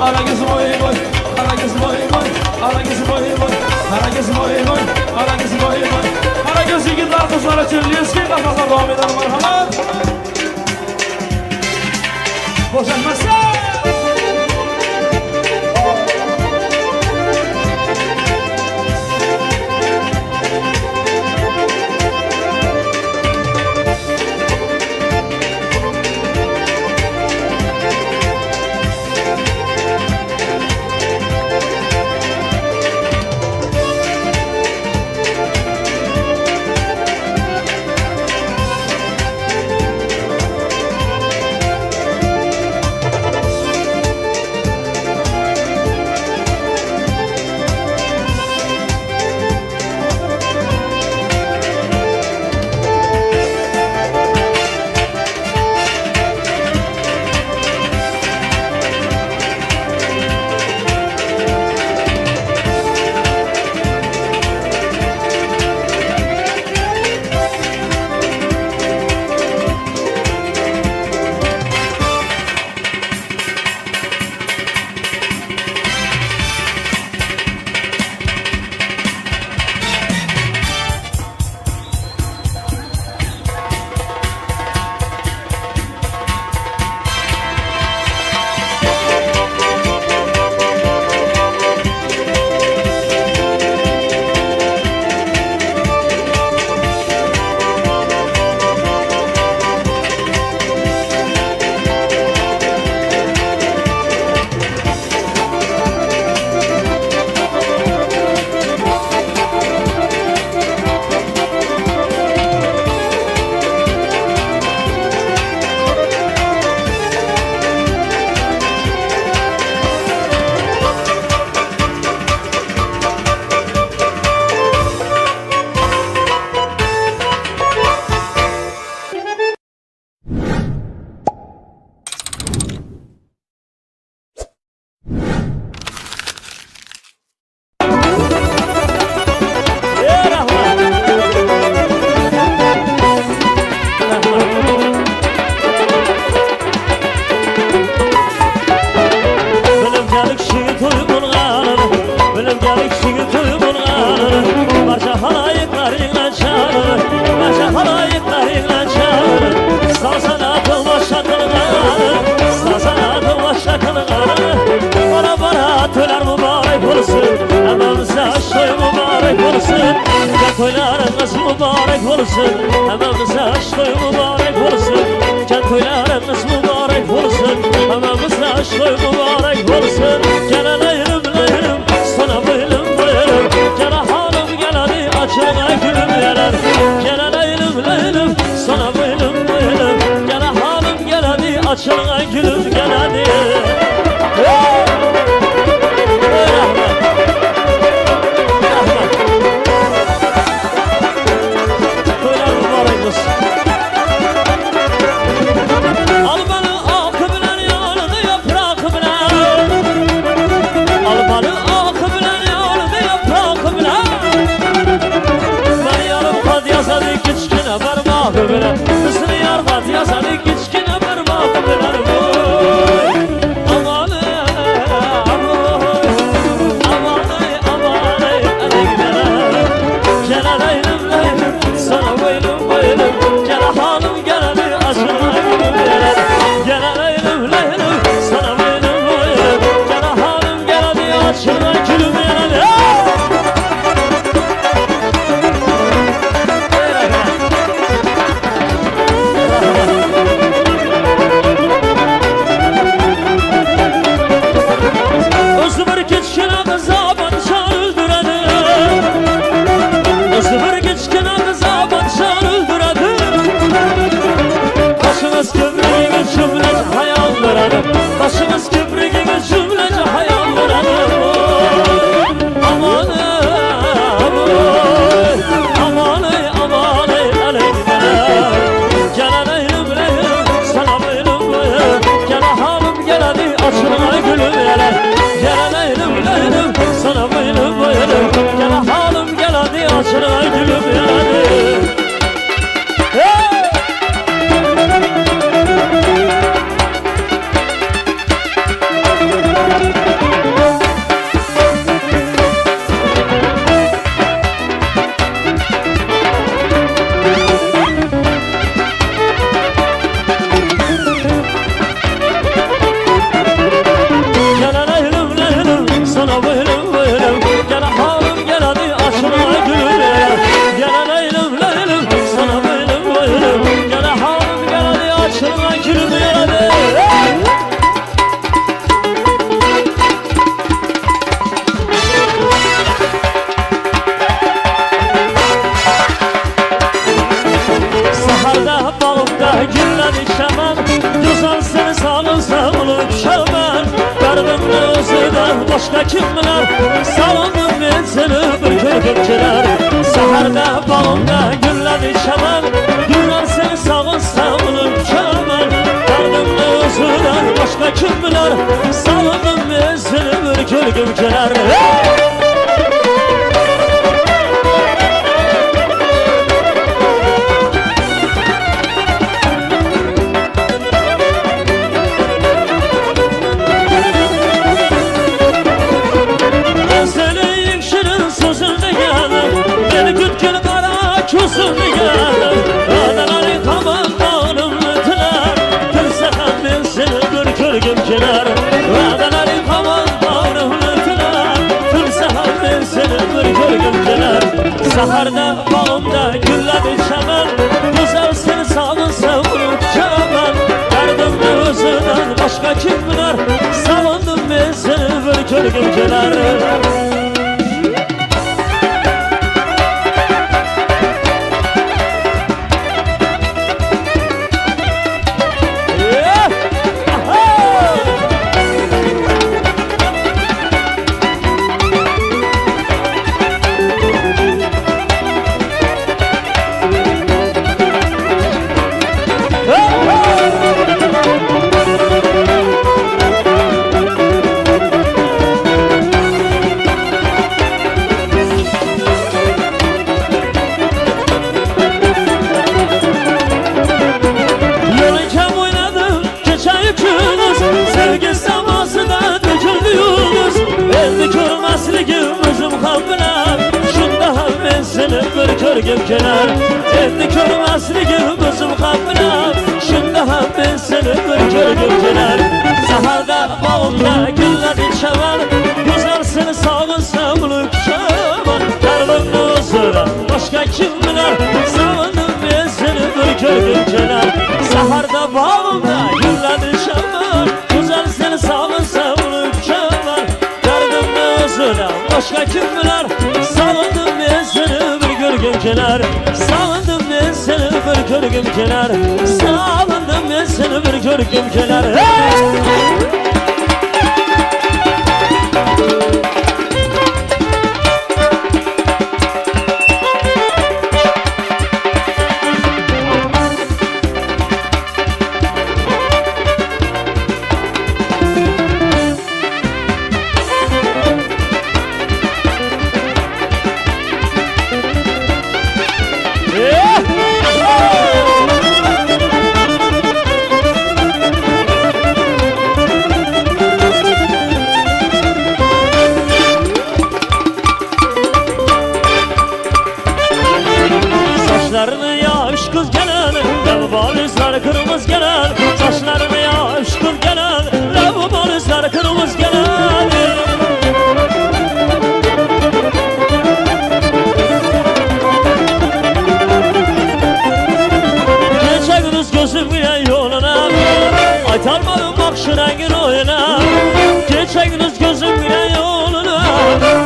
S1: Ara gözüm oy oy, ara gözüm oy oy, ara gözüm oy oy, ara gözüm oy oy, ara gözüm oy oy. Ara göz yigitlar kızlar için Liski kafaslar devam eder marhamat. Boşanmazsa.
S3: Toylarınız mübarek olsun, hamamıza aşkı mübarek olsun. Can toylarınız mübarek olsun, hamamıza aşkı mübarek olsun. Gel leylim leylim, sana boylum boylum. Gel hanım gel hadi açığa gülüm yarar. Gel leylim leylim, sana boylum boylum. Gel hanım gel hadi açığa gülüm gel hadi. Al beni akı bilen yanını yaprak bilen. başka kim bilir salındım ben seni bir körgüm keler Saharda bağımda gülledi çaman Güller seni sağılsam bunu çaman Derdimde özüden başka kim bilir salındım ben seni bir körgüm keler Küsümlü geldim Adaları tamam bağrımlıtılar Kırsakan ben seni bir körgüm kenar Adaları tamam bağrımlıtılar Kırsakan ben seni bir körgüm kenar Saharda bağımda gülledi çaman Güzel seni sağınsa vurup çaman Derdimde özüden başka kim bilir Salındım ben seni bir körgüm kenar Sevgi samasına döküldü yıldız Eldi körmesligim özüm hambilen Şunda ham ben seni bir körgüm kenar Eldi körmesligim özüm hambilen Şunda ham ben seni bir körgüm kenar Saharda bağımda gülledi çaman Güzel seni sağınsam lük çaman Derdimde özüren başka kim bilir Sağındım ben seni bir körgüm kenar Saharda bağımda gülledi çaman Seni sağınsa vurup çaman Derdimde özüden başka kim bilir Salındım ben seni bir körgüm kenar Salındım ben seni bir körgüm kenar Salındım ben seni bir körgüm kenar Saçlarını yaş kız gelen Lavabalizler kırmızı gelen Saçlarını yaş kız gelen Lavabalizler kırmızı gelen Geçen gündüz gözüm gülen yoluna Aytarmadım bak şu rengin oyuna Geçen gündüz gözüm gülen yoluna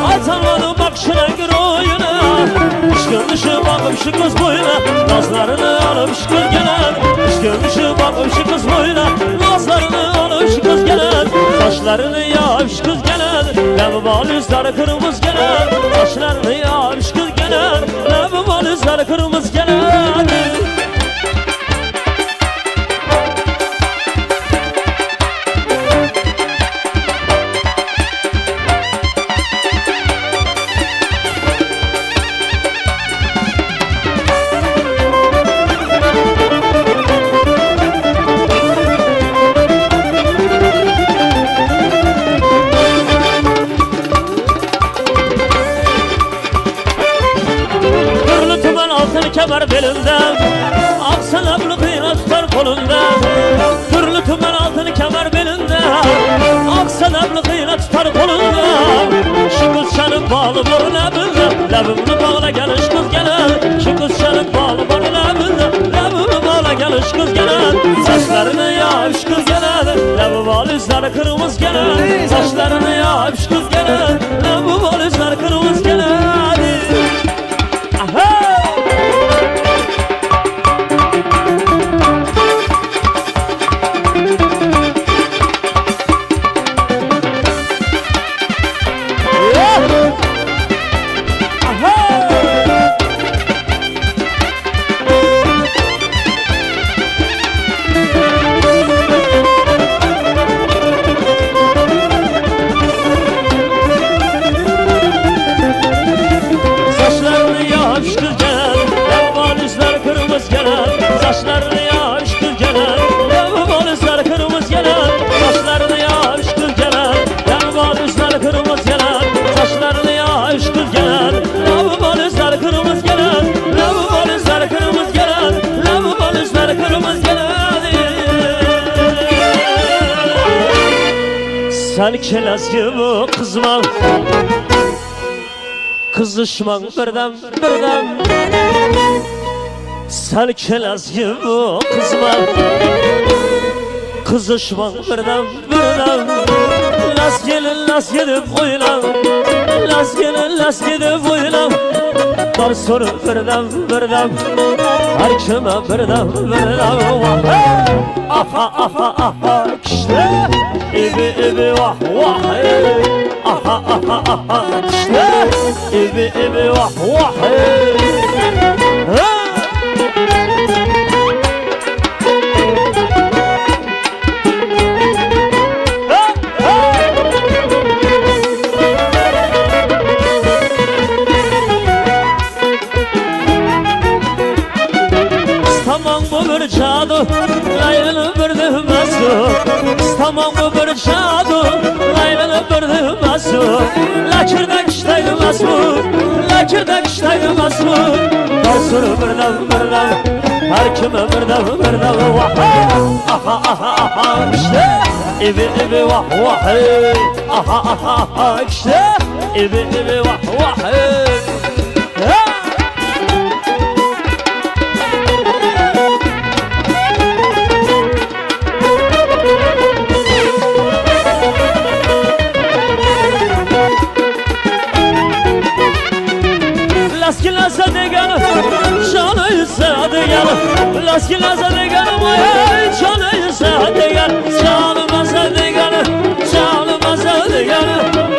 S3: Aytarmadım bak şu rengin oyuna Görmüşüm bakım şu kız boyuna Nazlarını alıp şu kız gelen Görmüşüm bakım şu kız boyuna Nazlarını alıp şu kız gelen Saçlarını yağıp şu kız gelen Lavabalizler kırmızı gelen Saçlarını yağıp şu kız gelen Lavabalizler kırmızı gelen kemer belinde Aksan ablı kıyına tutar kolunda Türlü tümen altın kemer belinde Aksan ablı kıyına tutar kolunda Şu kız şanın bağlı var labında Labımını bağla gel şu kız gelen Şu kız şanın bağlı var labında Labımını bağla gel şu kız gelen Saçlarını yağ şu kız gelen Labı valizler kırmızı gelen Saçlarını yağ şu kız gelen Labı valizler kırmızı gelen Sen kelez gibi kızma Kızışman birden Sen kelez gibi kızma Kızışman birden Las gidip oylan Las gidip oylan Dar soru birden Her kime birden Aha işte İbi vah Aha işte İbi vah Laylalı bir düğmesi Tamam bu bir şadu Laylalı bir düğmesi Lakirden işleymez bu Lakirden işleymez bu Darsuru birden Her kime birden Aha işte İbi vah Aha işte İbi vah Laskilasa deganı, canı sadegan. Laskilasa deganı, canı sadegan. Canıma sadegan, canıma sadegan.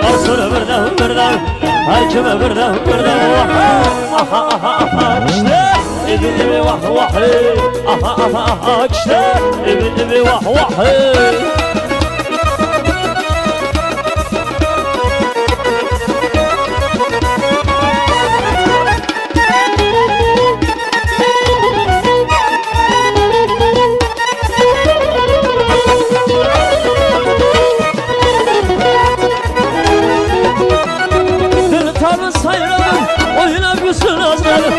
S3: Arsana birden, her kime birden. Aha, işte ibi vah, aha, işte ibi vah. Bir tane sayradım oynamıyorsun azları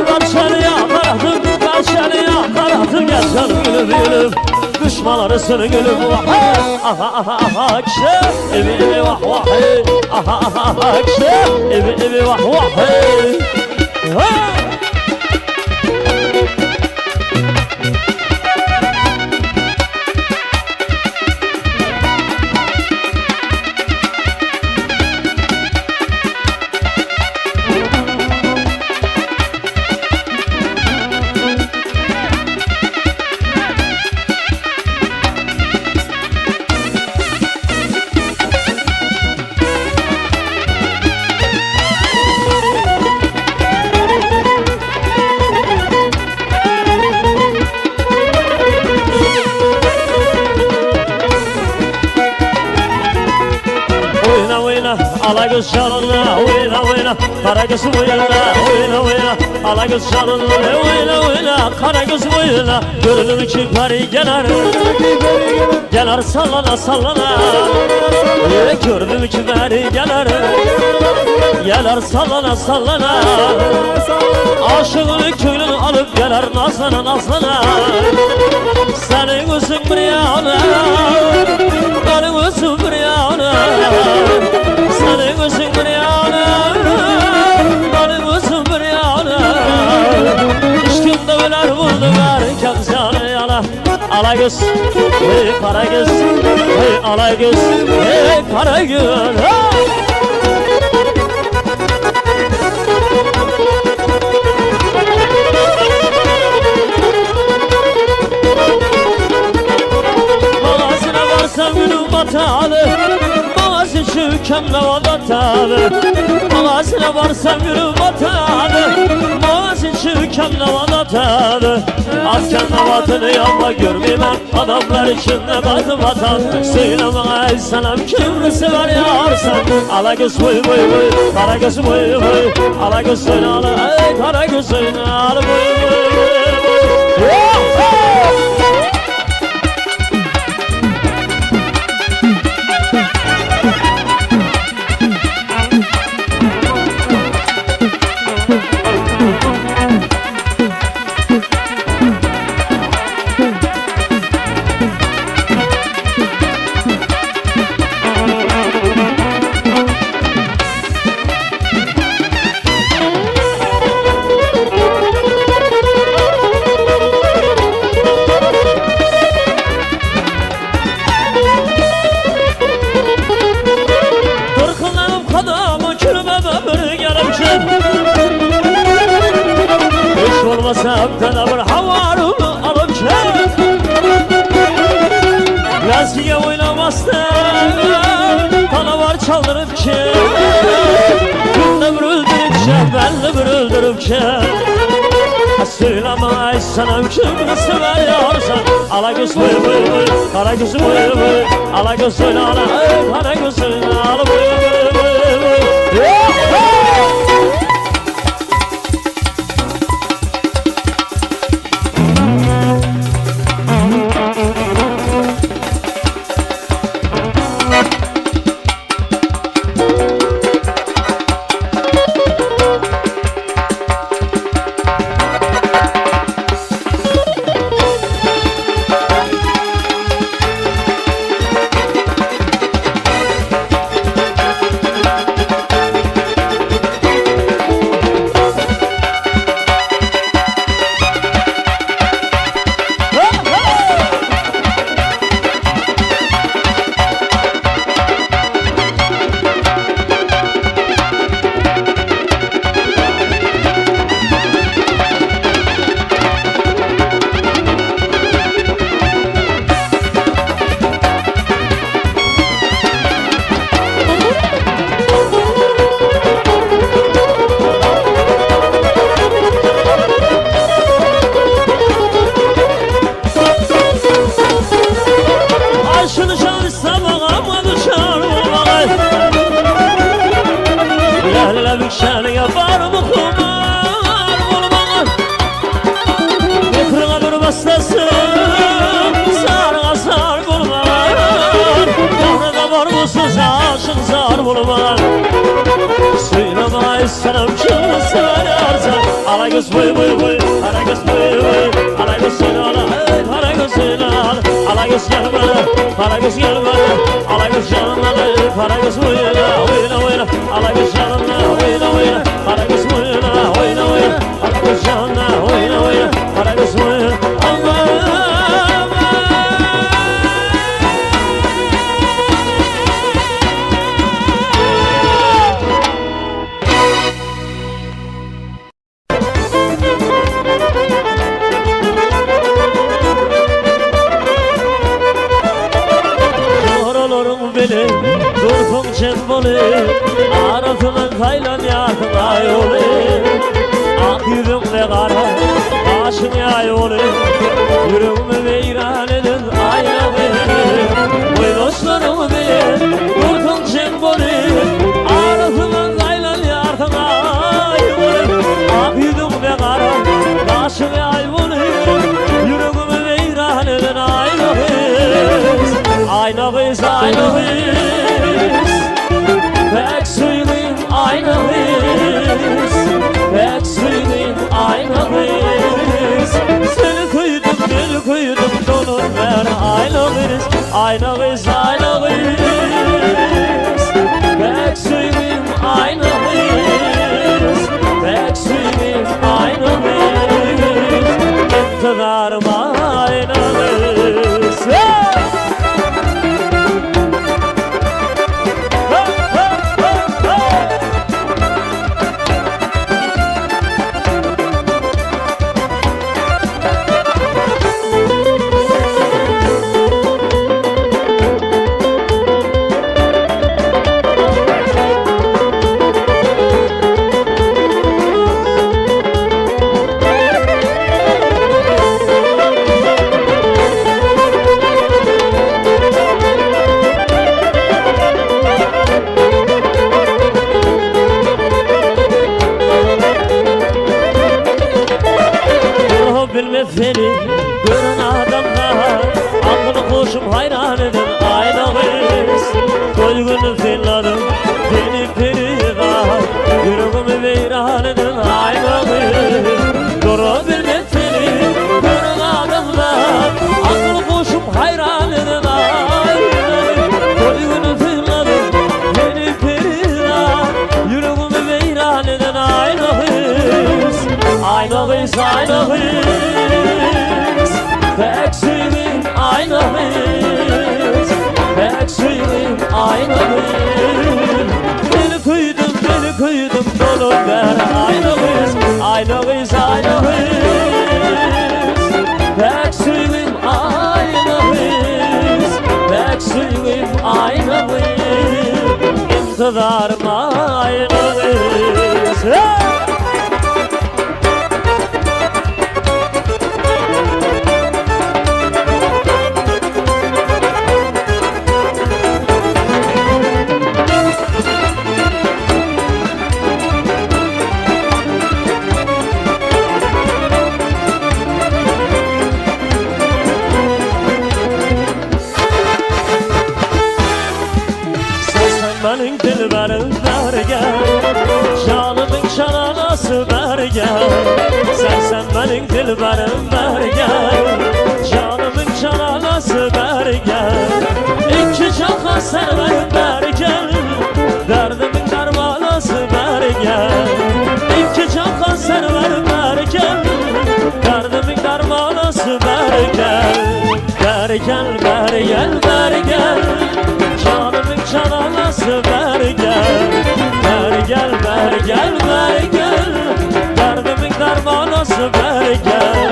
S3: Karşıya karahtım gel canım gülüm Düşmanları seni gülüm Aha işte İbi vah Aha işte İbi vah Alagöz çalınla, oyna Karagöz boyuna, oyna Alagöz çalınla, oyna Karagöz boyuna Gördüm ki pari gelir Gelir sallana Gördüm ki pari gelir Gelir sallana Aşığını köylünü alıp gelir nazlana Senin gözün bir yana Benim gözüm bir yana Senin gözün bir yana Benim gözüm bir yana İşkimde öler buldum erken canı yana Alagöz, hey Karagöz Hey Alagöz, hey Karagöz Mağazına varsam gülüm batalı Mağazı şu kemlevada tabi Mağazına varsam yürü batadı Mağazı şu kemlevada tabi Az kemlevatını yanma görmeyeyim Adamlar içinde batı vatan Söyle bana ey selam kimlisi var yarsan Alagöz boy Karagöz boy Alagöz oynalı ey Karagöz oynalı boy Özge oynamasdan Tana var çaldırıp ki Günde bir öldürüpçe Belli bir öldürüpçe Söyleme sana kimini sever yarsan Ala göz boy boy boy Kara gözü boy boy Ala göz söyle ana Kara göz söyle ala boy boy boy boy Şanıya var mı kumar bulmanın Yıkrına bir bastasın Sarığa sar bulmanın Kahrına var mısın aşın zar bulmanın Söyleme istemem kimi seversen Ala göz boy boy boy Ala göz boy boy Ala göz söyle ala Ala göz söyle ala Ala göz gelme Ala göz gelme Ala göz gelme Ala göz oyna oyna oyna Ala göz gelme oyna oyna Ala göz oyna oyna oyna Ala göz gelme oyna oyna Ala göz oyna beni Durpun çemboli Arasının kaylan yakın ay oli Ak yüzümle kara Başın yay oli Yüreğimi veyran edin ayna beni Boy dostlarım beni Durpun çemboli Arasının kaylan yakın ay oli Ak yüzümle kara Başın yay oli Yüreğimi veyran edin ayna beni Ayna kız, ayna kız Pek söyleyeyim ayna kız Pek söyleyeyim ayna kız Seni kıydım donur ver ayna kız Ayna kız, ayna kız Pek söyleyeyim ayna kız Pek söyleyeyim ayna kız İntidarım ayna kız Bilmez seni gören adamlar Aklını koşup hayran edin ayna kız Koygunum selladım beni peri var Yüreğimi veyran edin ayna kız Doğru bilmez seni gören adamlar Aklını koşup hayran edin ayna kız Koygunum selladım beni peri var Yüreğimi veyran edin ayna kız Ayna kız, ayna kız Pek söyleyeyim ayna kız Pek söyleyeyim ayna kız Beni kıydım dolu ver ayna kız Ayna kız, ayna kız Pek söyleyeyim ayna kız darmayınız Benim dilberim verge Canımın çananası verge Sen benim dilberim verge Canımın çananası verge İki çaka serverim verge Derdimin dermanası verge İki çaka serverim verge Derdimin dermanası verge Vergel vergel vergel Canımın çananası vergel Vergel vergel vergel Derdimin dermanası vergel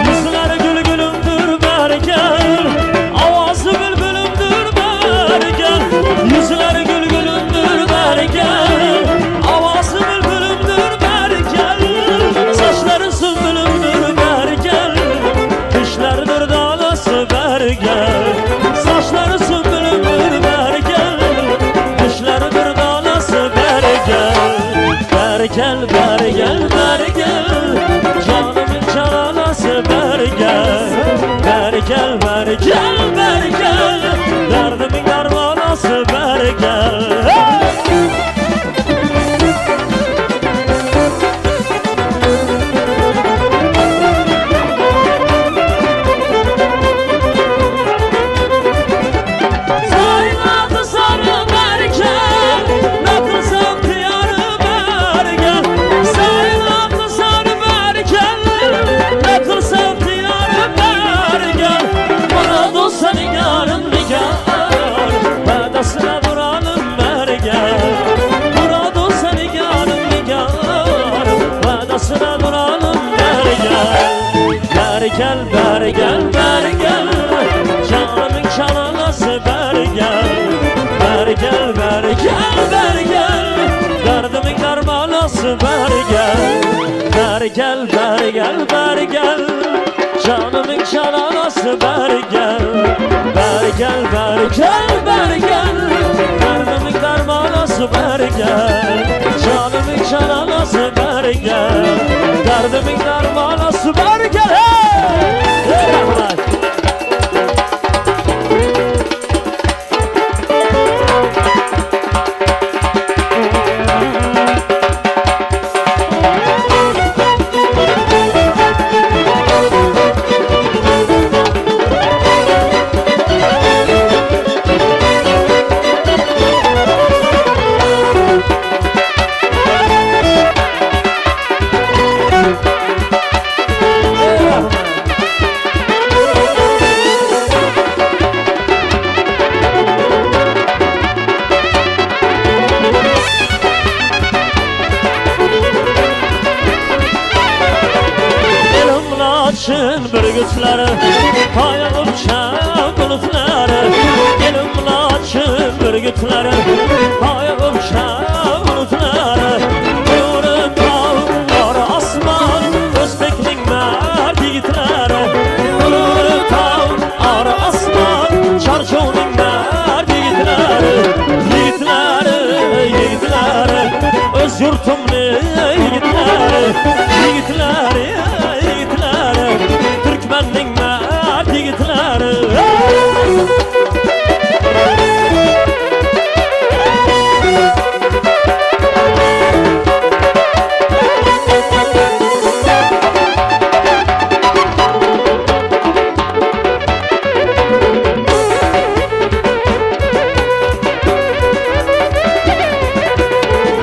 S3: Yüzleri gül gülümdür vergel Avazı bülbülümdür vergel Yüzleri gül gülümdür vergel Avazı bülbülümdür vergel Saçları sümbülümdür vergel Kışlardır danası vergel Saçları sümbülümdür vergel Kışlardır danası vergel Vergel vergel vergel Canımın çananası vergel Vergel vergel vergel Derdimin dermanası vergel Saynadı sarı vergel Nakılsam diyarı vergel Saynadı sarı vergel Nakılsam diyarı vergel Bana dostan yarın nigar Bedasına duralım vergel Bana dostan yarın nigar Bedasına duralım vergel Vergel vergel vergel Canımın çananası vergel Vergel vergel vergel Derdimin dermanası vergel Vergel vergel vergel Canımın çananası vergel Vergel vergel vergel Derdimin dermanası vergel Canımın çananası vergel Derdimin dermanası vergel Hey! Rahmet! Açın bürgütleri Hayalım şen bulutları Gelin açın bürgütleri Hayalım şen bulutları Yürü dağlar asman Özbeklik mert yiğitleri Yürü dağlar asman Çarşovun mert yiğitleri Yiğitleri, yiğitleri Öz yurtumlu yiğitleri Yiğitleri Türkmenlik mert yiğitleri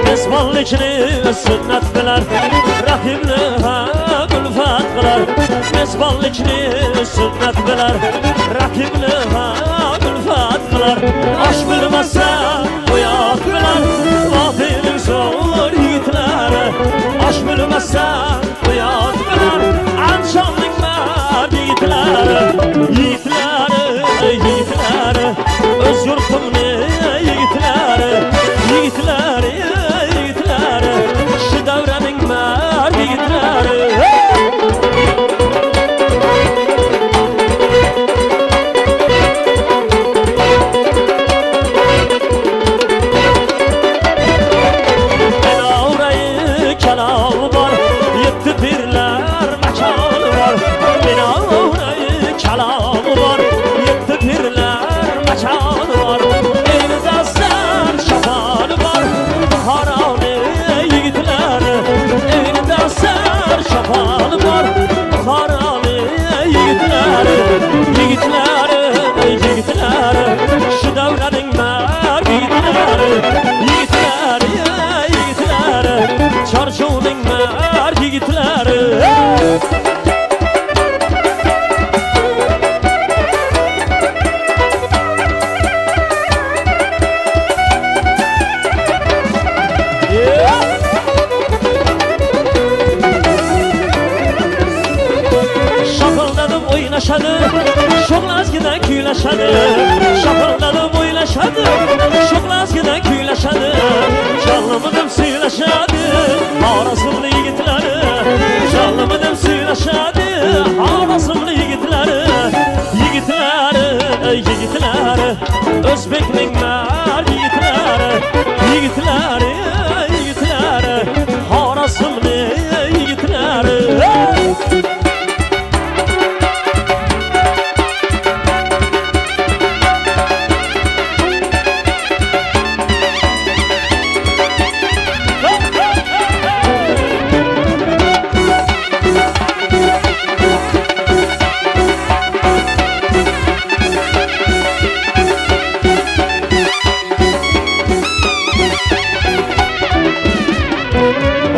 S3: Mezbonlikni sünnet bilen Rahimli hem ülfet kılar Mezbonlikni sünnet bilen Rahimli hem ülfet kılar Aş bilmezse uyat bilen Vafinin zor yiğitler yigitleri Yigitleri, yigitleri Çarşıvının mer yigitleri Şapıldadım oynaşadı Şoklazgıdan kuylaşadı Şapıldadım oynaşadı Şoklazgıdan kuylaşadı Canlımıdım suylaşadı Arasımlı yigitleri Canlımıdım suylaşadı Arasımlı yigitleri Yigitleri, yigitleri Özbekning mer yigitleri Yigitleri, yigitleri Arasımlı yigitleri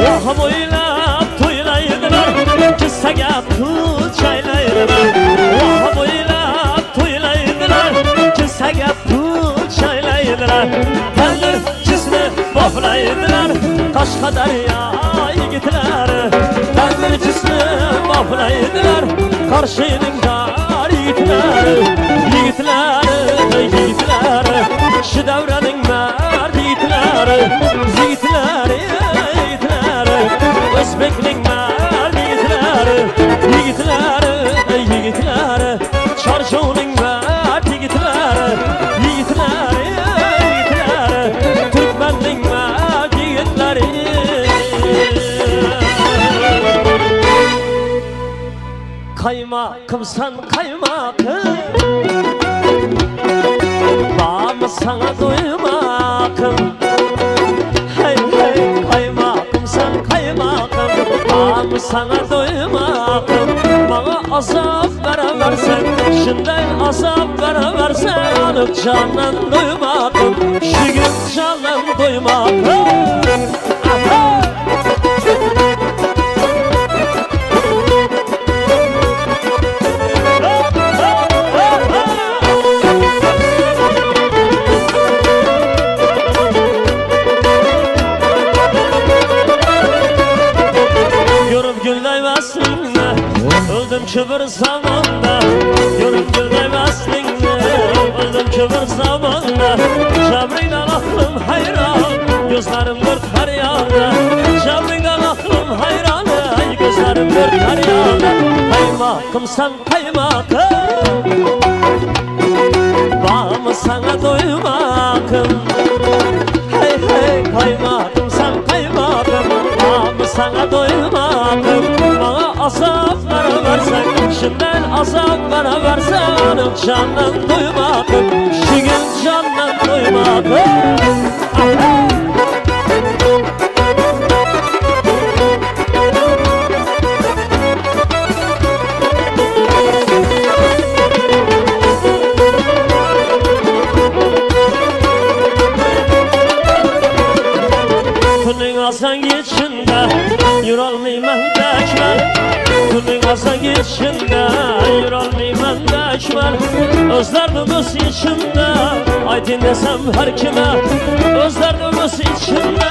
S3: Vaham oylab to'ylaydilar Kissaga pul chaylaydilar Vaham oylab to'ylaydilar Kissaga pul chaylaydilar Tandir jismi boplaydilar Qashqadaryo yigitlari Tandir jismi boplaydilar Qarshining dar yigitlari Yigitlari, yigitlari Shu davraning mard yigitlari Yigitlari Özbekning mer yigitleri Yigitleri, yigitleri Çarşıvning mer yigitleri Yigitleri, yigitleri Türkmenning mer yigitleri Kaymakımsan kaymakım Bağımı sana doymakım Hey hey kaymakımsan kaymakım Bağımı sana doymakım Bana azap vereversen Şunday azap vereversen Alıp candan doymakım Şu gün candan doymakım Aha! Öldüm kibir zamanda Görüp gülmemezsin Öldüm kibir zamanda Cabrinden aklım hayran Gözlerim bir karyana Cabrinden aklım hayran Gözlerim bir karyana Kaymakım sen kaymakım Bağımı sana doymakım Hey hey kaymakım sen kaymakım Bağımı sana doymakım Bana azap vereversen Şimdiden azap vereversen Candan doymakım Şu gün candan doymakım Günün azan geçinde Yüralmayman dökmen Günün azan geçinde Yüralmayman dökmen Özlerimiz içimde Aydın desem her kime Özlerimiz içimde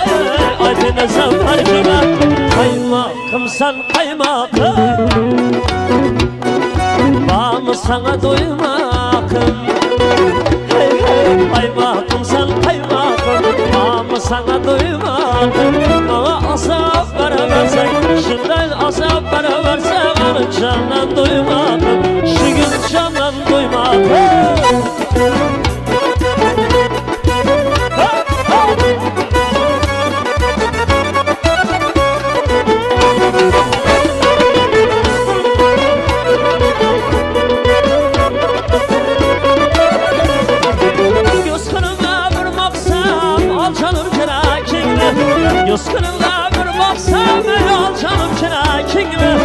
S3: Aydın desem her kime Kaymakım sen kaymakım Bağımı sana doymakım Hey hey kaymakım sen kaymakım Bağımı sana doymakım Bana azap vereversen Şimdiden azap vereversen Candan doymakım Şu gün candan doymakım Göz kırımda bir baksam al canım kirakini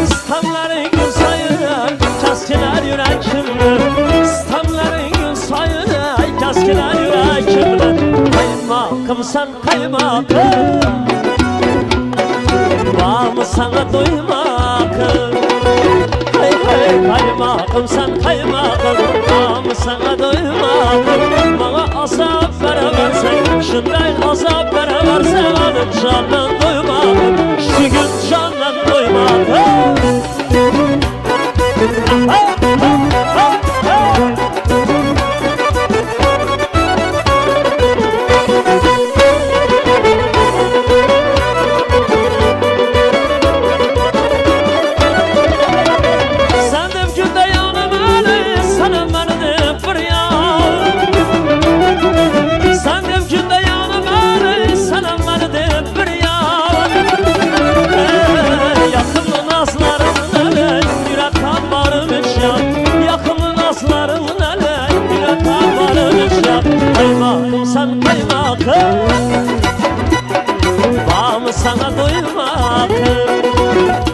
S3: İstamların gün sayılır kaskeler yürekimdir İstamların gün sayılır kaskeler yürekimdir Kaymakımsan kaymakım Var mı sana duymakım Hey hey kaymakımsan kaymakım Var mı sana duymakım Bana azap veremezsen Şundan azap veremezsen Alıp candan duymakım Şu gün candan duymakım Hey hey hey hey Kaymakımsan kaymakım Var mı sana duymakım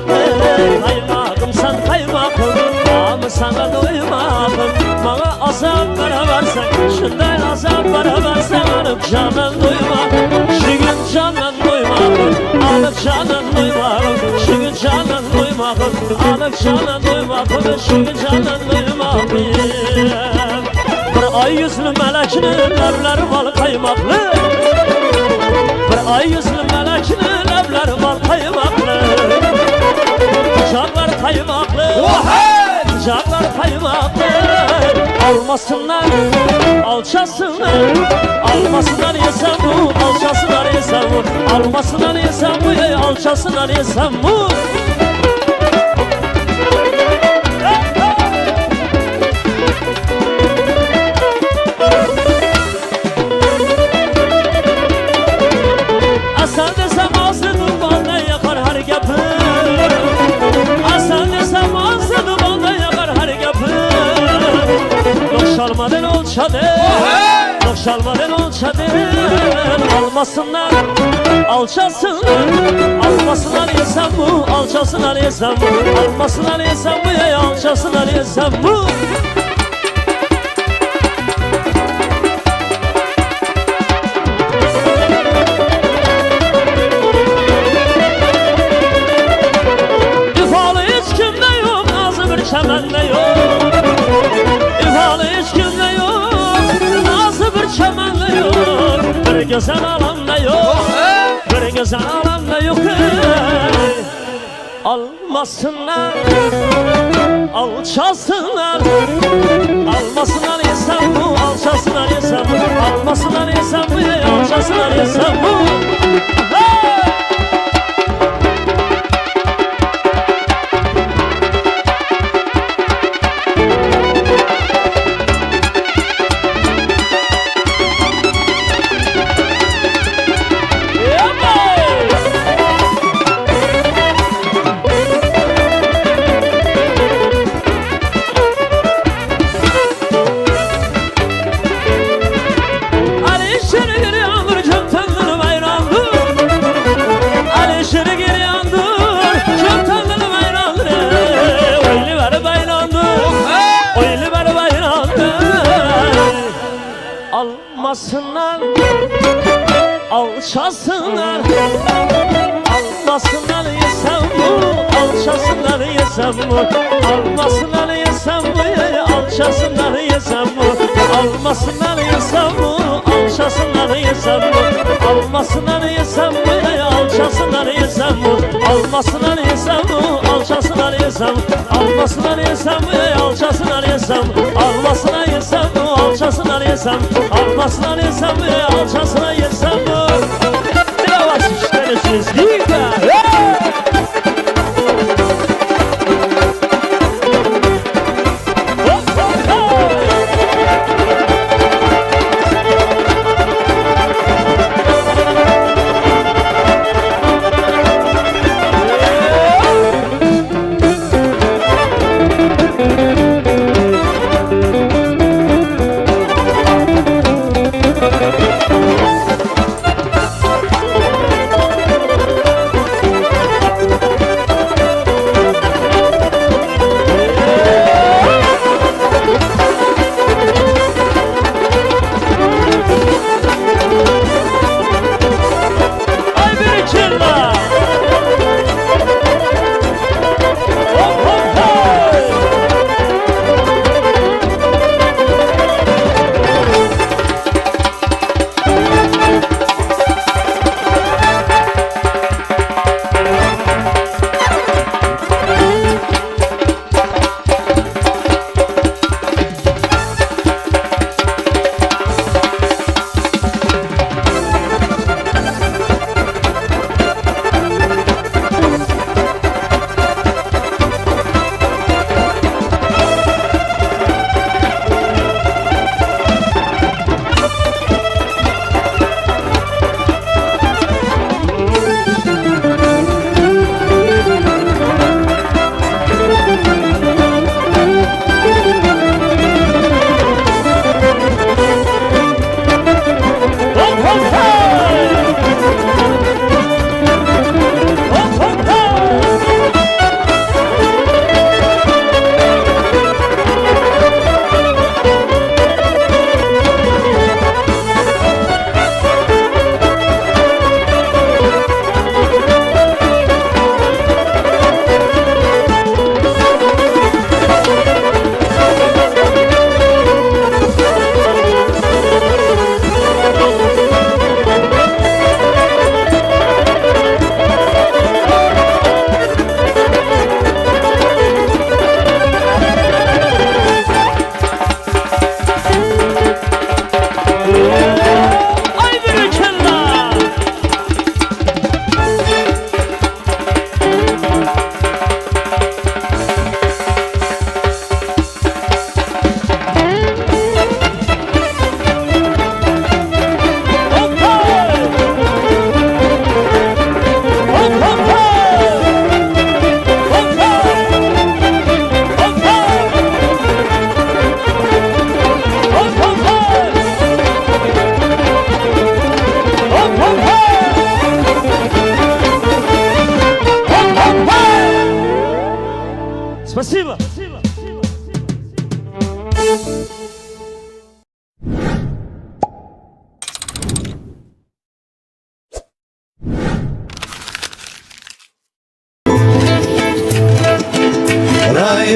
S3: Hey kaymakımsan kaymakım Var mı sana duymakım Bana azap veremezsen Şundan azap veremezsen Alıp canın duymakım Şu gün canın duymakım Alıp canın duymakım Şu gün canın duymakım Alıp canın duymakım Şu gün canın duymakım Ay yüzlü melekinin evleri bal kaymaklı Bir ay yüzlü melekinin evleri bal kaymaklı Kucaklar kaymaklı Kucaklar kaymaklı Almasınlar alçasınlar Almasınlar yesem bu alçasınlar yesem bu Almasınlar yesem bu alçasınlar yesem bu Çalmadan olçadır Çalmadan olçadır Almasınlar alçasınlar Almasınlar yesem bu alçasınlar yesem bu Almasınlar yesem bu alçasınlar yesem bu İfalı hiç kimde yok Nazı bir çemende yok İfalı hiç kimde yok Nazı bir çemende yok Bir güzel alanda yok Bir güzel alanda yok Almasınlar alçasınlar Almasınlar yesem bu alçasınlar yesem bu Almasınlar yesem bu alçasınlar yesem bu Almasınlar alçasınlar Almasınlar yesem bu alçasınlar yesem bu Almasınlar yesem bu alçasınlar yesem bu Almasınlar yesem bu alçasınlar yesem bu Almasınlar yesem bu alçasınlar yesem bu Almasınlar yesem bu alçasınlar yesem Almasınlar yesem bu alçasınlar yesem Almasınlar yesem bu alçasınlar yesem Almasınlar yesem bu alçasınlar yesem bu Biraz işleriniz değil mi?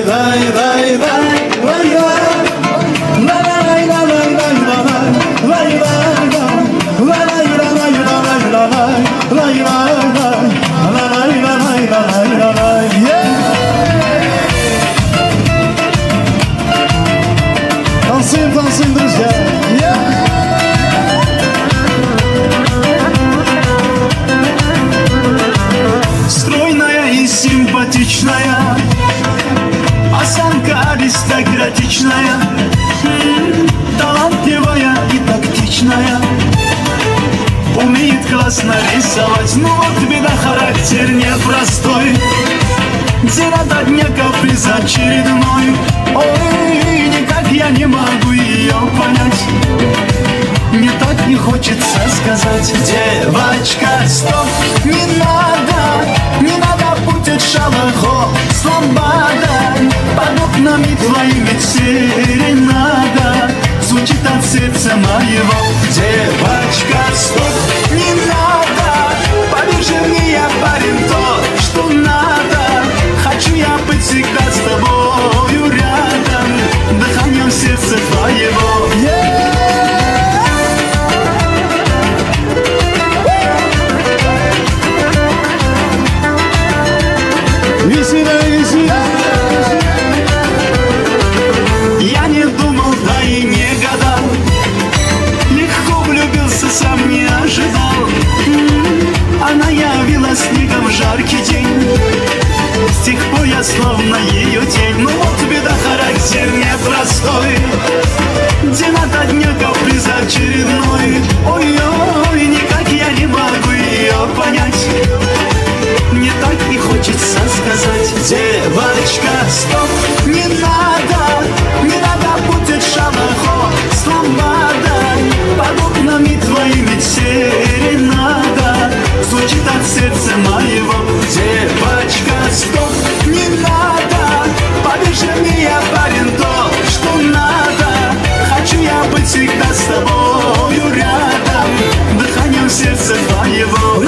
S4: lay lay lay Танцуем, друзья.
S2: Стройная и симпатичная, осанка аристократичная, талантливая и тактичная, умеет классно рисовать. Ну вот беда, характер непростой, день ото дня каприз очередной. Ой, никак я не могу ее понять, мне так не хочется сказать: девочка, стоп, не надо путать шалахо с ламбадой. Под окнами твоими серенада звучит от сердца моего. Девочка, стоп, не надо, поверь же мне, я парень тот, что надо. Хочу я быть всегда с тобою рядом, дыханием сердца твоего. Я не думал, да и не гадал, легко влюбился, сам не ожидал. Она явилась снегом в жаркий день, с тех пор я словно ее тень. Ну вот беда, характер непростой, день ото дня каприз очередной. Ой-ой, никак я не могу ее понять, мне так и хочется сказать: девочка, стоп, не надо путать шалахо с ламбадой. Под окнами твоими серенада звучит от сердца моего. Девочка, стоп, не надо, поверь же мне, я парень тот, что надо. Хочу я быть всегда с тобою рядом, дыханием сердца твоего.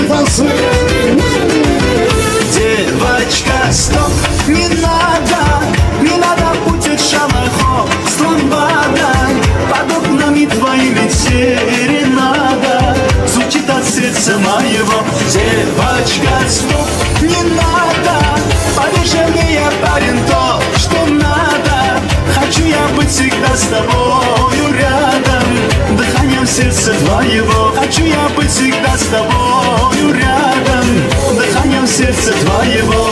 S4: Танцуем.
S2: Девочка, стоп, не надо путать шалахо с ламбадой. Под окнами твоими серенада звучит от сердца моего. Девочка, стоп, не надо, поверь же мне, я парень тот, что надо. Хочу я быть всегда с тобою рядом, дыханием сердца твоего. Хочу я быть всегда с тобою рядом, дыханием сердца твоего.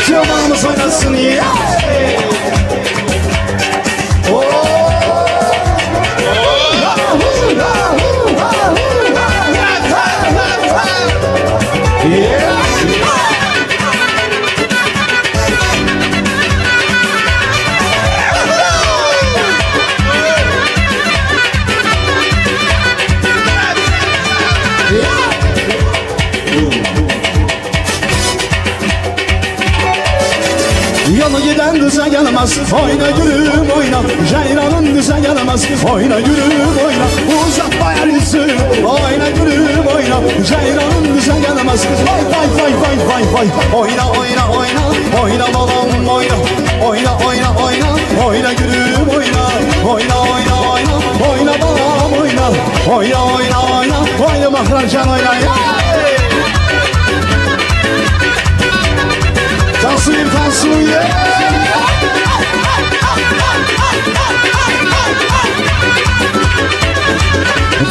S4: Все, мама, oynasın ya. Yolu giden düze gelmez, oyna gülüm oyna. Ceylanın düze gelmez, oyna gülüm oyna. Uzatma yeryüzünü, oyna gülüm oyna. Ceylanın düze gelmez, vay vay vay vay vay vay. Oyna oyna oyna, oyna babam oyna. Oyna oyna oyna, oyna gülüm oyna. Oyna oyna oyna, oyna babam oyna. Oyna oyna oyna, oyna mahracan oyna. Tansuyum tansuyum.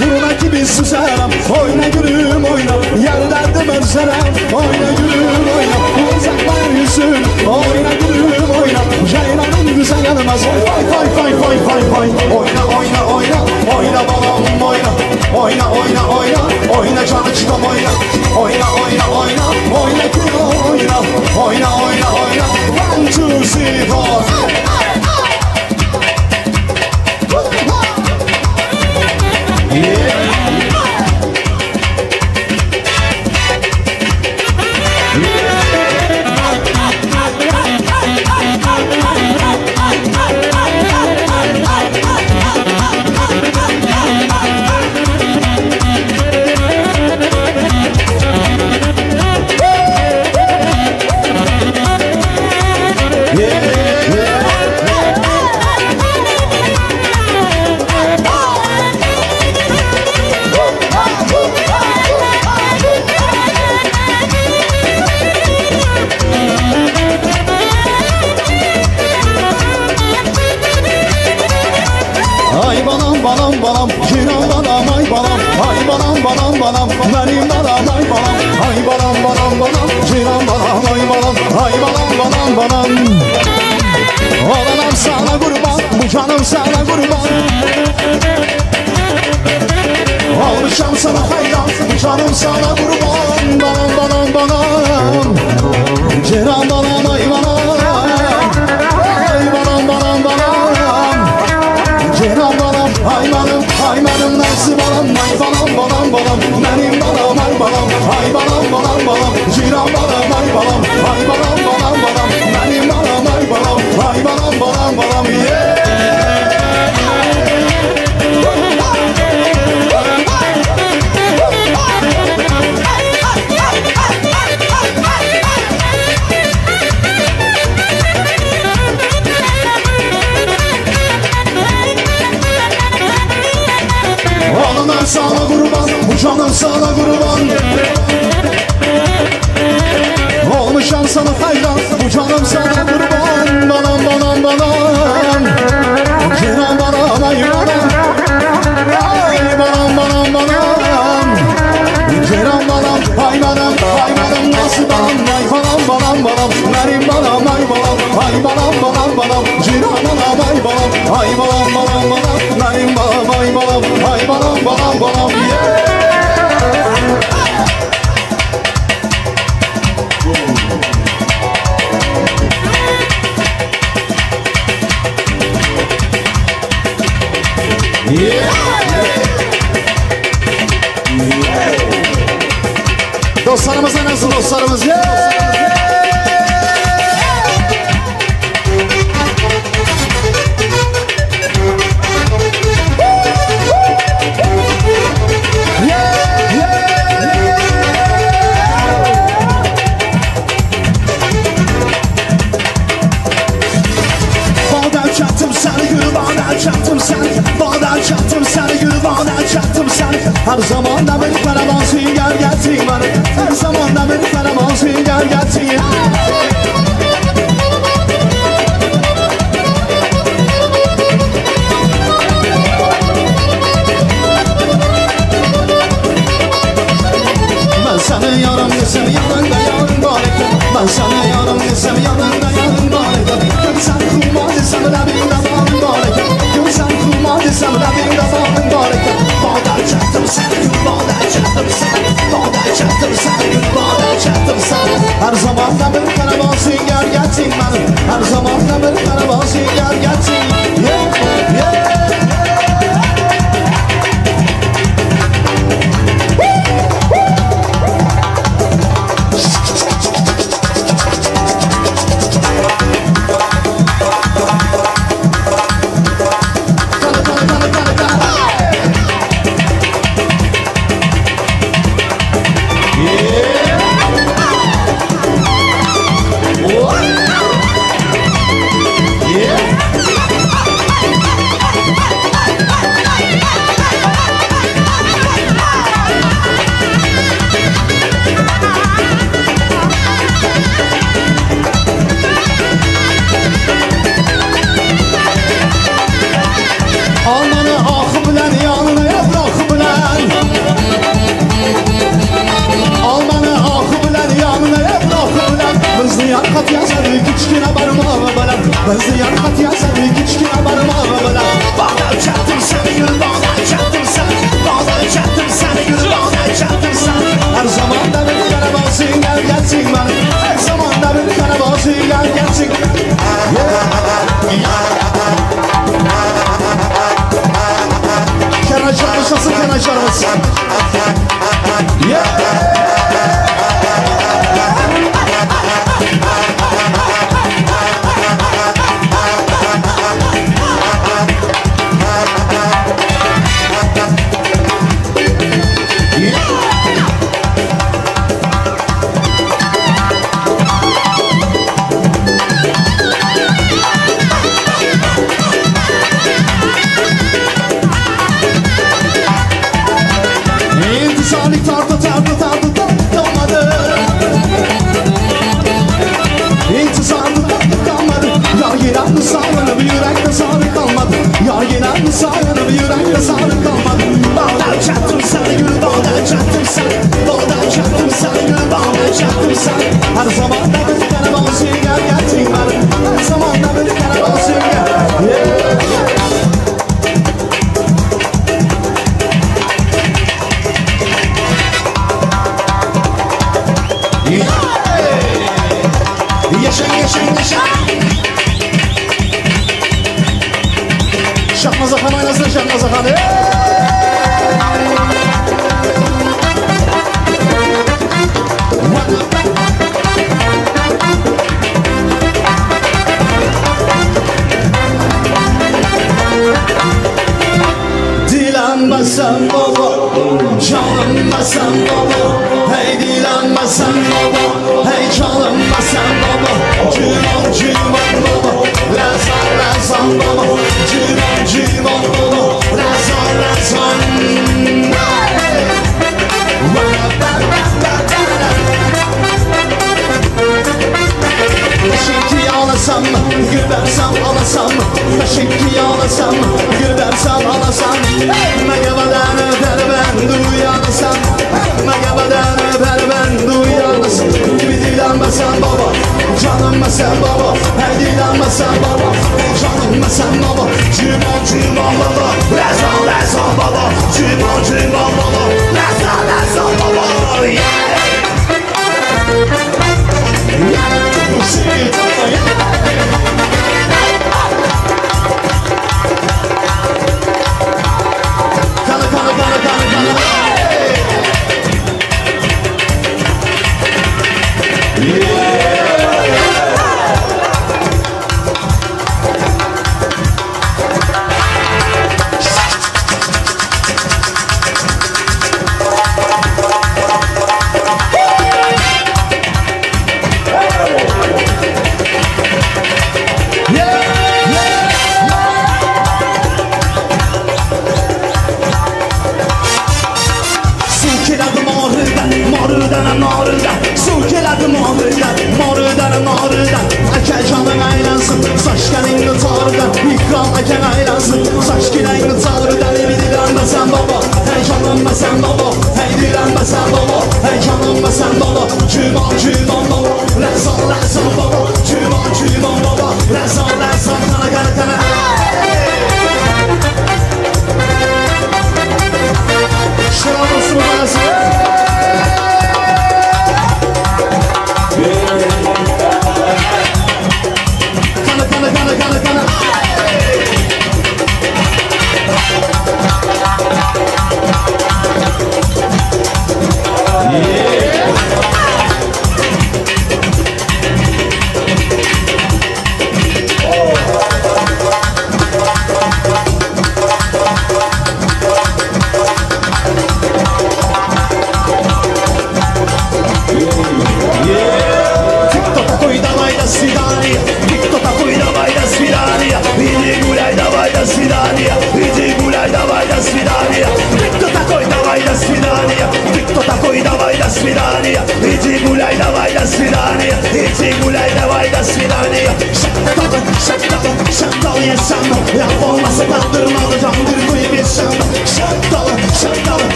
S4: Vurma gibi susarım, oyna gülüm oyna. Yar derdim özlerem, oyna gülüm oyna. Uzatma yüzün, oyna gülüm oyna. Ceylanın güzel yanımaz, vay vay vay vay vay vay. Oyna oyna oyna. zifa. Ay balam balam balam, cinan balam ay balam. Ay balam balam balam, benim balam ay balam. Ay balam balam balam, cinan balam ay balam. Ay balam balam balam. Oğlanam sana kurban, bu canım sana kurban. Olmuşam sana hayran, bu canım sana kurban. Balam balam balam, cinan balam ay balam. Ay balam balam balam. Cinan balam, ay balam, ay balam, nasıl balam, ay balam, balam, balam, benim balam, ay balam, ay balam, balam, balam, cinan balam, ay balam, ay balam, balam, balam, benim balam, ay balam, ay balam, balam, balam, yeah. Oğlum sana kurban, bu canım sana kurban. Olmuşam sana hayran, bu canım sana kurban. Balam balam balam, cinan balam ay balam. Ay balam balam balam, cinan balam ay balam. Ay balam nasıl balam, ay balam balam balam, benim balam ay balam. Ay balam balam balam, cinan balam ay balam. Ay balam balam balam, benim balam ay balam. Ay balam balam balam, yeah. Dostlarımız nasıl dostlarımız? Bağdan çattım seni gül, bağdan çattım seni. Bağdan çattım seni gül, bağdan çattım seni. Her zaman da bir karabansın gel getir beni. Her zaman da bir karabansın gel getir. Ben sana yarım desem yanında yarım bareke. Ben sana yarım desem yanında yarım bareke. Sen kurma desem de bir damarım bareke. Sen kurma desem de bir damarım bareke. Bağdan çattım seni gül, bağdan çattım seni. Bağdan çattım seni gül, bağdan çattım seni. Her zaman da bir karabansın gel getir beni. Her zaman da bir karabansın gel getir. Yeah, yeah. Özleyen Katya seni küçük abarma bana. Bağdan çattım seni gül, bağdan çattım seni. Bağdan çattım seni gül, bağdan çattım seni. Her zaman da bir karabansın gel gelsin bana. Her zaman da bir karabansın gel gelsin. canımız. Yeah. İntisalik tartı kalmadı. İntisalik tartı kalmadı. Yar giren sağlanıp yürekte sarı kalmadı. Yar giren sağlanıp yürekte sarı kalmadı. Bağdan çattım sana gül, bağdan çattım sana. Bağdan çattım sana gül, bağdan çattım sana. Her zaman da bir tane bana sünger getireyim ben. Her zaman da bir tane bana sünger. Şahmaz Akan oynasın, Şahmaz Akan. Dilenmesen baba, çalınmasan baba. Hey dilenmesen baba, hey çalınmasan baba. Cüman cüman baba, lazan lazan baba. Cüman cüman baba, lazan lazan. Taşınki ağlasam mı, gübersem ağlasam mı? Taşınki ağlasam mı, gübersem ağlasam. Megabadan öper ben duyanasam. Megabadan öper ben duyanasam. Gibi dilenmesen baba, canınma sen baba. Hey dilenmesen baba, canınma sen baba. Cüman cüman baba, lazan lazan baba. Cüman cüman baba, lazan lazan baba.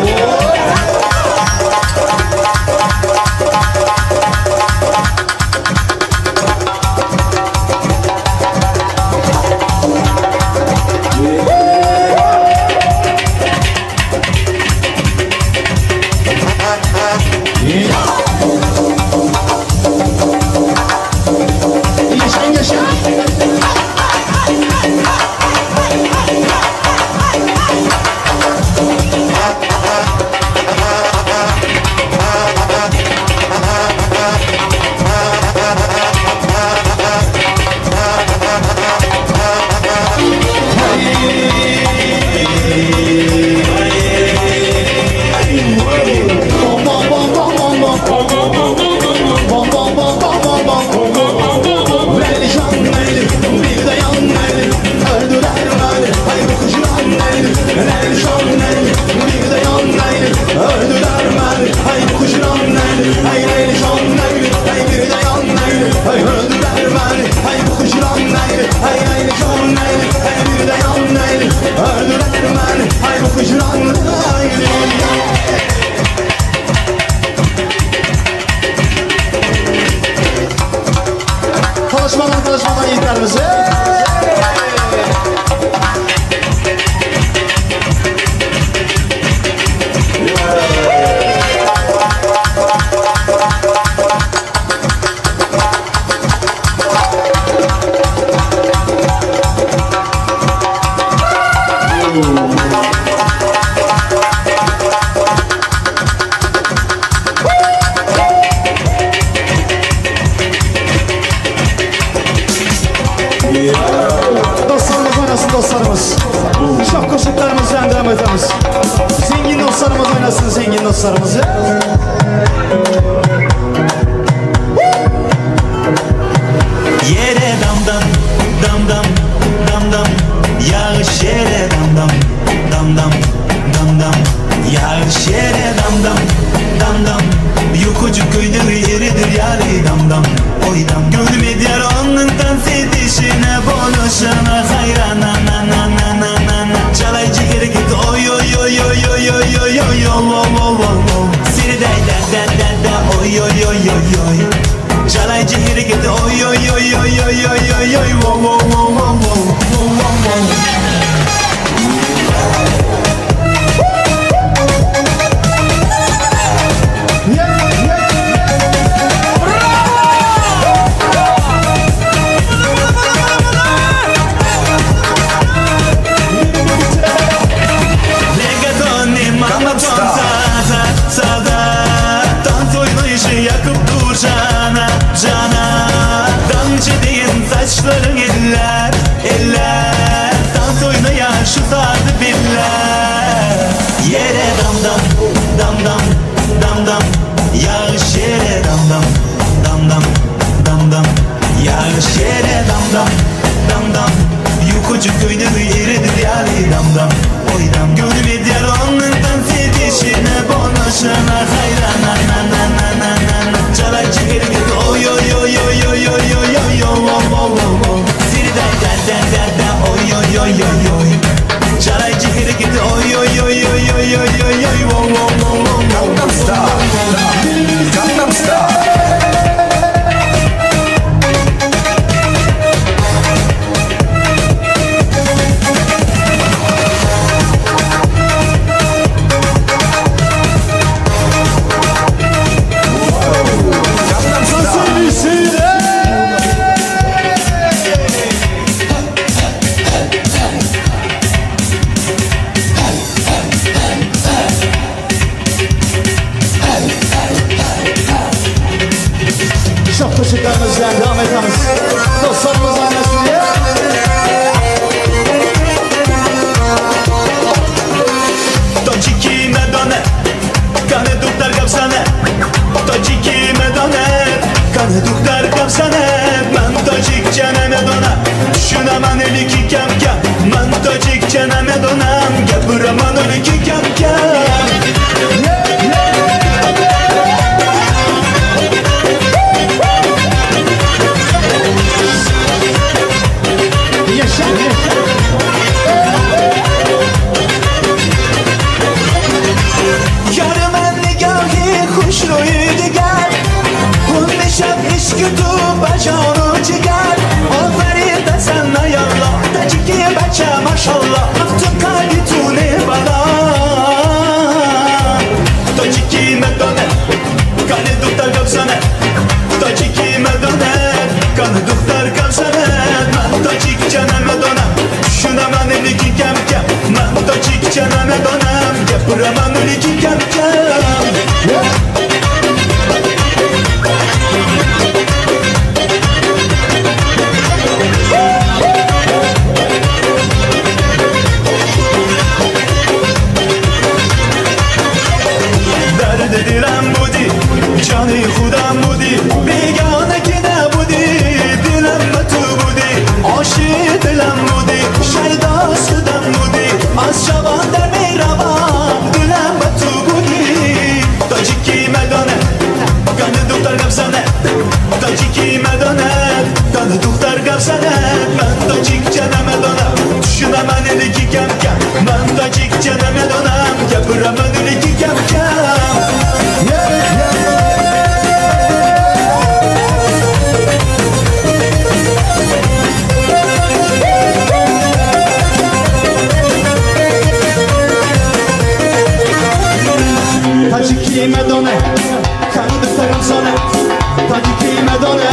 S4: Oh! dostlarımızı.
S2: Yere dam dam dam dam dam dam yağış yere dam dam dam dam dam dam yağış yere dam dam dam dam yukucu köyde yeridir yari dam dam oy dam gönlüm eder onundan fetişine bonuşana hayran na na na na na na na çalaycı geri git oy oy oy oy oy oy oy oy oy siri day da da da da oy oy oy oy oy çalaycı geri git oy oy oy oy oy oy oy oy wo wo wo wo wo wo wo saçların eller, eller dans oynaya şu sardı biller yere dam dam dam dam dam dam yağış yere dam dam dam dam dam dam yağış yere dam dam dam dam yukucu köyde yeridir yani dam dam oy dam gönlüm eder onundan fetişine bonuşana hayran na na na na na na na çalaycı geri git oy oy oy oy oy oy oy oy oy siri da da da da da oy oy oy oy oy çalaycı geri git oy oy oy oy oy oy oy oy Gangnam Style Gangnam Style
S4: Çok teşekkürlerimizle devam ederiz. Dostlarımız annesine.
S2: Točiki medone, kane duktar kapsane. Točiki medone, kane duktar kapsane. Man točik çene medona, şunaman eliki kem kem. Man točik çene medona, gepuraman eliki kem kem. Maşallah, aftın kalbi tune bana. Točiki medone, kane duktar kapsane. Točiki medone, kane duktar kapsane. Man točik çene medona, şunaman eliki kem kem. Man točik çene medona, gepuraman eliki kem kem. दिलम बुदी जानी खुदम बुदी बेगाने की ना बुदी दिलम मतू बुदी आशी दिलम बुदी शायदा सुदम बुदी az şaban der meyraban dilim मतू बुदी Točiki medone kanı duktar kapsane Točiki medone kanı duktar kapsane ben točik çene medona düşünemen eliki kem kem ben točik çene medona yapıraman eliki kem kem.
S4: Točiki medone, kane duktar kapsane. Točiki medone,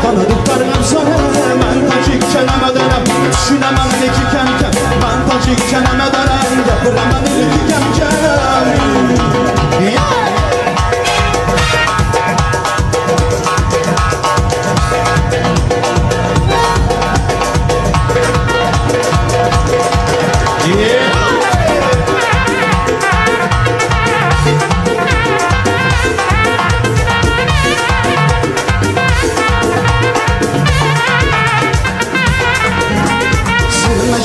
S4: kane duktar kapsane. Ben točik çene medona, düşünemen eliki kem kem. Ben točik çene medona, yapıraman eliki kem kem.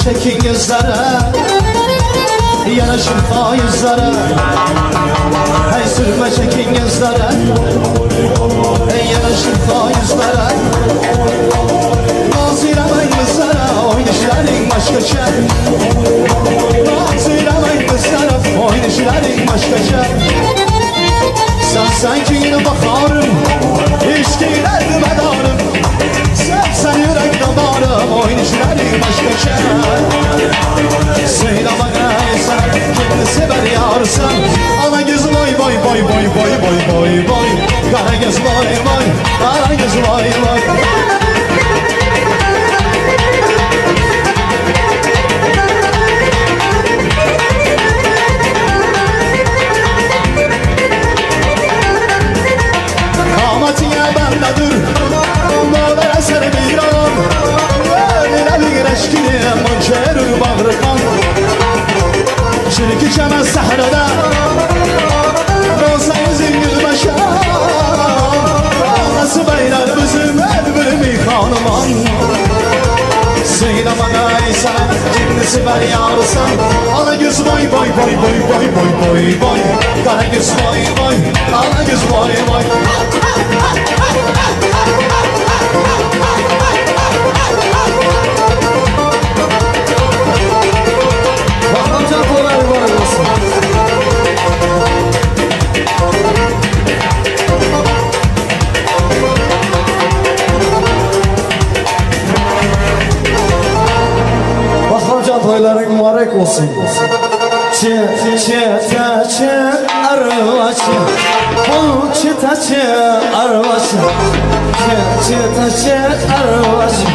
S4: çekin gözlere Yanaşın faizlere Hey sürme çekin gözlere Yanaşın faizlere Naz eylemeyin kızlara Oynayışların başkaca Naz eylemeyin kızlara Oynayışların başkaca Sen yine bakarım İşkiler medarım Sen yürek damarım Oynayışların başkaca Söyle bana sen Kimini sever yarsan Ana göz boy boy boy boy boy boy boy boy Kara göz boy boy Kara göz boy boy Kamatiye bendedir Böyle eser bir an Öyle bir eşkini Mançerur bağrıkan Çirki çemez sahrada Rozayızın gülmeşe Nasıl beyler bizim elbirimi kanıman Söyle bana sen Kimini sever yarsan Ana göz boy boy boy boy boy boy boy boy Kara göz boy boy Ana göz boy boy Bakımcan kolay var olsun Bakımcan toyların mübarek olsun Çıtaçı arvaçı Bu çıtaçı arvaçı Çıtaçı arvaçı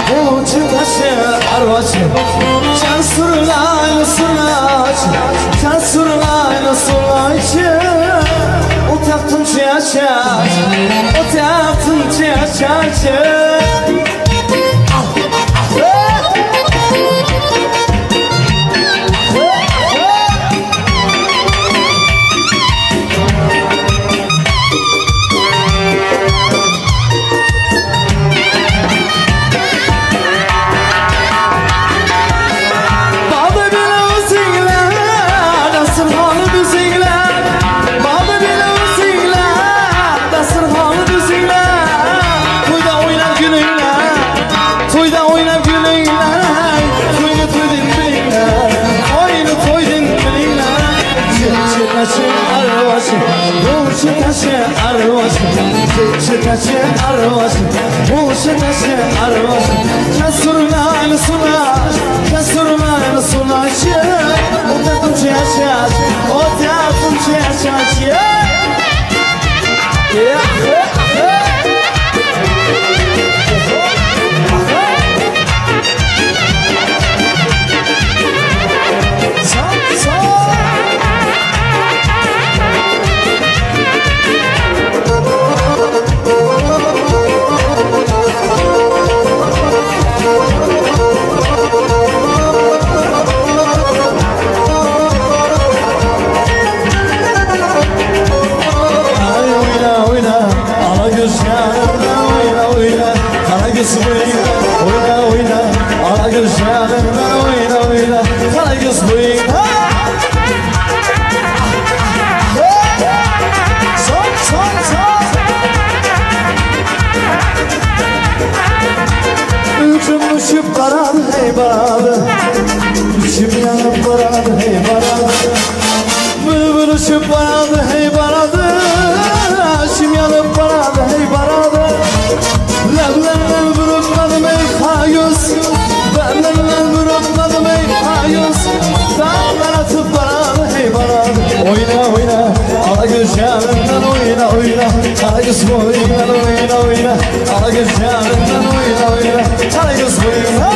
S4: Bu çıtaçı arvaçı Can surlaylı sulaçı Can surlaylı sulaçı O taktın çıyaçı O taktın çıyaçı Çıtaçı arvası Bu çıtaçı arvası Kesurlaylı sulaç Kesurlaylı sulaçı O tatım çıyaçaç O tatım çıyaçaç Oyna oyna Ana gözlerimden oyna oyna Kara göz boyuna Son son son Üçüm uçup baradı hey baradı Üçüm yanıp baradı hey baradı Bülbül uçup baradı hey baradı Üçüm yanıp baradı hey baradı Leblerden vurulmadım ey kayus Leblerden vurulmadım ey kayus Dağlar atıp baradı hey baradı Oyna oyna Ala gözlerinden oyna oyna Ala göz boyundan oyna oyna Ala gözlerinden oyna oyna Ala göz boyundan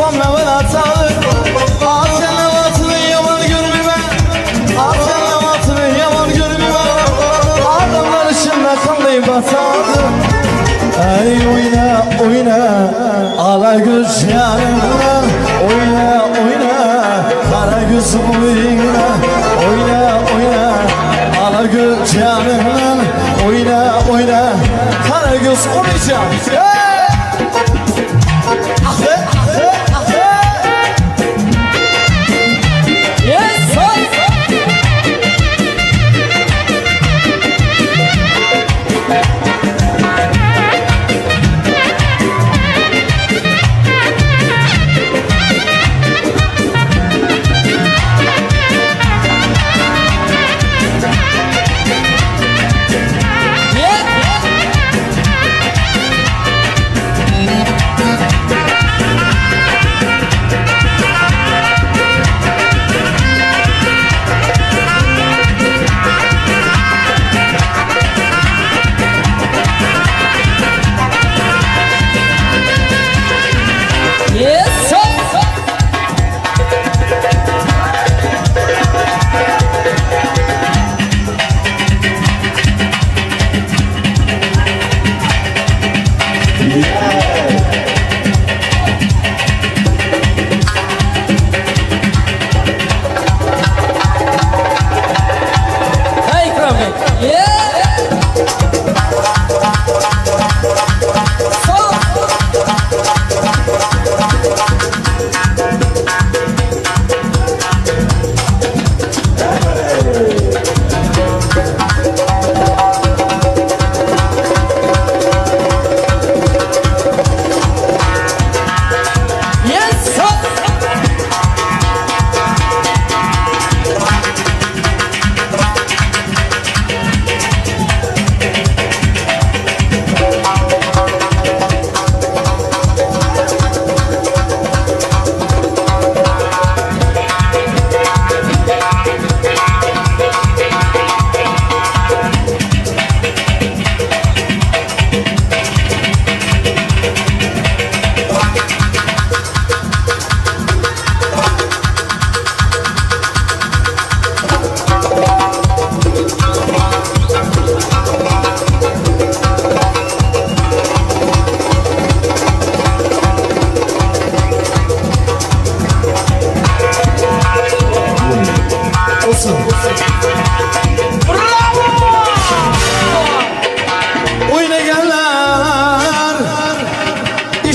S4: Şam'dan Mehmet Atalı Asya Nevat'ını yaman görmeme Asya Nevat'ını yaman görmeme Adamlar içinde kanlayıp atadı Ey oyna oyna ala göz yanına Oyna oyna kara göz oyna Oyna oyna ala göz yanına Oyna oyna kara göz oynayacağım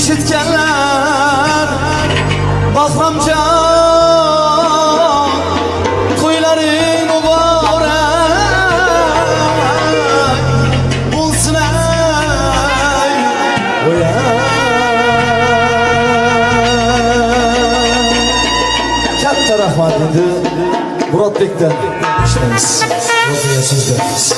S4: işitkenler Basramca kuyuların mübarek bulsun ey Katta rahmat dedi Murat Bek'ten işlerimiz Murat'ya sizlerimiz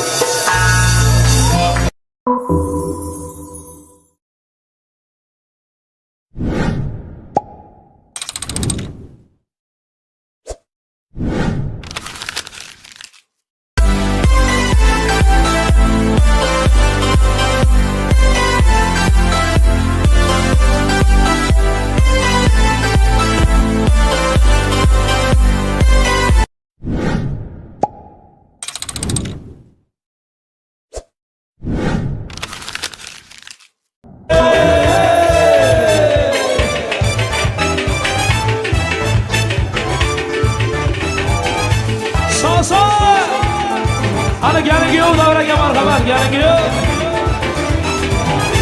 S1: Hadi gelin giyiyor davraga marhamat gelin giyiyor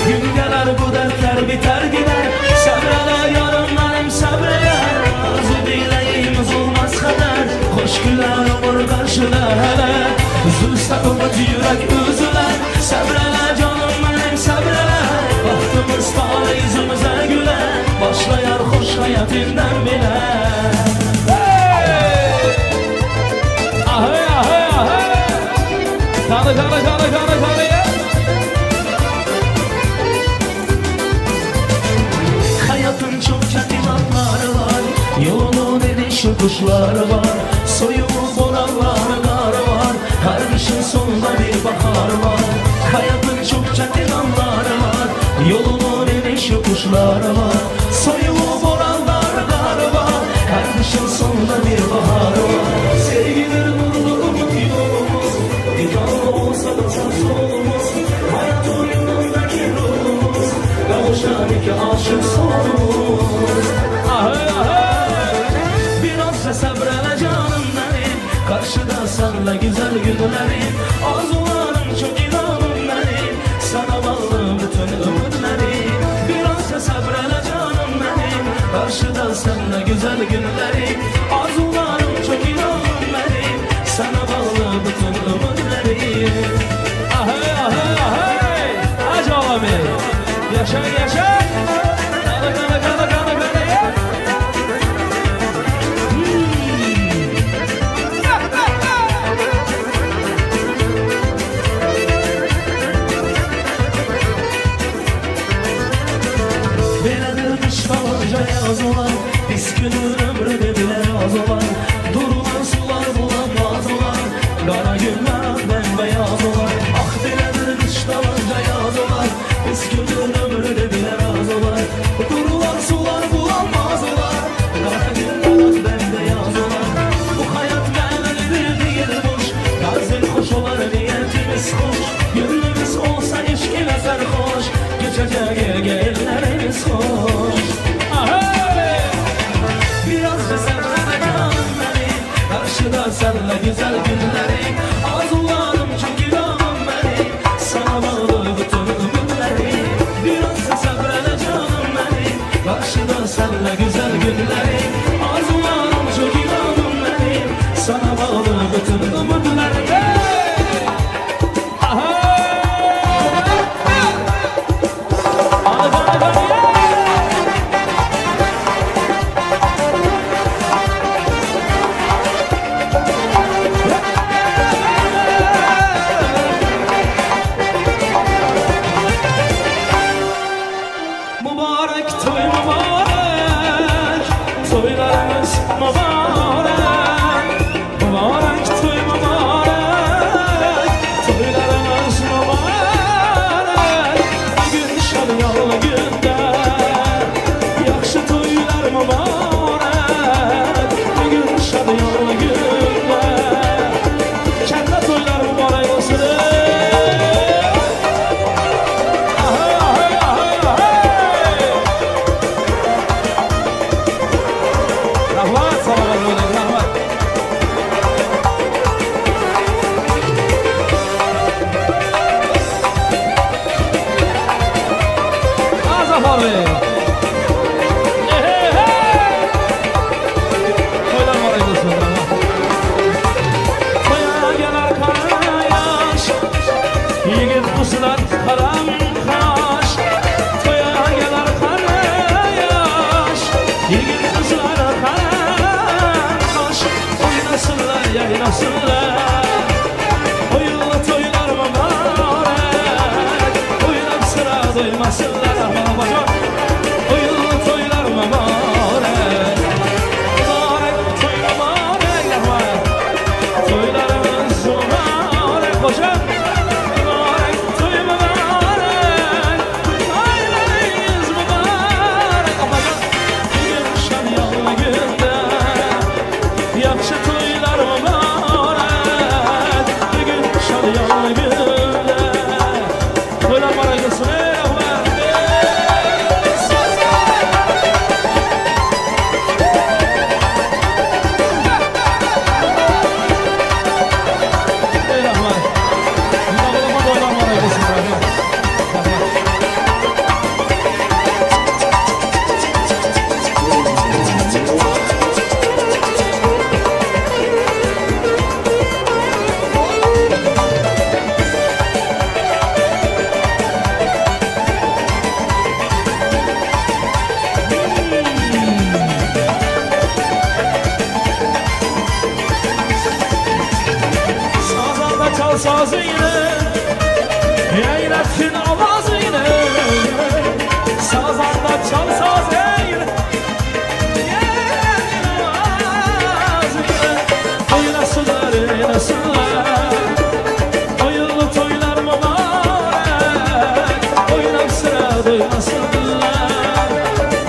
S1: Gün gelir bu dertler biter gider Sabreler yarım benim sabreler Arzu dileyimiz olmaz kadar Hoş güler olur karşılar Üzülse umut yürek üzüler Sabreler canım benim sabreler Bahtımız tane yüzümüze güler Başlayar hoş hayatından biler Ahey ahey ahey Tanı ya Hayatın çok katimatları var Yolunun enişi kuşları var Soyuğu boranları karı var Her kışın sonunda bir bahar var Hayatın çok katimatları var Yolunun enişi kuşları var Soyuğu boranları
S2: günlerim Arzularım çok inanım benim Sana bağlı bütün ömürlerim Biraz da sabrele canım benim Karşıda seninle güzel günlerim Arzularım çok inanım benim Sana bağlı bütün ömürlerim
S1: Ahey ahey ahey Hacı abi Yaşa yaşa Kana kana kana kana kana ya
S2: Belədir qışdalarca yaz olan Pis günün ömrü de bile az olan Durulan sular bulanmaz olan Qara günlər bembeyaz olan Ah belədir qışdalarca yaz olan Pis günün ömrü de bile az olan Durulan sular bulanmaz olan Qara günlər bembeyaz olan Bu hayat mənəlidir deyil boş Qarzın xoş olar niyetimiz xoş Gönlümüz olsa eşkine sərxoş Geçecek ellerimiz hoş
S1: Ahey
S2: Biraz da sabrına canım benim Karşıda senle güzel günlerim Arzularım çok inanım benim Sana bağlı bütün ömürlerim Biraz da sabrına canım benim Karşıda senle güzel günlerim Arzularım çok inanım benim Sana bağlı bütün ömürlerim
S1: Mübarek toy mübarek Toylarımız mübarek Mübarek toy mübarek Toylarımız mübarek Bugün şadyalı günde Yaxşı toylar mübarek Bugün şadyalı günde Kəndə toylar mübarek olsun Ahey ahey ahey ahey Rahmat sana var oğlum rahmat Azaf abi Toylar var ayılasın rahmat Toya gelir kara yaş Yiğit pusular karam kaş Toya gelir kara yaş Yiğit pusular karam kaş Oynasınlar yaynasınlar Oyunlu toylar mübarek Oynap sıra doymasınlar Ahmet bacım Oyunlu toylar mübarek Mübarek toy mübarek Ahmet Toylarımız mübarek hocam Mübarek toy mübarek Toylarımız mübarek Afacan Bugün şadyalı günde Yaxşı toylar mübarek Bugün şadyalı günde Toylar var aylasın ey Ahmet Ey Ahmet Yağlama toylar var aylasın Ahmet Sazanda çal sazını Yaylatsın avazını Sazanda çal sazını Yaylatsın avazını Oynasınlar oynasınlar Oyunlu toylar mübarek Oynap sıra doymasınlar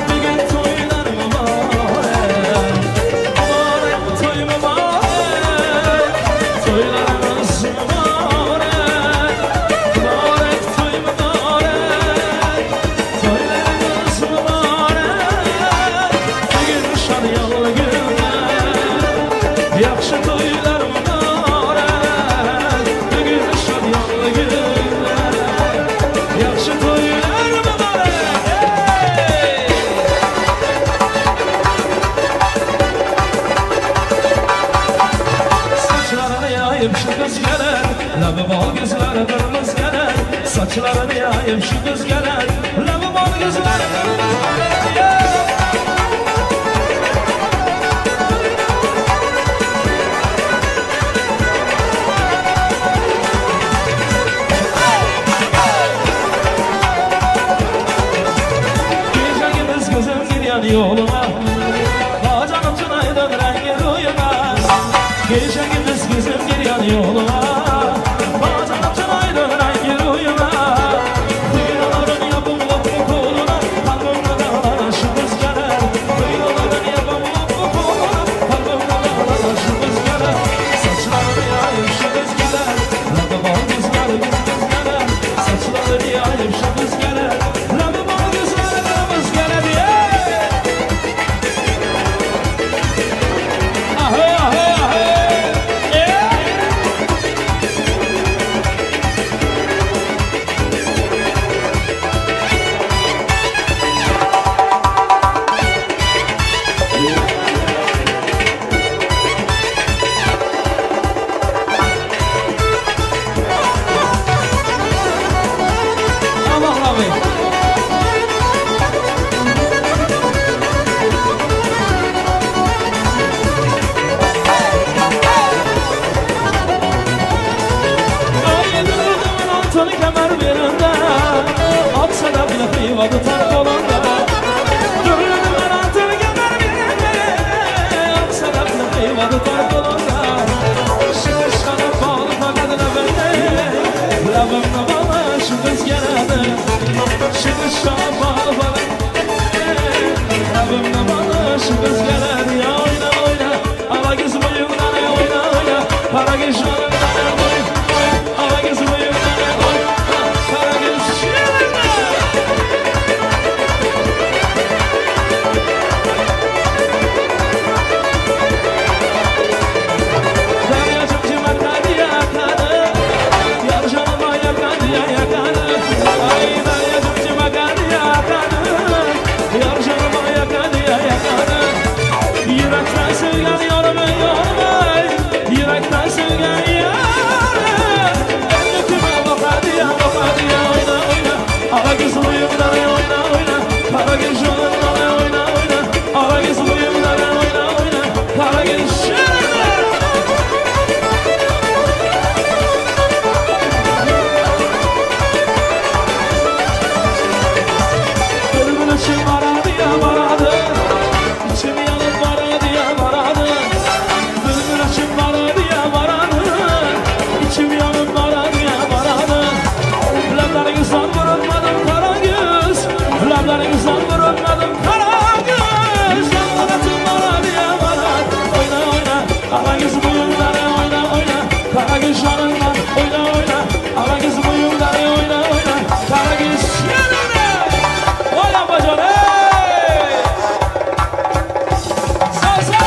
S1: Bugün toylar mübarek Mübarek toy mübarek Toylarımız mübarek saçlarını yayıp şu kız gelir Lafı bol kızlarını Geceniz kızım gidiyor yoluna Bacanım çınaydın rengi rüyuna Geceniz kızım gidiyor yoluna Bacanım çınaydın rengi rüyuna Duyuların yapım loppu koluna Kalbimde dağlara şu kız gelir Duyuların yapım loppu koluna Kalbimde dağlara şu kız gelir Saçlarını yayıp şu kız gider Lafı bol kızları kız gelir Saçlarını yayıp şu kız gelir Lafı bol kızları kız gelir diye Ahe ahe ahe Aman abi Altını kemer birinde Atsa da bile kıyva tutar kolunda Gönlümün altını kemer birinde Atsa da bile kıyva tutar kolunda Şimdi şanı bağlı fakadına bende Lavımda bana şu kız geledi Şimdi şanı bağlı fakadına Lavımda bana şu kız geledi Ya oyna oyna Ala kız boyundan oyna oyna Para kız şanından oyna Ala kız boyundan Para kız şanından Deryacım cimetten yakanı Yar canıma yakanı ya yakanı Ay deryacım cimetten yakanı Yar canıma yakanı ya yakanı Yürekten sevgen yorma yorma Yürekten sevgen yorma Elbetime bak hadi ya oyna oyna Ala kız uyumdan oyna oyna Para kız canımdan oyna oyna Ala kız uyumdan oyna oyna Para kız canımdan Ölümün için varadı ya varadı İçim yanıp varadı ya varadı Ölümün için varadı ya varadı İçim yanıp varadı ya varadı Lablarınızdan vurulmadım kara göz Lablarınızdan vurulmadım kara göz Yanlarım varadı ya varadı Oyna oyna Ala kız buyumları oyna oyna Kara göz yanından oyna oyna Ala kız buyumları oyna oyna Kara göz yanından Oyna bacana hey! Salsa!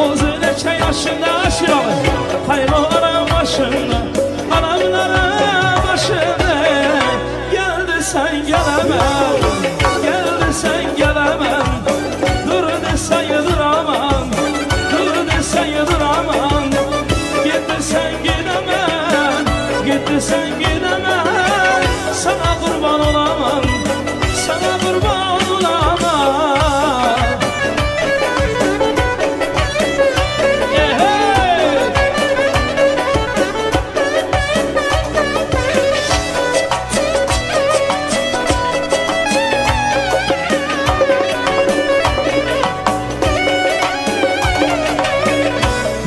S1: 32 yaşında aşıyorum hayırlı anam başında anamların başında geldi sen gelemem geldi sen gelemem dur desen yıdıramam dur desen yıdıramam gitti sen gidemem gitti sen gidemem sana kurban olamam sana kurban olamam.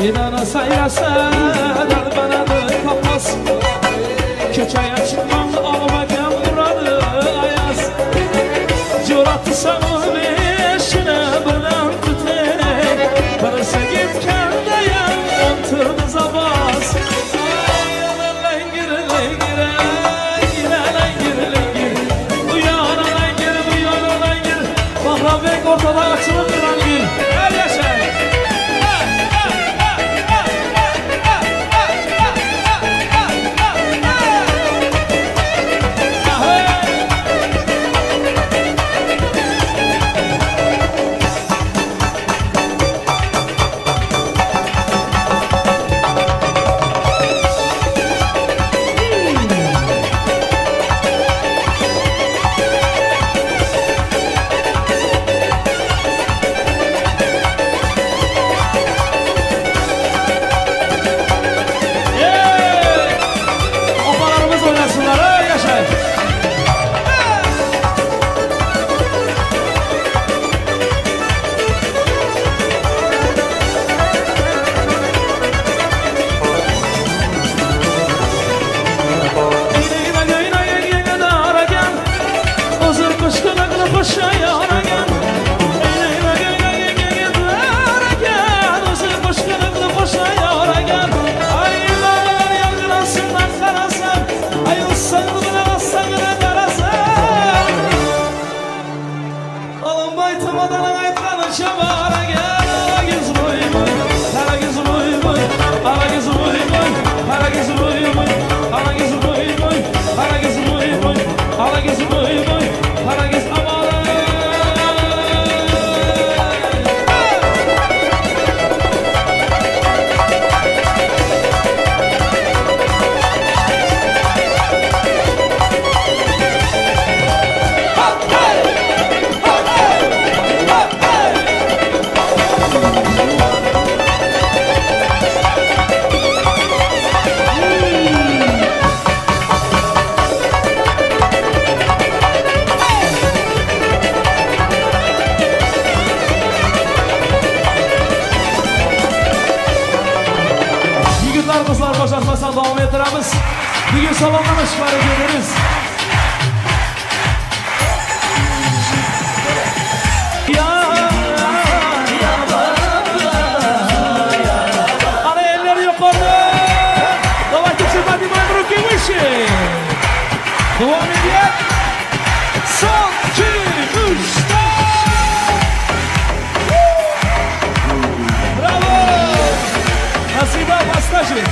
S1: Binana sayrasa dal bana da kapas Keçaya çıkmam almadan buradı ayaz Curatı savun eşine birden tütek Parası gitken dayan ontırdı zabaz Lengir lengir lengir lengir Uyana lengir uyana lengir Bahra bek ortada açılıp duran gül El yaşa Başarmasan devam ettiremiz. Bugün salondan ışıkları görürüz. Ana elleri yukarıda. Давайте все поднимаем руки выше. Devam ediyor. Son, 2, 3, bravo. Спасибо, Асташи.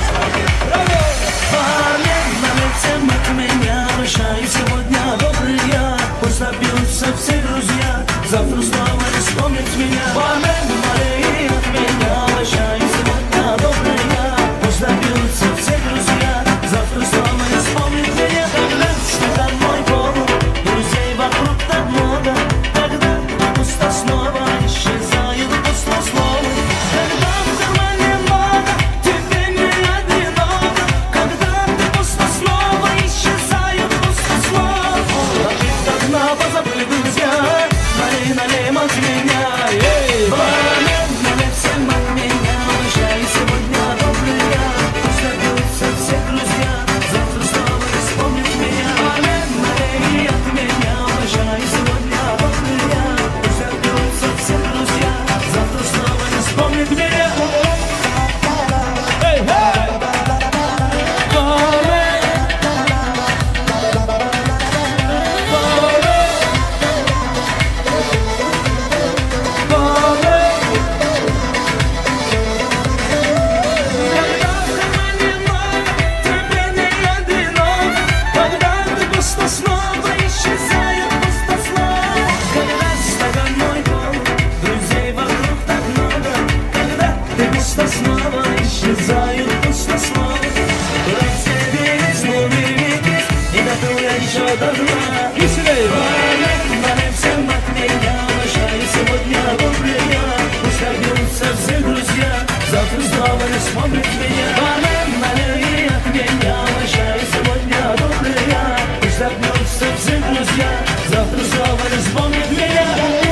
S2: От меня обещаю сегодня добрый я Пусть добьются все друзья Завтра снова не вспомнят меня Мои от меня обещаю сегодня добрый я Пусть добьются все друзья Завтра снова не вспомнят меня Когда цветом мой город Друзей вокруг так много Когда пусто снова исчезают пустословы Когда в кармане много Тебе не одиноко Когда ты пусто снова исчезают пустословы Забыли друзья, налей от меня اسمم رتبية بارم ملي يتبين شايس وديا دوريا اشتاق نفسك زبنوزيا زفر صوابر اسمم رتبية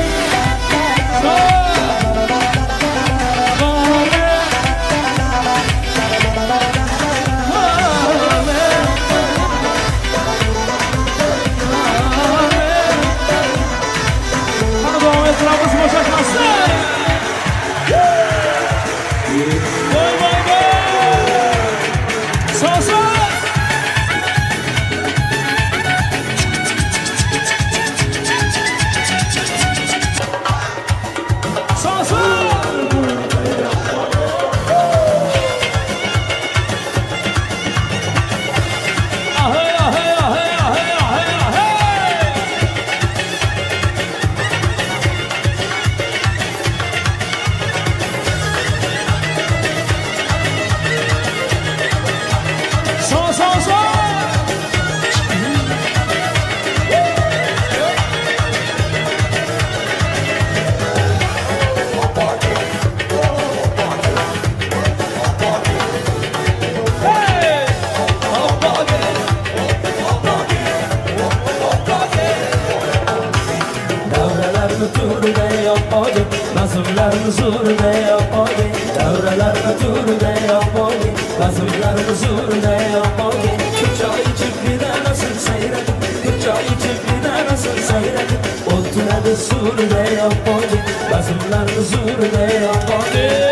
S2: Nazımlarını zurne yapmadı Devrelerine turne yapmadı Nazımlarını zurne yapmadı Kırçay çiftliğine nasıl seyredin Kırçay çiftliğine nasıl seyredin Otuna da zurne yapmadı Nazımlarını zurne yapmadı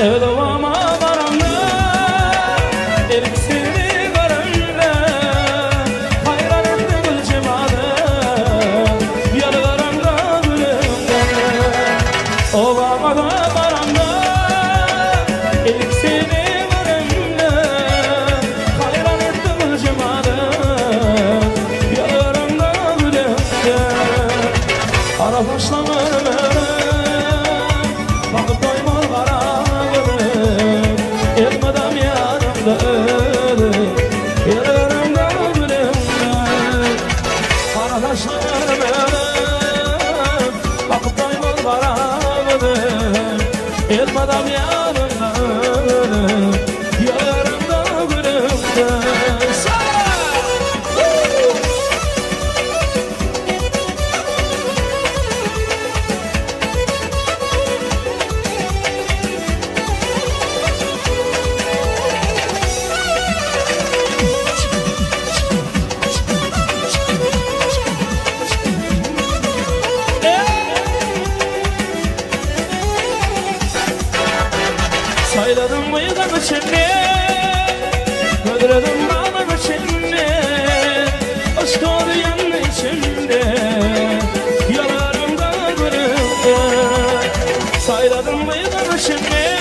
S1: Evdavama varanla Elbisini varanla Hayran etti gül cemalı Yarılarında gülümde Ovama da varanla Elbisini varanla Hayran etti gül cemalı Yarılarında gülümde Ara başlamır Bakıp doymur vara Elmadam yanımda ölüm Yarımda ölüm Arkadaşlarım ölüm Bakıp doymur varamadım Elmadam yanımda ölüm Yarımda ölüm Sayladım mıydan içinde Öldürdüm bağlar içinde Aşk arayan içinde Yalarımda gülümde Sayladım mıydan içinde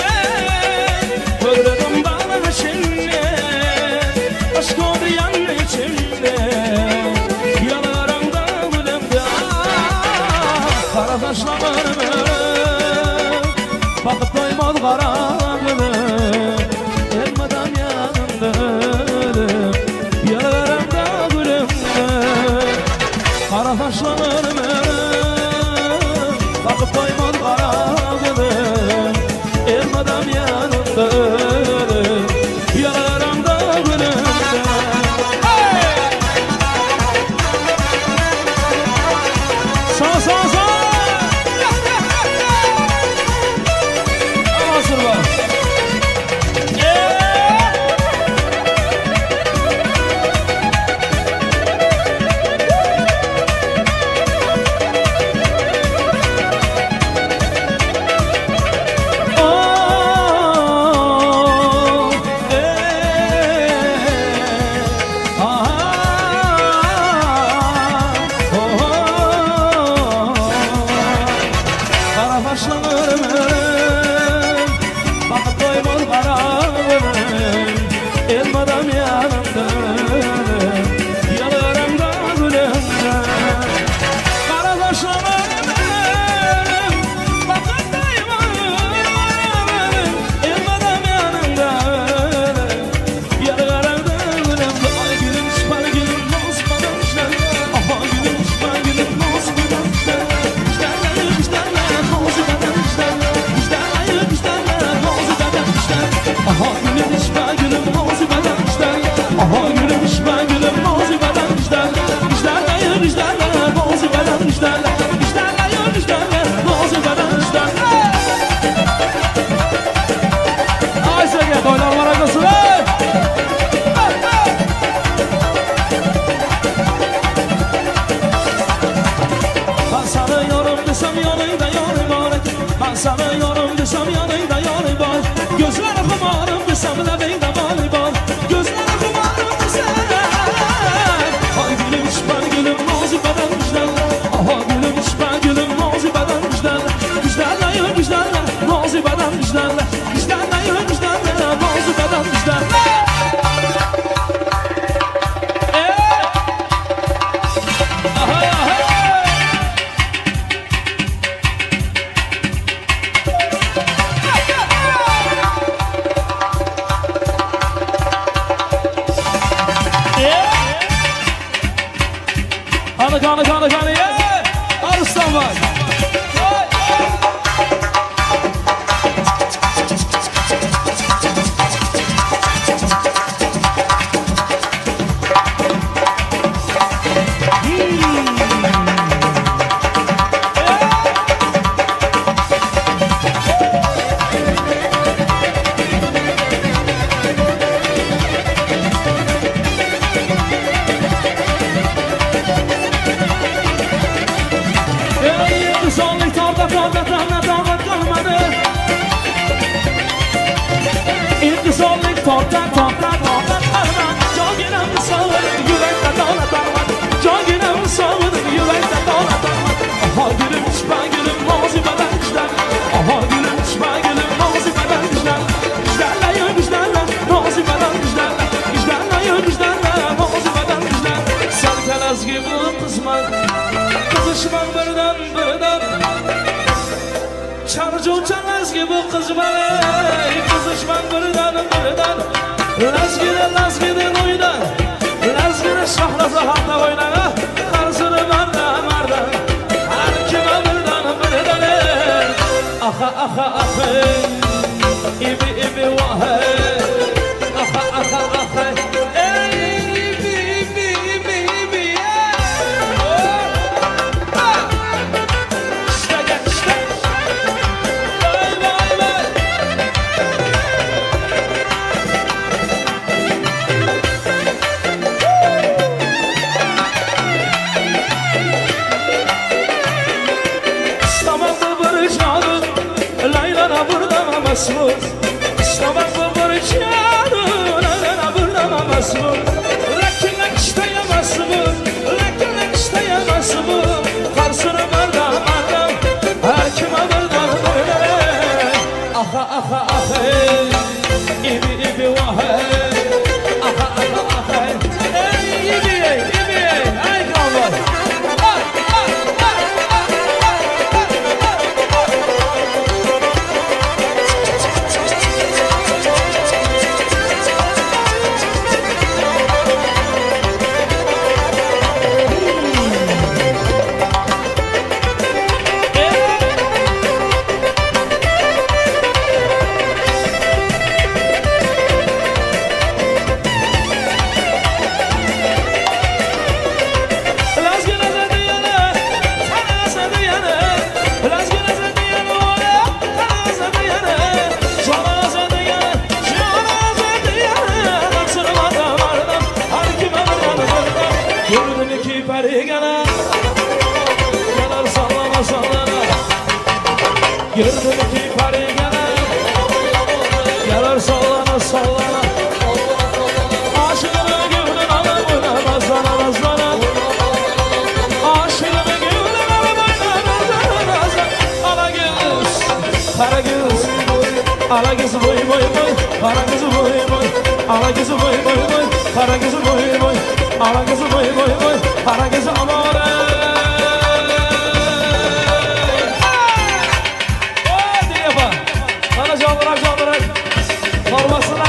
S1: Öldürdüm bağlar içinde Aşk arayan içinde Yalarımda gülümde Kara taşlarım Bakıp doymaz kara Elmadam yanımda ölüm Yarımda gülümde Kara taşlanırım Bakıp doymaz kara gülüm Elmadam yanımda ölüm Yarımda gülümde Sağ sağ sağ Nasıl var? Elmadam yanımda Yalarımda gülümde Kara başlamarım Bakın dayım Elmadam yanımda sana yanım desem yanında yanı var. Gözler kumarım desem lebeğinde mali var. Gözler kumarım desem. Ay gülüm ben gülüm nazik beden güzel. Aha gülüm ben gülüm nazik beden güzel. Güzeller ya güzeller nazik beden güzeller. Güzeller ya güzeller nazik beden güzeller. Kanı ye! Arslan var! İntizarlık toptan arman. Can gelen mi sağladın yürekte dağla darman. Can gelen mi sağladın yürekte dağla darman. Aha gülüm ben gülüm nazik beden güzel. Aha gülüm ben gülüm nazik beden güzel. Güzeller ya güzeller nazik beden güzel. Güzeller ya güzeller nazik beden güzel. Sen kelez gibi kızman. Kızışman birden. Çarcı uçanız gibi kız bana. Kızışman birden. Lazgide oynar. Lazgide şahraza hatta oynar. Karsını marda. Her kime birden. Aha. İbi vahe. Aha. İbi. İşte. Vay. Masmur, İslam'a barışanı, Layla'na burada masmur. Lakin işte masmur, Karsını barda, her kime barda böyle. Aha, ibi vahe. Aha, ibi, ay kavga. Gördüm ki pari gelir sallana. Aşığını gördün alıp oynamazlana. Aşığını gördün alıp oynamazlana. Ala göz boy. Kara göz boy. Ala göz boy. Kara göz boy. Ala göz boy. Kara göz amore. Candırak formasınlar.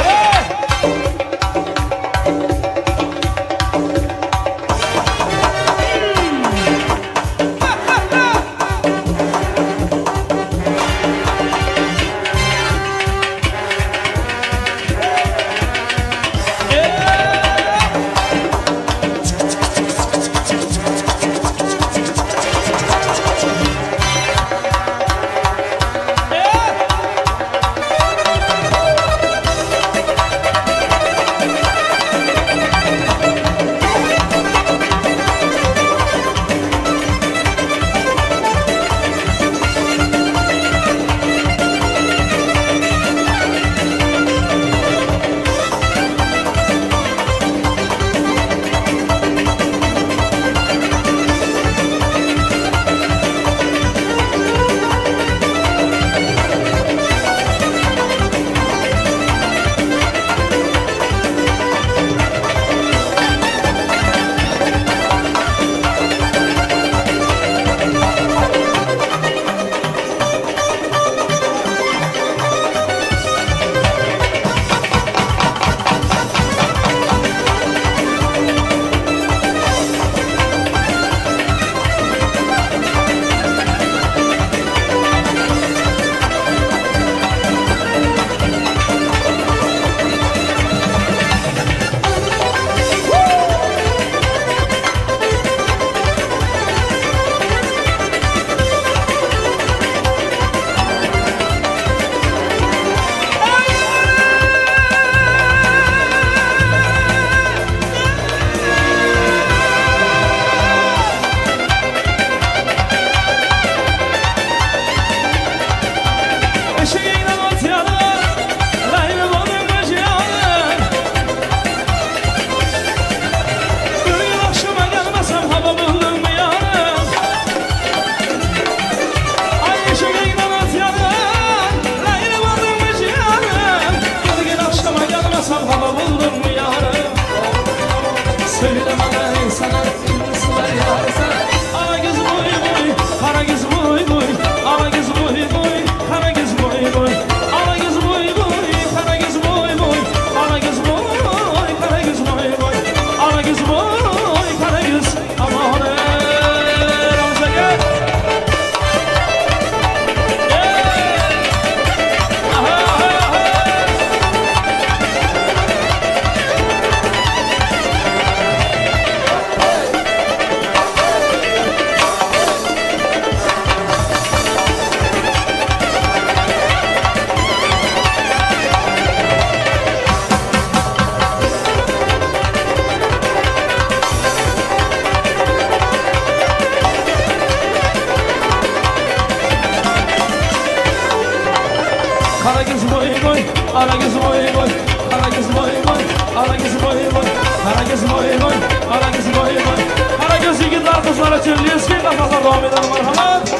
S1: Kara kız boy boy, kara kız boy boy, kara kız boy boy, kara kız boy boy, kara kız boy boy, kara kız boy boy. Kara göz yigitlar kızlara çöllüyoruz ki nafaklar devam edelim marhamat.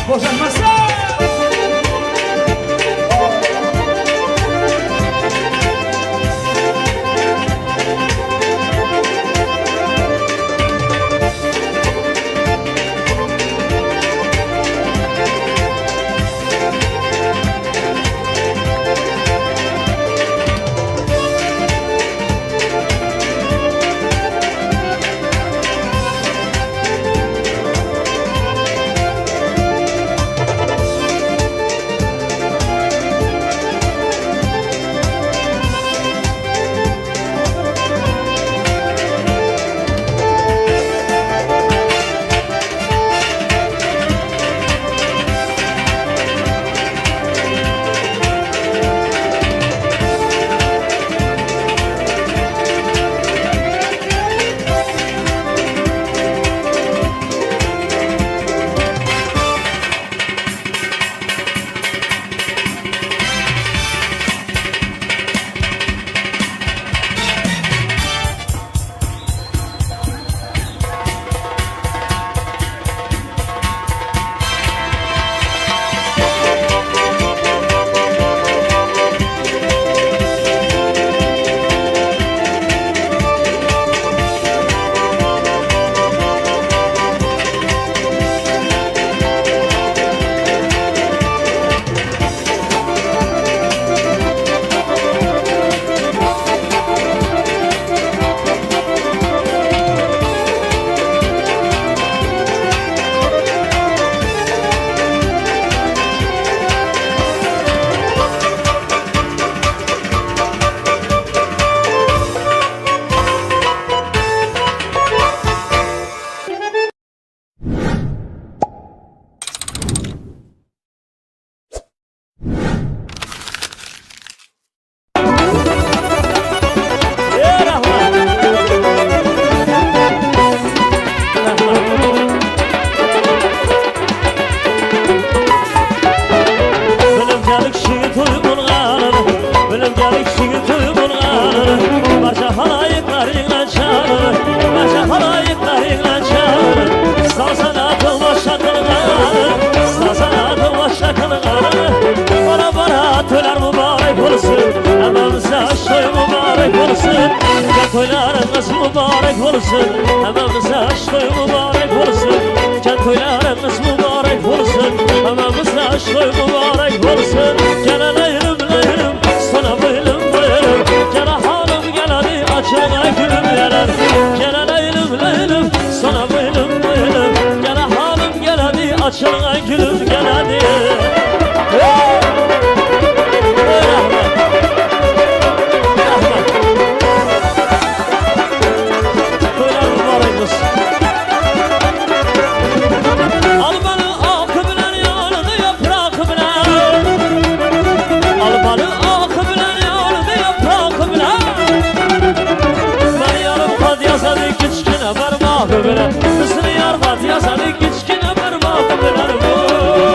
S1: Boşanmazsa.
S3: Toylarınız mübarek olsun, hamamıza aşkı mübarek olsun. Can toylarınız mübarek olsun, hamamıza aşkı mübarek olsun. Gelen ayrım ayrım, sana boylum boylum. Gelen halim geleni açına gülüm gelir. Gelen ayrım ayrım, sana boylum boylum. Gelen halim geleni açına gülüm geleni. Kısını yar bat yasadı, kiçkine bir bakı bilen bu.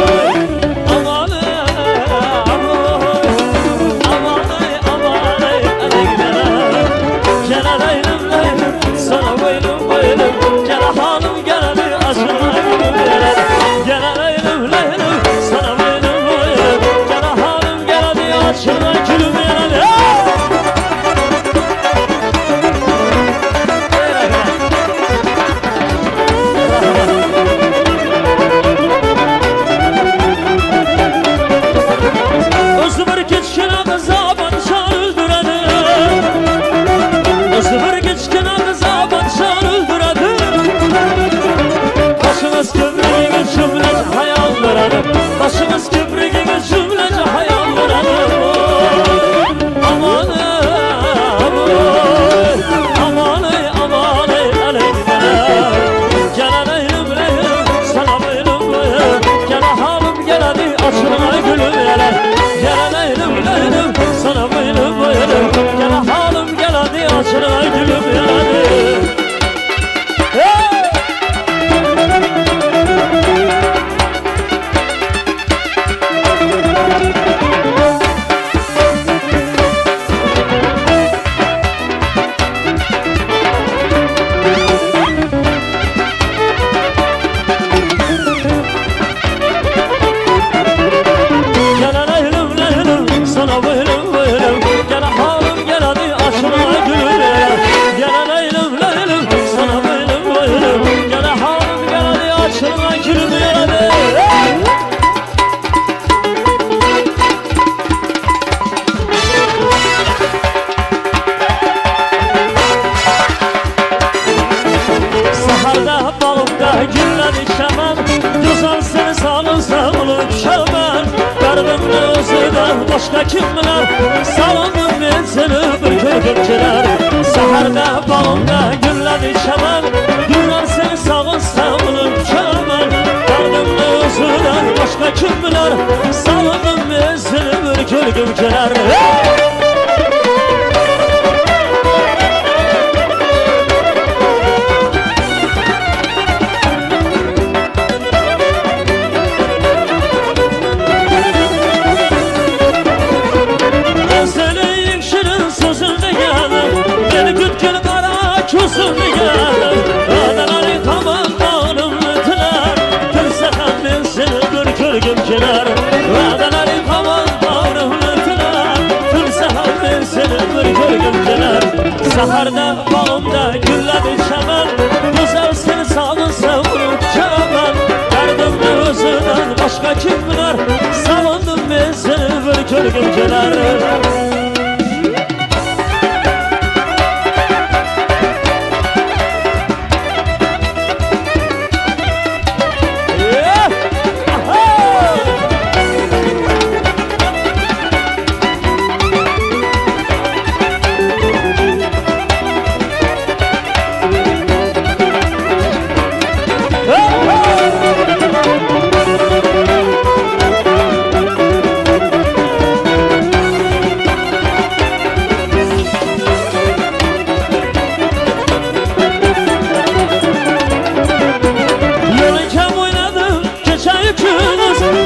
S3: bulup şaman Derdimni özüden başka kim biler Salındım ben seni bir körgümceler Saherde bağımda gülledi şaman Durar seni sağınsa bulup şaman Derdimni özüden başka kim biler Salındım ben seni bir körgümceler Gümceler Vadaları kaman bağrımlıklar Tırsahan ben seni bir gümceler Saharda bağımda gülledi çaman Güzel seni sağın savurup çaman Derdimli özüden başka kim bilir Savundım ben seni bir gümceler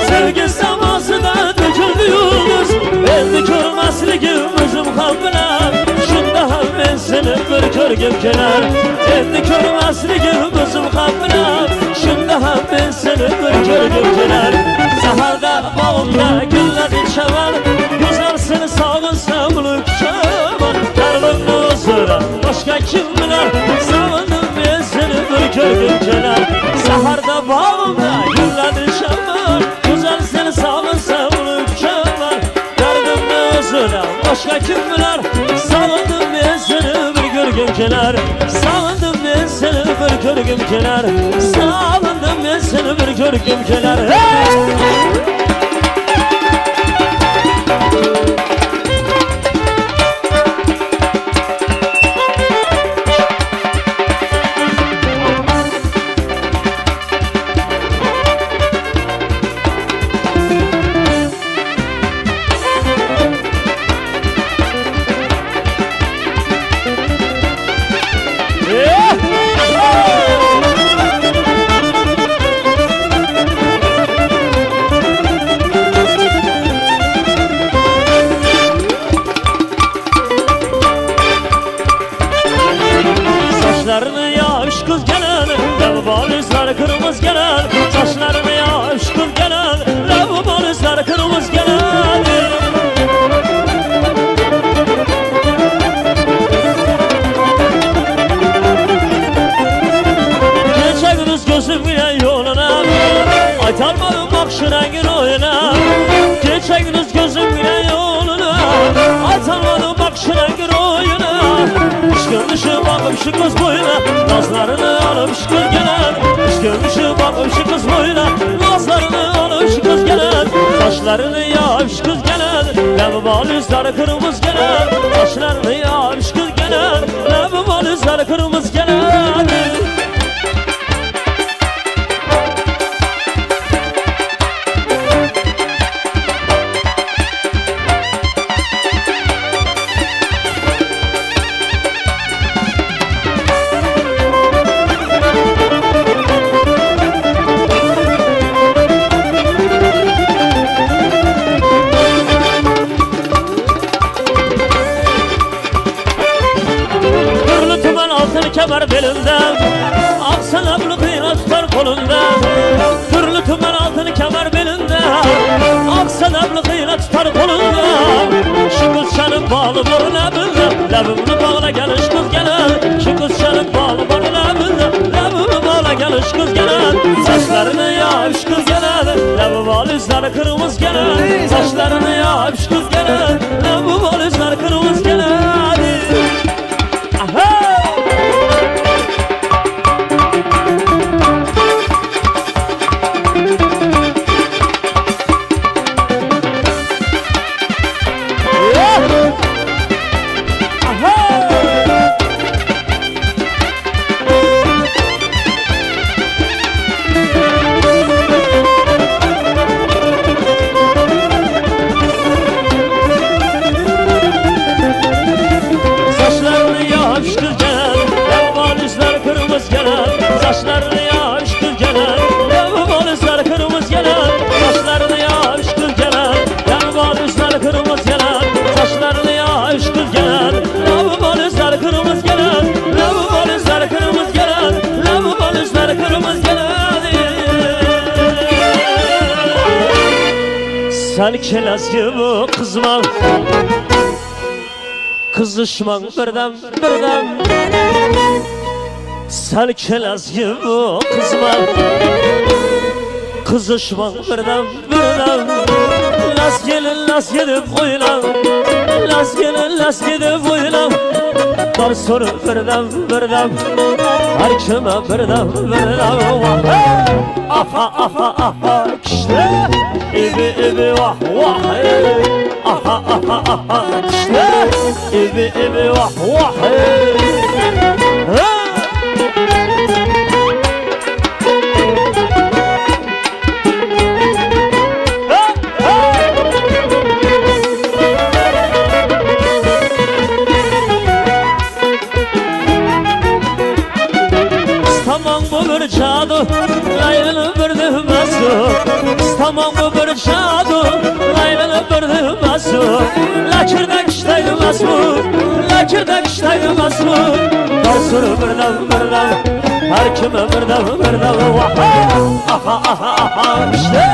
S3: Sevgi samasına döküldüyüz Eldi körmesligim özüm kalbine Şunda ham ben seni bir körgümceler Eldi körmesligim özüm kalbine Şunda ham ben seni bir körgümceler Saharda bağımda gülledi çaman Güzel seni sağınsa bulup çaman Derdimli özüden başka kim bilir Savundım ben seni bir körgümceler Saharda bağımda gülledi çaman Güzel seni sağınsa bulup çaman Derdimli özüden başka kim bilir Savundım ben seni bir görgümceler Savundım ben seni bir görgümceler Savundım ben seni bir görgümceler Saçlarını yaş kız gelen Lavabalizler kırmızı gelen Saçlarını yaş kız gelen Lavabalizler kırmızı gelen Geçe gündüz gözümün yoluna Aytarmadım bakşırengin oyuna Geçe gündüz gözümün yoluna Aytarmadım bakşırengin oyuna Işkın dışı bakıp şu kız boyuna Nazlarını alıp şu kız gelen Işkın dışı bakıp şu kız boyuna Nazlarını alıp şu kız gelen Saçlarını yağıp şu kız gelen Lavabalizler kırmızı gelen Saçlarını yağıp şu kız gelen Lavabalizler kırmızı gelen kemer belinde Aksan ablı kıyına tutar kolunda Türlü tümen altın kemer belinde Aksan ablı kıyına tutar kolunda Şu kız şanın bağlı var labında Labımını bağla geliş kız gelen Şu kız şanın bağlı var labında Labımını bağla geliş kız gelen Saçlarını yağış kız gelen Labı valizler kırmızı gelen Saçlarını yağış kız gelen Labı valizler kırmızı gelen Sen kelez gibi kızma Kızışman birden Sen kelez gibi kızma Kızışman birden Las gelip oylan Las gelip oylan Dar soru birden Her kime birden Aha işte İbi vah Aha işte İbi vah Tamam bu bir cadı, Laylalı bir düğmesi. Tamam bu bir cadı, Laylalı bir düğmesi. Lakirdak işleymez bu, lakirdak işleymez bu. Dansını birden, her kime birden vah. Aha işte,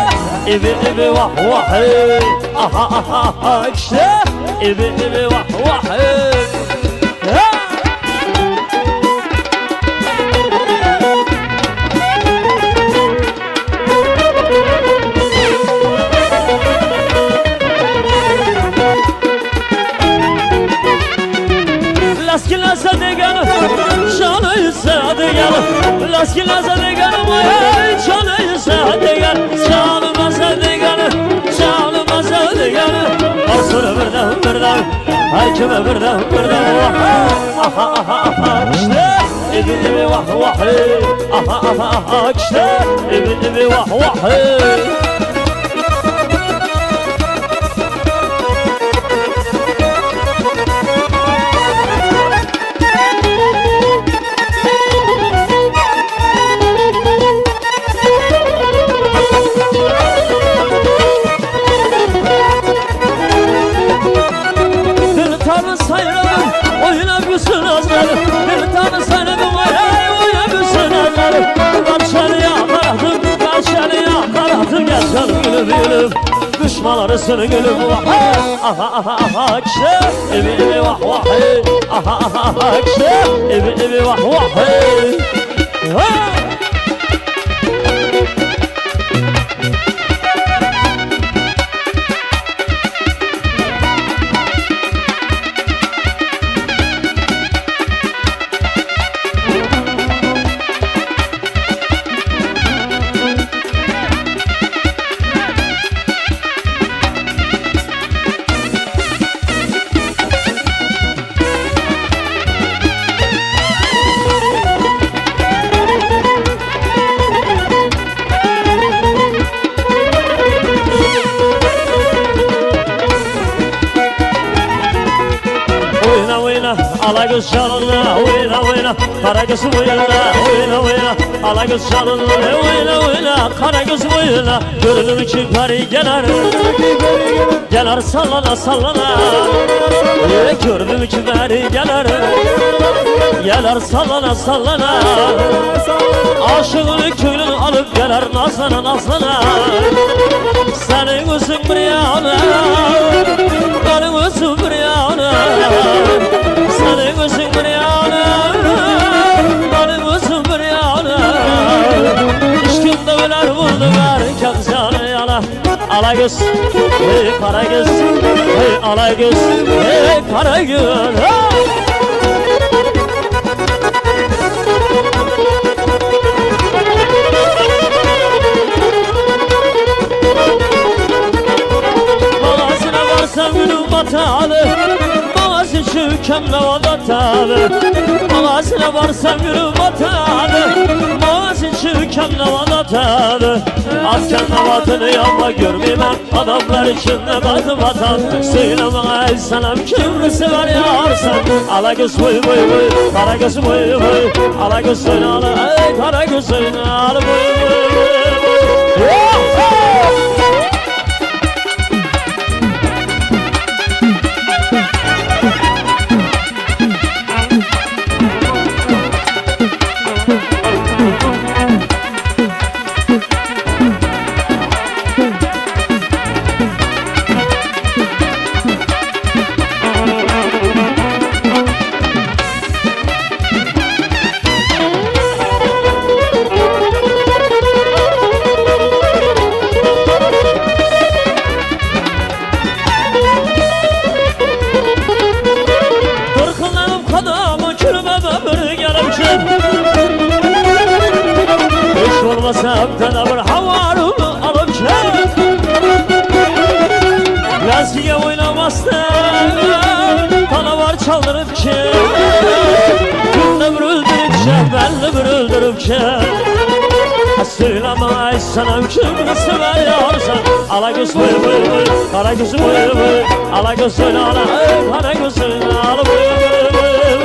S3: ibi vah Aha işte, ibi vah Laskilasa deganı, canı sadıgan Laskilasa deganı, canı sadıgan Canımasa deganı, canımasa deganı Arsını birden, her kime birden Aha işte, ibi vah Aha işte, ibi vah Oynamışsın azları, bir tane saynadım oynamışsın azları. Karşıya karadım, gel canım gülüm Düşmanları seni gülüm Aha işte, ibi vah Aha işte, ibi vah Alagöz çalınla, oyna Karagöz oyna Alagöz çalınla, oyna Karagöz oyna Gönlüm için pari gelir sallana Gönlüm için pari gelir sallana Aşığını köylünü alıp gelir nazlana Senin gözün bir yana, benim gözüm bir yana Senin gözün bir yana, benim gözüm bir yana İşkimde öler vurdu verken canı yana Alagöz, hey Karagöz, hey Alagöz, hey Karagöz Mağazına varsan gülüm batalı Mağazı çökemle o batalı Mağazına varsan gülüm batalı Mağazı çökemle o batalı Asken navatını yapma görmeyeyim Adamlar içinde batan Söyle bana ey senem kimrisi var yarsan Alagöz boy Karagöz boy Alagöz oynalı ey Karagöz oynalı boy düşer Söyleme sana kim sever yarsan Ala göz vay vay vay Kara göz vay vay Ala göz söyle ala Kara göz söyle ala vay vay vay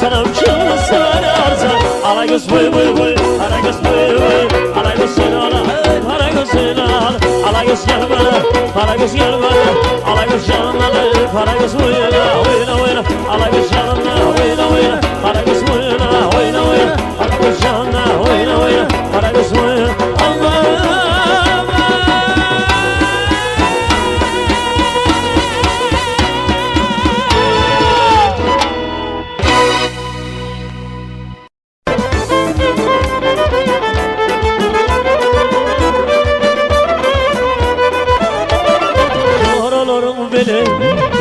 S3: Sanam kim sever yarsan Ala göz vay vay vay Ala göz vay vay Ala göz söyle ala Ala göz söyle ala Ala göz gel bana Ala göz gel bana Ala göz yanına Ala göz oyna oyna oyna Ala göz yanına oyna oyna Ala göz oyna oyna oyna Ala göz yanına oyna oyna Ala göz oyna Allah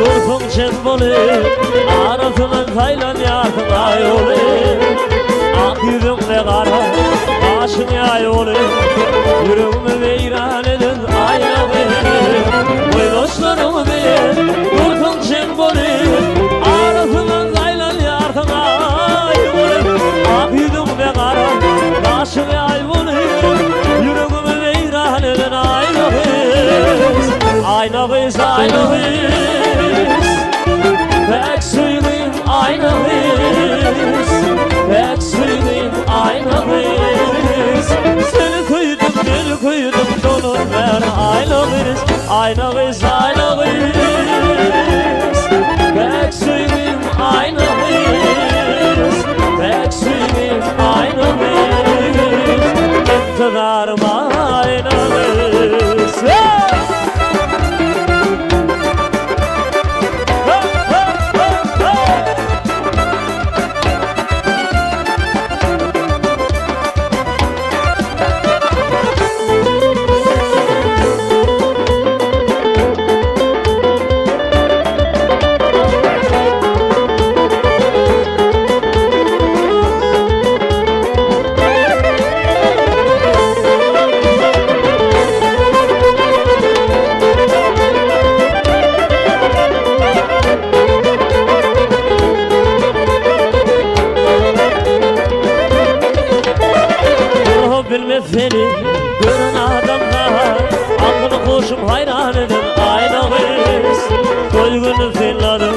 S3: Dursun cemboli Arasından kaylan yakın ay oli Ak yüzümle kara Başın yay oli Yüreğimi veyran edin ayna beni Oy dostlarım beni Dursun cemboli Arasından kaylan yakın ay oli Ak yüzümle kara Başın yay oli Yüreğimi veyran edin ayna biz Ayna biz ayna biz Pek söyleyeyim ayna biz Pek söyleyeyim ayna biz Seni koydum beni koydum donur ver ayna biz Ayna biz ayna biz Pek söyleyeyim ayna biz Pek söyleyeyim ayna biz İktidarım ayna biz Bilmez seni görün adamlar Aklını koşum hayran edin ayna biz Doygunum selladım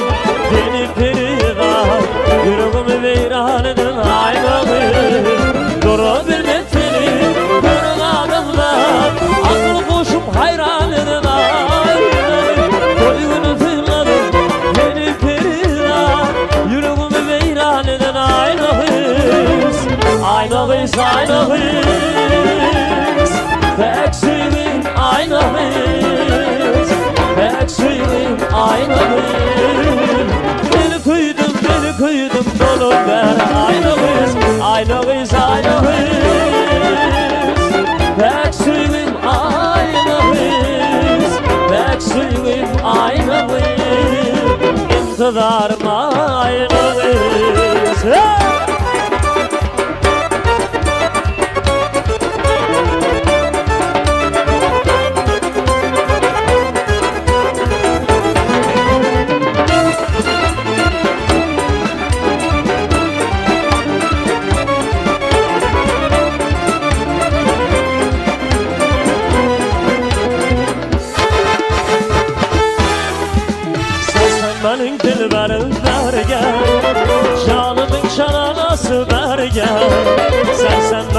S3: beni perivar Yüreğimi veyran edin ayna biz Doğru bilmez seni görün adamlar Aklını koşum hayran edin ayna biz Doygunum selladım beni perivar Yüreğimi veyran edin ayna biz Ayna biz ayna biz Pek söyleyeyim ayna biz Pek söyleyeyim ayna biz Beni koydum dolu ver ayna biz Ayna biz ayna biz Pek söyleyeyim ayna biz Pek söyleyeyim ayna biz İntidarım ayna biz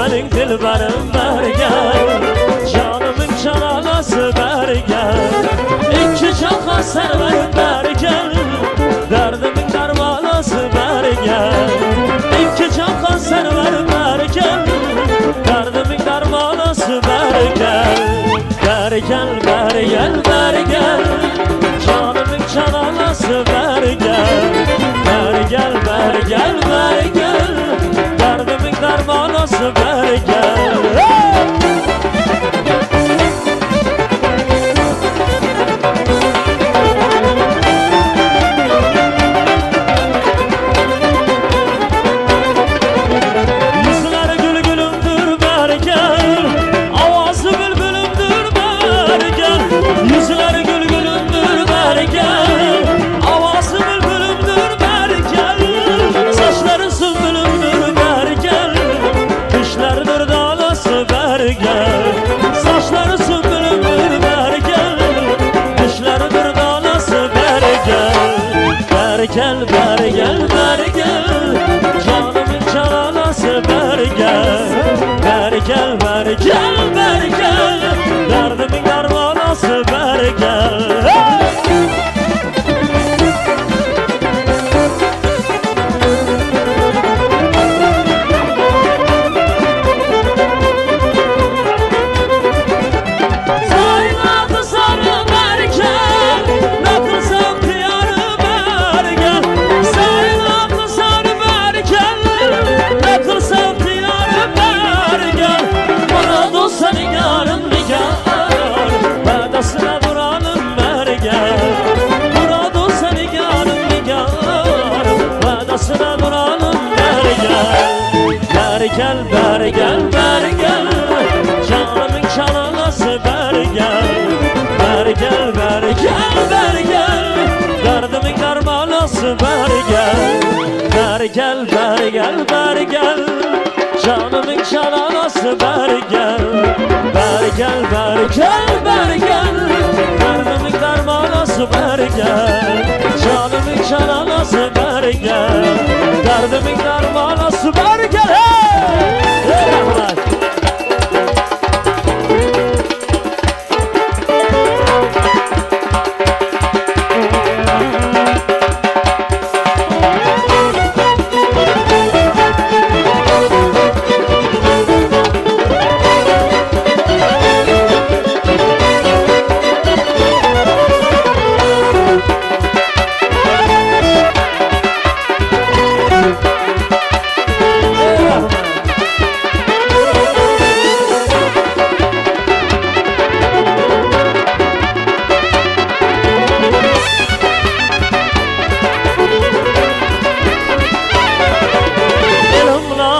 S3: senin dilberin beri gel Canımın cananası beri gel İki çaka serverin beri gel Derdimin dermanası beri gel İki çaka serverin beri gel Derdimin dermanası beri gel Beri gel, beri gel, beri gel Canımın cananası beri gel Beri gel, beri gel, beri gel Derdimin dermanası beri gel Yüzleri gül gülümdür beri gel Avazı bülbülümdür beri gel Yüzleri gül gülümdür beri gel Avazı bülbülümdür beri gel Saçları sümbülümdür beri gel Dişleridir dalası beri gel Saçları sümbülümdür beri gel Dişleridir dalası beri gel Beri gel, beri gel, beri gel Canımın cananası beri gel Beri gel, beri gel, beri gel Derdimin dermanası beri gel hey! Sayın sarı beri gel Nakılsam diyarı beri gel Sayın sarı beri gel Nakılsam diyarı beri gel Bana dostan yarın nigar Bedasına duranım beri gel Bana dostan yarın nigar Bedasına duranım beri gel Beri gel, beri gel, beri gel Canımın cananası beri gel Beri gel, beri gel, beri gel Derdimin dermanası beri gel Beri gel, beri gel, beri gel Canımın cananası beri gel Beri gel, beri gel, beri gel Derdimin dermanası beri gel Canımın cananası beri gel Derdimin dermanası beri gel hey! Hey Allah!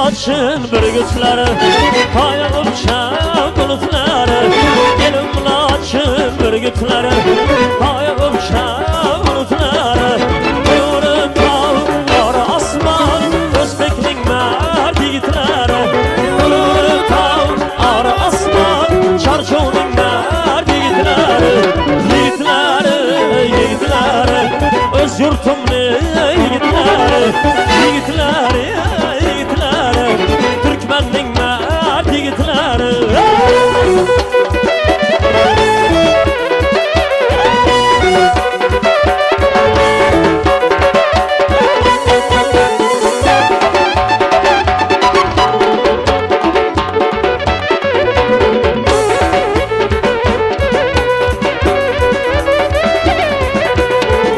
S3: Açın bürgütleri Hayal uçan bulutları Elimle açın bürgütleri Hayal uçan bulutları Buyurun dağlar asman Özbek'nin mert yiğitleri Buyurun dağlar asman Çarşo'nun mert yiğitleri Yiğitleri, yiğitleri Öz yurtumlu yiğitleri Yiğitleri Türkmen'in mert yiğitleri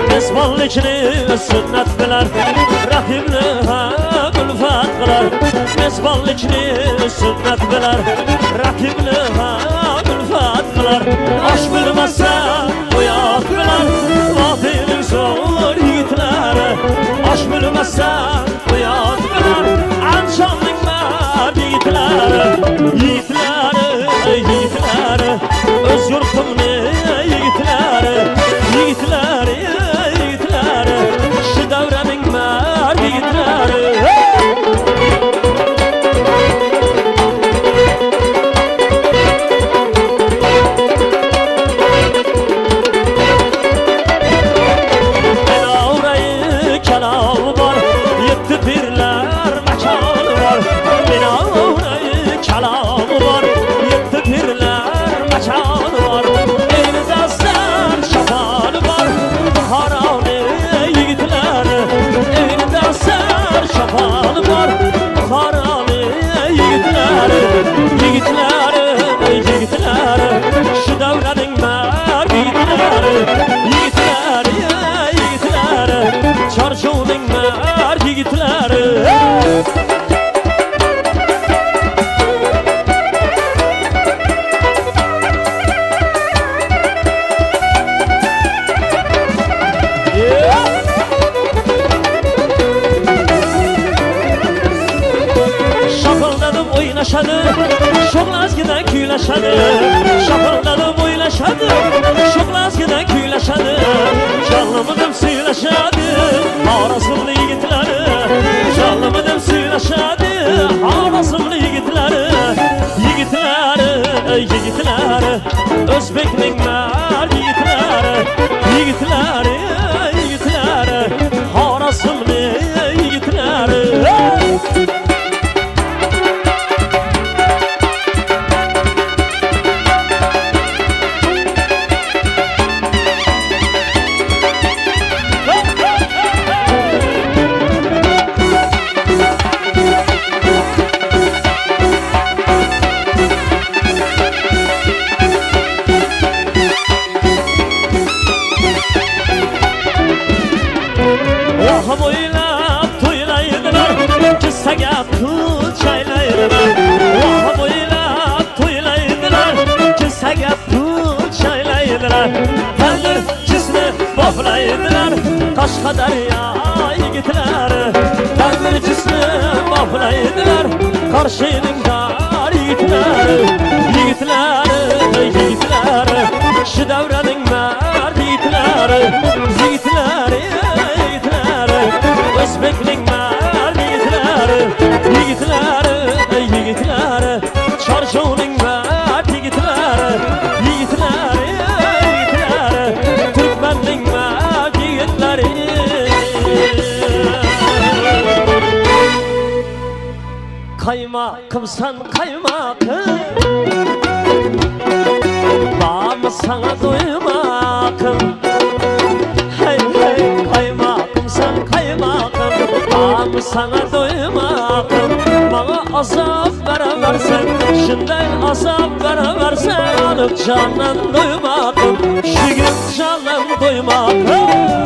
S3: Mezballikini sünnet biler Rahimli ha ülfet kılar Mezballikini sünnet biler Rahimli ha ülfet kılar Aş bilmezse uyat biler Vatilin zor yiğitleri Aş bilmezse uyat biler Anşanlık mert yiğitleri Yiğitleri, yiğitleri Öz yurtumlu yiğitleri Yiğitleri, yiğitleri Şu devrenin mert yiğitleri yigitler Şu devrenin merdi yigitler Yigitler, yigitler Çarşıvının merdi yigitler oynaşadı, şoklaz giden küyleşadı Şapırdadım oynaşadı, şoklaz giden küyleşadı Canlımıdım suylaşadı, arasımlı yigitleri Canlımıdım suylaşadı, arasımlı yigitleri Yigitleri, yigitleri, Özbek'nin mer yigitleri Yigitleri, yigitleri, arasımlı yigitleri Tanrı cismi baflaydılar Kaşkadar ya yigitler Tanrı cismi baflaydılar Karşının dar yigitler Yigitler, yigitler Şu devrenin mer yigitler Yigitler, yigitler Özbek'nin mer yigitler Yigitler, yigitler Çarşıvının mer yigitler Yigitler Kaymakımsan kaymakım Bağımı sana duymakım Hey hey kaymakımsan kaymakım Bağımı sana duymakım Bana azap veremezsen Şimdiden azap veremezsen Alıp canım duymakım Şu gün canım duymakım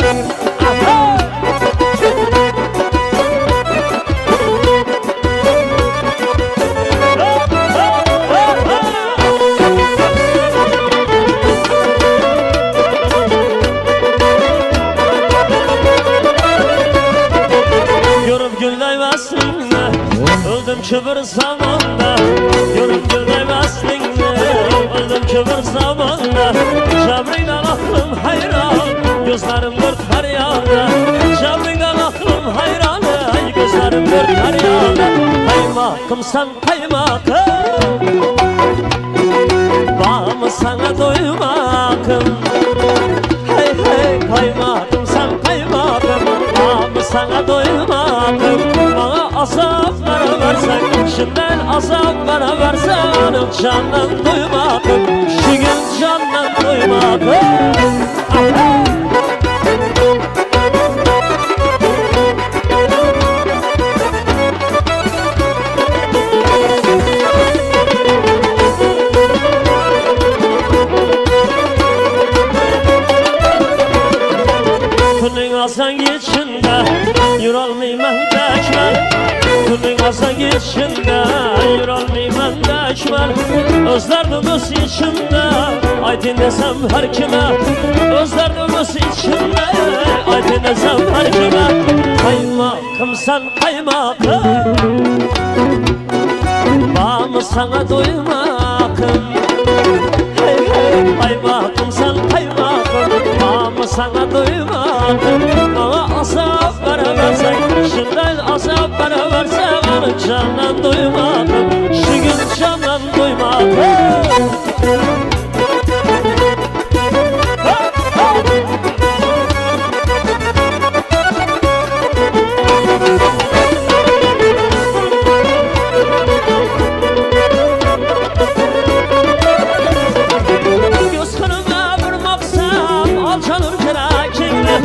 S3: Öldüm kübür zamanda Yürüm gülmem aslında Öldüm kübür zamanda Cabriyle aklım hayran Gözlerim dört feryada Cabriyle aklım hayran Gözlerim dört feryada Kaymakım sen kaymakım Bağımı sana doymakım Hey hey kaymakım sen kaymakım Bağımı sana doymakım Bana azap versen Şimdiden azap versen Alıp candan duymakım Şu gün candan duymakım Günün azan geçinde Yürolmayman dəkmər Günün azan geçinde Yürolmayman dəkmər Özlerimiz içinde Aydın desem her kime Özlerimiz içinde Aydın desem her kime Kaymakım sen kaymakım Bağımı sana duymakım Hey hey kaymakım sen kaymakım Bağımı sana duymakım Bana azap veremezsen Şimdiden azap veremezsen Candan duymakım Şu gün candan duymakım Göz kırına vurmaksam Al canım kirakinle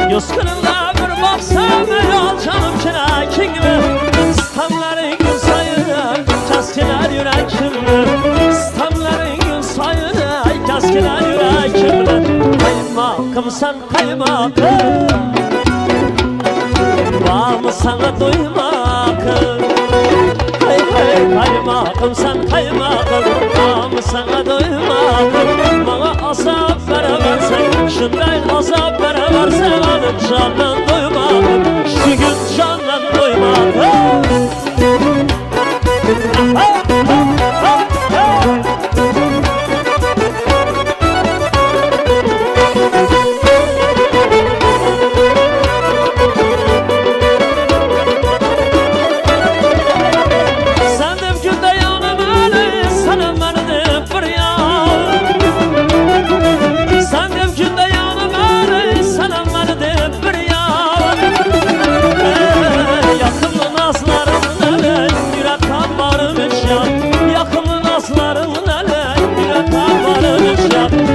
S3: Göz kırına vurmaksam Al canım kirakinle Stanları gün sayı eskine yürekimle Kaymakım sen kaymakım Var mı sana duymakım Hey hey kaymakım sen kaymakım Var mı sana duymakım Bana azap veremezsen Şundan azap veremezsen Adım candan duymakım Şu gün candan duymakım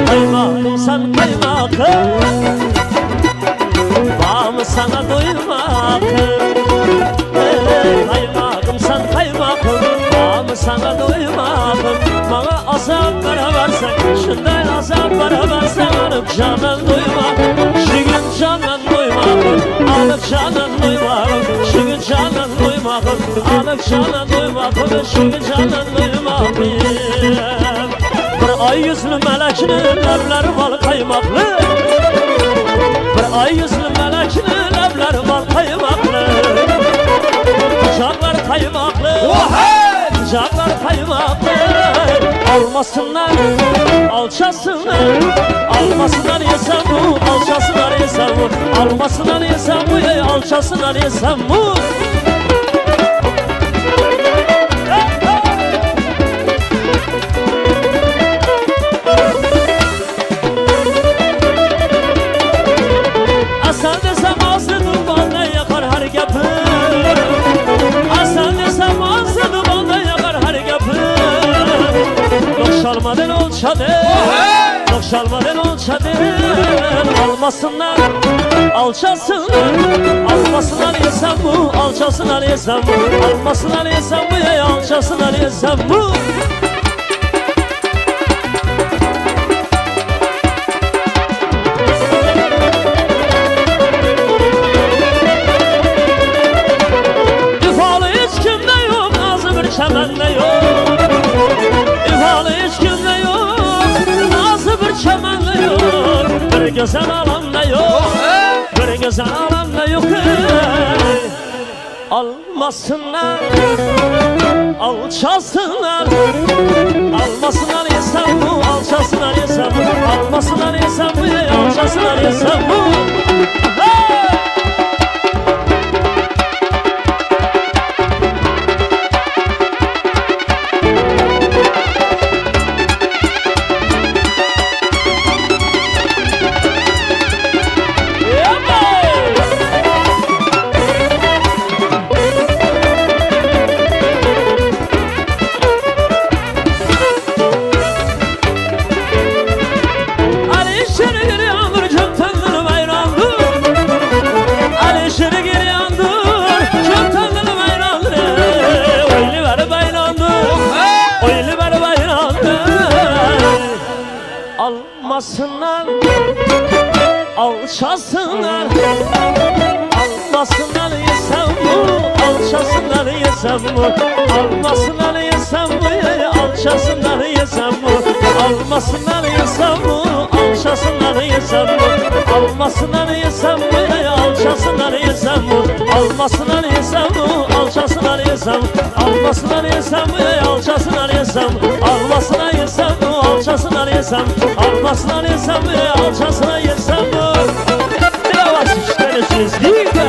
S3: Kaymakım sen kaymakım Var mı sana duymakım Kaymakım sen kaymakım Var mı sana duymakım Bana azap veremezsen Şundan azap veremezsen Alıp canın duymakım Şu gün canın duymakım Alıp canın duymakım Şu gün canın duymakım Alıp canın duymakım Şu gün canın duymakım Bir ay yüzlü melekinin evleri bal kaymaklı Bir ay yüzlü melekinin evleri bal kaymaklı Kucaklar kaymaklı Kucaklar kaymaklı Almasınlar alçasınlar Almasınlar yesem bu alçasınlar yesem bu Almasınlar yesem bu alçasınlar yesem bu Asan desem ağzı dumanla yakar her gapı Asan desem ağzı dumanla yakar her gapı Lokşalmadan olçadı Lokşalmadan olçadı Almasınlar alçasınlar Almasınlar yesem bu alçasınlar yesem bu Almasınlar yesem bu alçasınlar yesem bu Çemende yok İfalı hiç kimde yok Nazlı bir çemende yok Bir güzel alamda yok Bir güzel alamda yok Almasınlar alçasınlar Almasınlar yesem bu alçasınlar yesem bu Almasınlar yesem bu alçasınlar yesem bu Almasınlar alçasınlar Almasınlar yesem bu alçasınlar yesem bu Almasınlar yesem bu alçasınlar yesem bu Almasınlar yesem bu alçasınlar yesem bu Almasınlar yesem bu alçasınlar yesem bu Almasınlar yesem bu alçasınlar yesem Almasınlar yesem bu alçasınlar yesem Almasınlar yesem bu alçasınlar yesem Almasınlar yesem bu alçasınlar yesem Bir avaz işleriniz değil mi?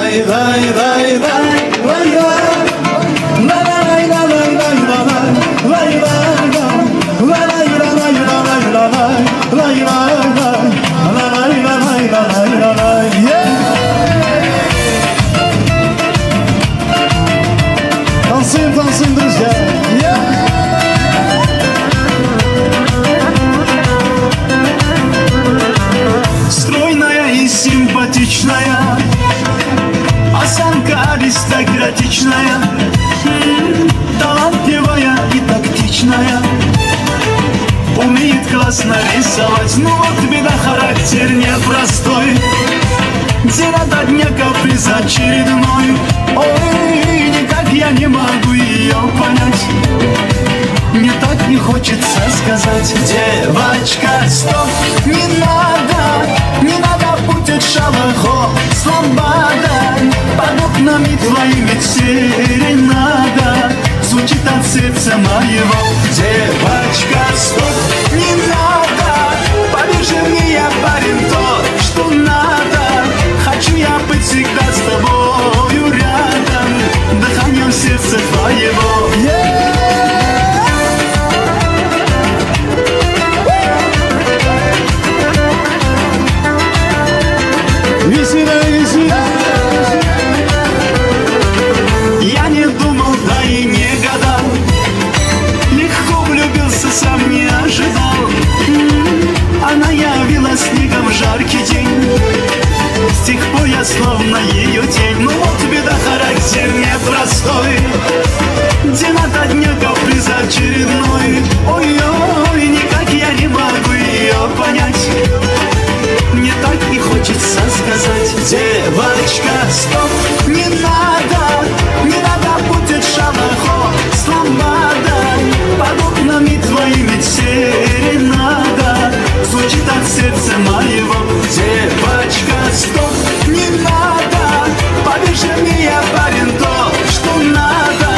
S4: lay lay lay lay lay Танцуем, друзья.
S2: Стройная и симпатичная, осанка аристократичная, талантливая и тактичная, умеет классно рисовать. Ну вот беда, характер непростой, день ото дня каприз очередной. Ой, никак я не могу ее понять, мне так не хочется сказать: девочка, стоп, не надо будет шалахо, слобода, под окнами твоими серенада звучит от сердца моего. Девочка, стоп, не надо, поверь мне, я парень тот, что надо. Хочу я быть всегда с тобою рядом, дыханием сердца твоего. Я не думал, да и не гадал, легко влюбился, сам не ожидал. Она явилась снегом в жаркий день, с тех пор я словно ее тень. Ну вот беда, характер непростой, день ото дня каприз очередной. Ой-ой, никак я не могу ее понять, мне так и хочется сказать: девочка, стоп, не надо будет шалахо, слобода, под окнами твоими серенада звучит от сердца моего. Девочка, стоп, не надо, поверь мне, я парень тот, что надо.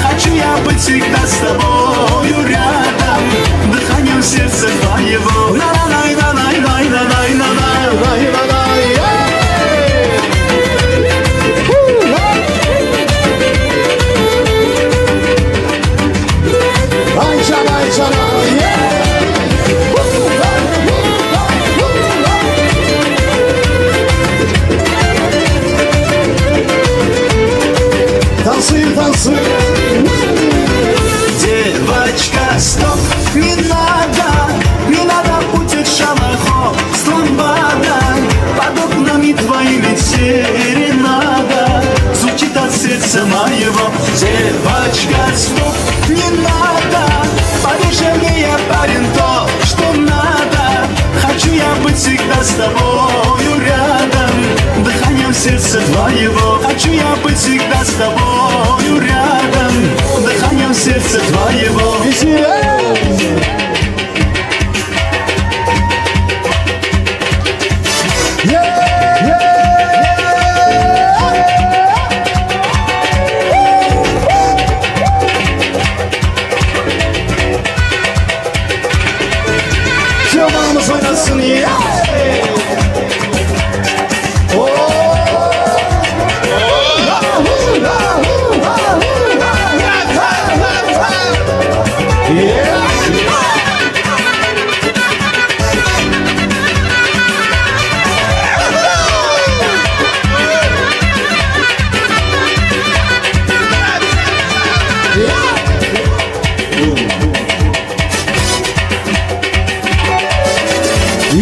S2: Хочу я быть всегда с тобою рядом, дыханием сердца твоего.
S4: Танцуем.
S2: Девочка, стоп, не надо будет шалахо, слобода, под окнами твоими серенада звучит от сердца моего. Девочка, стоп, не надо, поверь мне, я парень тот, что надо. Хочу я быть всегда с тобою рядом, дыханием сердца твоего. Хочу я быть всегда с тобою рядом, дыханием сердца твоего.
S4: Все, vamos oynasın ya.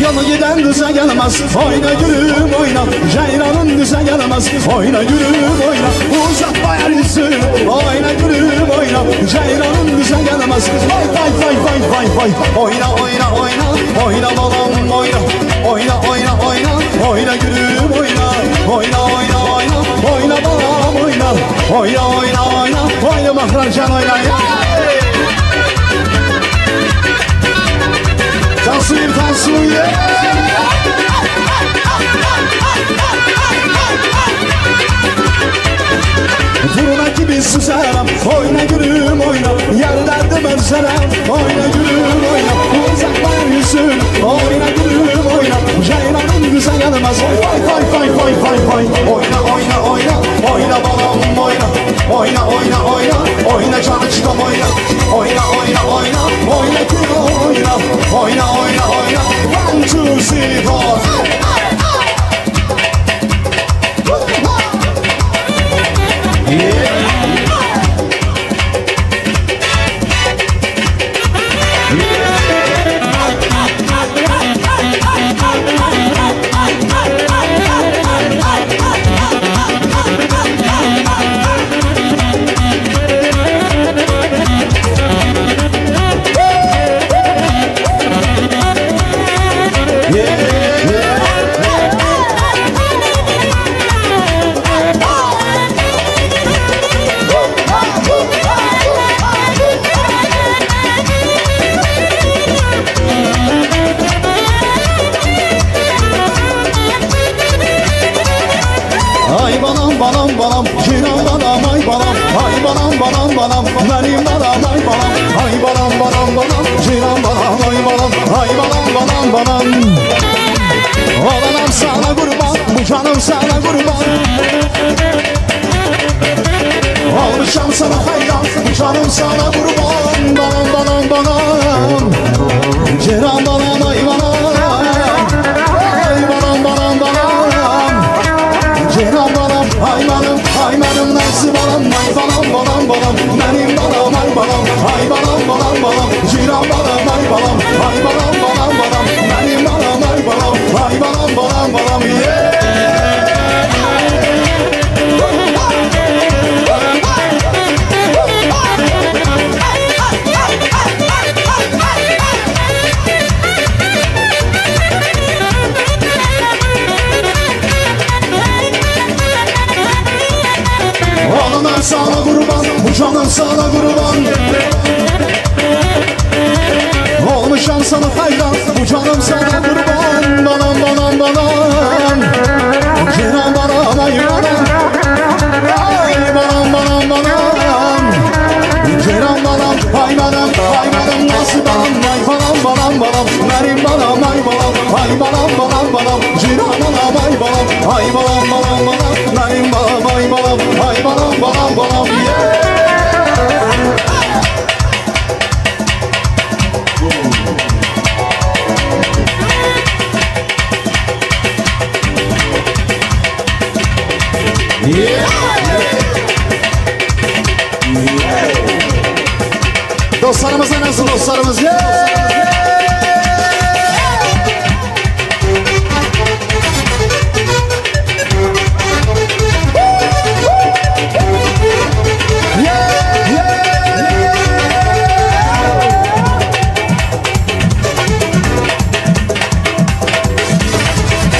S4: Yolu giden düze gelmez, oyna gülüm oyna. Ceylanın düze gelmez, oyna gülüm oyna. Uzatma yer yüzünü, oyna gülüm oyna. Ceylanın düze gelmez, vay vay vay vay vay vay. Oyna oyna oyna, oyna balam oyna. Oyna oyna oyna, oyna gülüm oyna. Oyna oyna oyna, oyna balam oyna. Oyna oyna oyna, oyna mahracan oyna. Танцуем, танцуем. Turna gibi süzerim, oyna gülüm oyna. Yar derdim özlerim, oyna gülüm oyna. Uzaklar yüzün, oyna gülüm oyna. Ceylanın güzel gelmez, vay vay vay vay vay vay. Oyna oyna Oyna oyna oyna oyna canı çıkam oyna. Oyna oyna oyna oyna kuru oyna. Oyna oyna oyna 1, 2, 3, 4 Ay balam balam balam Cinan balam ay balam. Ay balam balam balam Benim balam ay balam. Ay balam balam balam Cinan balam ay balam. Ay balam balam balam Olanam sana kurban, bu canım sana kurban. Olmuşam sana hayran, bu canım sana kurban. Balam balam balam Cinan balam ay balam. Ay balam balam balam Cinan balam ay balam. Ay benim nasıl balam ay balam balam balam. Benim balam ay balam. Ay balam balam balam Cinan balam ay balam. Ay balam balam balam Benim balam ay balam. Ay balam balam balam Oğlum ben sana kurban, bu canım sana kurban. Olmuşam sana hayran, bu canım sana kurban. Balam balam balam Cinan balam ay balam. Ay balam balam balam Cinan balam ay balam. Ay balam nasıl balam ay balam balam balam. Benim balam ay balam. Ay balam balam balam Cinan balam ay balam. Ay balam balam balam Benim balam ay balam. Ay balam balam balam Dostlarımız nasıl dostlarımız?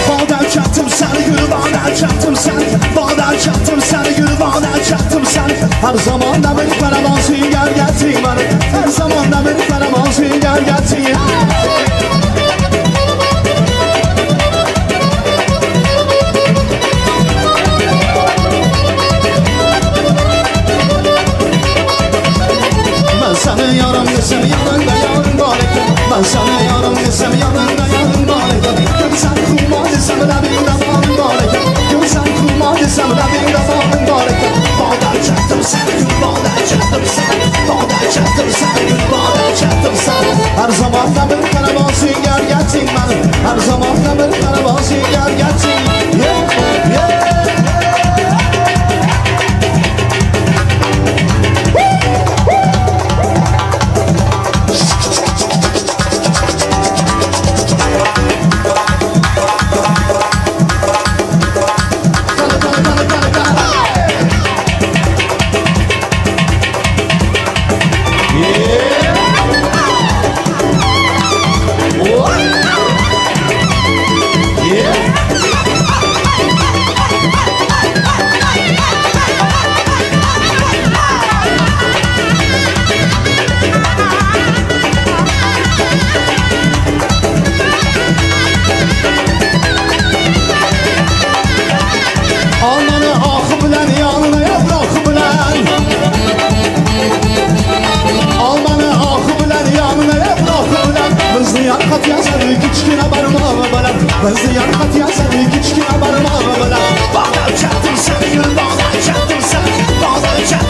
S4: Bağdan çattım seni gül, bağdan çattım seni. Bağdan çattım seni gül, bağdan çattım seni. Her zaman da beni feraman sünger getir beni. Her zaman da beni feraman sünger getir. Ben sana yarım desem yanında yarım barikim. Ben sana yarım desem yanında yarım barikim. Gülsen kurma desem de bir defanım barikim. Gülsen kurma desem de bir defanım barikim. Bağdan çaktım seni gül, bağdan çaktım seni. Bağdan çaktım seni gül, bağdan çaktım seni. Her zaman da bir karavan sünger getir beni. Her zaman da bir karavan sünger getir. Yeah, yeah. Hızlı yankat ya seni küçük haberim ağla. Bağdan çaktım seni gül, bağdan çaktım seni. Bağdan çaktım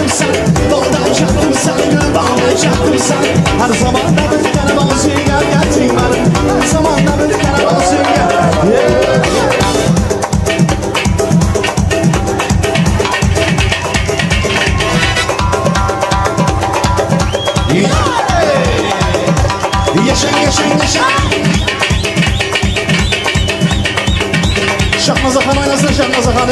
S4: çaktım sen, baldan çaktım sen, baldan çaktım sen. Her zaman da bir kere bana sünger geldin bana. Her zaman da bir kere bana sünger. Yaşan yaşan yaşan. Şahmaz Akan oynasın Şahmaz Akan.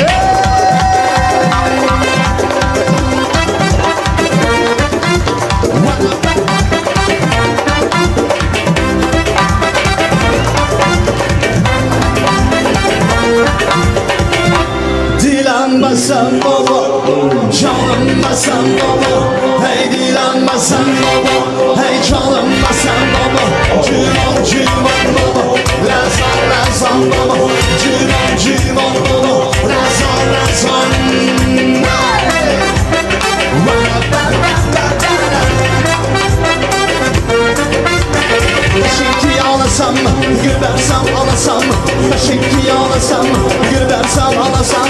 S4: Dilenmesen baba, çalınmasan baba. Hey dilenmesen baba, hey çalınmasan baba. Cüman cüman baba, lazan lazan baba. Cüman cüman baba, lazan lazan. Şimdi ağlasam mı, gübersem ağlasam mı? Şimdi ağlasam mı, gübersem ağlasam.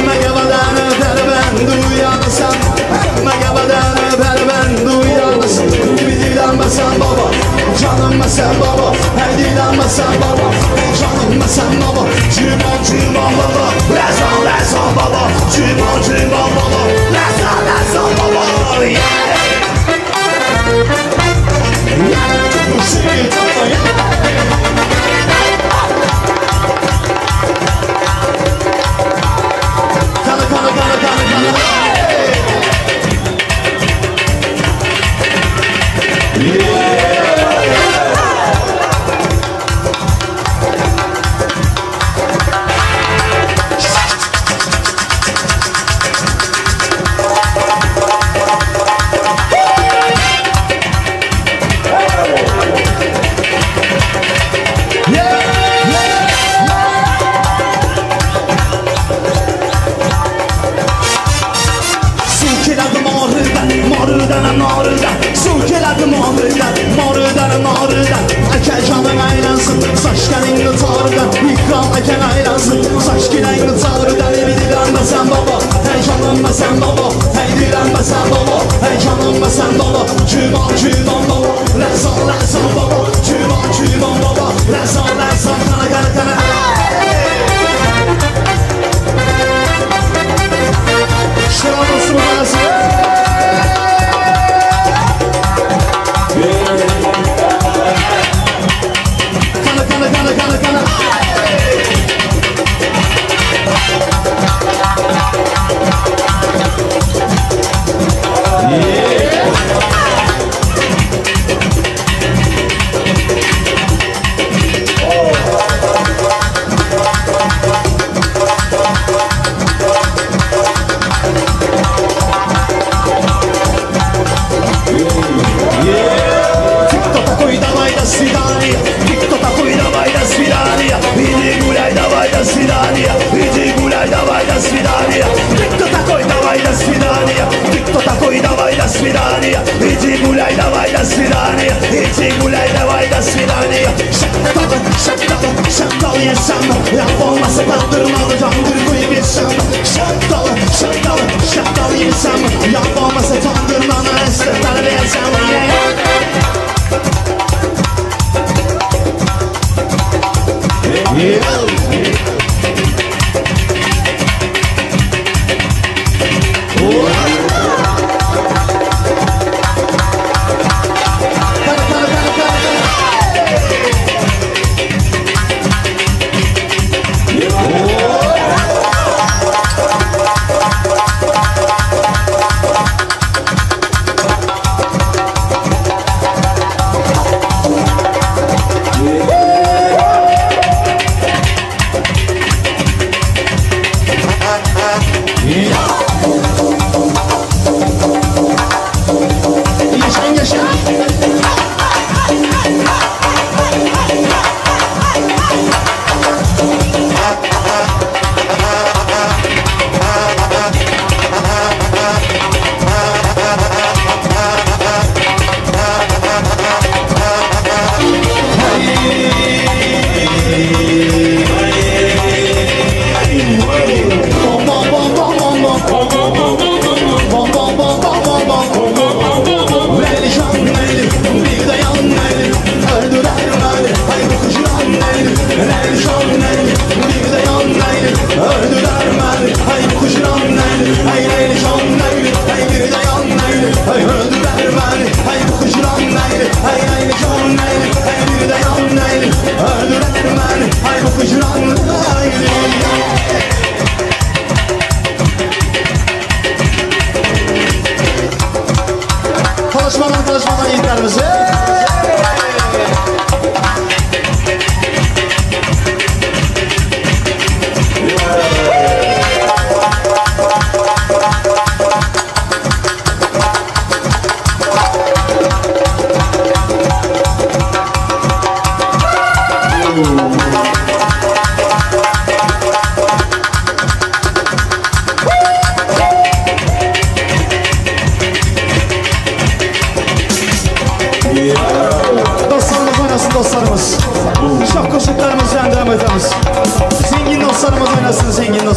S4: Megabadan öper ben duyanasam. Megabadan öper ben duyanasam. Bir dilenmesen baba, canım sen baba. Her dilenmesen baba, canım sen baba. Cüman cüman baba, lazan lazan baba. Cüman cüman baba, lazan lazan baba.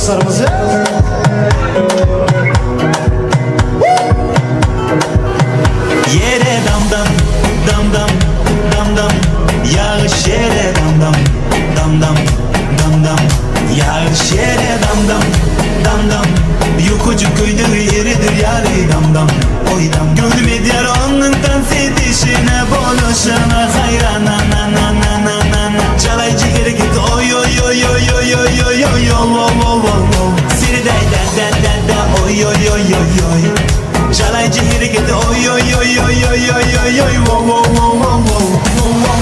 S4: dostlarımızı.
S2: Yere dam dam dam dam dam dam yağış yere dam dam dam dam dam dam yağış yere dam dam dam dam yukucu kuyduğu yeridir yari dam dam oy dam gördüm ediyar onun dans edişine boluşana hayran na na na na na na na çalaycı geri git oy oy oy oy oy oy oy oy oy siri day da da da da oy oy oy oy oy çalaycı geri git oy oy oy oy oy oy oy oy wo wo wo wo wo wo wo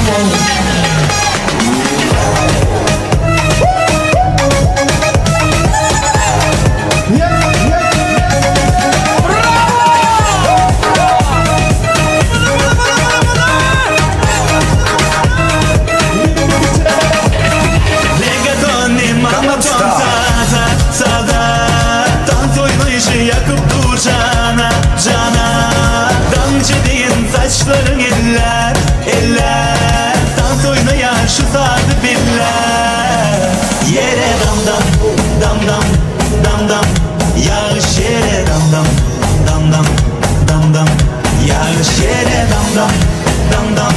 S2: saçların eller, eller dans oynayan şu sadı biller yere dam dam dam dam dam dam yağış yere dam dam dam dam dam dam yağış yere dam dam dam dam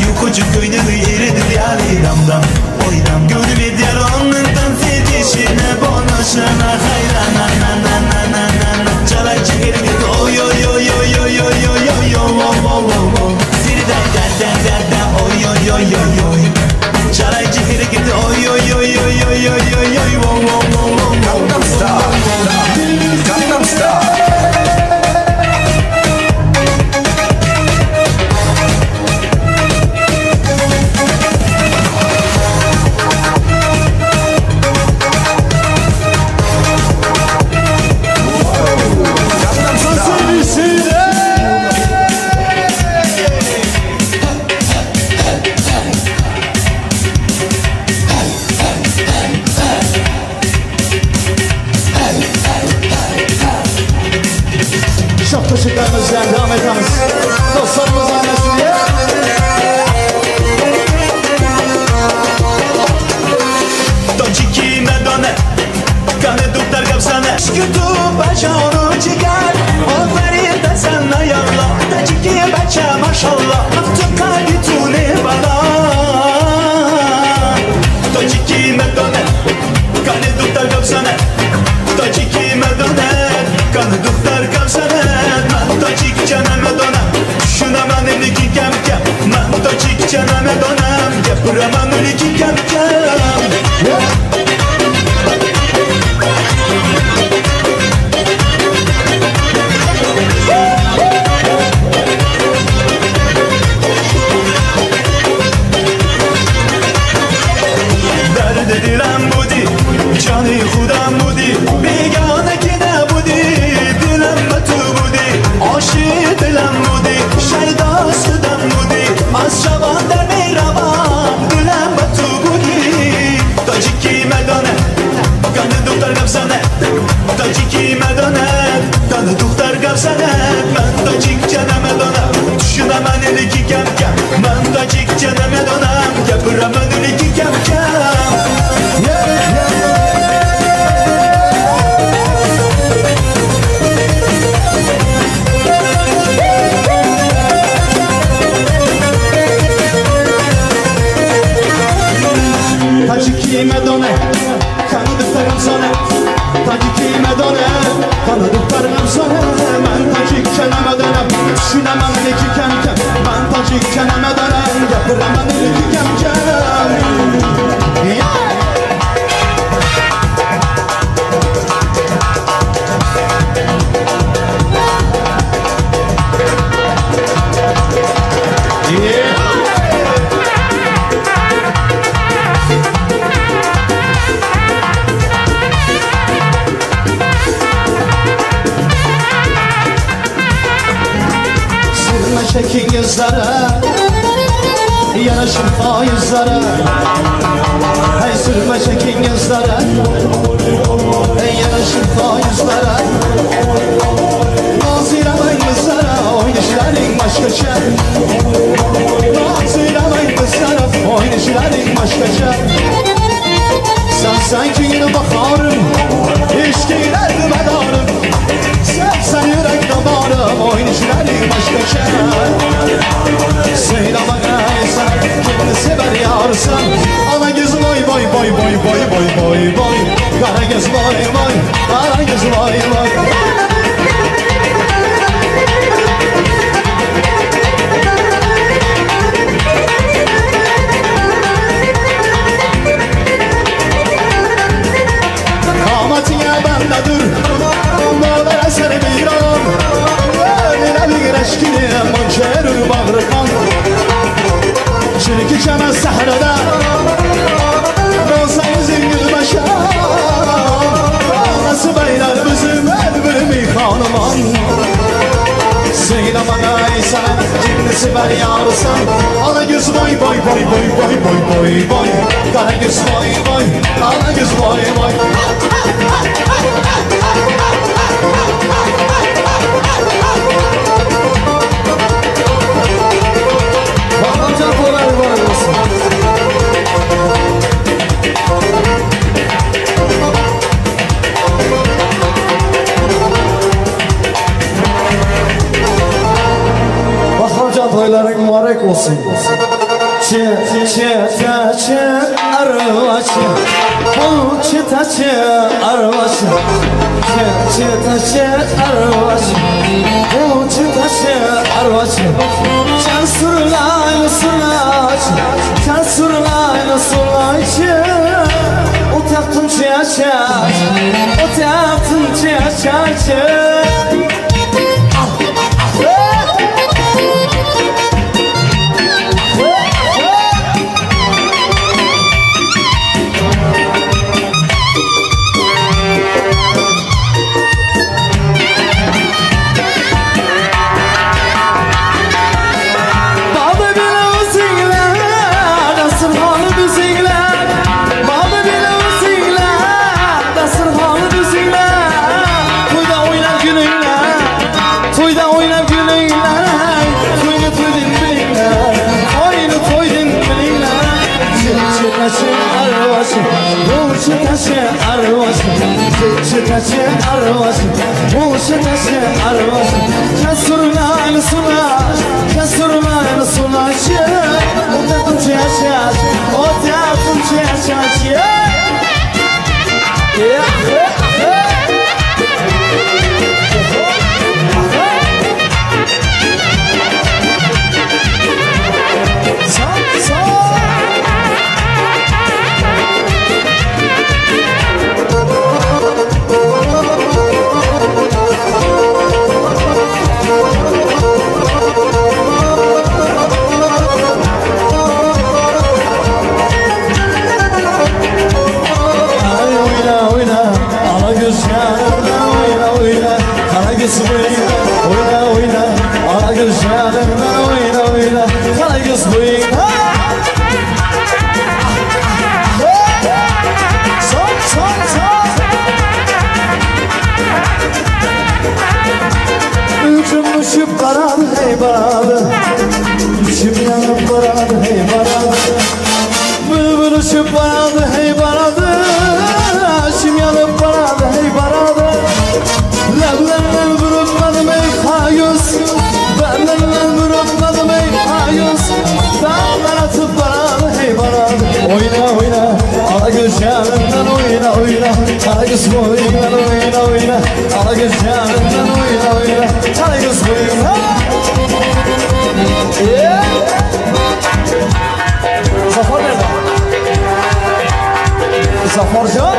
S2: yukucu kuyduğu yeridir yali dam dam oy dam gördüm ediyar onun dans edişine bonuşana hayran na na na na na na na çalaycı geri git oy oy oy oy oy oy oy oy oy siri da da da da da oy oy oy oy oy çalaycı geri git oy oy oy oy oy oy oy oy Gangnam Style Gangnam Style
S4: Çok teşekkürlerimizle devam ederiz. Dostlarımız annesine.
S2: Točiki me done, kane duktar kapsane Şkutu baca onu ciger, o verir de sana yalla Točiki baca maşallah, tu kalbi tune bana Točiki me done, kane duktar kapsane Točiki me done, kane duktar kapsane Man točik caname donam, düşünemem eliki kem kem Man točik caname donam, yapıramam eliki kem kem درد دلم بودی جانی خودم بودی بیگانه که نبودی دلم به تو بودی عاشق دلم بودی شیدا صدم بودی از جوان در میروان دلم به تو بودی تاجیکی مدانه کنه دختر گفزنه تاجیکی مدانه کنه دختر گفزنه من تاجیک canım دانم düşünem aneli ki kem kem من تاجیک canım دانم yapıram aneli ki kem kem
S4: Taciki medone, kanıdıklarım sana. Taciki medone, kanıdıklarım sana. Ben tacik çeneme dönem, düşünemem neki kem kem. Ben tacik çeneme dönem, yapıramam neki kem kem. Çekin yüzlere, yanaşın faizlere. Hey sürme çekin yüzlere, yanaşın faizlere. Naziremeyin kızlara, oynayışların başkaça. Naziremeyin kızlara, oynayışların başkaça. Sen sanki yine bakarım, Kırıkan Çirki çene sahrede Olsa yüzün gülmeşe Nasıl beyler bizim elbir meyhanıman Söyle bana ey sen Cinnisi ver yarısan Ana göz boy boy boy boy boy boy boy boy Kara göz boy boy Ana göz boy boy Bağlamcan kolay var olsun Bağlamcan toyların mübarek olsun Çe arvaçı Bu çıtaçı arvaçı Çe arvaçı Bu çıtaçı arvaçı Çan surlaylı sulaçı Çan surlaylı sulaçı O taktın çeçe O taktın çeçe Çıtaçı arvası Bu çıtaçı arvası Kasurlaylı sulaç Kasurlaylı sulaç O taktın çeçaç O taktın çeçaç Uçup baradı hey baradı Uçup yanıp baradı hey baradı Bülbül uçup baradı hey baradı Uçup yanıp baradı hey baradı Leblerle vurulmadım ey hayus Leblerle vurulmadım ey hayus Dağlar atıp baradı hey baradı Oyna oyna ala göz yanından oyna oyna Ala göz boyundan oyna oyna Ala göz yanından oyna oyna Ala göz boyundan Zafer nerede? Zafercan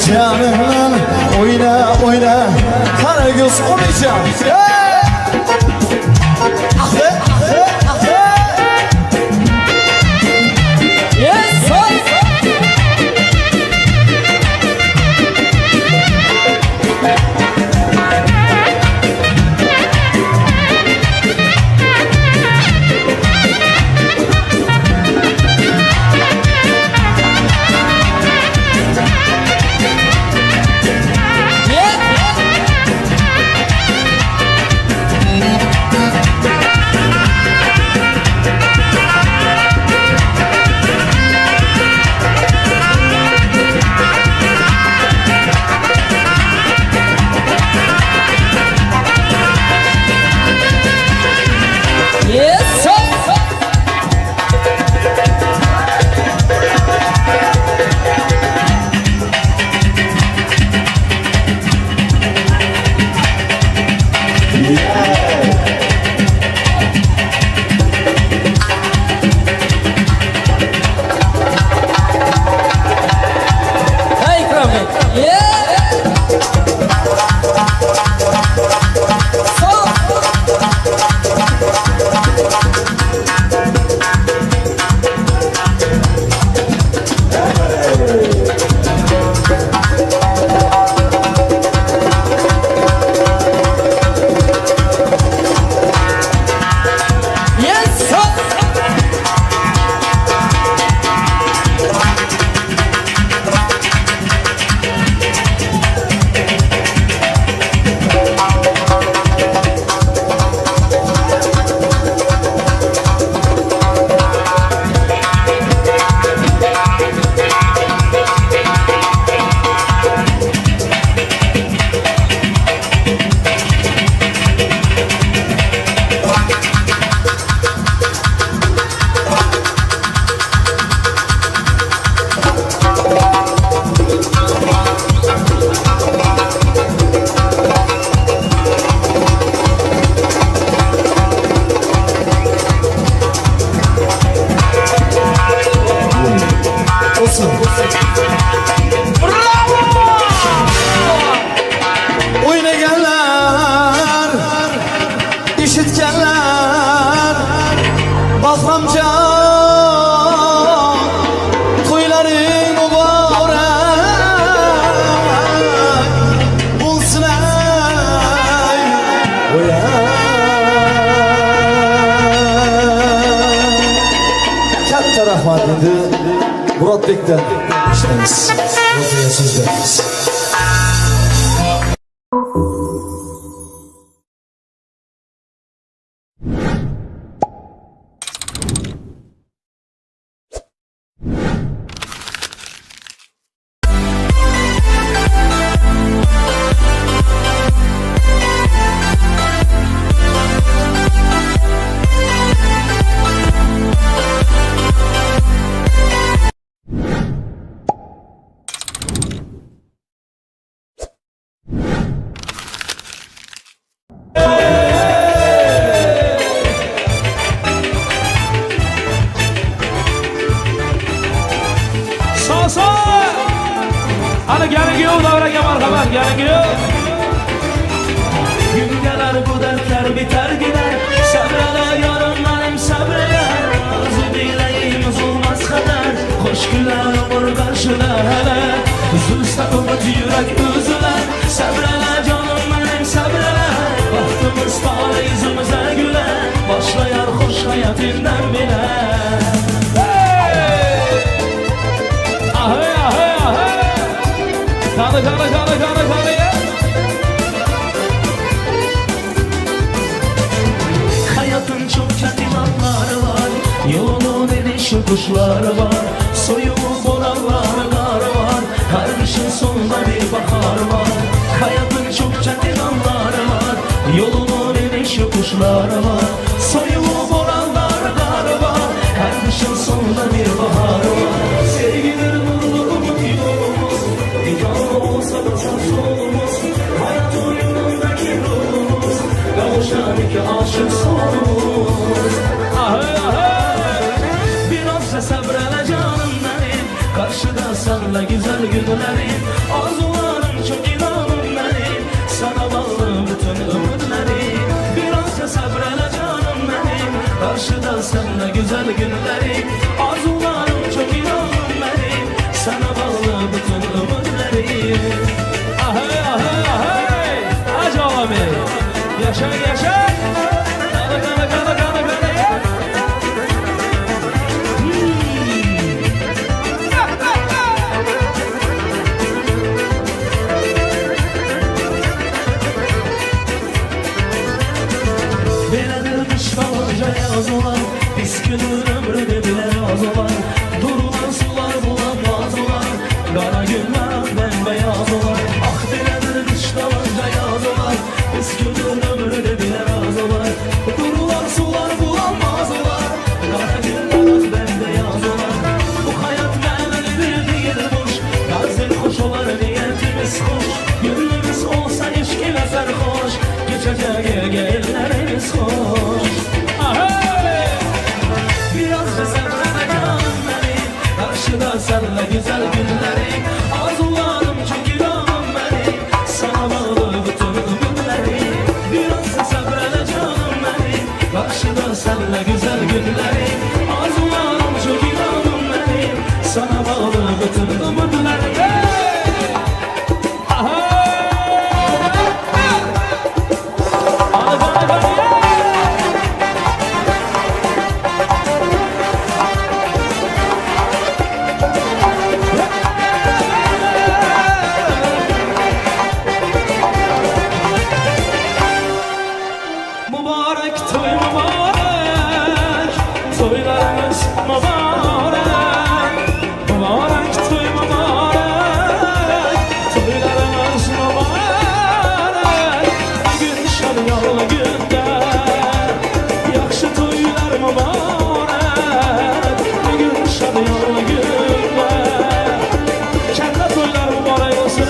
S4: Canımla oyna oyna Karagöz oynayacağım Oynayanlar, işitkenler, Bahramcan, toyların mübarek bulsun ey Katta rahmat dedi Murat Bek'ten işlemiz Murat'a söz veririz.
S1: Hadi gelin giyiyor davraga marhamat gelin giyiyor.
S2: Gün gelir bu dertler biter gider Sabrele yarınlarım sabrele Arzu dileyimiz olmaz kadar Hoş güler olur karşıda hele Zulsta kuvvet yürek üzüler Sabrele canım benim sabrele Bahtımız bağlı yüzümüze güler Başlayar hoş hayatından bile
S1: Ahey ahey ahey. Kanı kanı kanı kanı kanı ya.
S2: Hayatın çok katimatları var Yolunun enişi kuşları var Soyuğu boranlar karı var Her kışın sonunda bir bahar var Hayatın çok katimatları var Yolunun enişi kuşları var Soyuğu boranlar karı var Her kışın sonunda bir bahar var Sevgidir nurlu umut yolumuz Dikanlı olsa da çok solumuz Hayat oyunundaki ruhumuz Kavuşan iki aşık sonumuz
S1: Ahey ahey.
S2: Biraz da sabrele canım benim Karşıda senle güzel günlerim seninle güzel günlerim Arzularım çok inanın benim Sana bağlı bütün ömürlerim
S1: Ahey ahey ahey Hacı abi Yaşa yaşa Kana kana kana kana kana
S2: Belədir qış qalınca yaz olan Biz günün ömrünü bile az olan Durulan sular bulanmaz olan Qara günlər bembeyaz olan Ah belədir qış qalınca yaz olan Biz günün ömrünü bile az olan Durulan sular bulanmaz olan Qara günlər bembeyaz olan Bu hayat mənəli bir değil boş Qazel xoş olar niyetimiz xoş Gönlümüz olsa eşkilə sərxoş Geçəcək gəllərimiz xoş Biraz da səbrənə canım benim Qarşıda sənlə güzel günlerim Arzularım çok inanım benim Sana bağlı bütün ömürlerim Biraz da səbrənə canım benim Qarşıda sənlə güzel günlerim Arzularım çok inanım benim Sana bağlı bütün ömürlerim
S1: Mübarek toy mübarek Toylarımız mübarek Mübarek toy mübarek Toylarımız mübarek Bir gün şadyalı günde Yaxşı toylar mübarek Bir gün şadyalı günde Kəndə toylar mübarek olsun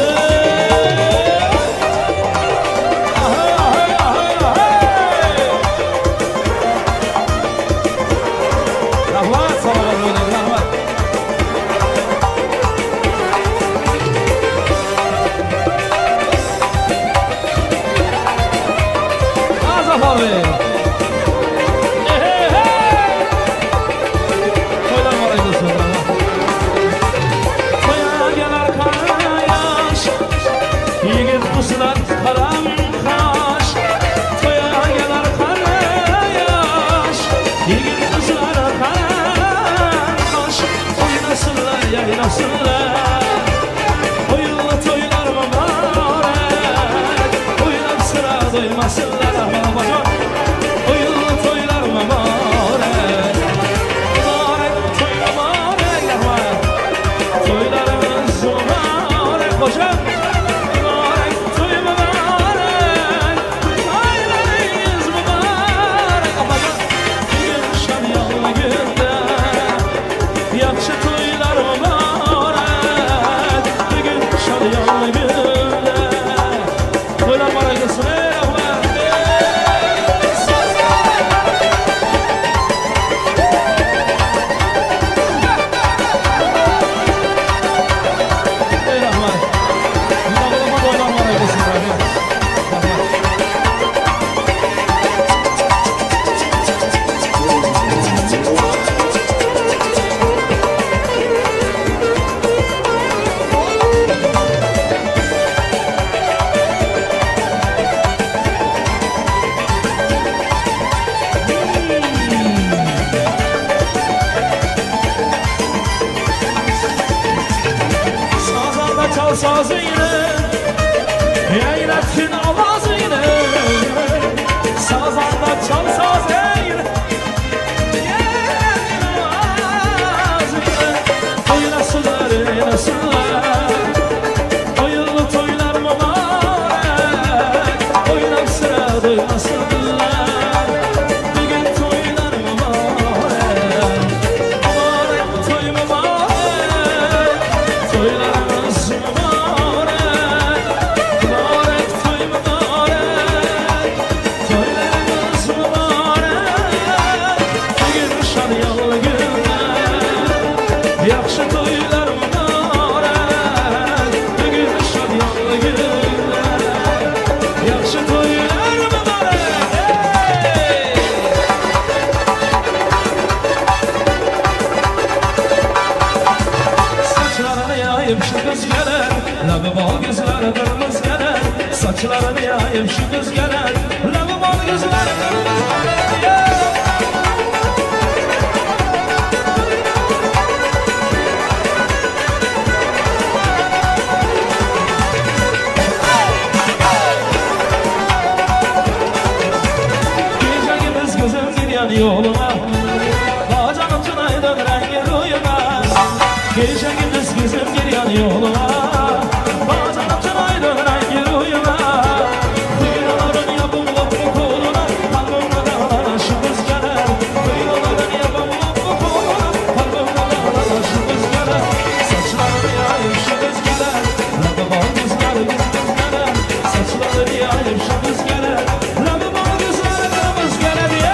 S1: Rahmat sana var böyle rahmat. Azaf abi. Toylar var aydırsın rahmat. Toya gelir kara yaş. Yigit kuşlar karam kaş. Toya gelir kara yaş. Yigit kuşlar karam kaş. Oynasınlar yaynasınlar. Oyunlu toylar mübarek. Oynab sıra doymasınlar aman bacım. Oyunlu toylar mübarek. Mübarek toy mübarek rahmet. Toylarımız mübarek hocam. Mübarek toy mübarek. Toylarımız mübarek aman. Bugün şadyalı günde Yaxşı toylar mübarek Bugün şadyalı günde Toylar var aydırsın ey rahmet. Ey rahmet. Yılağılama toylar var aydırsın rahmet. Sazanda çal sazını Eylettin avazını Sazanda çal sazını Eylettin avazını Oynasınlar oynasınlar Oyunlu toylar mübarek Oynab sıra doymasınlar Bugün toylar mübarek Mübarek toy mübarek Toylarımız mübarek diyayım şu kız gelir Lavım ol gözler Gece gündüz gözüm gidiyor yoluma Bacanım çınaydın rengi rüyuma Gece gündüz gözüm gidiyor yoluma Bacanım çınaydın rengi rüyuma Kıyıların yapımlık bu koluna Kalbimde dağlar şu kız gelir Kıyıların yapımlık bu koluna Kalbimde dağlar şu kız gelir Saçları yayıp şu kız gelir Lavım ol gözler kız gelir Saçları yayıp şu kız gelir Lavım ol gözler kız gelir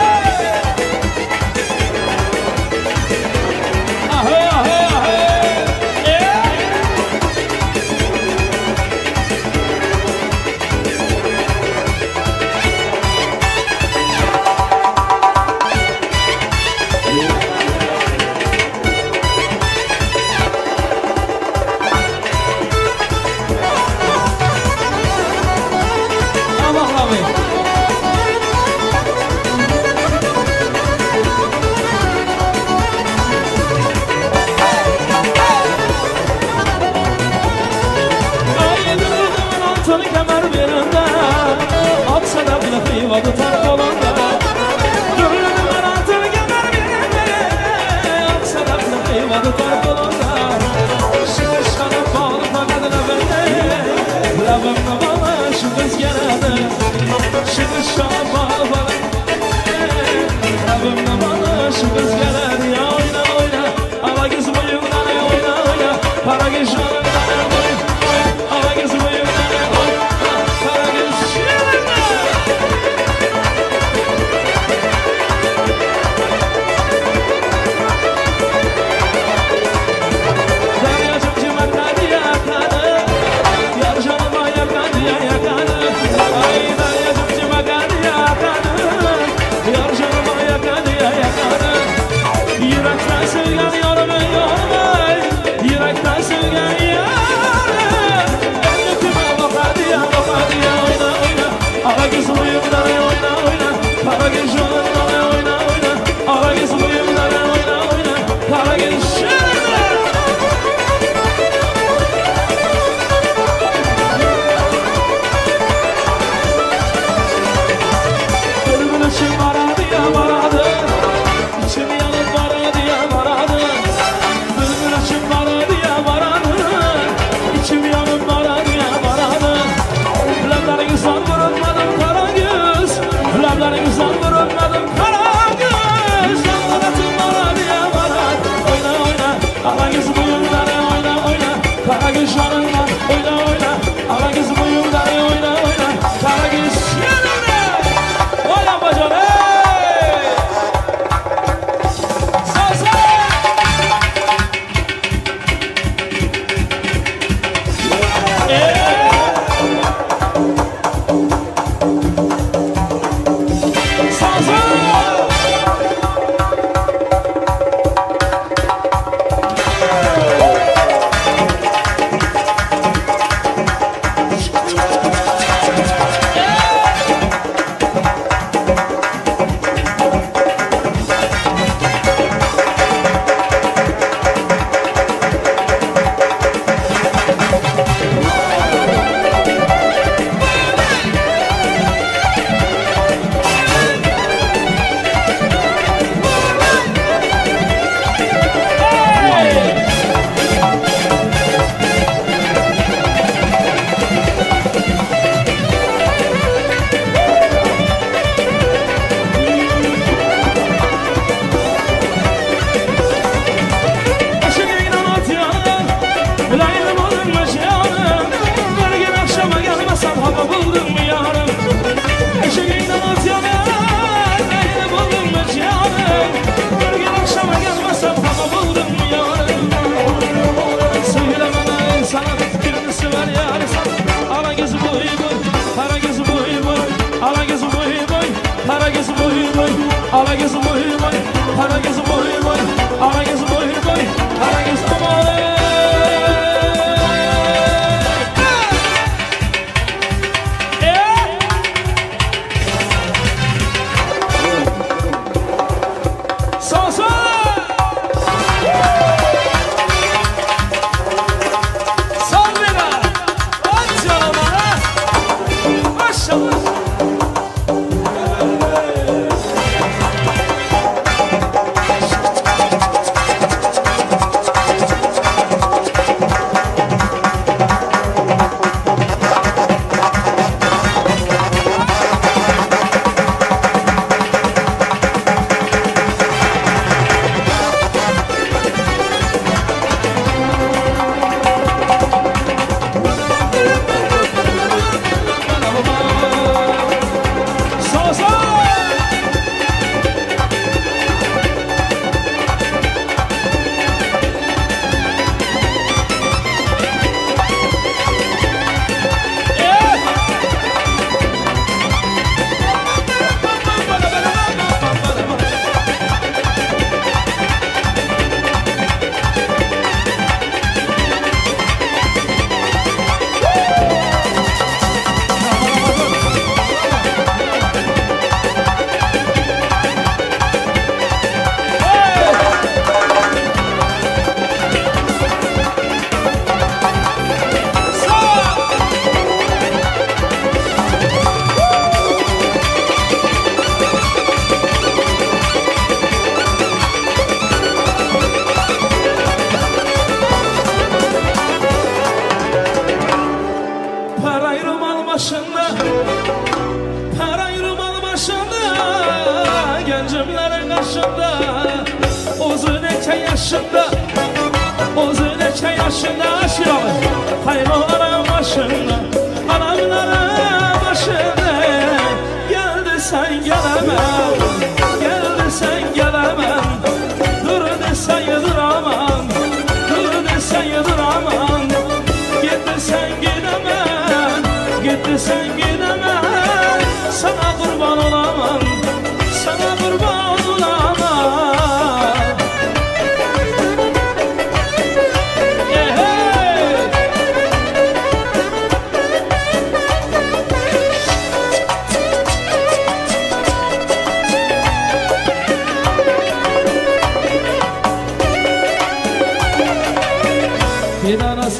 S1: Ahey ahey ahey Aman abi Altını kemer birinde Atsa da bile kıymadı tark olanda Gönlümün var altını kemer birinde Atsa da bile kıymadı tark olanda Şimdi şanım bağlı takadına bende Lavımda bana şu kız geledi Şimdi şanım bağlı bana Lavımda bana şu kız geledi Ya oyna oyna Ama göz boyundan oyna oyna Para geçmanından oyna Ama göz boyundan oyna Para geçmanından Deryacım cimetten yakanı Yar canıma yakan ya yakanı Ay deryacım cimetten yakanı Yar canıma yakan ya yakanı Yürekten sevgen yorma yorma Yürekten sevgen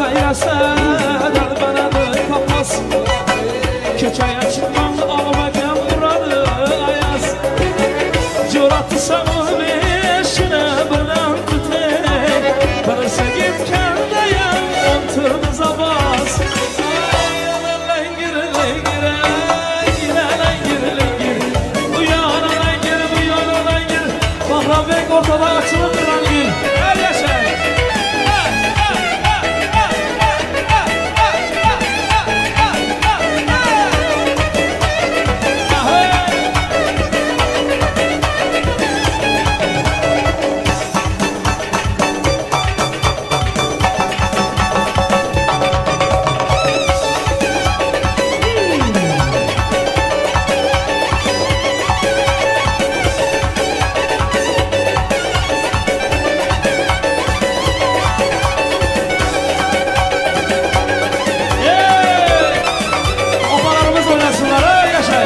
S1: sayrasa dal bana da kapmaz. Keçaya çıkmam almagan buradı ayaz. Coratı sağım eşine bilen tutek. Barışa gitken dayan ontırdı zabaz. Bahramek ortada açılıp duran gül. Her yaşa. Opalarımız oynasınlar. Her yaşa.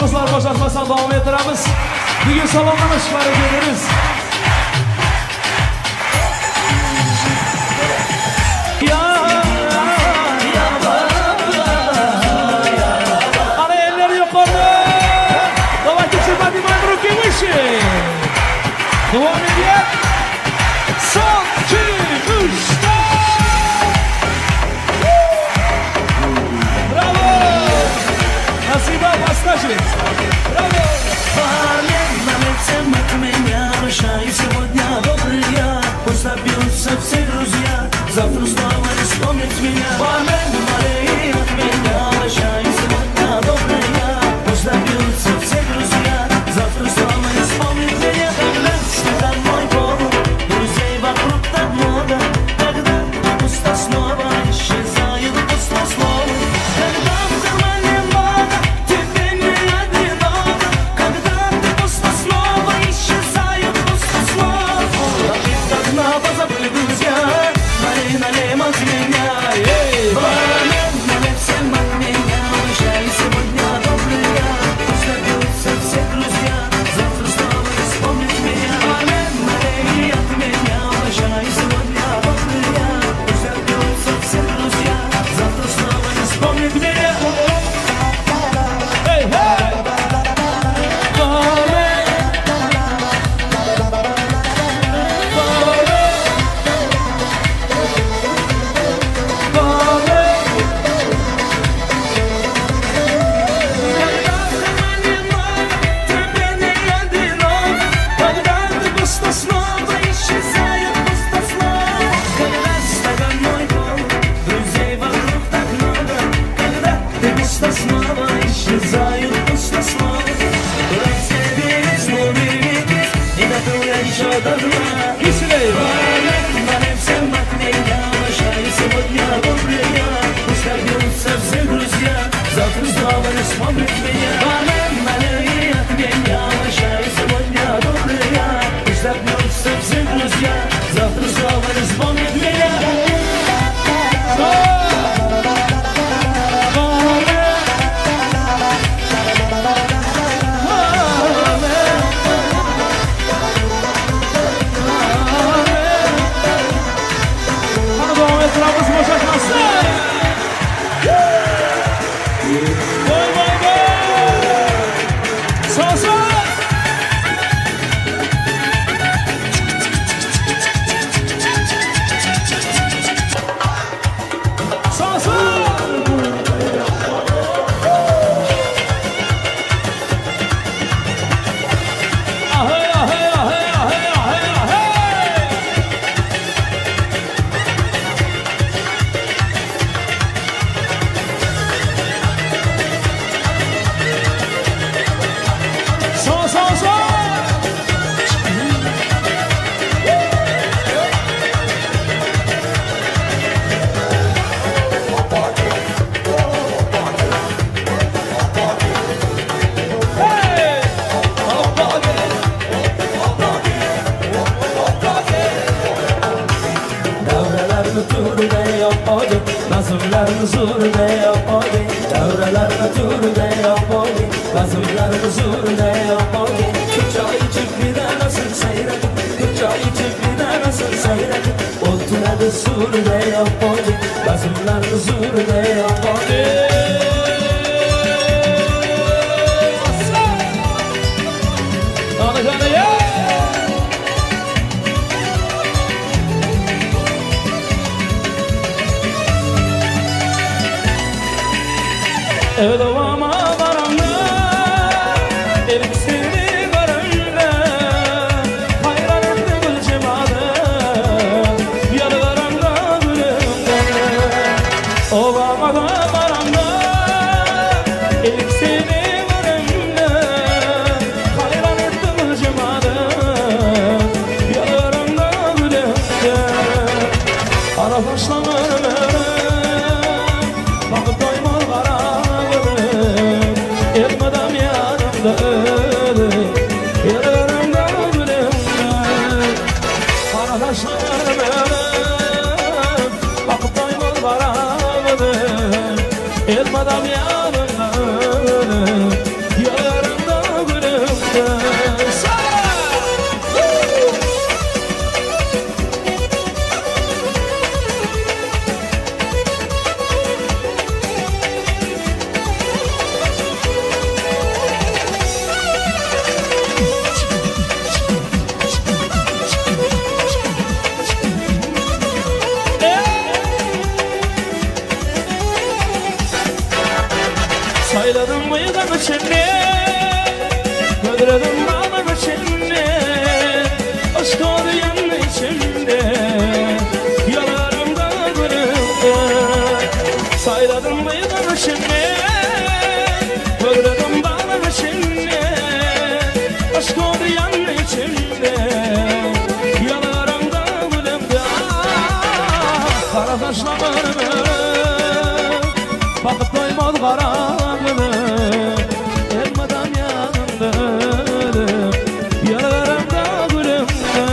S1: Kızlar boşaltmasan devam ettiremiz. Bugün salonlamış var ederiz. Ana elleri yukarı. Давайте все поднимаем руки выше. Devam ediyor. Son, iki, üç, bravo. Nasiba Бастажи. Браво!
S2: На лице от меня прощай, сегодня добрый я. Пусть напьются все друзья, завтра снова не вспомнят меня. Бармен, от меня прощай, сегодня добрый я. Пусть напьются все друзья, завтра снова не вспомнят меня. Когда ты домой повод, друзей вокруг так много. Когда пусто снова исчезает пустослово. Когда в кармане много, тебе не одиноко. Когда ты пусто снова исчезает пустослово. Одна позабыли друзья, налей от меня. Бармен, налей всем от меня. Прощай, сегодня добрый я. Пусть напьются все друзья, завтра снова не вспомнят меня. Бармен, налей от меня. Прощай, сегодня добрый я. Пусть напьются все друзья, yapmadı Nazımlarını zurda yapmadı Devrelerine turda yapmadı Nazımlarını zurda yapmadı Kırçayı çiftliğine nasıl seyredin Kırçayı çiftliğine nasıl seyredin Oltunadı zurda yapmadı Nazımlarını zurda yapmadı
S1: Evdovama varanda elim seni görünle hayran etti gülcemadı yarılarında gülümde ovama da varanda elim seni görünle hayran etti gülcemadı yarılarında gülümde ara başlanır bakıp doymaz kara Elmadam yanımda ölüm Yararımda gülümde Arkadaşlarım ölüm Bakıp doymaz varamadım Elmadam yanımda ölüm Yararımda gülümde Sayladım mıydım içinde Öldürdüm bağlam içinde Aşk arayan içinde Yalarımda gülümde Sayladım mıydım içinde Öldürdüm bağlam içinde Aşk arayan içinde Yalarımda gülümde Kara taşlarım Bakıp doymaz kara Elmadam yanımda ölüm Yaralarımda gülümde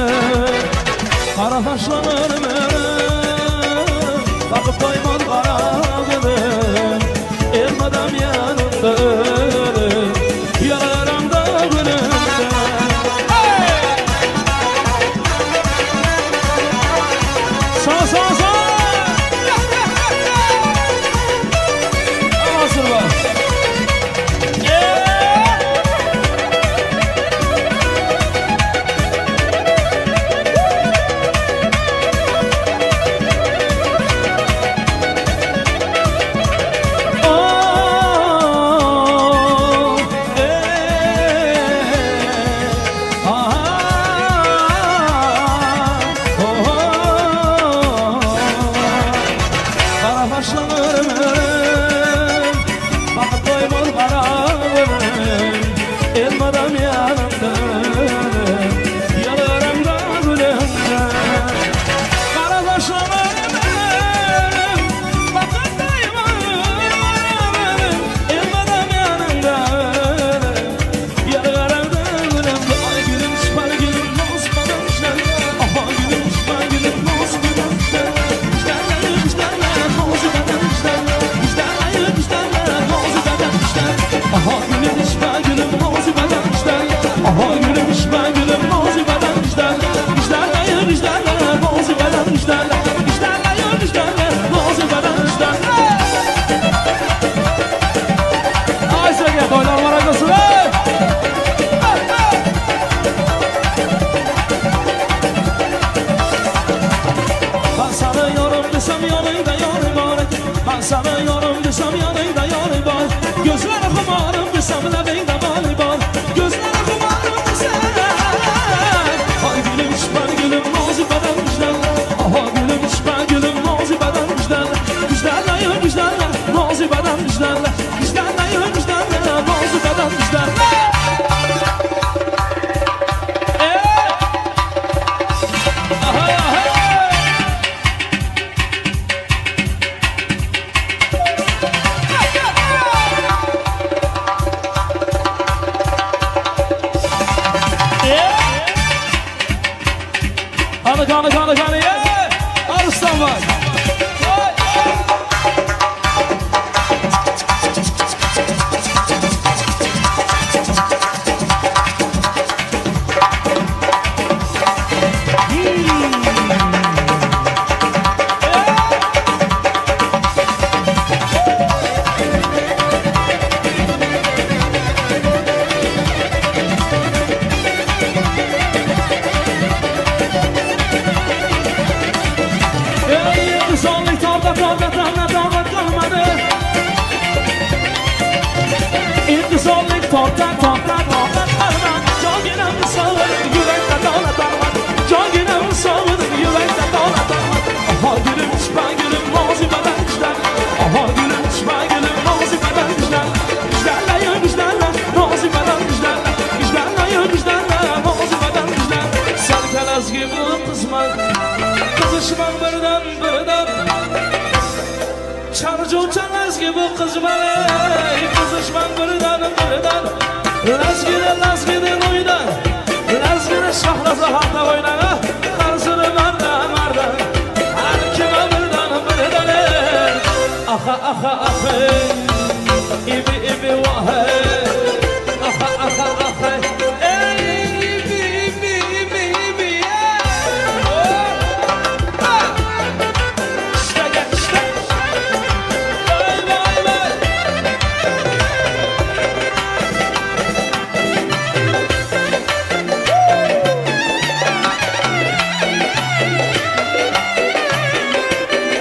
S1: Kara taşlanırım ölüm Bakıp doymaz kara gülüm Elmadam yanımda ölüm Yaralarımda gülümde Sağ sağ sağ Nasıl var? Elmadam yanımda Yalarımda gülümde Kara taşlarım Bakıp doymaz Elmadam yanımda Yalarımda gülümde Ay gülüm şıpar gülüm Bozmadan işler Aha gülüm şıpar gülüm Bozmadan işler İşlerler işlerler Bozmadan işler İşlerler işlerler Bozmadan işler Aha gülüm şıpar gülüm Aha gülüm işler gülüm bozmadan işler İşlerler yürü işlerler bozmadan işlerler İşlerler yürü işlerler bozmadan işlerler Ay sevgili toylar var arkası Ben sanıyorum desem yanıyda yanı var Ben sanıyorum desem yanıyda yanı var Gözler okumarım desem lebeyde bali var Gözler okumarım desem Ay gülüm şıpar gülüm mozibadan güzel Aha gülüm şıpar gülüm mozibadan güzel Güzeller yürü güzeller mozibadan güzeller Güzeller yürü güzeller mozibadan güzeller Kanı kanı kanı kanı Arıslan var toqat qolmadi İntizorlik toqat qolmadi Jonginam sog'inib yurakda donat olmadi Jonginam sog'inib yurakda donat olmadi Aha gülüm çıkma gülüm nozimadan güzel Aha gülüm çıkma gülüm nozimadan güzel Güzelleyin güzeller nozimadan güzeller Güzelleyin güzeller nozimadan güzel Serkelaz gibi kızmak Kızışmak birden Çarcıvçalaz gibi kız bana Kızışmak birden Lazgide oyna Lazgide şahraza hatta oyna Karsını marda Her kime birden Aha İbi vahe Aha Ey ibi İşte gel işte Vay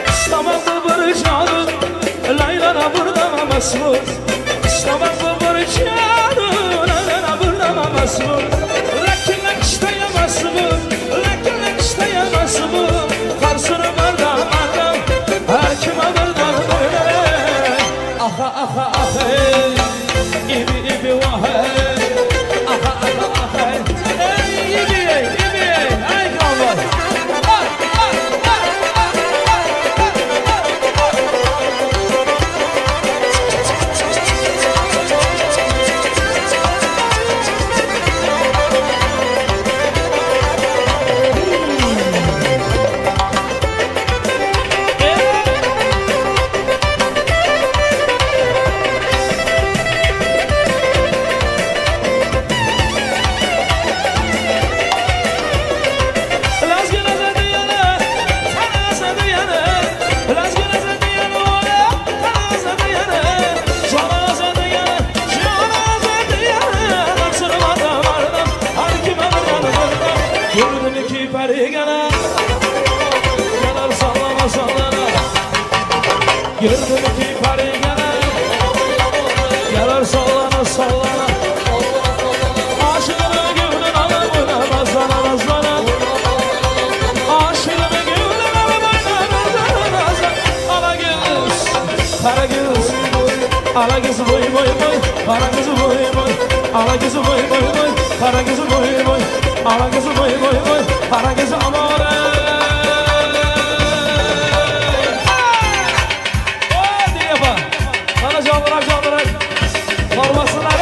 S1: İslam'da barışalım Laylana burada masmur İslam'da barışalım Laylana burada masmur Lakin isteyemezsiniz Lakin isteyemezsiniz Karsını barda Her kime barda Aha İbi vahe Aha Ey ibi Ay kavga Gördüm iki peri gene Yanar sallana Gördüm iki peri gene Yanar sallana Aşığını gönlün alamına nazlana Aşığını gönlün alamına nazlana Ala göz, kara göz Ala göz boy Kara göz boy Ala göz boy Kara göz boy Ala gözü boy Kara gözü amore Hadi yapma Bana canlırak Olmasınlar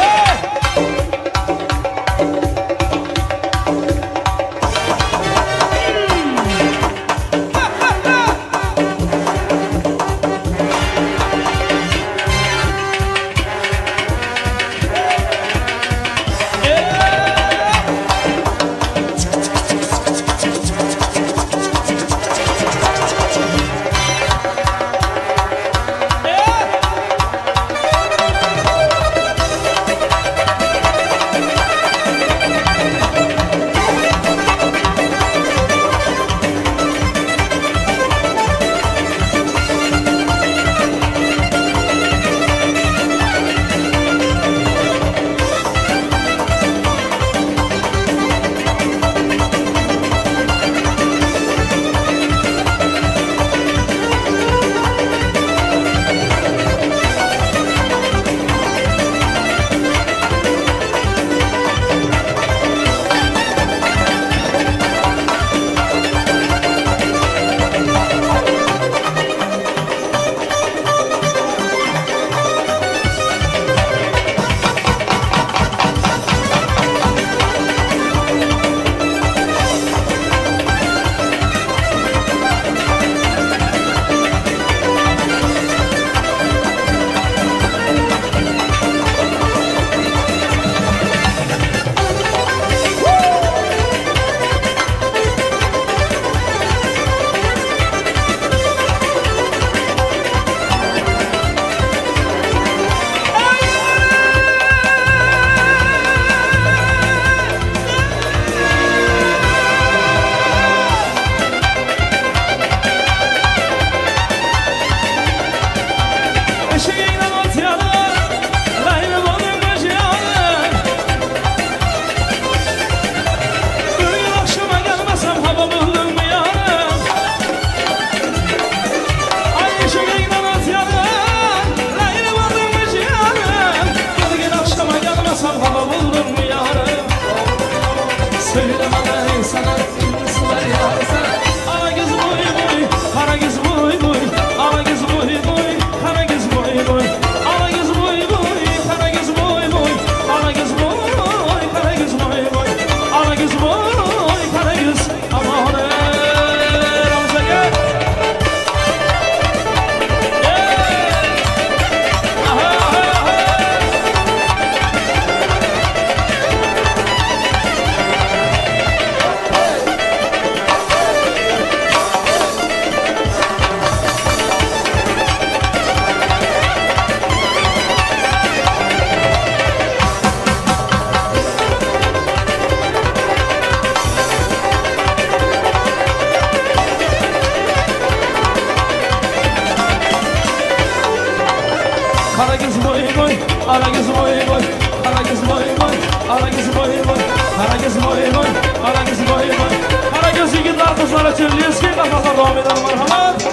S1: Kara kız boy boy, kara kız boy boy, kara kız boy boy, kara kız boy boy, kara kız boy boy, kara kız boy boy. Kara göz yigitler kızlara çevriyorsun, kafasına devam eder merhamet.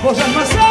S1: Boşanmazsa.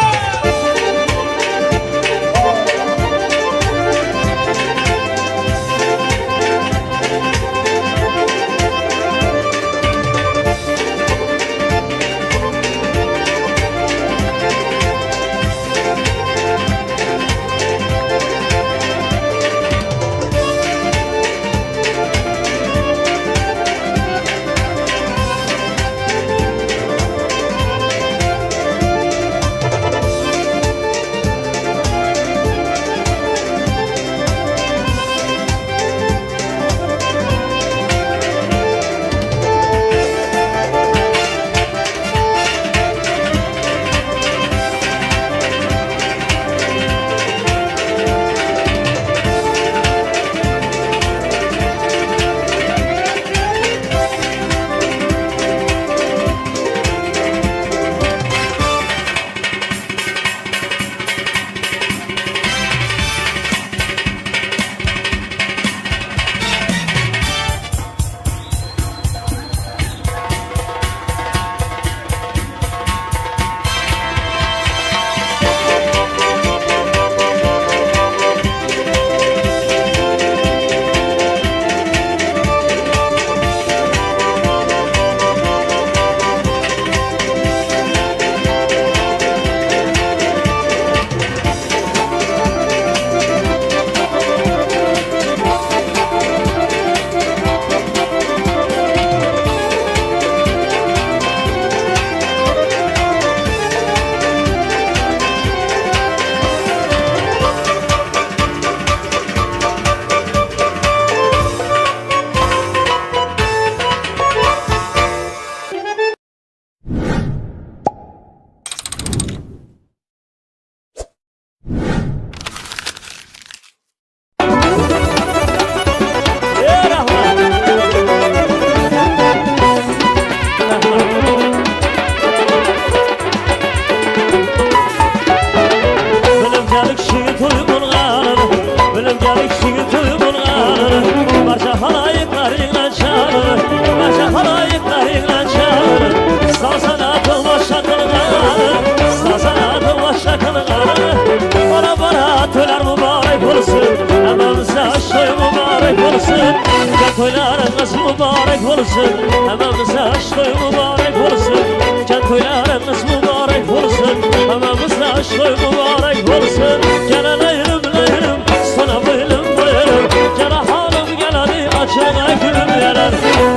S3: Toylarınız mübarek olsun, hamamıza aşkı mübarek olsun. Can toylarınız mübarek olsun, hamamıza aşkı mübarek olsun. Gel leylim leylim, sana boylum boyarım. Gel halim gel hadi açına gülüm yarar.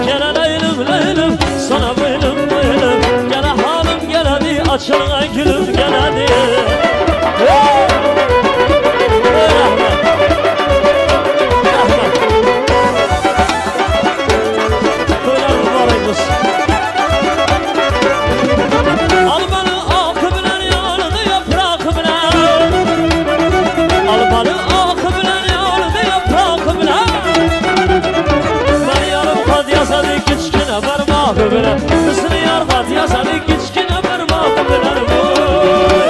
S3: Gel leylim leylim, sana boylum boyarım. Gel halim gel hadi açına gülüm gel hadi. Kısını yar kat yasadı kiçkine parmak bilen bu.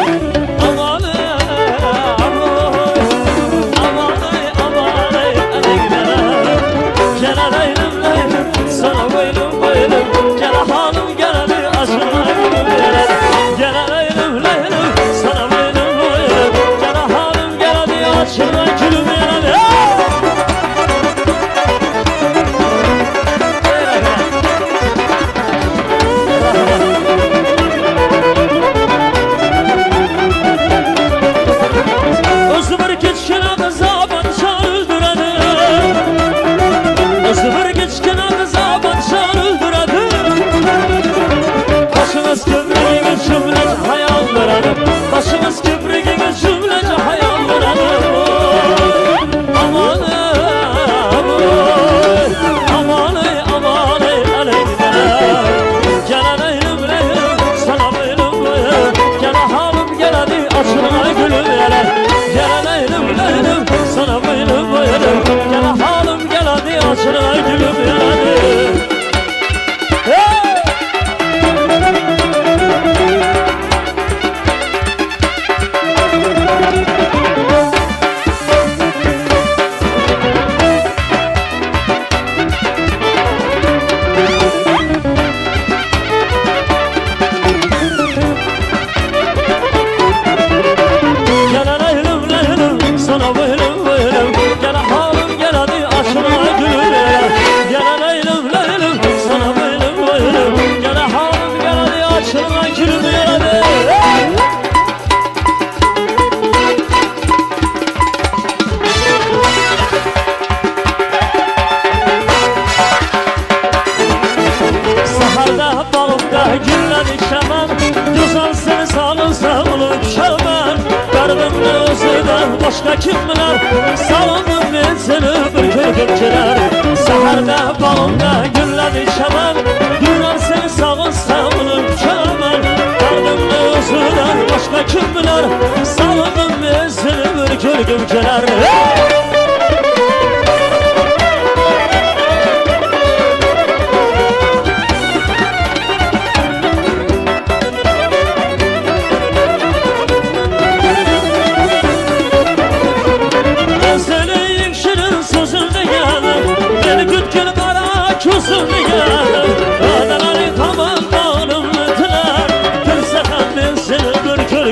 S3: Güzel seni sağlınsam düşemem. Derdimde özüden başka kim bilir. Salındım ben seni bir körgümceler. Seherde bağımda güller içemem. Güzel seni sağlınsam düşemem. Derdimde özüden başka kim bilir. Salındım ben seni bir körgümceler.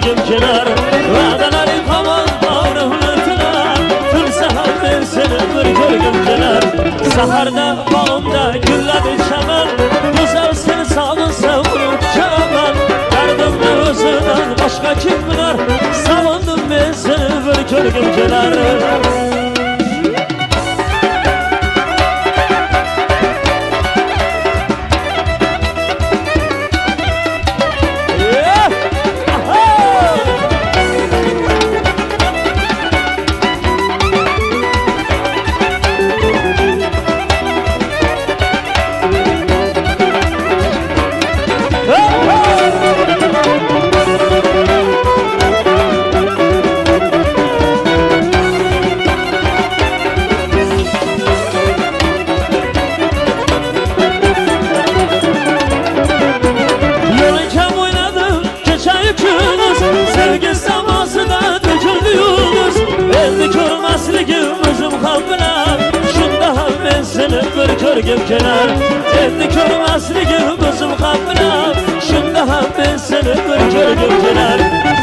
S3: Gümceler, vadaları kamal bağrım ötüler. Tülsehem ben seni bir gümceler. Saharda bağımda güller içemem. Güzel seni sağlınsam uçamam. Derdimde özüden başka kim bilir. Salındım ben seni bir gümceler. Gümceler, endi körmesligim özüm kabına. Şunda ham ben seni bir gümceler.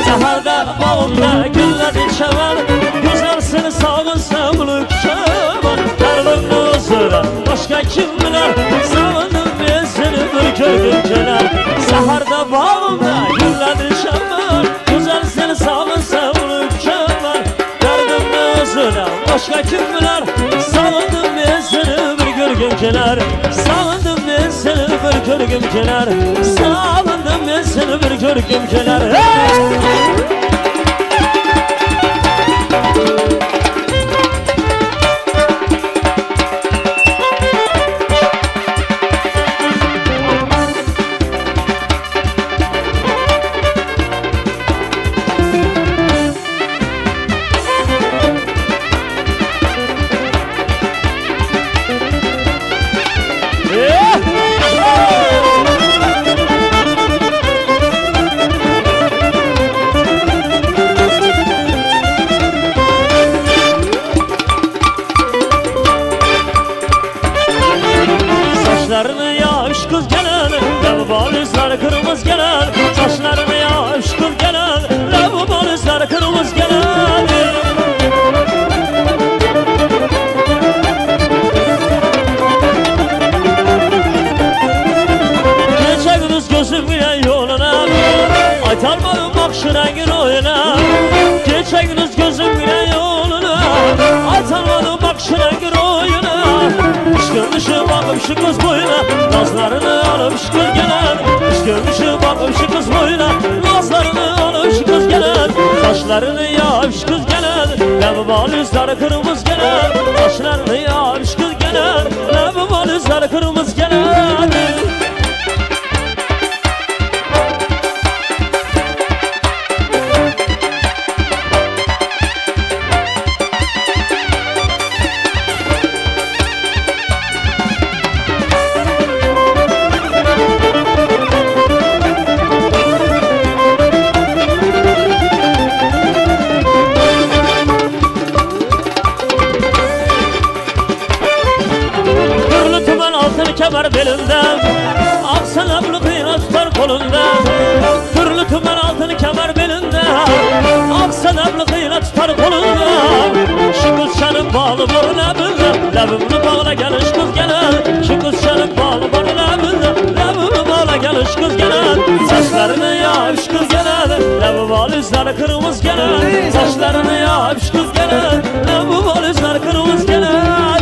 S3: Saharda bağımda güller içemem. Güzel seni sağlınsam lükşemem. Derdimde özüden başka kim bilir. Salındım ben seni bir gümceler. Saharda bağımda güller içemem. Güzel seni sağlınsam lükşemem. Derdimde özüden başka kim bilir. Salındım ben seni gümceler. Salındım ben seni bir kör gümceler. Salındım ben seni bir kör gümceler. Saçlarını yaş kız gelen, lavabalizler kırmızı gelen. Saçlarını yaş kız gelen, lavabalizler kırmızı gelen. Gece gündüz gözüm gülen yoluna, aytarmadım bak şu rengin oyuna. Gece gündüz gözüm gülen yoluna, aytarmadım bak şu rengin oyuna. Görmüşüm bakım şu kız boyuna, nazlarını alıp şu kız gelen. Görmüşüm bakım şu kız boyuna, nazlarını alıp şu kız gelen. Saçlarını yağıp şu kız gelen, lavabalizler kırmızı gelen. Saçlarını yağıp şu kız gelen, lavabalizler kırmızı gelen. Kemer belinde, aksan ablı kıyına tutar kolunda. Türlü tümen altın kemer belinde, aksan ablı kıyına tutar kolunda. Şu kız şanın bağlı var labında, labımını bağla gel şu kız gelen. Şu kız şanın bağlı var labında, labımını bağla gel şu kız gelen. Saçlarını yağ şu kız gelen, lavabalizler kırmızı gelen. Saçlarını yağ şu kız gelen, lavabalizler kırmızı gelen.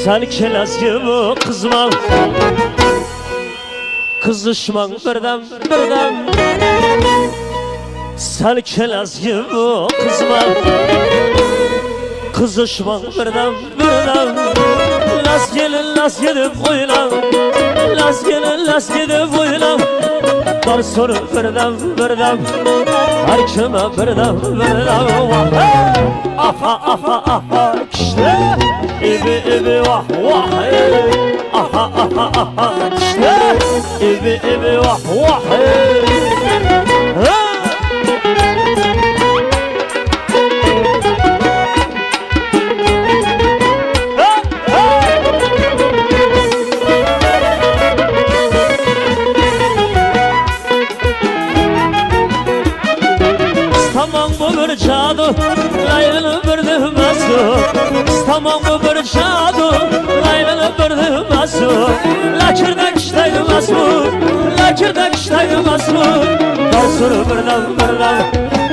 S3: Sen kelaz gibi kızma Kızışman birden Sen kelaz gibi kızma Kızışman birden Las gidip oyna Las gidip oyna Dar soru birden Her kime birden Aha işte İbi vah Aha işte İbi vah Cadu, laylalı bir düğmesi Tamam bu bir cadu, laylalı bir düğmesi Lakirdak işte düğmesi, lakirdak işte düğmesi Dansuru birden,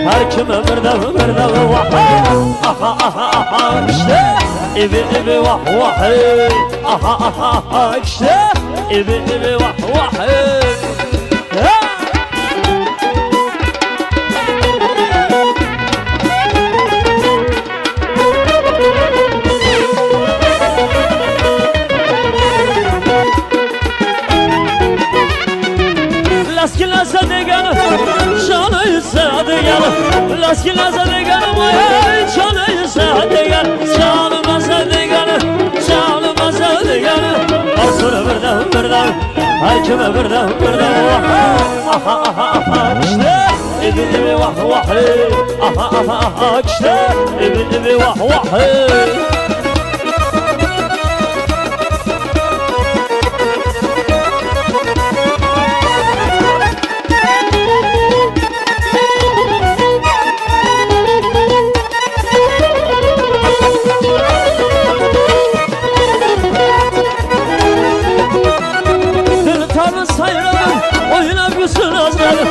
S3: her kime birden Aha işte, ibi vah Aha işte, ibi vah Laskilaza deganı, canı sadeganı Laskilaza deganı, canı sadeganı Canımaza deganı, canımaza deganı Asura birden, her kime birden Aha işte, ibi vah Aha işte, ibi vah Bir tane sayradım oynamıyorsun azlarım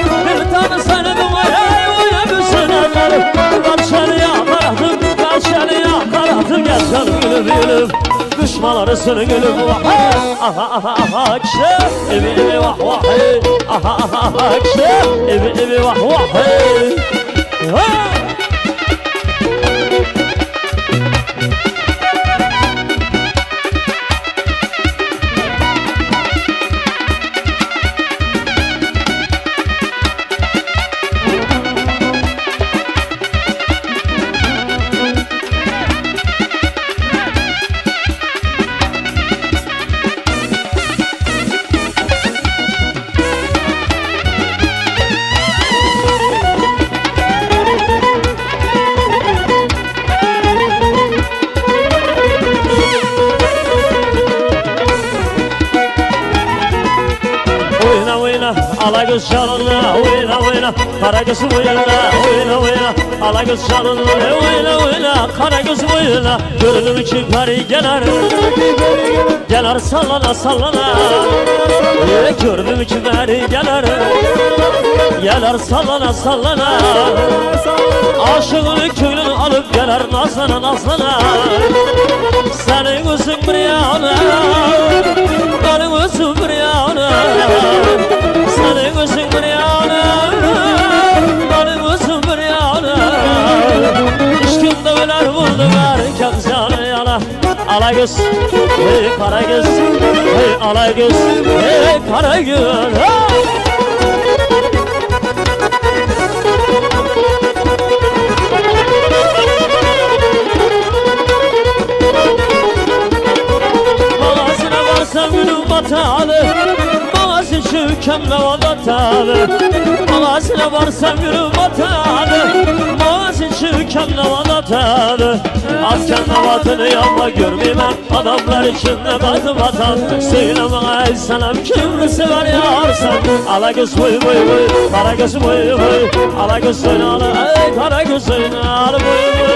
S3: Kaçanıya karattım gel canım gülüm Düşmanları seni gülüm Aha işte ibi vah Aha işte ibi vah Alagöz çalınla, oyna Karagöz oyna Alagöz çalınla, oyna Karagöz oyna Gördüm ki peri gelir Gelir sallana Gördüm ki peri gelir Gelir sallana Aşığını köylünü alıp gelir nazlana Senin gözün bir yana Benim gözüm bir yana Senin gözün bir yana Benim gözüm bir yana İşkimde öler buldum erken canı yana Alagöz, hey Karagöz Hey Alagöz, hey Karagöz Mağazına varsam gülüm batalı Mağazın şükemle vadalı Mağazına varsam yürü vatalı Mağazın şükemle vadalı Asken vatını yapma görmeyeyim Adamlar içinde batı vatan Söyle bana ey senem kimi sever yarsan Alagöz boy Karagöz boy Alagöz oynalı ey Karagöz oynalı boy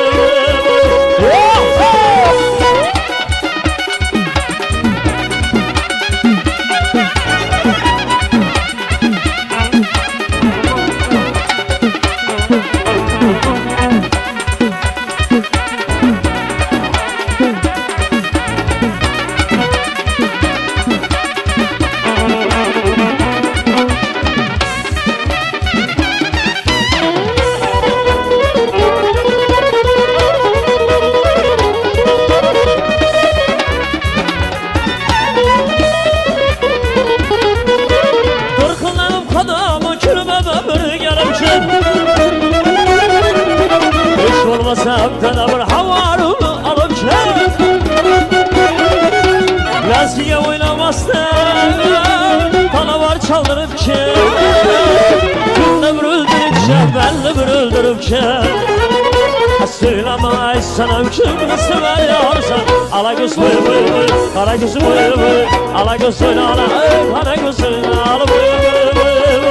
S3: Söyleme sana kimini sever yarsan Ala göz boy boy boy Kara göz boy boy Ala göz söyle ala Kara göz söyle ala boy boy boy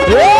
S3: boy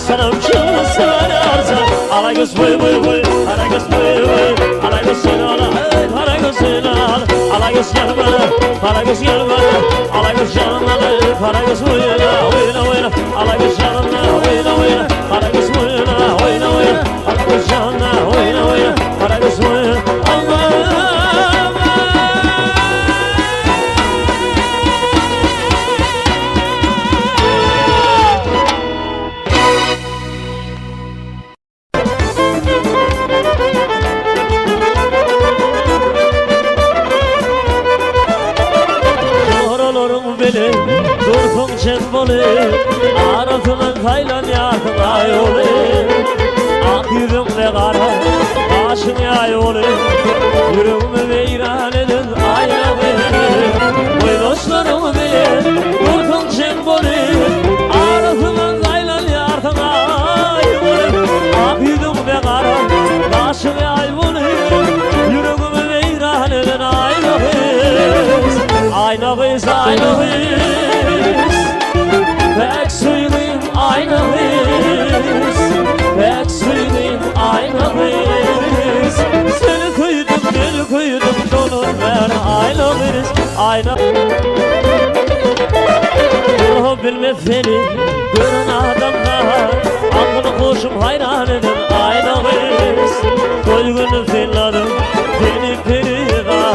S3: Sana kimini sever yarsan Ala göz boy boy boy Ala göz boy boy Ala göz söyle ala Kara göz söyle ala Ala göz gelme Kara göz gelme Ala göz canına Kara göz oyna oyna oyna Ala göz canına oyna oyna Kara göz oyna oyna oyna Ala göz canına oyna oyna Kara göz oyna Allah Dursun çemboli Arasının kaylan yakın ay oli Ak yüzümle kara Başın yay oli Yüreğimi veyran edin ayna benim Boy dostlarımı bilir Dursun çemboli Arasının kaylan yakın ay oli Ak yüzümle kara Başın yay oli Yüreğimi veyran edin ayna kız Ayna kız ayna kız Pek söyleyeyim ayna kız Pek söyleyeyim ayna kız Seni kıydım donur ben ayna kız Ayna Oh bilme beni görün adamlar Aklını koşum hayran edin ayna kız Koy günü finladım